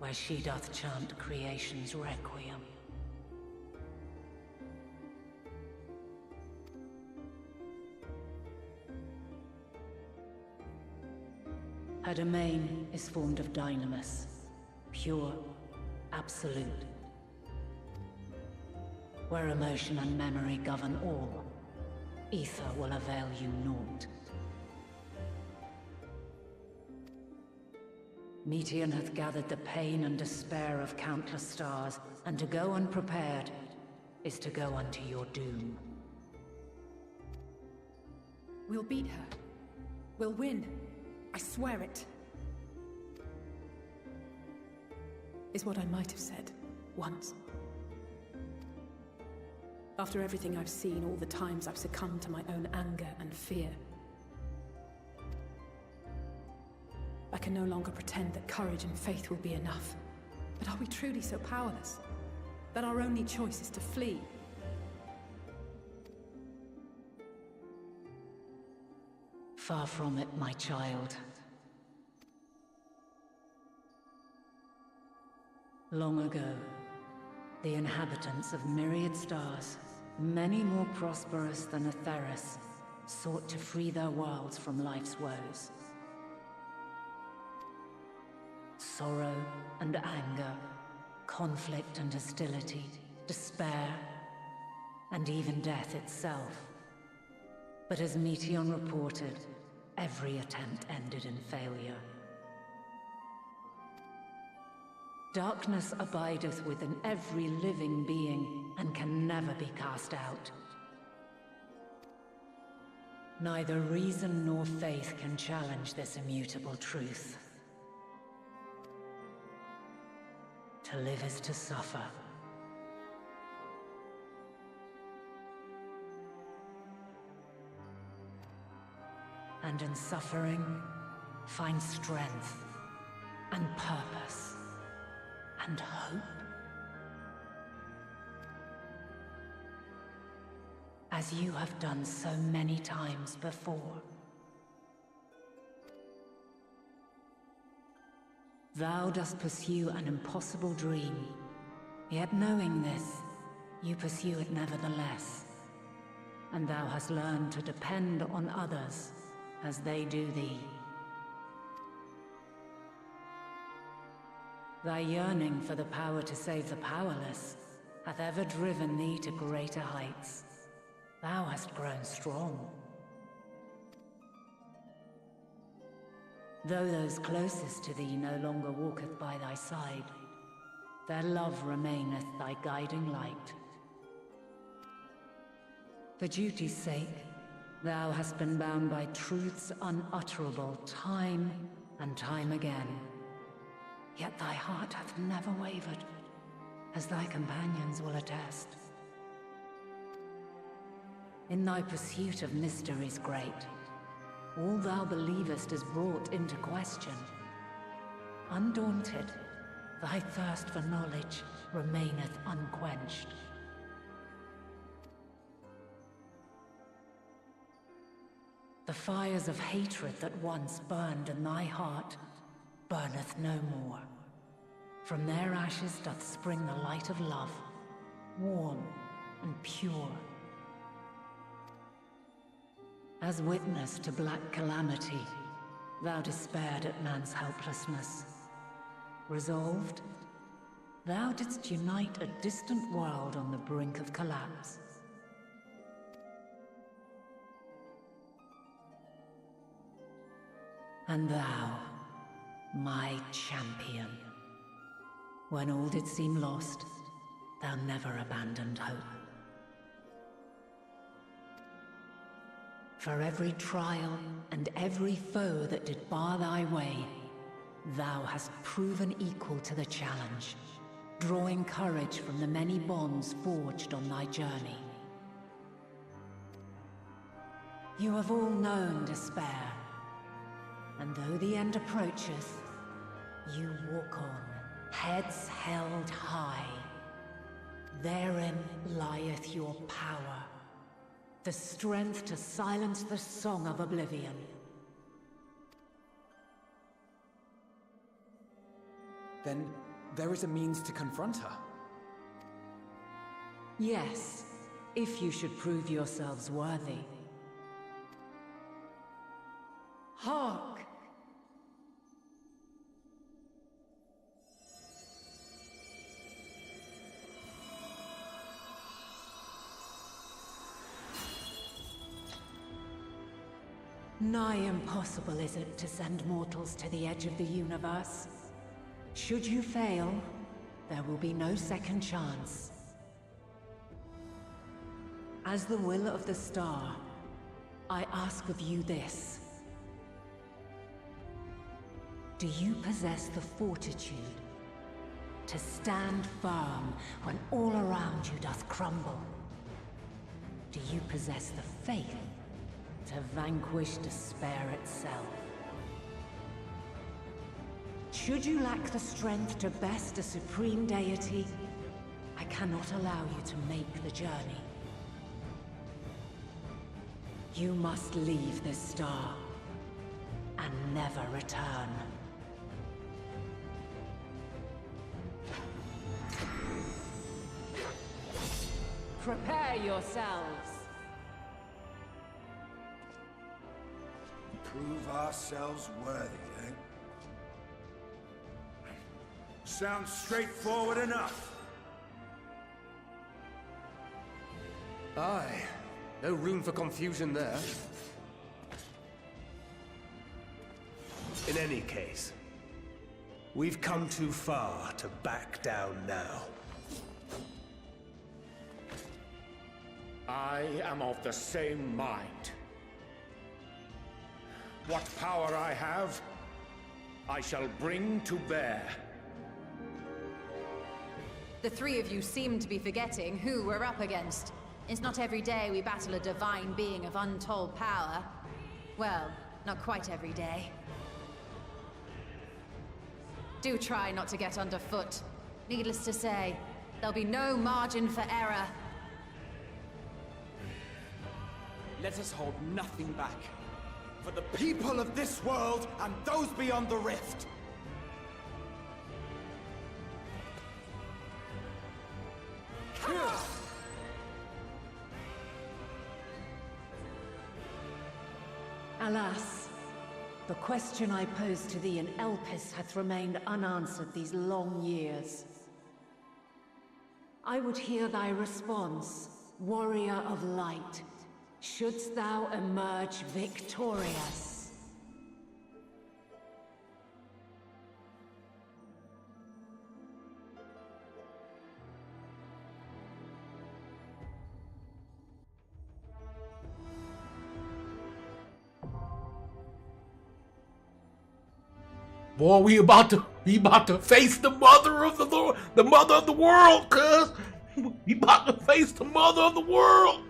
where she doth chant creation's requiem. Her domain is formed of dynamis, pure, absolute. Where emotion and memory govern all, ether will avail you naught. Meteion hath gathered the pain and despair of countless stars, and to go unprepared is to go unto your doom. We'll beat her. We'll win. I swear it. Is what I might have said, once. After everything I've seen, all the times I've succumbed to my own anger and fear. I can no longer pretend that courage and faith will be enough. But are we truly so powerless? That our only choice is to flee? Far from it, my child. Long ago, the inhabitants of myriad stars, many more prosperous than Atheris, sought to free their worlds from life's woes. Sorrow and anger, conflict and hostility, despair, and even death itself. But as Meteion reported, every attempt ended in failure. Darkness abideth within every living being, and can never be cast out. Neither reason nor faith can challenge this immutable truth. To live is to suffer. And in suffering, find strength, and purpose, and hope. As you have done so many times before. Thou dost pursue an impossible dream, yet knowing this, you pursue it nevertheless. And thou hast learned to depend on others as they do thee. Thy yearning for the power to save the powerless hath ever driven thee to greater heights. Thou hast grown strong. Though those closest to thee no longer walketh by thy side, their love remaineth thy guiding light. For duty's sake, thou hast been bound by truths unutterable time and time again. Yet thy heart hath never wavered, as thy companions will attest. In thy pursuit of mysteries great, all thou believest is brought into question. Undaunted, thy thirst for knowledge remaineth unquenched. The fires of hatred that once burned in thy heart burneth no more. From their ashes doth spring the light of love, warm and pure. As witness to black calamity, thou despaired at man's helplessness. Resolved, thou didst unite a distant world on the brink of collapse. And thou, my champion, when all did seem lost, thou never abandoned hope. For every trial and every foe that did bar thy way, thou hast proven equal to the challenge, drawing courage from the many bonds forged on thy journey. You have all known despair, and though the end approacheth, you walk on, heads held high. Therein lieth your power, the strength to silence the song of oblivion. Then there is a means to confront her. Yes, if you should prove yourselves worthy. Hark! Nigh impossible is it to send mortals to the edge of the universe. Should you fail, there will be no second chance. As the will of the star, I ask of you this. Do you possess the fortitude to stand firm when all around you doth crumble? Do you possess the faith to vanquish despair itself? Should you lack the strength to best a supreme deity, I cannot allow you to make the journey. You must leave this star and never return. Prepare yourselves. Prove ourselves worthy, eh? Sounds straightforward enough. Aye. No room for confusion there. In any case, we've come too far to back down now. I am of the same mind. What power I have, I shall bring to bear. The three of you seem to be forgetting who we're up against. It's not every day we battle a divine being of untold power. Well, not quite every day. Do try not to get underfoot. Needless to say, there'll be no margin for error. Let us hold nothing back. For the people of this world and those beyond the rift. Alas, the question I posed to thee in Elpis hath remained unanswered these long years. I would hear thy response, warrior of light. Shouldst thou emerge victorious? Boy, we about to face the mother of the mother of the world, cuz. We about to face the mother of the world.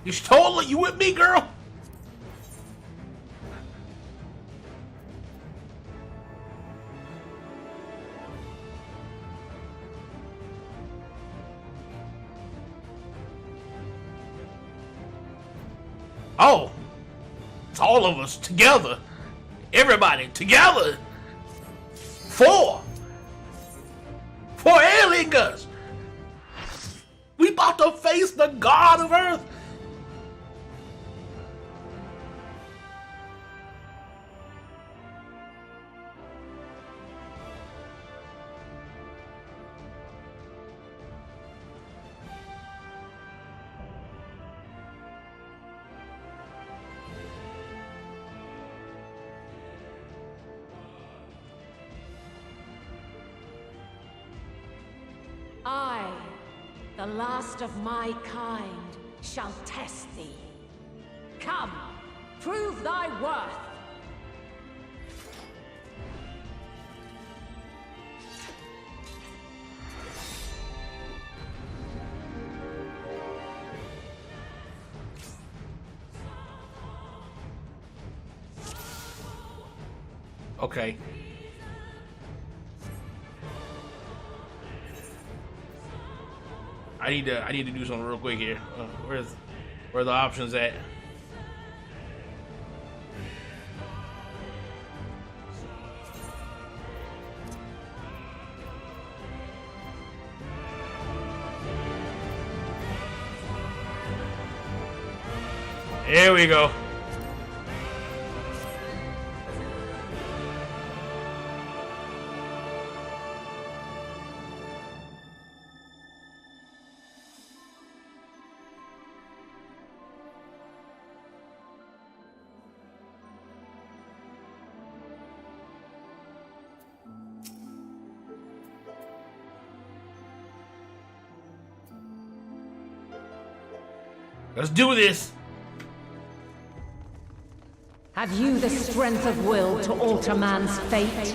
You stole it? You with me, girl? Oh, it's all of us together. Everybody together. Four aliens. We about to face the God of Earth. I, the last of my kind, shall test thee. Come, prove thy worth! Okay. I need to do something real quick here. Where are the options at? Here we go. Let's do this. Have you the strength of will to alter man's fate?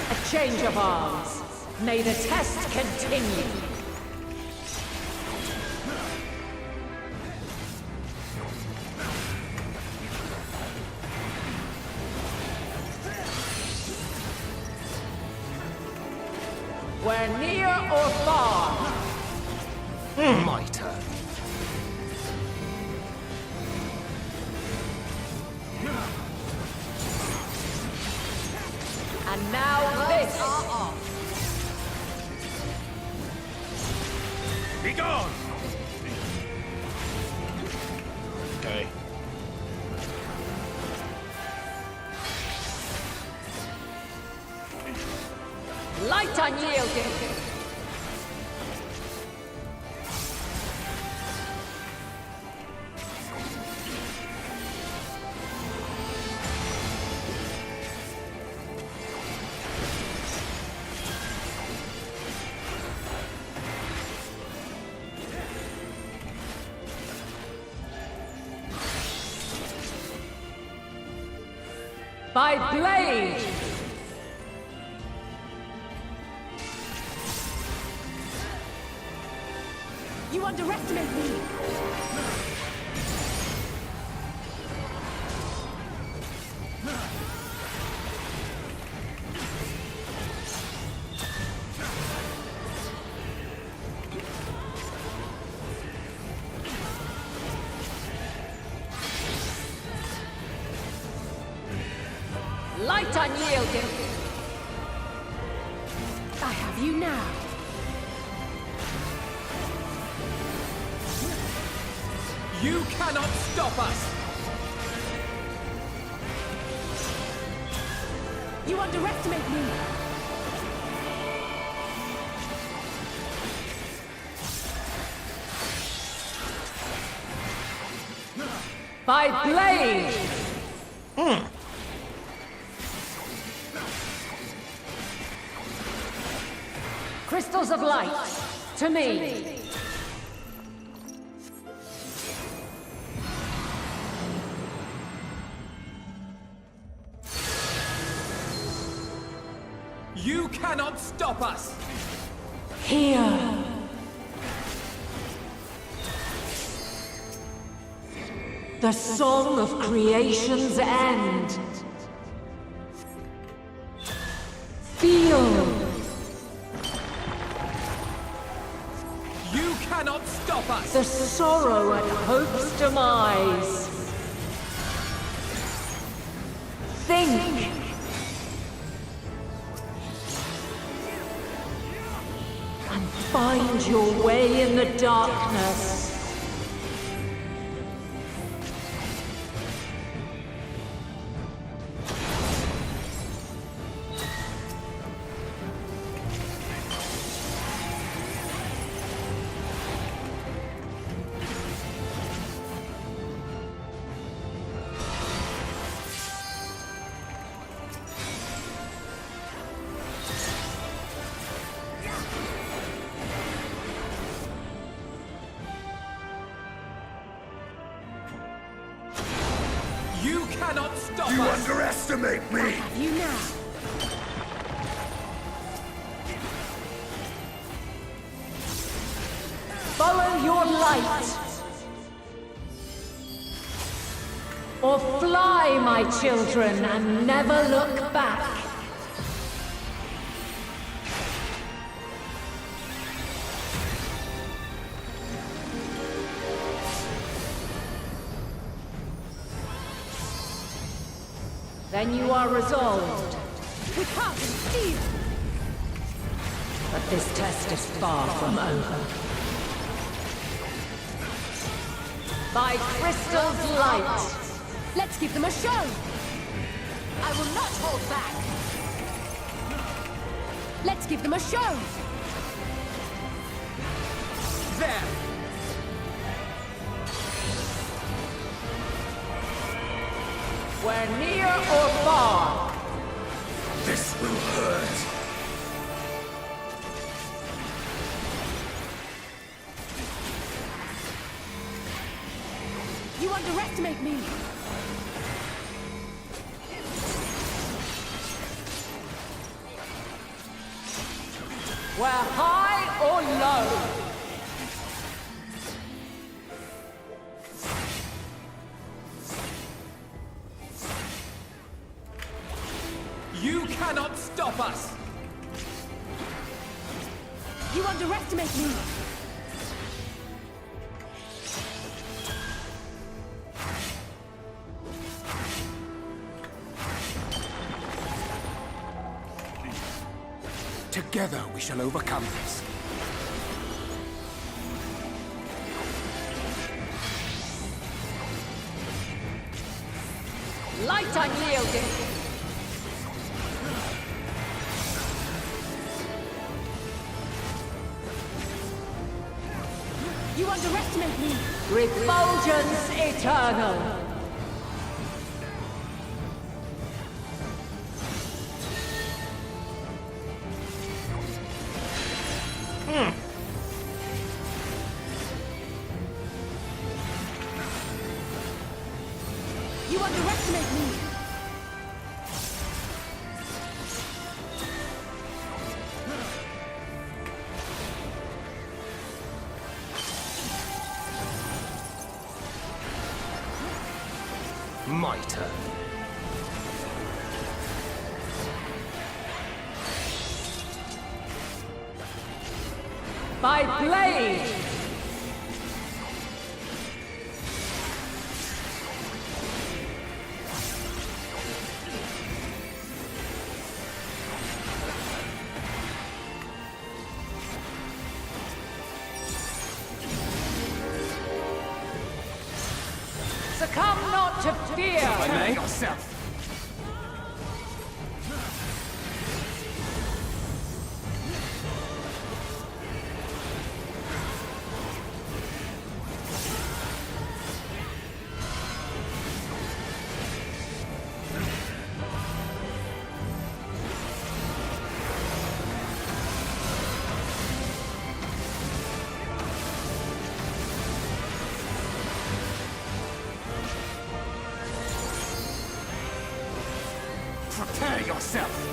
A change of arms. May the test continue. We're near or far? My turn. And now this! Be gone! Okay. Light unyielding! By blade! You underestimate me! Light unyielding! I have you now. You cannot stop us! You underestimate me! By blade! Crystals of light, to me! You cannot stop us! Here! The song of creation's end! Feel! You cannot stop us! The sorrow at hope's demise! Think! And find your way in the darkness! You cannot stop You us! underestimate me! I have you now. Follow your light! Or fly, my children, and never look back! Then you are resolved. With heart and steel! But this test is far from over. By crystal's light! Let's give them a show! I will not hold back! Let's give them a show! There! We're near or far! This will hurt! You underestimate me! We're high or low! You cannot stop us! You underestimate me! Together we shall overcome this. Light unyielding! You underestimate me! Refulgence eternal! You underestimate me! My turn. By blade! Succumb not to fear! I may. Yourself! Prepare yourself!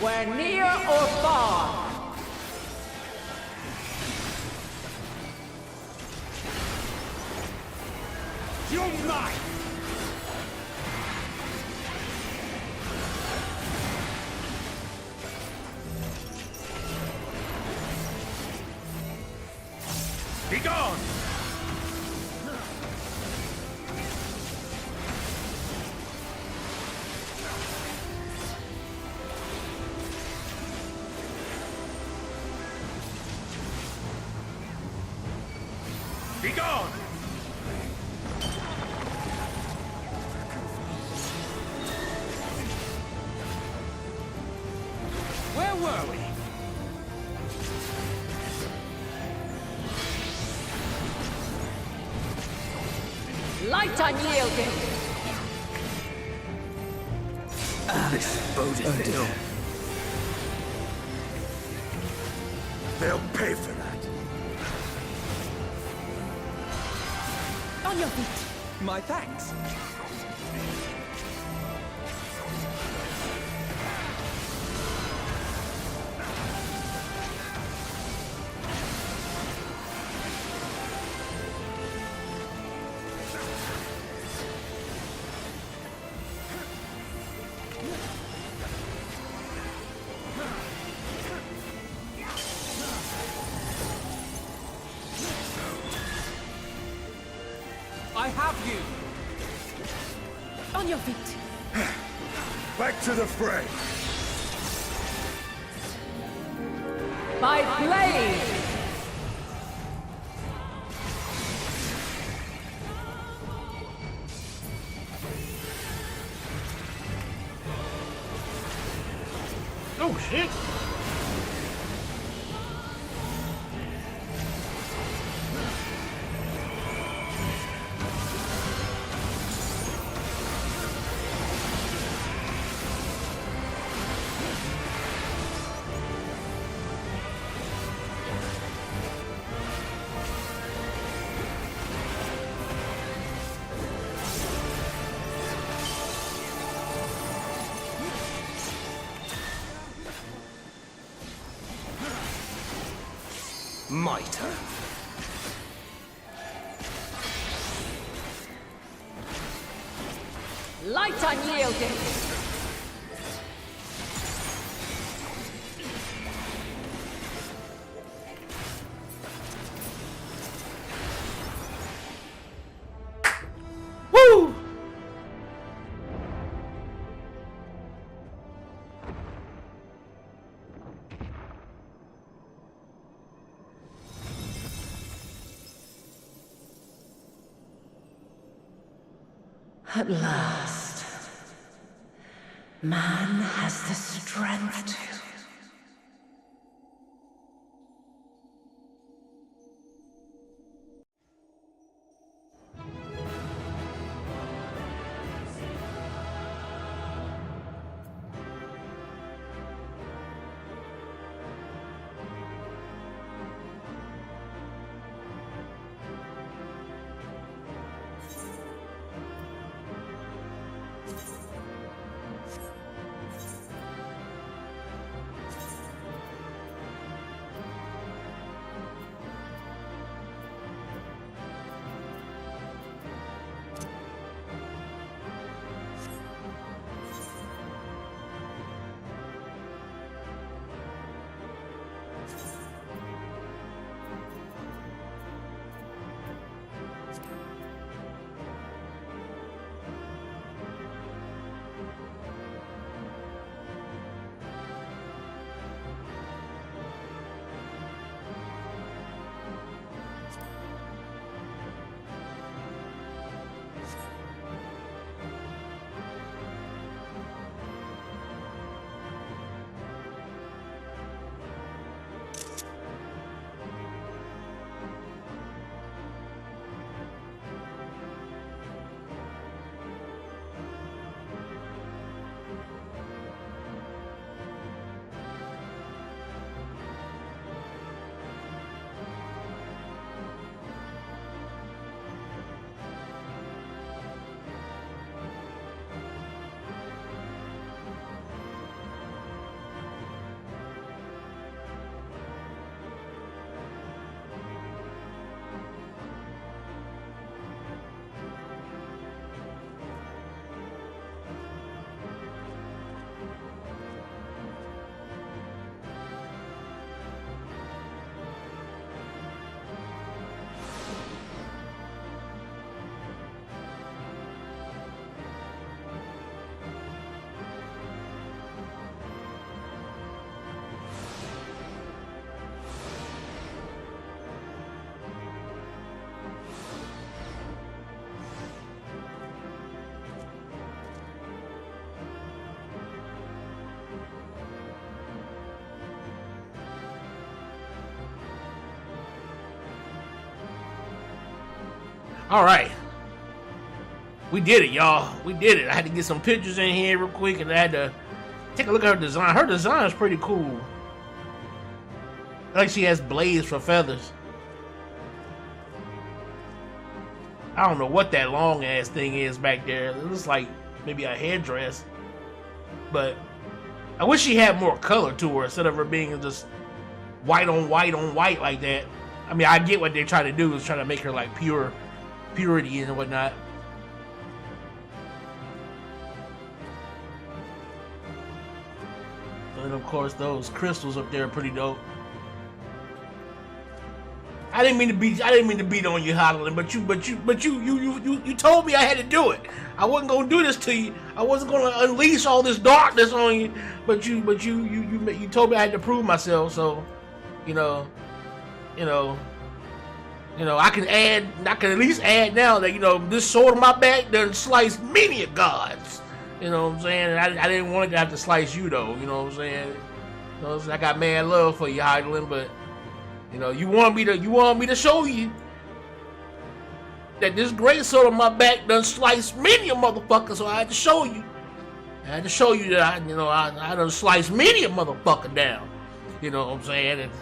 Where near or far! You're mine! Be gone! Be gone! Where were we? Light unyielding! This boded ill. They'll pay for that. On your feet! My thanks. I have you! On your feet! Back to the fray! By blade! Oh shit! My turn. Light unyielding! Woo! At last, man has the strength to. All right. We did it, y'all. We did it. I had to get some pictures in here real quick, and I had to take a look at her design. Her design is pretty cool. Like she has blades for feathers. I don't know what that long ass thing is back there. It looks like maybe a headdress. But I wish she had more color to her instead of her being just white on white on white like that. I mean, I get what they're trying to do is try to make her like purity and whatnot. And of course, those crystals up there are pretty dope. I didn't mean to beat on you, Hydaelyn, but you told me I had to do it. I wasn't gonna do this to you. I wasn't gonna unleash all this darkness on you. But you told me I had to prove myself. So, I can at least add now that this sword on my back done sliced many of gods. You know what I'm saying? I didn't want to have to slice you though. You know what I'm saying? I got mad love for you, Hydaelyn, but. You want me to show you that this great sword on my back done sliced many a motherfucker, so I had to show you. I had to show you that I done sliced many a motherfucker down. You know what I'm saying? And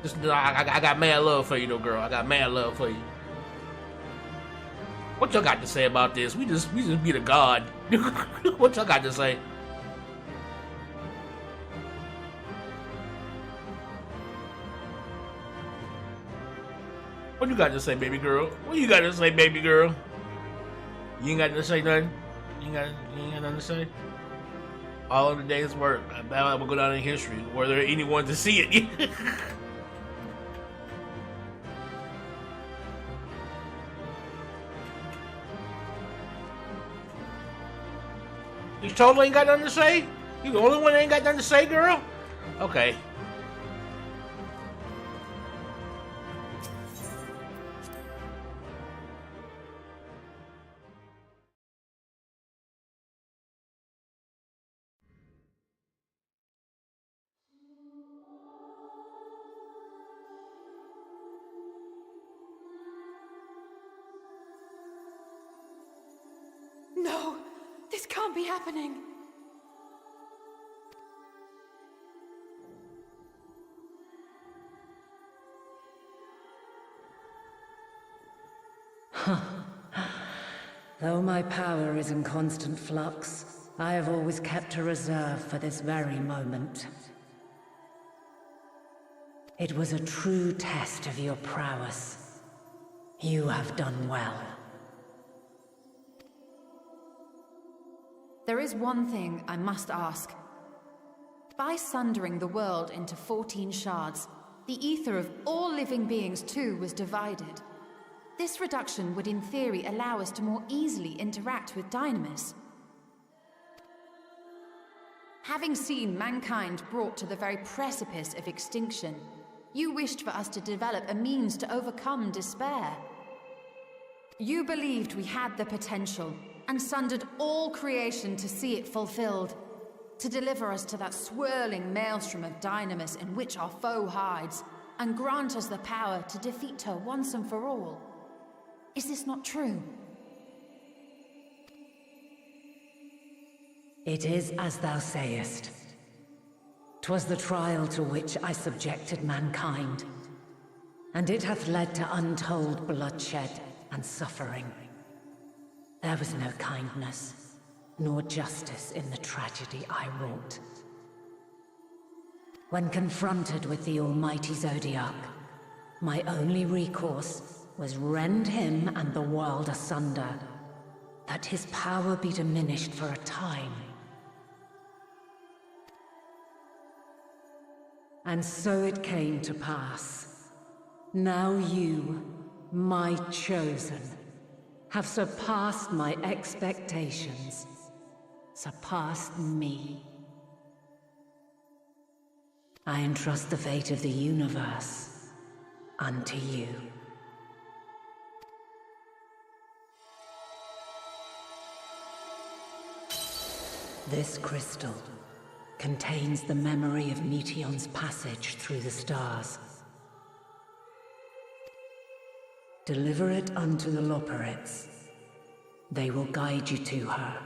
just I got mad love for you though, girl. I got mad love for you. What y'all got to say about this? We just beat a god. What y'all got to say? What you got to say, baby girl? What you got to say, baby girl? You ain't got to say nothing? You ain't got nothing to say? All of the day's work. I will go down in history. Were there anyone to see it? You totally ain't got nothing to say? You the only one that ain't got nothing to say, girl? Okay. No, this can't be happening. Though my power is in constant flux, I have always kept a reserve for this very moment. It was a true test of your prowess. You have done well. There is one thing I must ask. By sundering the world into 14 shards, the ether of all living beings too was divided. This reduction would in theory allow us to more easily interact with Dynamis. Having seen mankind brought to the very precipice of extinction, you wished for us to develop a means to overcome despair. You believed we had the potential, and sundered all creation to see it fulfilled, to deliver us to that swirling maelstrom of Dynamis in which our foe hides, and grant us the power to defeat her once and for all. Is this not true? It is as thou sayest. 'Twas the trial to which I subjected mankind, and it hath led to untold bloodshed and suffering. There was no kindness, nor justice in the tragedy I wrought. When confronted with the almighty Zodiac, my only recourse was rend him and the world asunder, that his power be diminished for a time. And so it came to pass. Now you, my chosen, have surpassed my expectations, surpassed me. I entrust the fate of the universe unto you. This crystal contains the memory of Meteion's passage through the stars. Deliver it unto the Loporrits. They will guide you to her.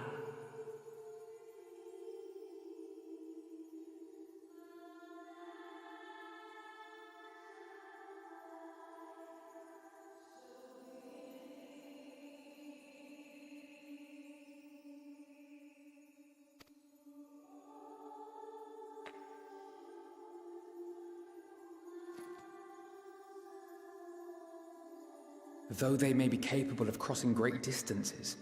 Though they may be capable of crossing great distances,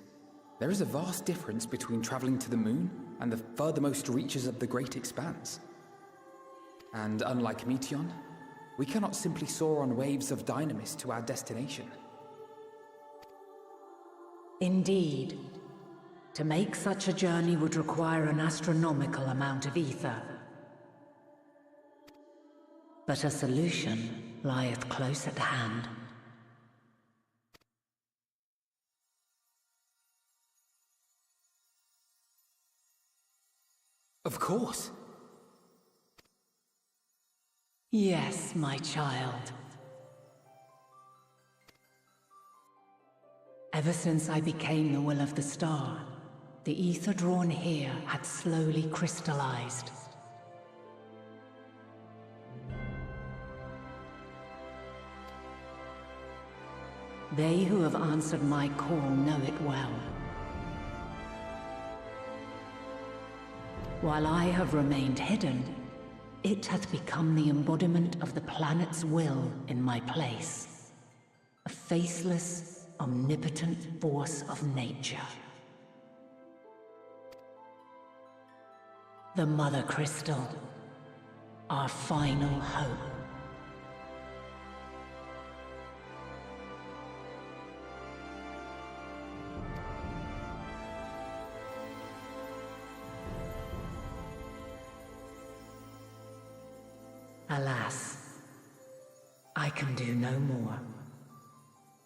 there is a vast difference between traveling to the moon and the furthermost reaches of the great expanse. And unlike Meteion, we cannot simply soar on waves of dynamis to our destination. Indeed. To make such a journey would require an astronomical amount of ether. But a solution lieth close at hand. Of course. Yes, my child. Ever since I became the will of the star, the ether drawn here had slowly crystallized. They who have answered my call know it well. While I have remained hidden, it hath become the embodiment of the planet's will in my place. A faceless, omnipotent force of nature. The Mother Crystal, our final hope. Alas, I can do no more.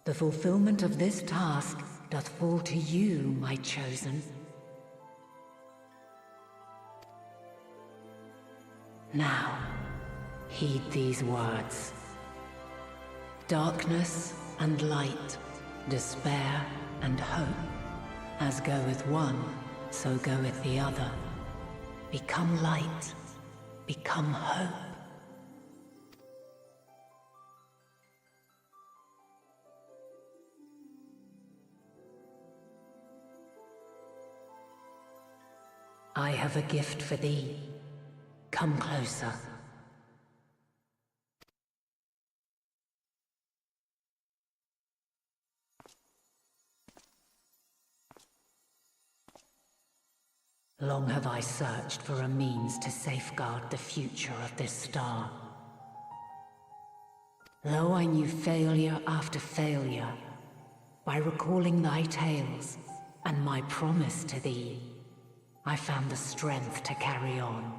The fulfillment of this task doth fall to you, my chosen. Now, heed these words. Darkness and light, despair and hope. As goeth one, so goeth the other. Become light, become hope. I have a gift for thee. Come closer. Long have I searched for a means to safeguard the future of this star. Though I knew failure after failure, by recalling thy tales and my promise to thee, I found the strength to carry on.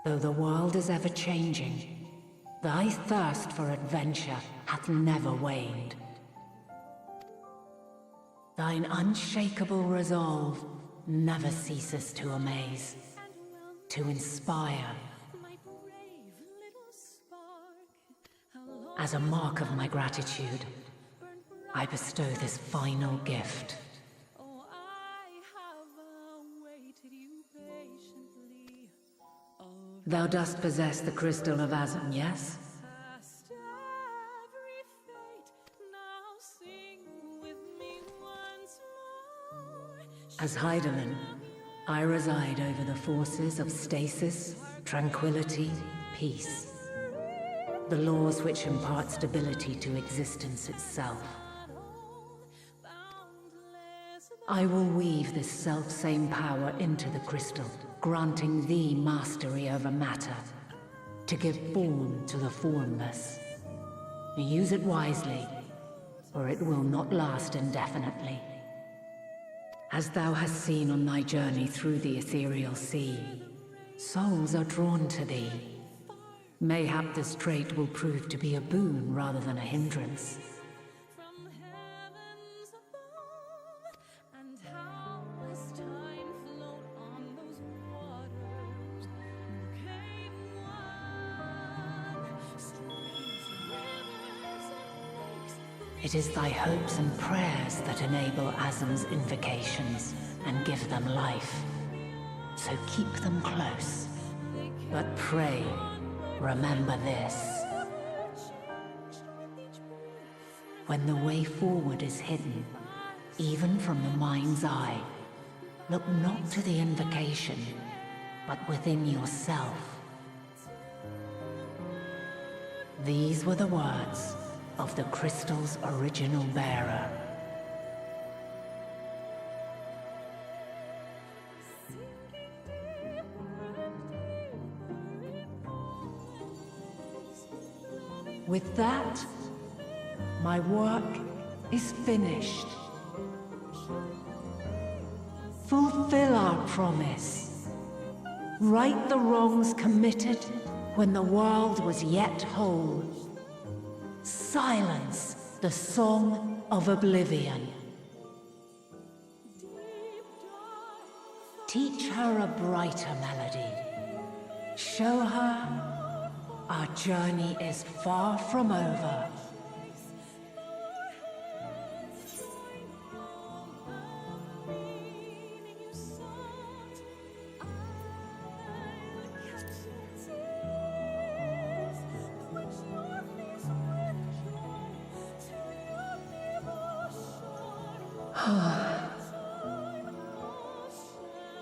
Though the world is ever changing, thy thirst for adventure hath never waned. Thine unshakable resolve never ceases to amaze, to inspire. As a mark of my gratitude, I bestow this final gift. Thou dost possess the crystal of Azum, yes? As Hydaelyn, I reside over the forces of stasis, tranquility, peace. The laws which impart stability to existence itself. I will weave this self-same power into the crystal, granting thee mastery over matter, to give form to the formless. Use it wisely, or it will not last indefinitely. As thou hast seen on thy journey through the ethereal sea, souls are drawn to thee. Mayhap this trait will prove to be a boon rather than a hindrance. It is thy hopes and prayers that enable Azam's invocations and give them life. So keep them close. But pray, remember this. When the way forward is hidden, even from the mind's eye, look not to the invocation, but within yourself. These were the words of the crystal's original bearer. With that, my work is finished. Fulfill our promise. Right the wrongs committed when the world was yet whole. Silence the song of oblivion. Teach her a brighter melody. Show her our journey is far from over.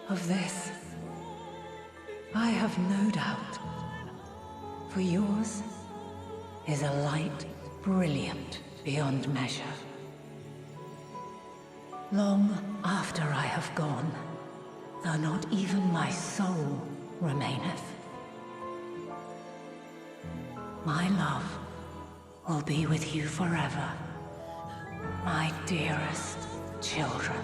Of this, I have no doubt, for yours is a light brilliant beyond measure. Long after I have gone, though not even my soul remaineth, my love will be with you forever, my dearest children.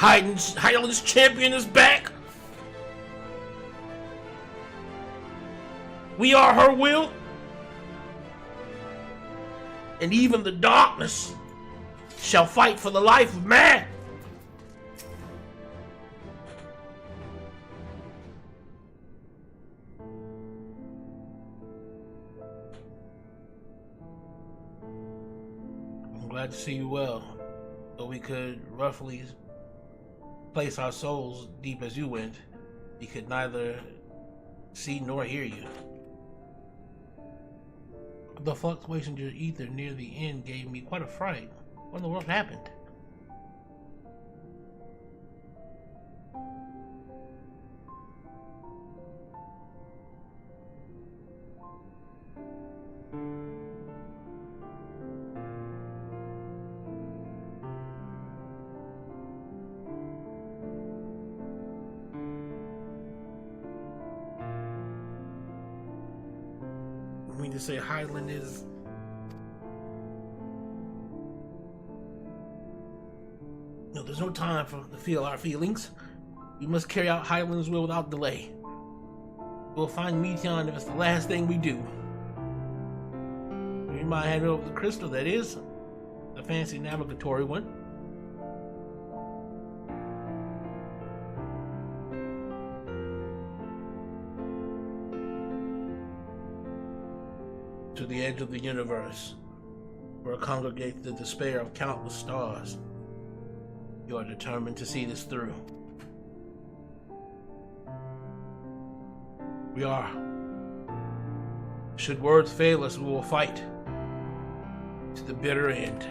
Hydaelyn's champion is back. We are her will. And even the darkness shall fight for the life of man. I'm glad to see you well. Though we could roughly place our souls deep as you went, we could neither see nor hear you. The fluctuation of your ether near the end gave me quite a fright. What in the world happened? You mean to say Hydaelyn is... No, there's no time to feel our feelings. We must carry out Hydaelyn's will without delay. We'll find Meteon if it's the last thing we do. You might hand over the crystal, that is. The fancy navigatory one. To the edge of the universe, where congregates the despair of countless stars. You are determined to see this through. We are. Should words fail us, we will fight to the bitter end.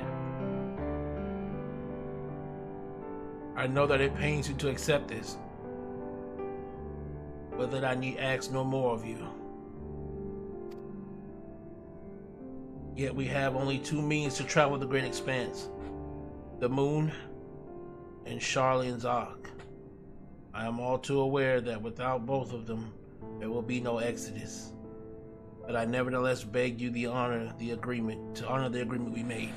I know that it pains you to accept this, but that I need ask no more of you. Yet we have only two means to travel the great expanse. the moon, and Charlene's Ark. I am all too aware that without both of them, there will be no Exodus. But I nevertheless beg you to honor the agreement we made.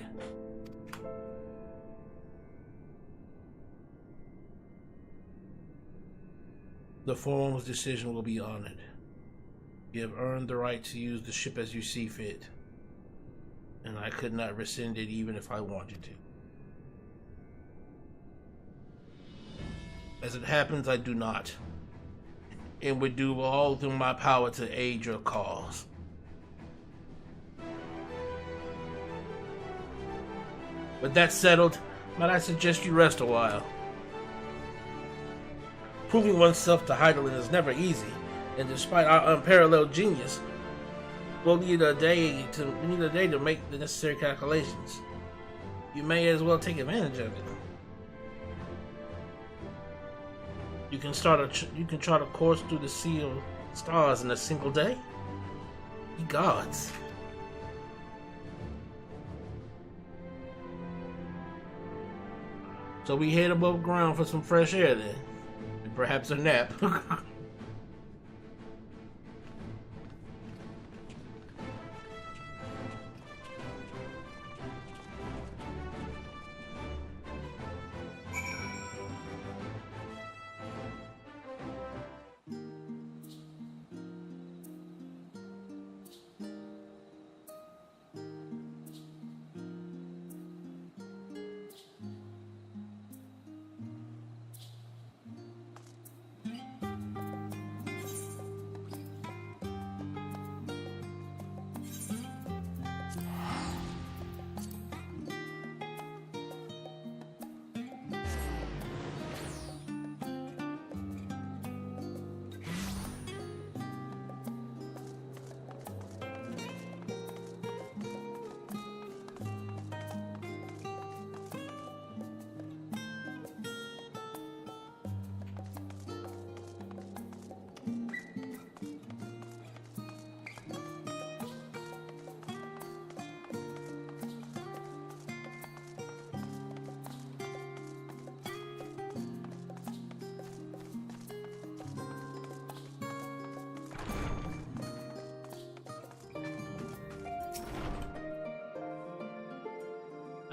The Forum's decision will be honored. You have earned the right to use the ship as you see fit, and I could not rescind it even if I wanted to. As it happens, I do not, and would do all through my power to aid your cause. With that settled, might I suggest you rest a while? Proving oneself to Hydaelyn is never easy, and despite our unparalleled genius, we'll need a day to make the necessary calculations. You may as well take advantage of it. You can chart a course through the sea of stars in a single day? Ye gods. So we head above ground for some fresh air then. And perhaps a nap.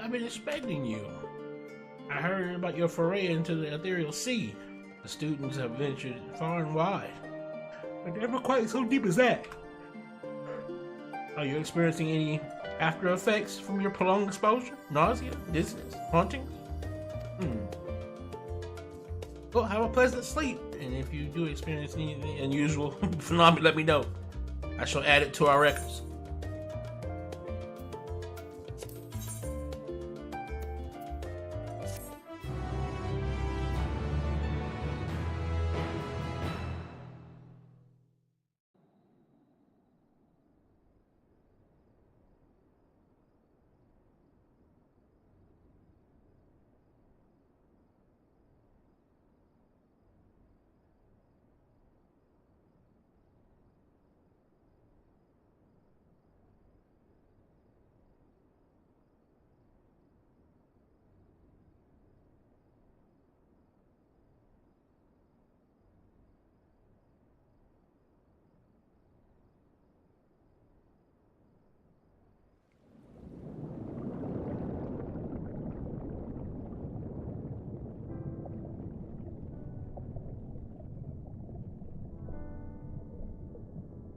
I've been expecting you. I heard about your foray into the ethereal sea. The students have ventured far and wide, but never quite so deep as that. Are you experiencing any after effects from your prolonged exposure? Nausea? Dizziness? Haunting? Well, have a pleasant sleep, and if you do experience anything unusual phenomenon, let me know. I shall add it to our records.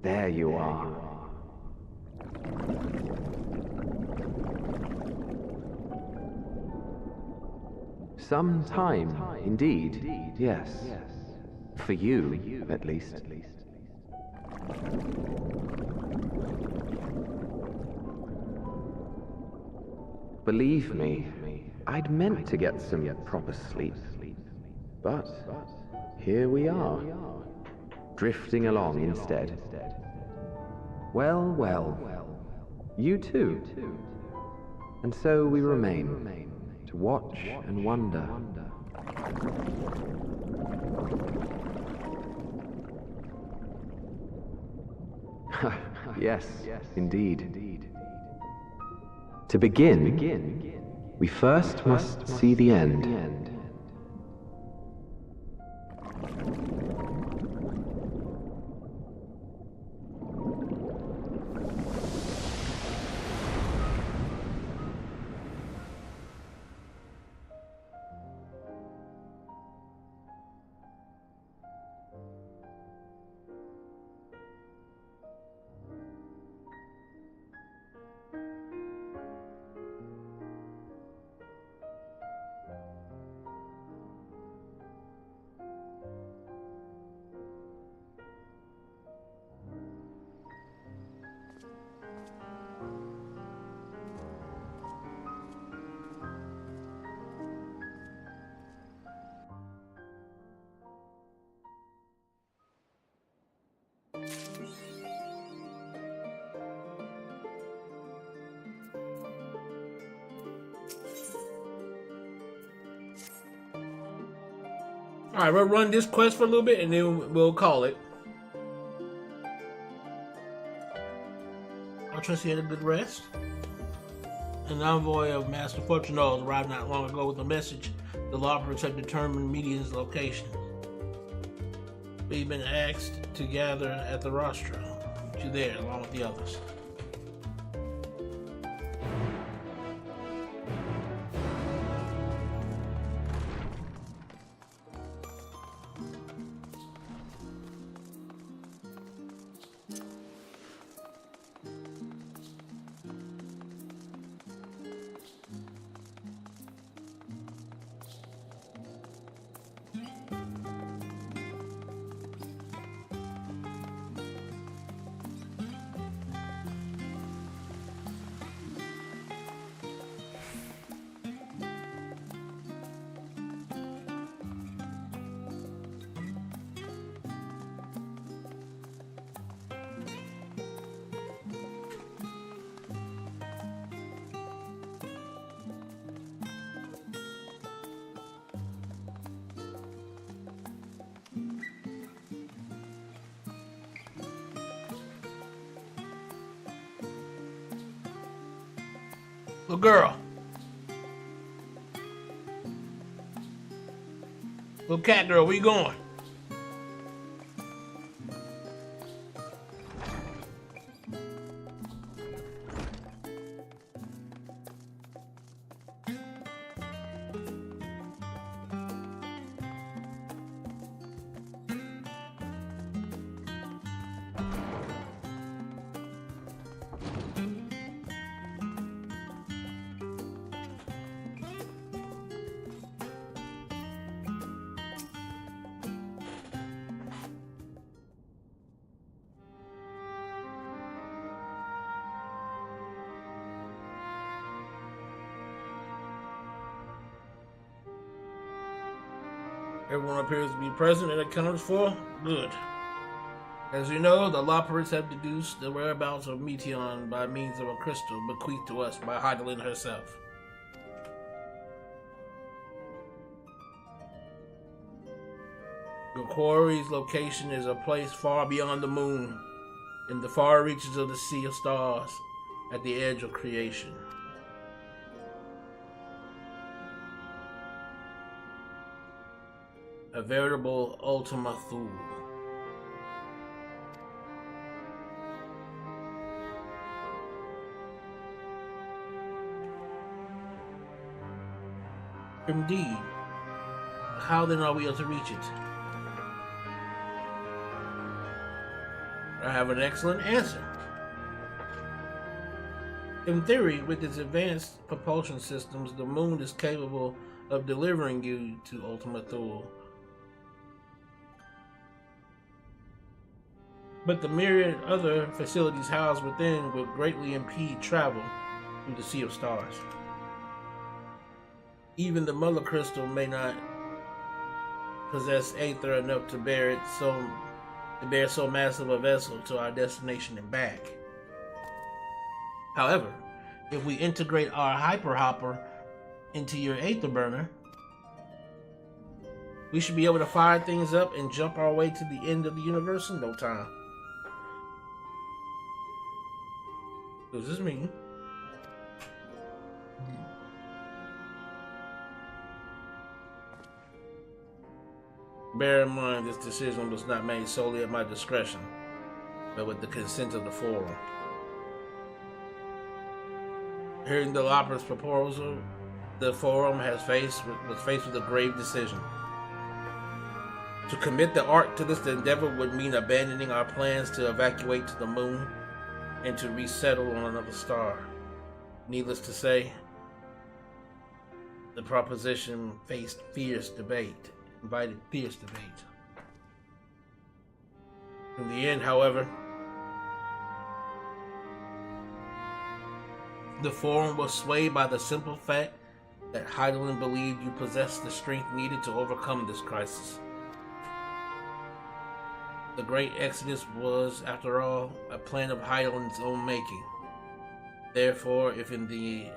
There you are. Some time, indeed, yes. For you, at least. Believe me, I'd meant to get some proper sleep. But here we are, drifting along instead. Well, well, you too. And so we remain, to watch and wonder. Yes, indeed. To begin, We first must see the end. Alright, we'll run this quest for a little bit and then we'll call it. I trust you had a good rest. An envoy of Master Fortunato arrived not long ago with a message. The Lawbreakers have determined Median's location. We've been asked to gather at the rostrum. You there along with the others. Little girl. Little cat girl, where you going? Everyone appears to be present and accounted for. Good. As you know, the Lawbreakers have deduced the whereabouts of Meteon by means of a crystal bequeathed to us by Hydaelyn herself. Your quarry's location is a place far beyond the moon, in the far reaches of the Sea of Stars, at the edge of creation. A veritable Ultima Thule. Indeed. How then are we able to reach it? I have an excellent answer. In theory, with its advanced propulsion systems, the moon is capable of delivering you to Ultima Thule. But the myriad other facilities housed within would greatly impede travel through the Sea of Stars. Even the Mother Crystal may not possess aether enough to bear so massive a vessel to our destination and back. However, if we integrate our hyper hopper into your aether burner, we should be able to fire things up and jump our way to the end of the universe in no time. What does this mean? Bear in mind, this decision was not made solely at my discretion, but with the consent of the Forum. Hearing the Lopper's proposal, the Forum was faced with a grave decision. To commit the Ark to this endeavor would mean abandoning our plans to evacuate to the moon and to resettle on another star. Needless to say, the proposition invited fierce debate. In the end, however, the Forum was swayed by the simple fact that Hydaelyn believed you possessed the strength needed to overcome this crisis. The Great Exodus was, after all, a plan of Hydaelyn's own making. Therefore, if in the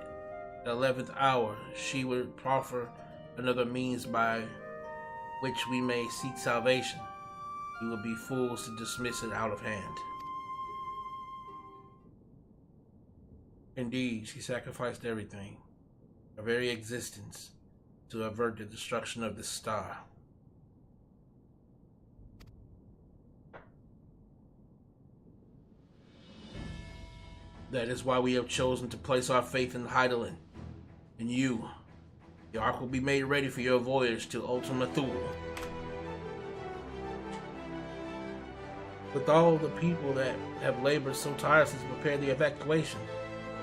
11th hour she would proffer another means by which we may seek salvation, we would be fools to dismiss it out of hand. Indeed, she sacrificed everything, her very existence, to avert the destruction of this star. That is why we have chosen to place our faith in Hydaelyn. And you. The Ark will be made ready for your voyage to Ultima Thule. With all the people that have labored so tirelessly to prepare the evacuation,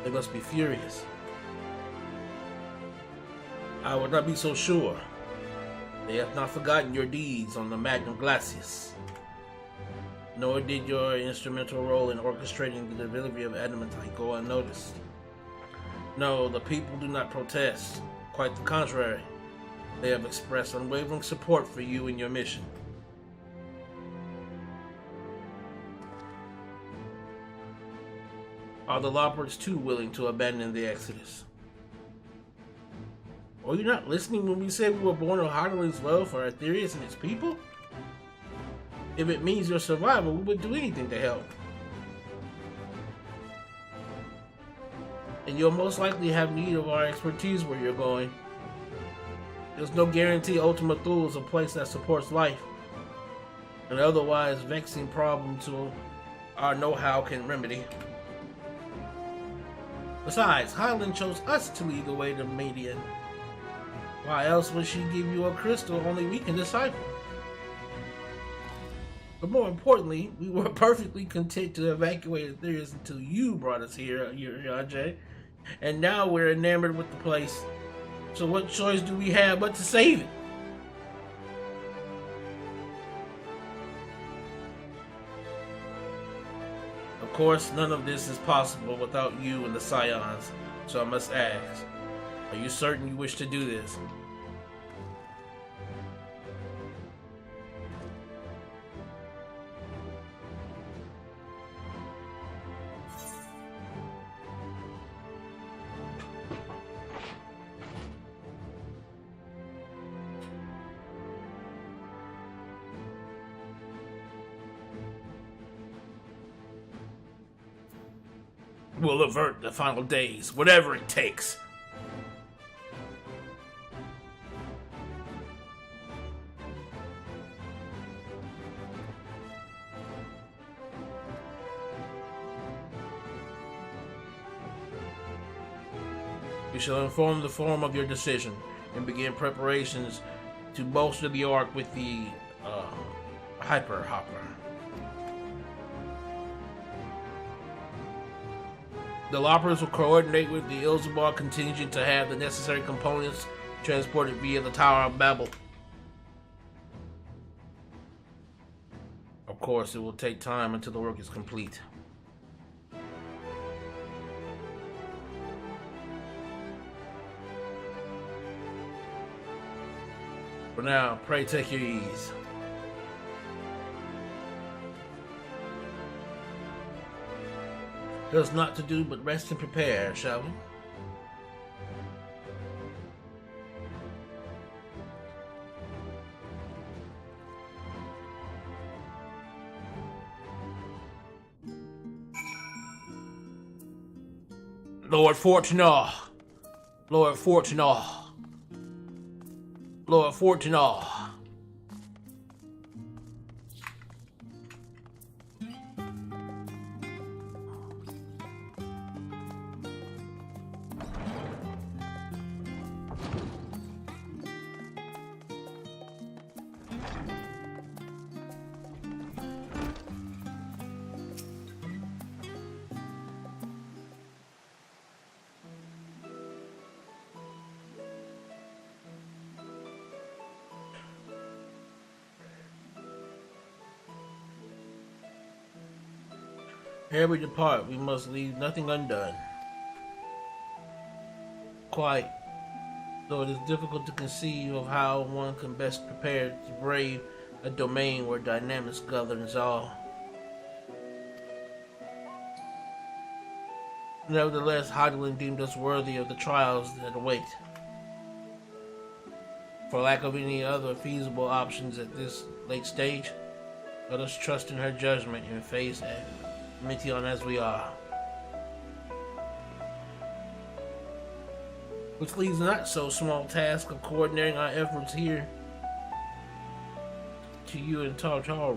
they must be furious. I would not be so sure. They have not forgotten your deeds on the Magnum Glacius. Nor did your instrumental role in orchestrating the delivery of adamantite go unnoticed. No, the people do not protest. Quite the contrary. They have expressed unwavering support for you and your mission. Are the Loppers too willing to abandon the Exodus? Are you not listening when we said we were born of Hydaelyn's love for Aetherius and its people? If it means your survival, we would do anything to help. And you'll most likely have need of our expertise where you're going. There's no guarantee Ultima Thule is a place that supports life. An otherwise vexing problem to our know-how can remedy. Besides, Hydaelyn chose us to lead the way to Median. Why else would she give you a crystal only we can decipher? But more importantly, we were perfectly content to evacuate Aetherius until you brought us here, Ajay. And now we're enamored with the place. So what choice do we have but to save it? Of course, none of this is possible without you and the Scions. So I must ask, are you certain you wish to do this? We'll avert the final days, whatever it takes. We shall inform the Forum of your decision and begin preparations to bolster the Ark with the Hyper Hopper. The Loppers will coordinate with the Ilzabar contingent to have the necessary components transported via the Tower of Babel. Of course, it will take time until the work is complete. For now, pray take your ease. There's naught to do but rest and prepare, shall we? Lord Fortunar! Lord Fortunar! Lord Fortunar! Ere we depart, we must leave nothing undone. Quite, though it is difficult to conceive of how one can best prepare to brave a domain where dynamics governs all. Nevertheless, Hydaelyn deemed us worthy of the trials that await. For lack of any other feasible options at this late stage, let us trust in her judgment and face Meteon as we are. Which leaves the not so small task of coordinating our efforts here to you and Tartaru.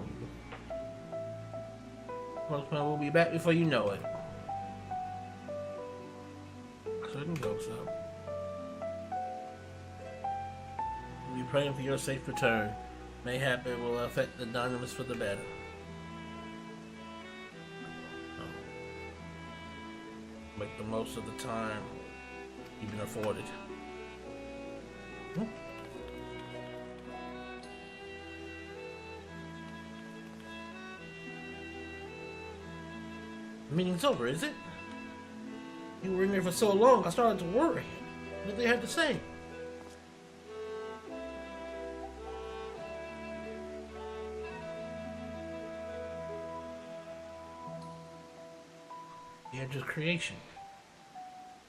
We'll be back before you know it. Couldn't go so. We'll be praying for your safe return. Mayhap it will affect the dynamics for the better. Make the most of the time you've been afforded. The meeting's over, is it? You were in there for so long, I started to worry. What did they have to say? The edge of creation.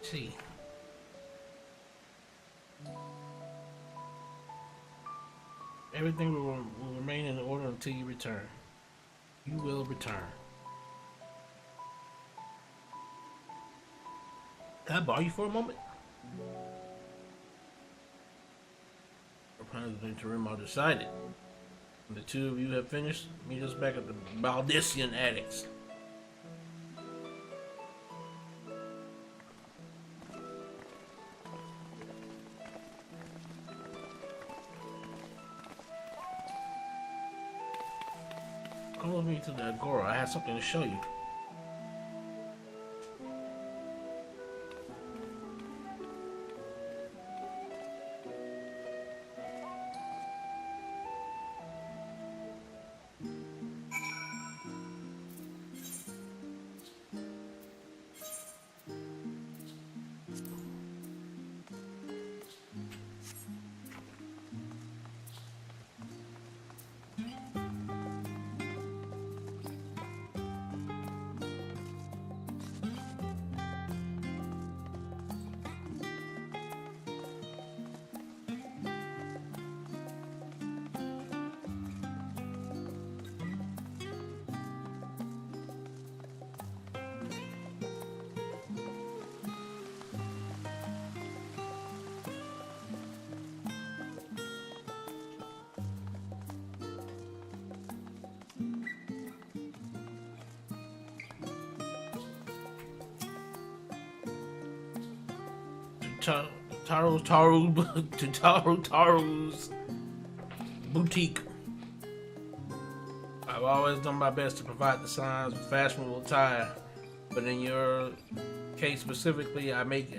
See. Everything will remain in order until you return. You will return. Can I borrow you for a moment? Our plans of the interim are decided. When the two of you have finished, meet us back at the Baldician Attics. Come with me to the Agora. I have something to show you. Taru's boutique. I've always done my best to provide the signs of fashionable attire, but in your case specifically, I make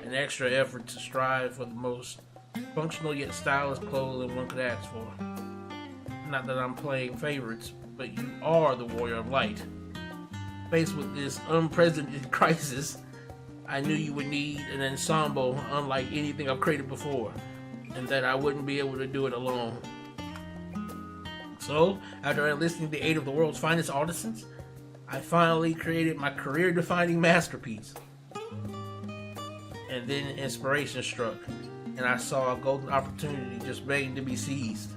an extra effort to strive for the most functional yet stylish clothing one could ask for. Not that I'm playing favorites, but you are the Warrior of Light. Faced with this unprecedented crisis, I knew you would need an ensemble unlike anything I've created before, and that I wouldn't be able to do it alone. So, after enlisting the aid of the world's finest artisans, I finally created my career-defining masterpiece. And then inspiration struck, and I saw a golden opportunity just begging to be seized.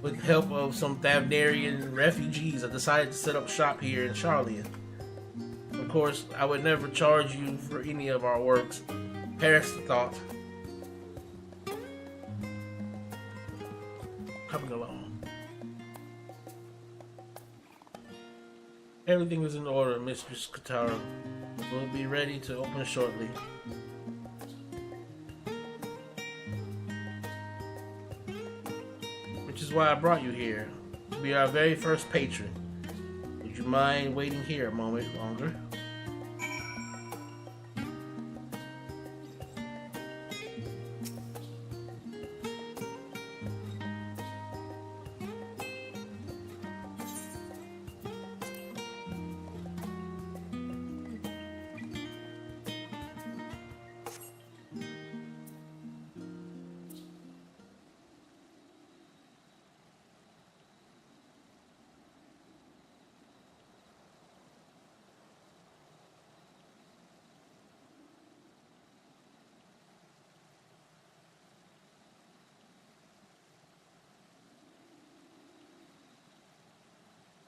With the help of some Thavnarian refugees, I decided to set up shop here in Charlian. Of course, I would never charge you for any of our works. Perish the thought. Coming along. Everything is in order, Mistress Katara. We'll be ready to open shortly. which is why I brought you here, to be our very first patron. Would you mind waiting here a moment longer?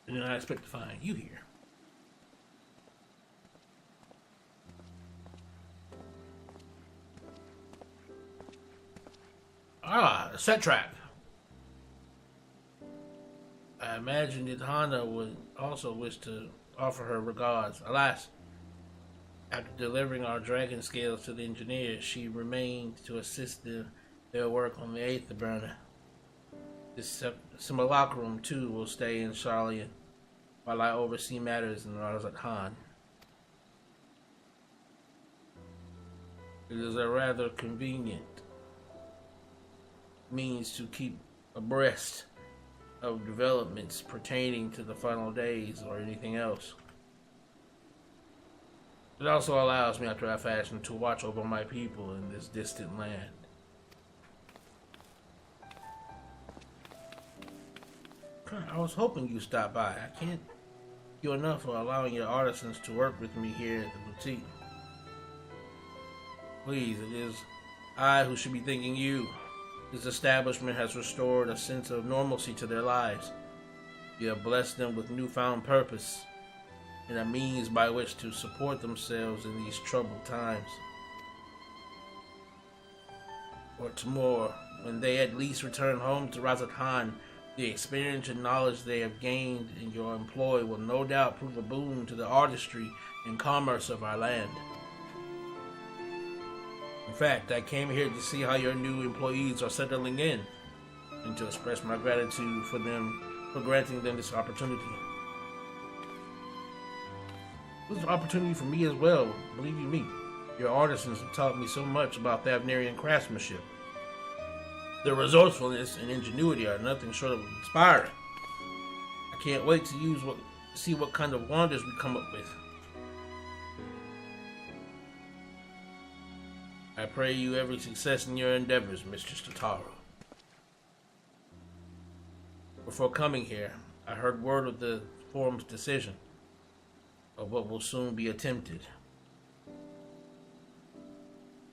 And I expect to find you here. Ah, a set trap. I imagine that Hana would also wish to offer her regards. Alas, after delivering our dragon scales to the engineers, she remained to assist their work on the eighth burner. This simulacrum, too, will stay in Charlian while I oversee matters in Razat Han. It is a rather convenient means to keep abreast of developments pertaining to the final days or anything else. It also allows me, after I fashion, to watch over my people in this distant land. I was hoping you'd stop by. I can't thank you enough for allowing your artisans to work with me here at the boutique. Please, it is I who should be thanking you. This establishment has restored a sense of normalcy to their lives. You have blessed them with newfound purpose and a means by which to support themselves in these troubled times. What's more, when they at least return home to Razat Han, the experience and knowledge they have gained in your employ will no doubt prove a boon to the artistry and commerce of our land. In fact, I came here to see how your new employees are settling in, and to express my gratitude for granting them this opportunity. It was an opportunity for me as well, believe you me. Your artisans have taught me so much about Thavnarian craftsmanship. Their resourcefulness and ingenuity are nothing short of inspiring. I can't wait to see what kind of wonders we come up with. I pray you every success in your endeavors, Mistress Totaro. Before coming here, I heard word of the forum's decision, of what will soon be attempted.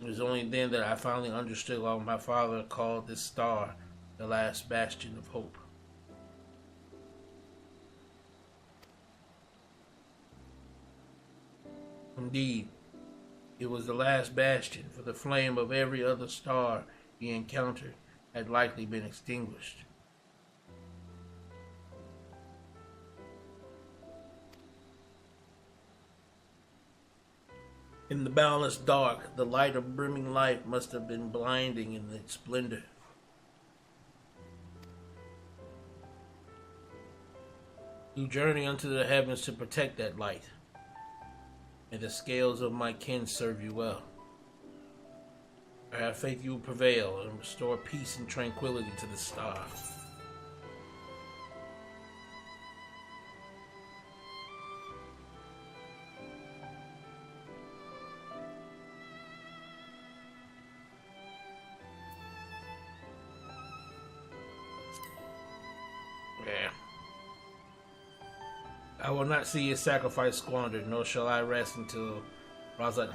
It was only then that I finally understood why my father called this star the last bastion of hope. Indeed, it was the last bastion, for the flame of every other star he encountered had likely been extinguished. In the boundless dark, the light of brimming life must have been blinding in its splendor. You journey unto the heavens to protect that light. May the scales of my kin serve you well. I have faith you will prevail and restore peace and tranquility to the star. I will not see his sacrifice squandered, nor shall I rest until Razat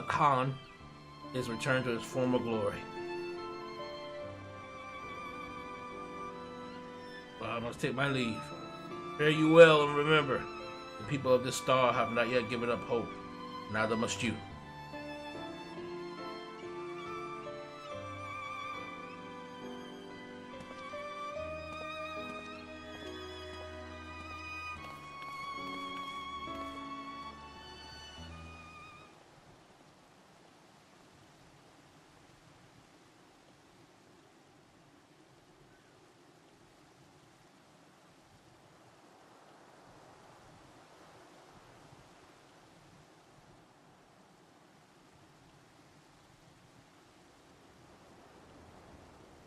Khan is returned to his former glory. Well, I must take my leave. Fare you well, and remember, the people of this star have not yet given up hope. Neither must you.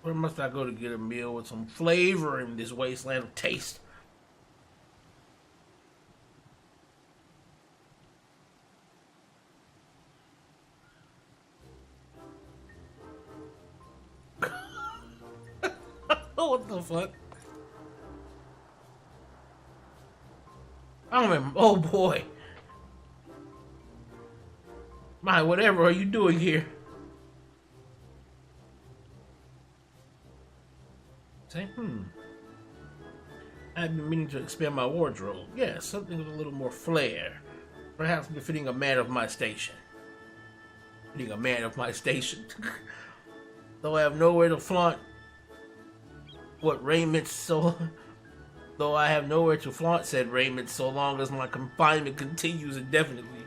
Where must I go to get a meal with some flavor in this wasteland of taste? Oh, what the fuck? I don't remember. Oh boy. My, whatever are you doing here? Say, I've been meaning to expand my wardrobe. Yes, something with a little more flair. Perhaps befitting a man of my station. Being a man of my station. Though I have nowhere to flaunt what raiment though I have nowhere to flaunt said raiment so long as my confinement continues indefinitely.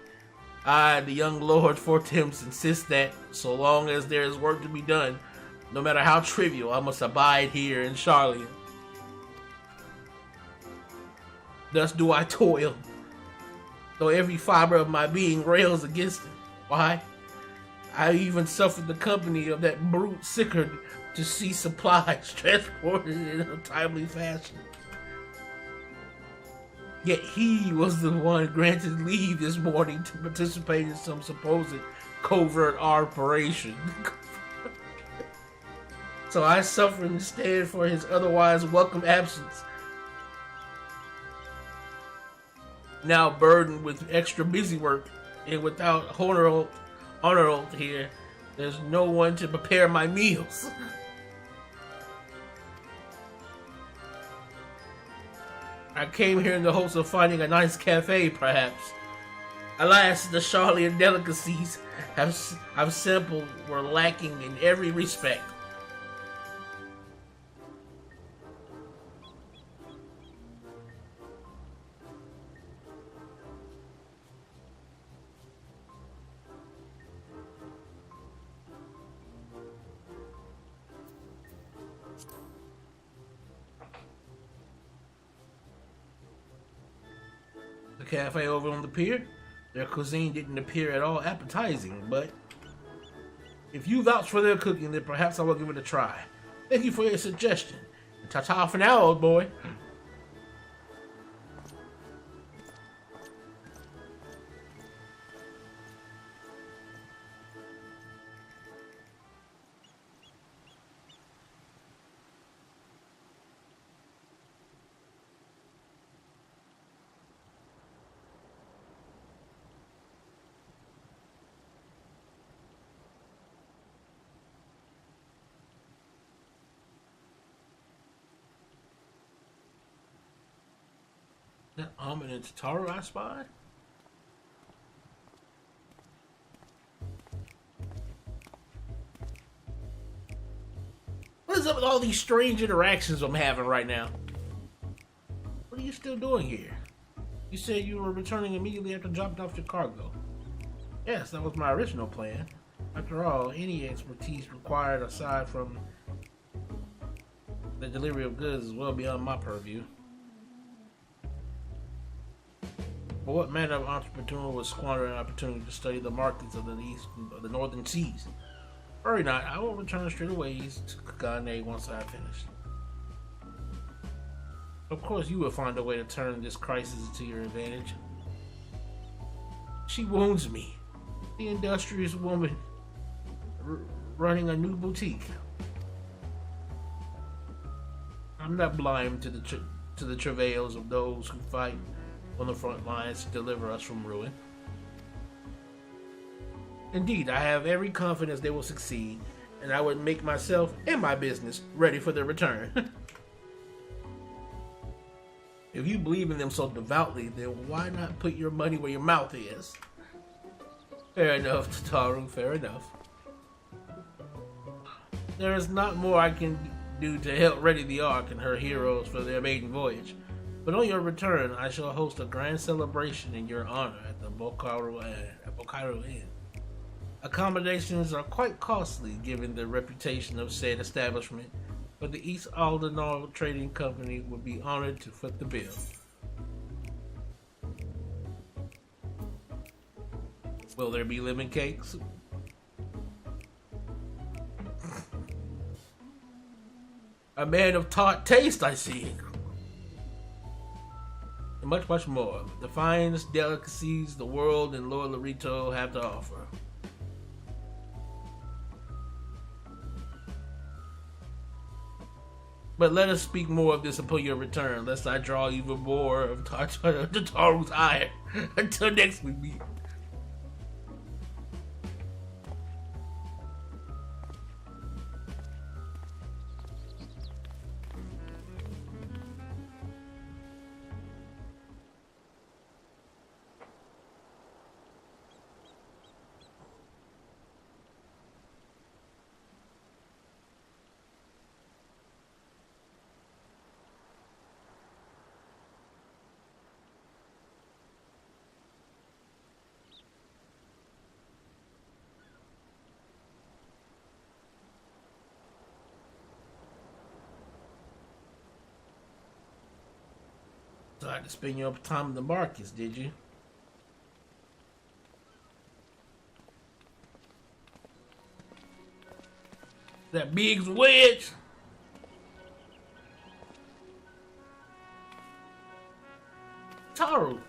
I, the young Lord Fortemps, insist that, so long as there is work to be done, no matter how trivial, I must abide here in Charlian. Thus do I toil, though every fiber of my being rails against it. Why? I even suffered the company of that brute Sickard to see supplies transported in a timely fashion. Yet he was the one granted leave this morning to participate in some supposed covert operation. So I suffer instead for his otherwise welcome absence. Now burdened with extra busy work, and without Honorult here, there's no one to prepare my meals. I came here in the hopes of finding a nice cafe, perhaps. Alas, the Charlian delicacies I've sampled were lacking in every respect. The cafe over on the pier, their cuisine didn't appear at all appetizing, but if you vouch for their cooking, then perhaps I will give it a try. Thank you for your suggestion. Ta-ta for now, old boy. That Amon and Tataru I spied? What is up with all these strange interactions I'm having right now? What are you still doing here? You said you were returning immediately after dropping off your cargo. Yes, that was my original plan. After all, any expertise required aside from the delivery of goods is well beyond my purview. But what manner of entrepreneur would squander an opportunity to study the markets of the northern seas? Worry not, I will return straight away to Kagane once I have finished. Of course, you will find a way to turn this crisis to your advantage. She wounds me, the industrious woman running a new boutique. I'm not blind to the travails of those who fight on the front lines to deliver us from ruin. Indeed, I have every confidence they will succeed, and I would make myself and my business ready for their return. If you believe in them so devoutly, then why not put your money where your mouth is? Fair enough, Tataru, fair enough. There is not more I can do to help ready the Ark and her heroes for their maiden voyage. But on your return, I shall host a grand celebration in your honor at the Bokaru Inn. Accommodations are quite costly given the reputation of said establishment, but the East Aldenor Trading Company would be honored to foot the bill. Will there be lemon cakes? A man of tart taste, I see. And much, much more. The finest delicacies the world and Lord Larito have to offer. But let us speak more of this upon your return, lest I draw even more of Tataru's ire. Until next we meet. Decided to spend your time in the markets, did you? That Biggs wedge. Taru.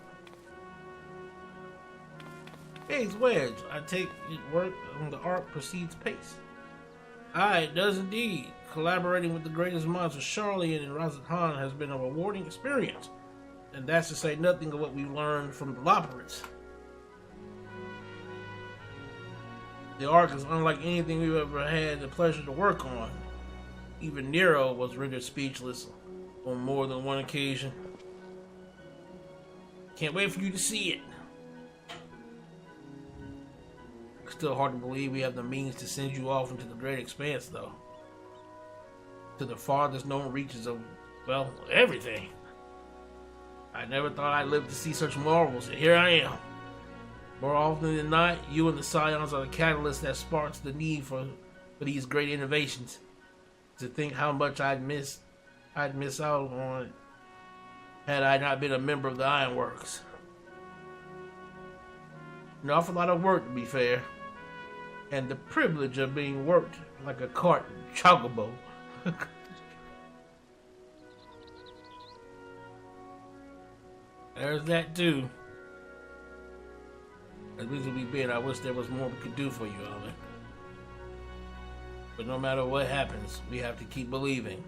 Biggs wedge. I take it work on the arc proceeds pace. Aye, it does indeed. Collaborating with the greatest minds of Charlian and Razathan has been a rewarding experience. And that's to say nothing of what we've learned from the Loporits. The arc is unlike anything we've ever had the pleasure to work on. Even Nero was rendered speechless on more than one occasion. Can't wait for you to see it. Still hard to believe we have the means to send you off into the great expanse, though. To the farthest known reaches of, well, everything. I never thought I'd live to see such marvels, and here I am. More often than not, you and the Scions are the catalyst that sparks the need for these great innovations. To think how much I'd miss out on had I not been a member of the Ironworks. An awful lot of work, to be fair. And the privilege of being worked like a cart chocobo. There's that too. As busy as we've been, I wish there was more we could do for you, Alvin. But no matter what happens, we have to keep believing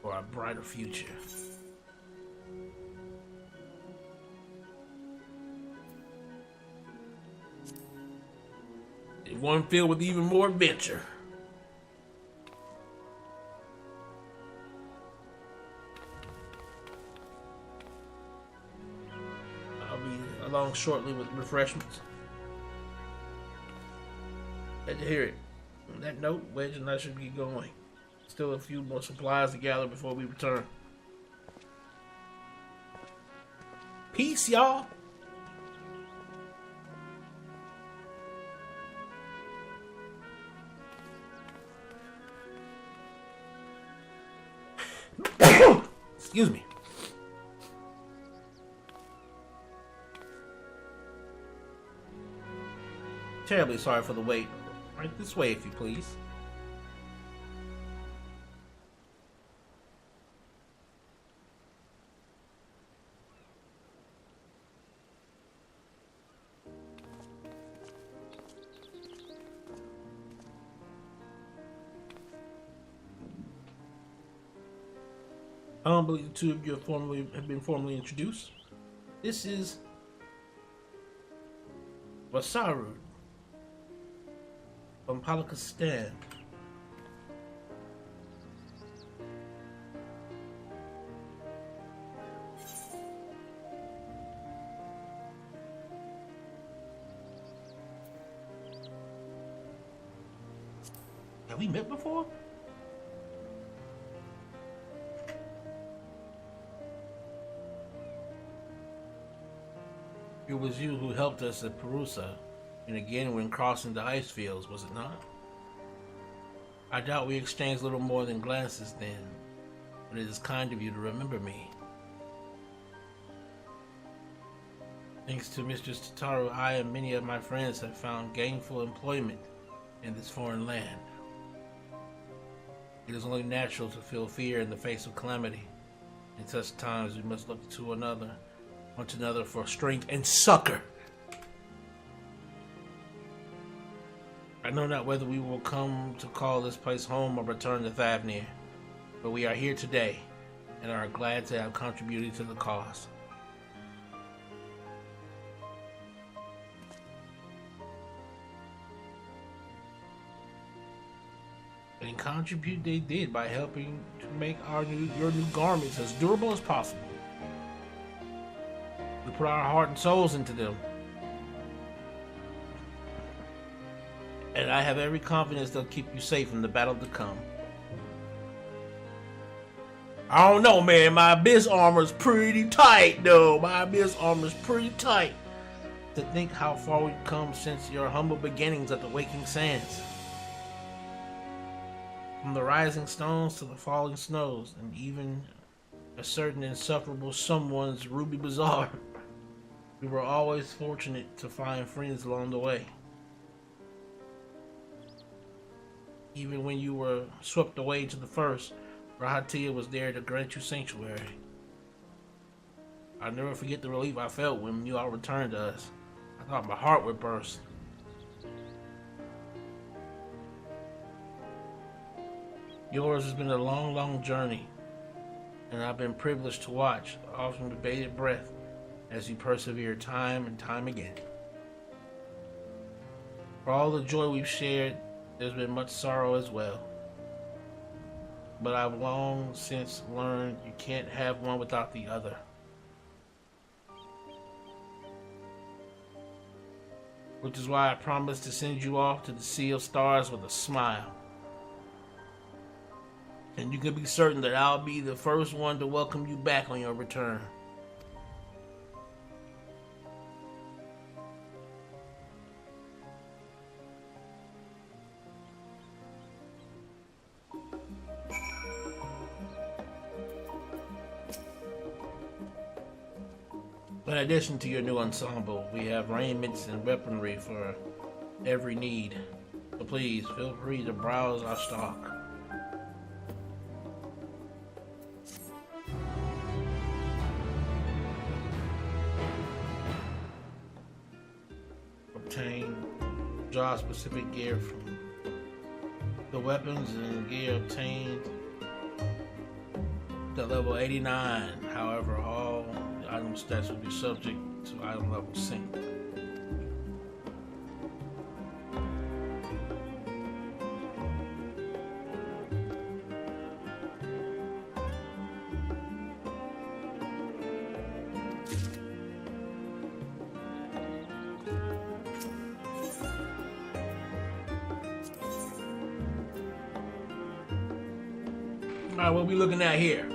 for a brighter future. One filled with even more adventure. I'll be along shortly with refreshments. Glad to hear it. On that note, Wedge and I should be going. Still a few more supplies to gather before we return. Peace, y'all. Excuse me. Terribly sorry for the wait. Right this way, if you please. I don't believe the two of you have been formally introduced. This is Wasaru from Palakistan. Have we met before? It was you who helped us at Perusa, and again when crossing the ice fields, was it not? I doubt we exchanged little more than glances then, but it is kind of you to remember me. Thanks to Mistress Tataru, I and many of my friends have found gainful employment in this foreign land. It is only natural to feel fear in the face of calamity. In such times, we must look to one another for strength and succor. I know not whether we will come to call this place home or return to Thavnir, but we are here today and are glad to have contributed to the cause. And contribute they did by helping to make your new garments as durable as possible. We put our heart and souls into them. And I have every confidence they'll keep you safe in the battle to come. I don't know, man. My abyss armor's pretty tight, though. My abyss armor's pretty tight. To think how far we've come since your humble beginnings at the Waking Sands. From the rising stones to the falling snows, and even a certain insufferable someone's Ruby Bazaar. We were always fortunate to find friends along the way. Even when you were swept away to the first, Rahatia was there to grant you sanctuary. I'll never forget the relief I felt when you all returned to us. I thought my heart would burst. Yours has been a long, long journey, and I've been privileged to watch, often with bated breath, as you persevere time and time again. For all the joy we've shared, there's been much sorrow as well. But I've long since learned you can't have one without the other. Which is why I promised to send you off to the Sea of Stars with a smile. And you can be certain that I'll be the first one to welcome you back on your return. In addition to your new ensemble, we have raiments and weaponry for every need. So please, feel free to browse our stock. Obtain job-specific gear from the weapons and gear obtained at level 89. However, all item stats will be subject to item level sync. Alright, what are we looking at here?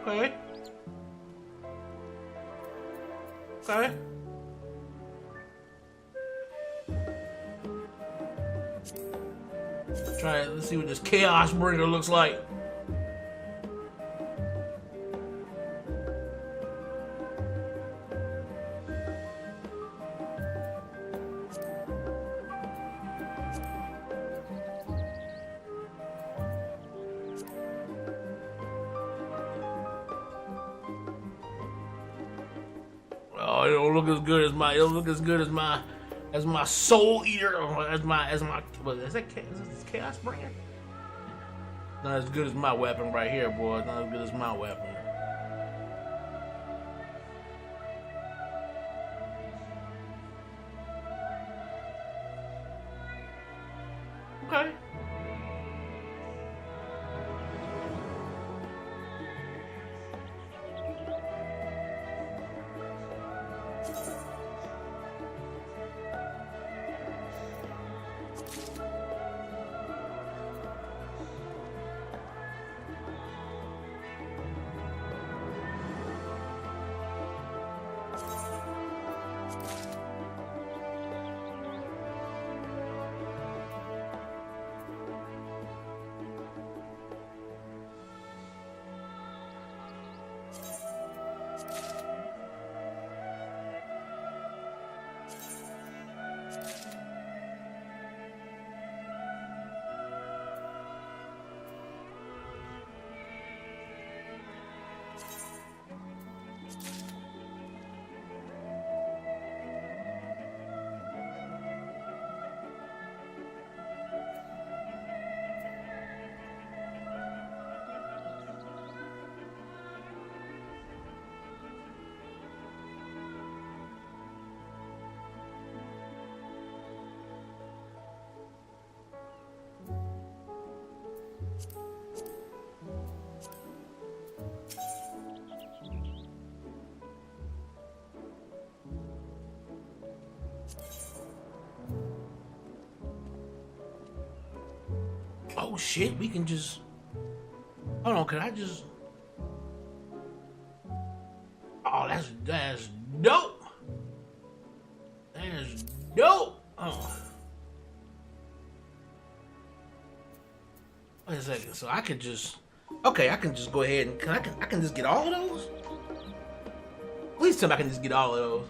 Okay. Okay. Try it. Let's see what this Chaos Bringer looks like. Oh, it don't look as good as my. It don't look as good as my Soul Eater, or as my. What is that? Is this Chaos Bringer? Not as good as my weapon right here, boy. Not as good as my weapon. Okay. Oh shit, we can just... Hold on, can I just... Oh, that's dope. That's dope. Oh. Wait a second. So I can just... Okay, I can just go ahead and... I can just get all of those? Please tell me I can just get all of those.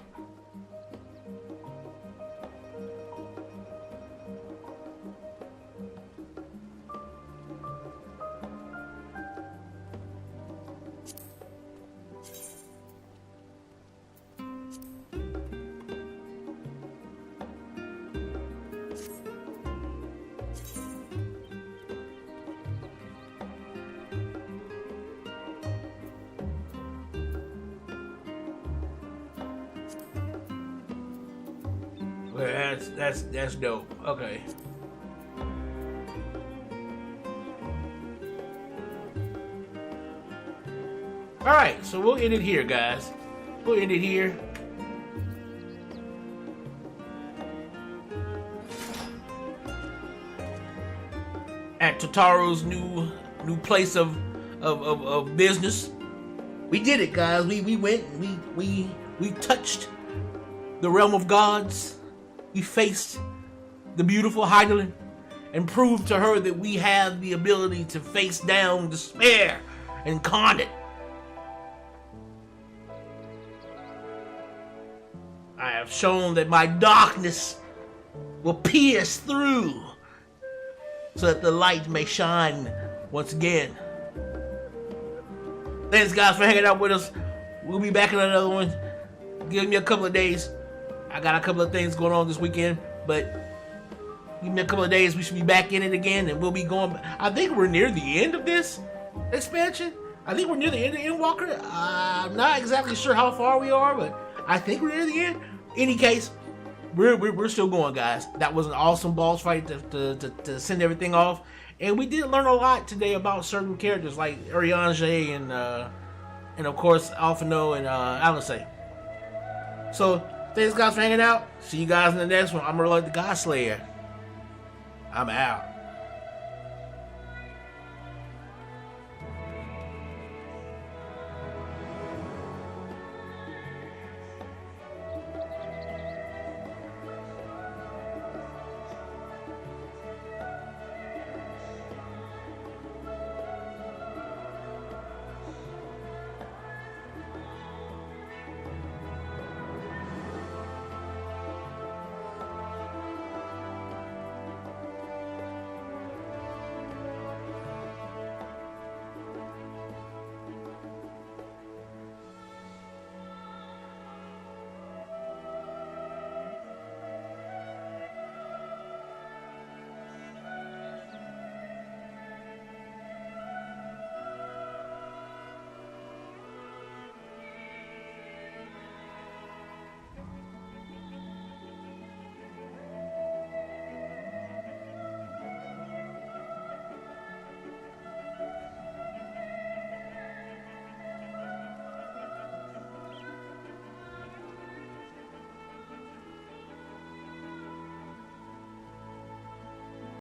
Well, that's dope. Okay. All right, so we'll end it here, guys. We'll end it here. At Totaro's new place of business. We did it, guys. We went. We touched the realm of gods. We faced the beautiful Hydaelyn and proved to her that we have the ability to face down despair and con it. I have shown that my darkness will pierce through so that the light may shine once again. Thanks, guys, for hanging out with us. We'll be back in another one. Give me a couple of days. I got a couple of things going on this weekend, but give me a couple of days. We should be back in it again, and we'll be going. I think we're near the end of this expansion. I think we're near the end of Endwalker. I'm not exactly sure how far we are, but I think we're near the end. Any case, we're still going, guys. That was an awesome boss fight to send everything off, and we did learn a lot today about certain characters like Urianger and of course Alphino and Alice. So thanks, guys, for hanging out. See you guys in the next one. I'm Amon-Rellik the God Slayer. I'm out.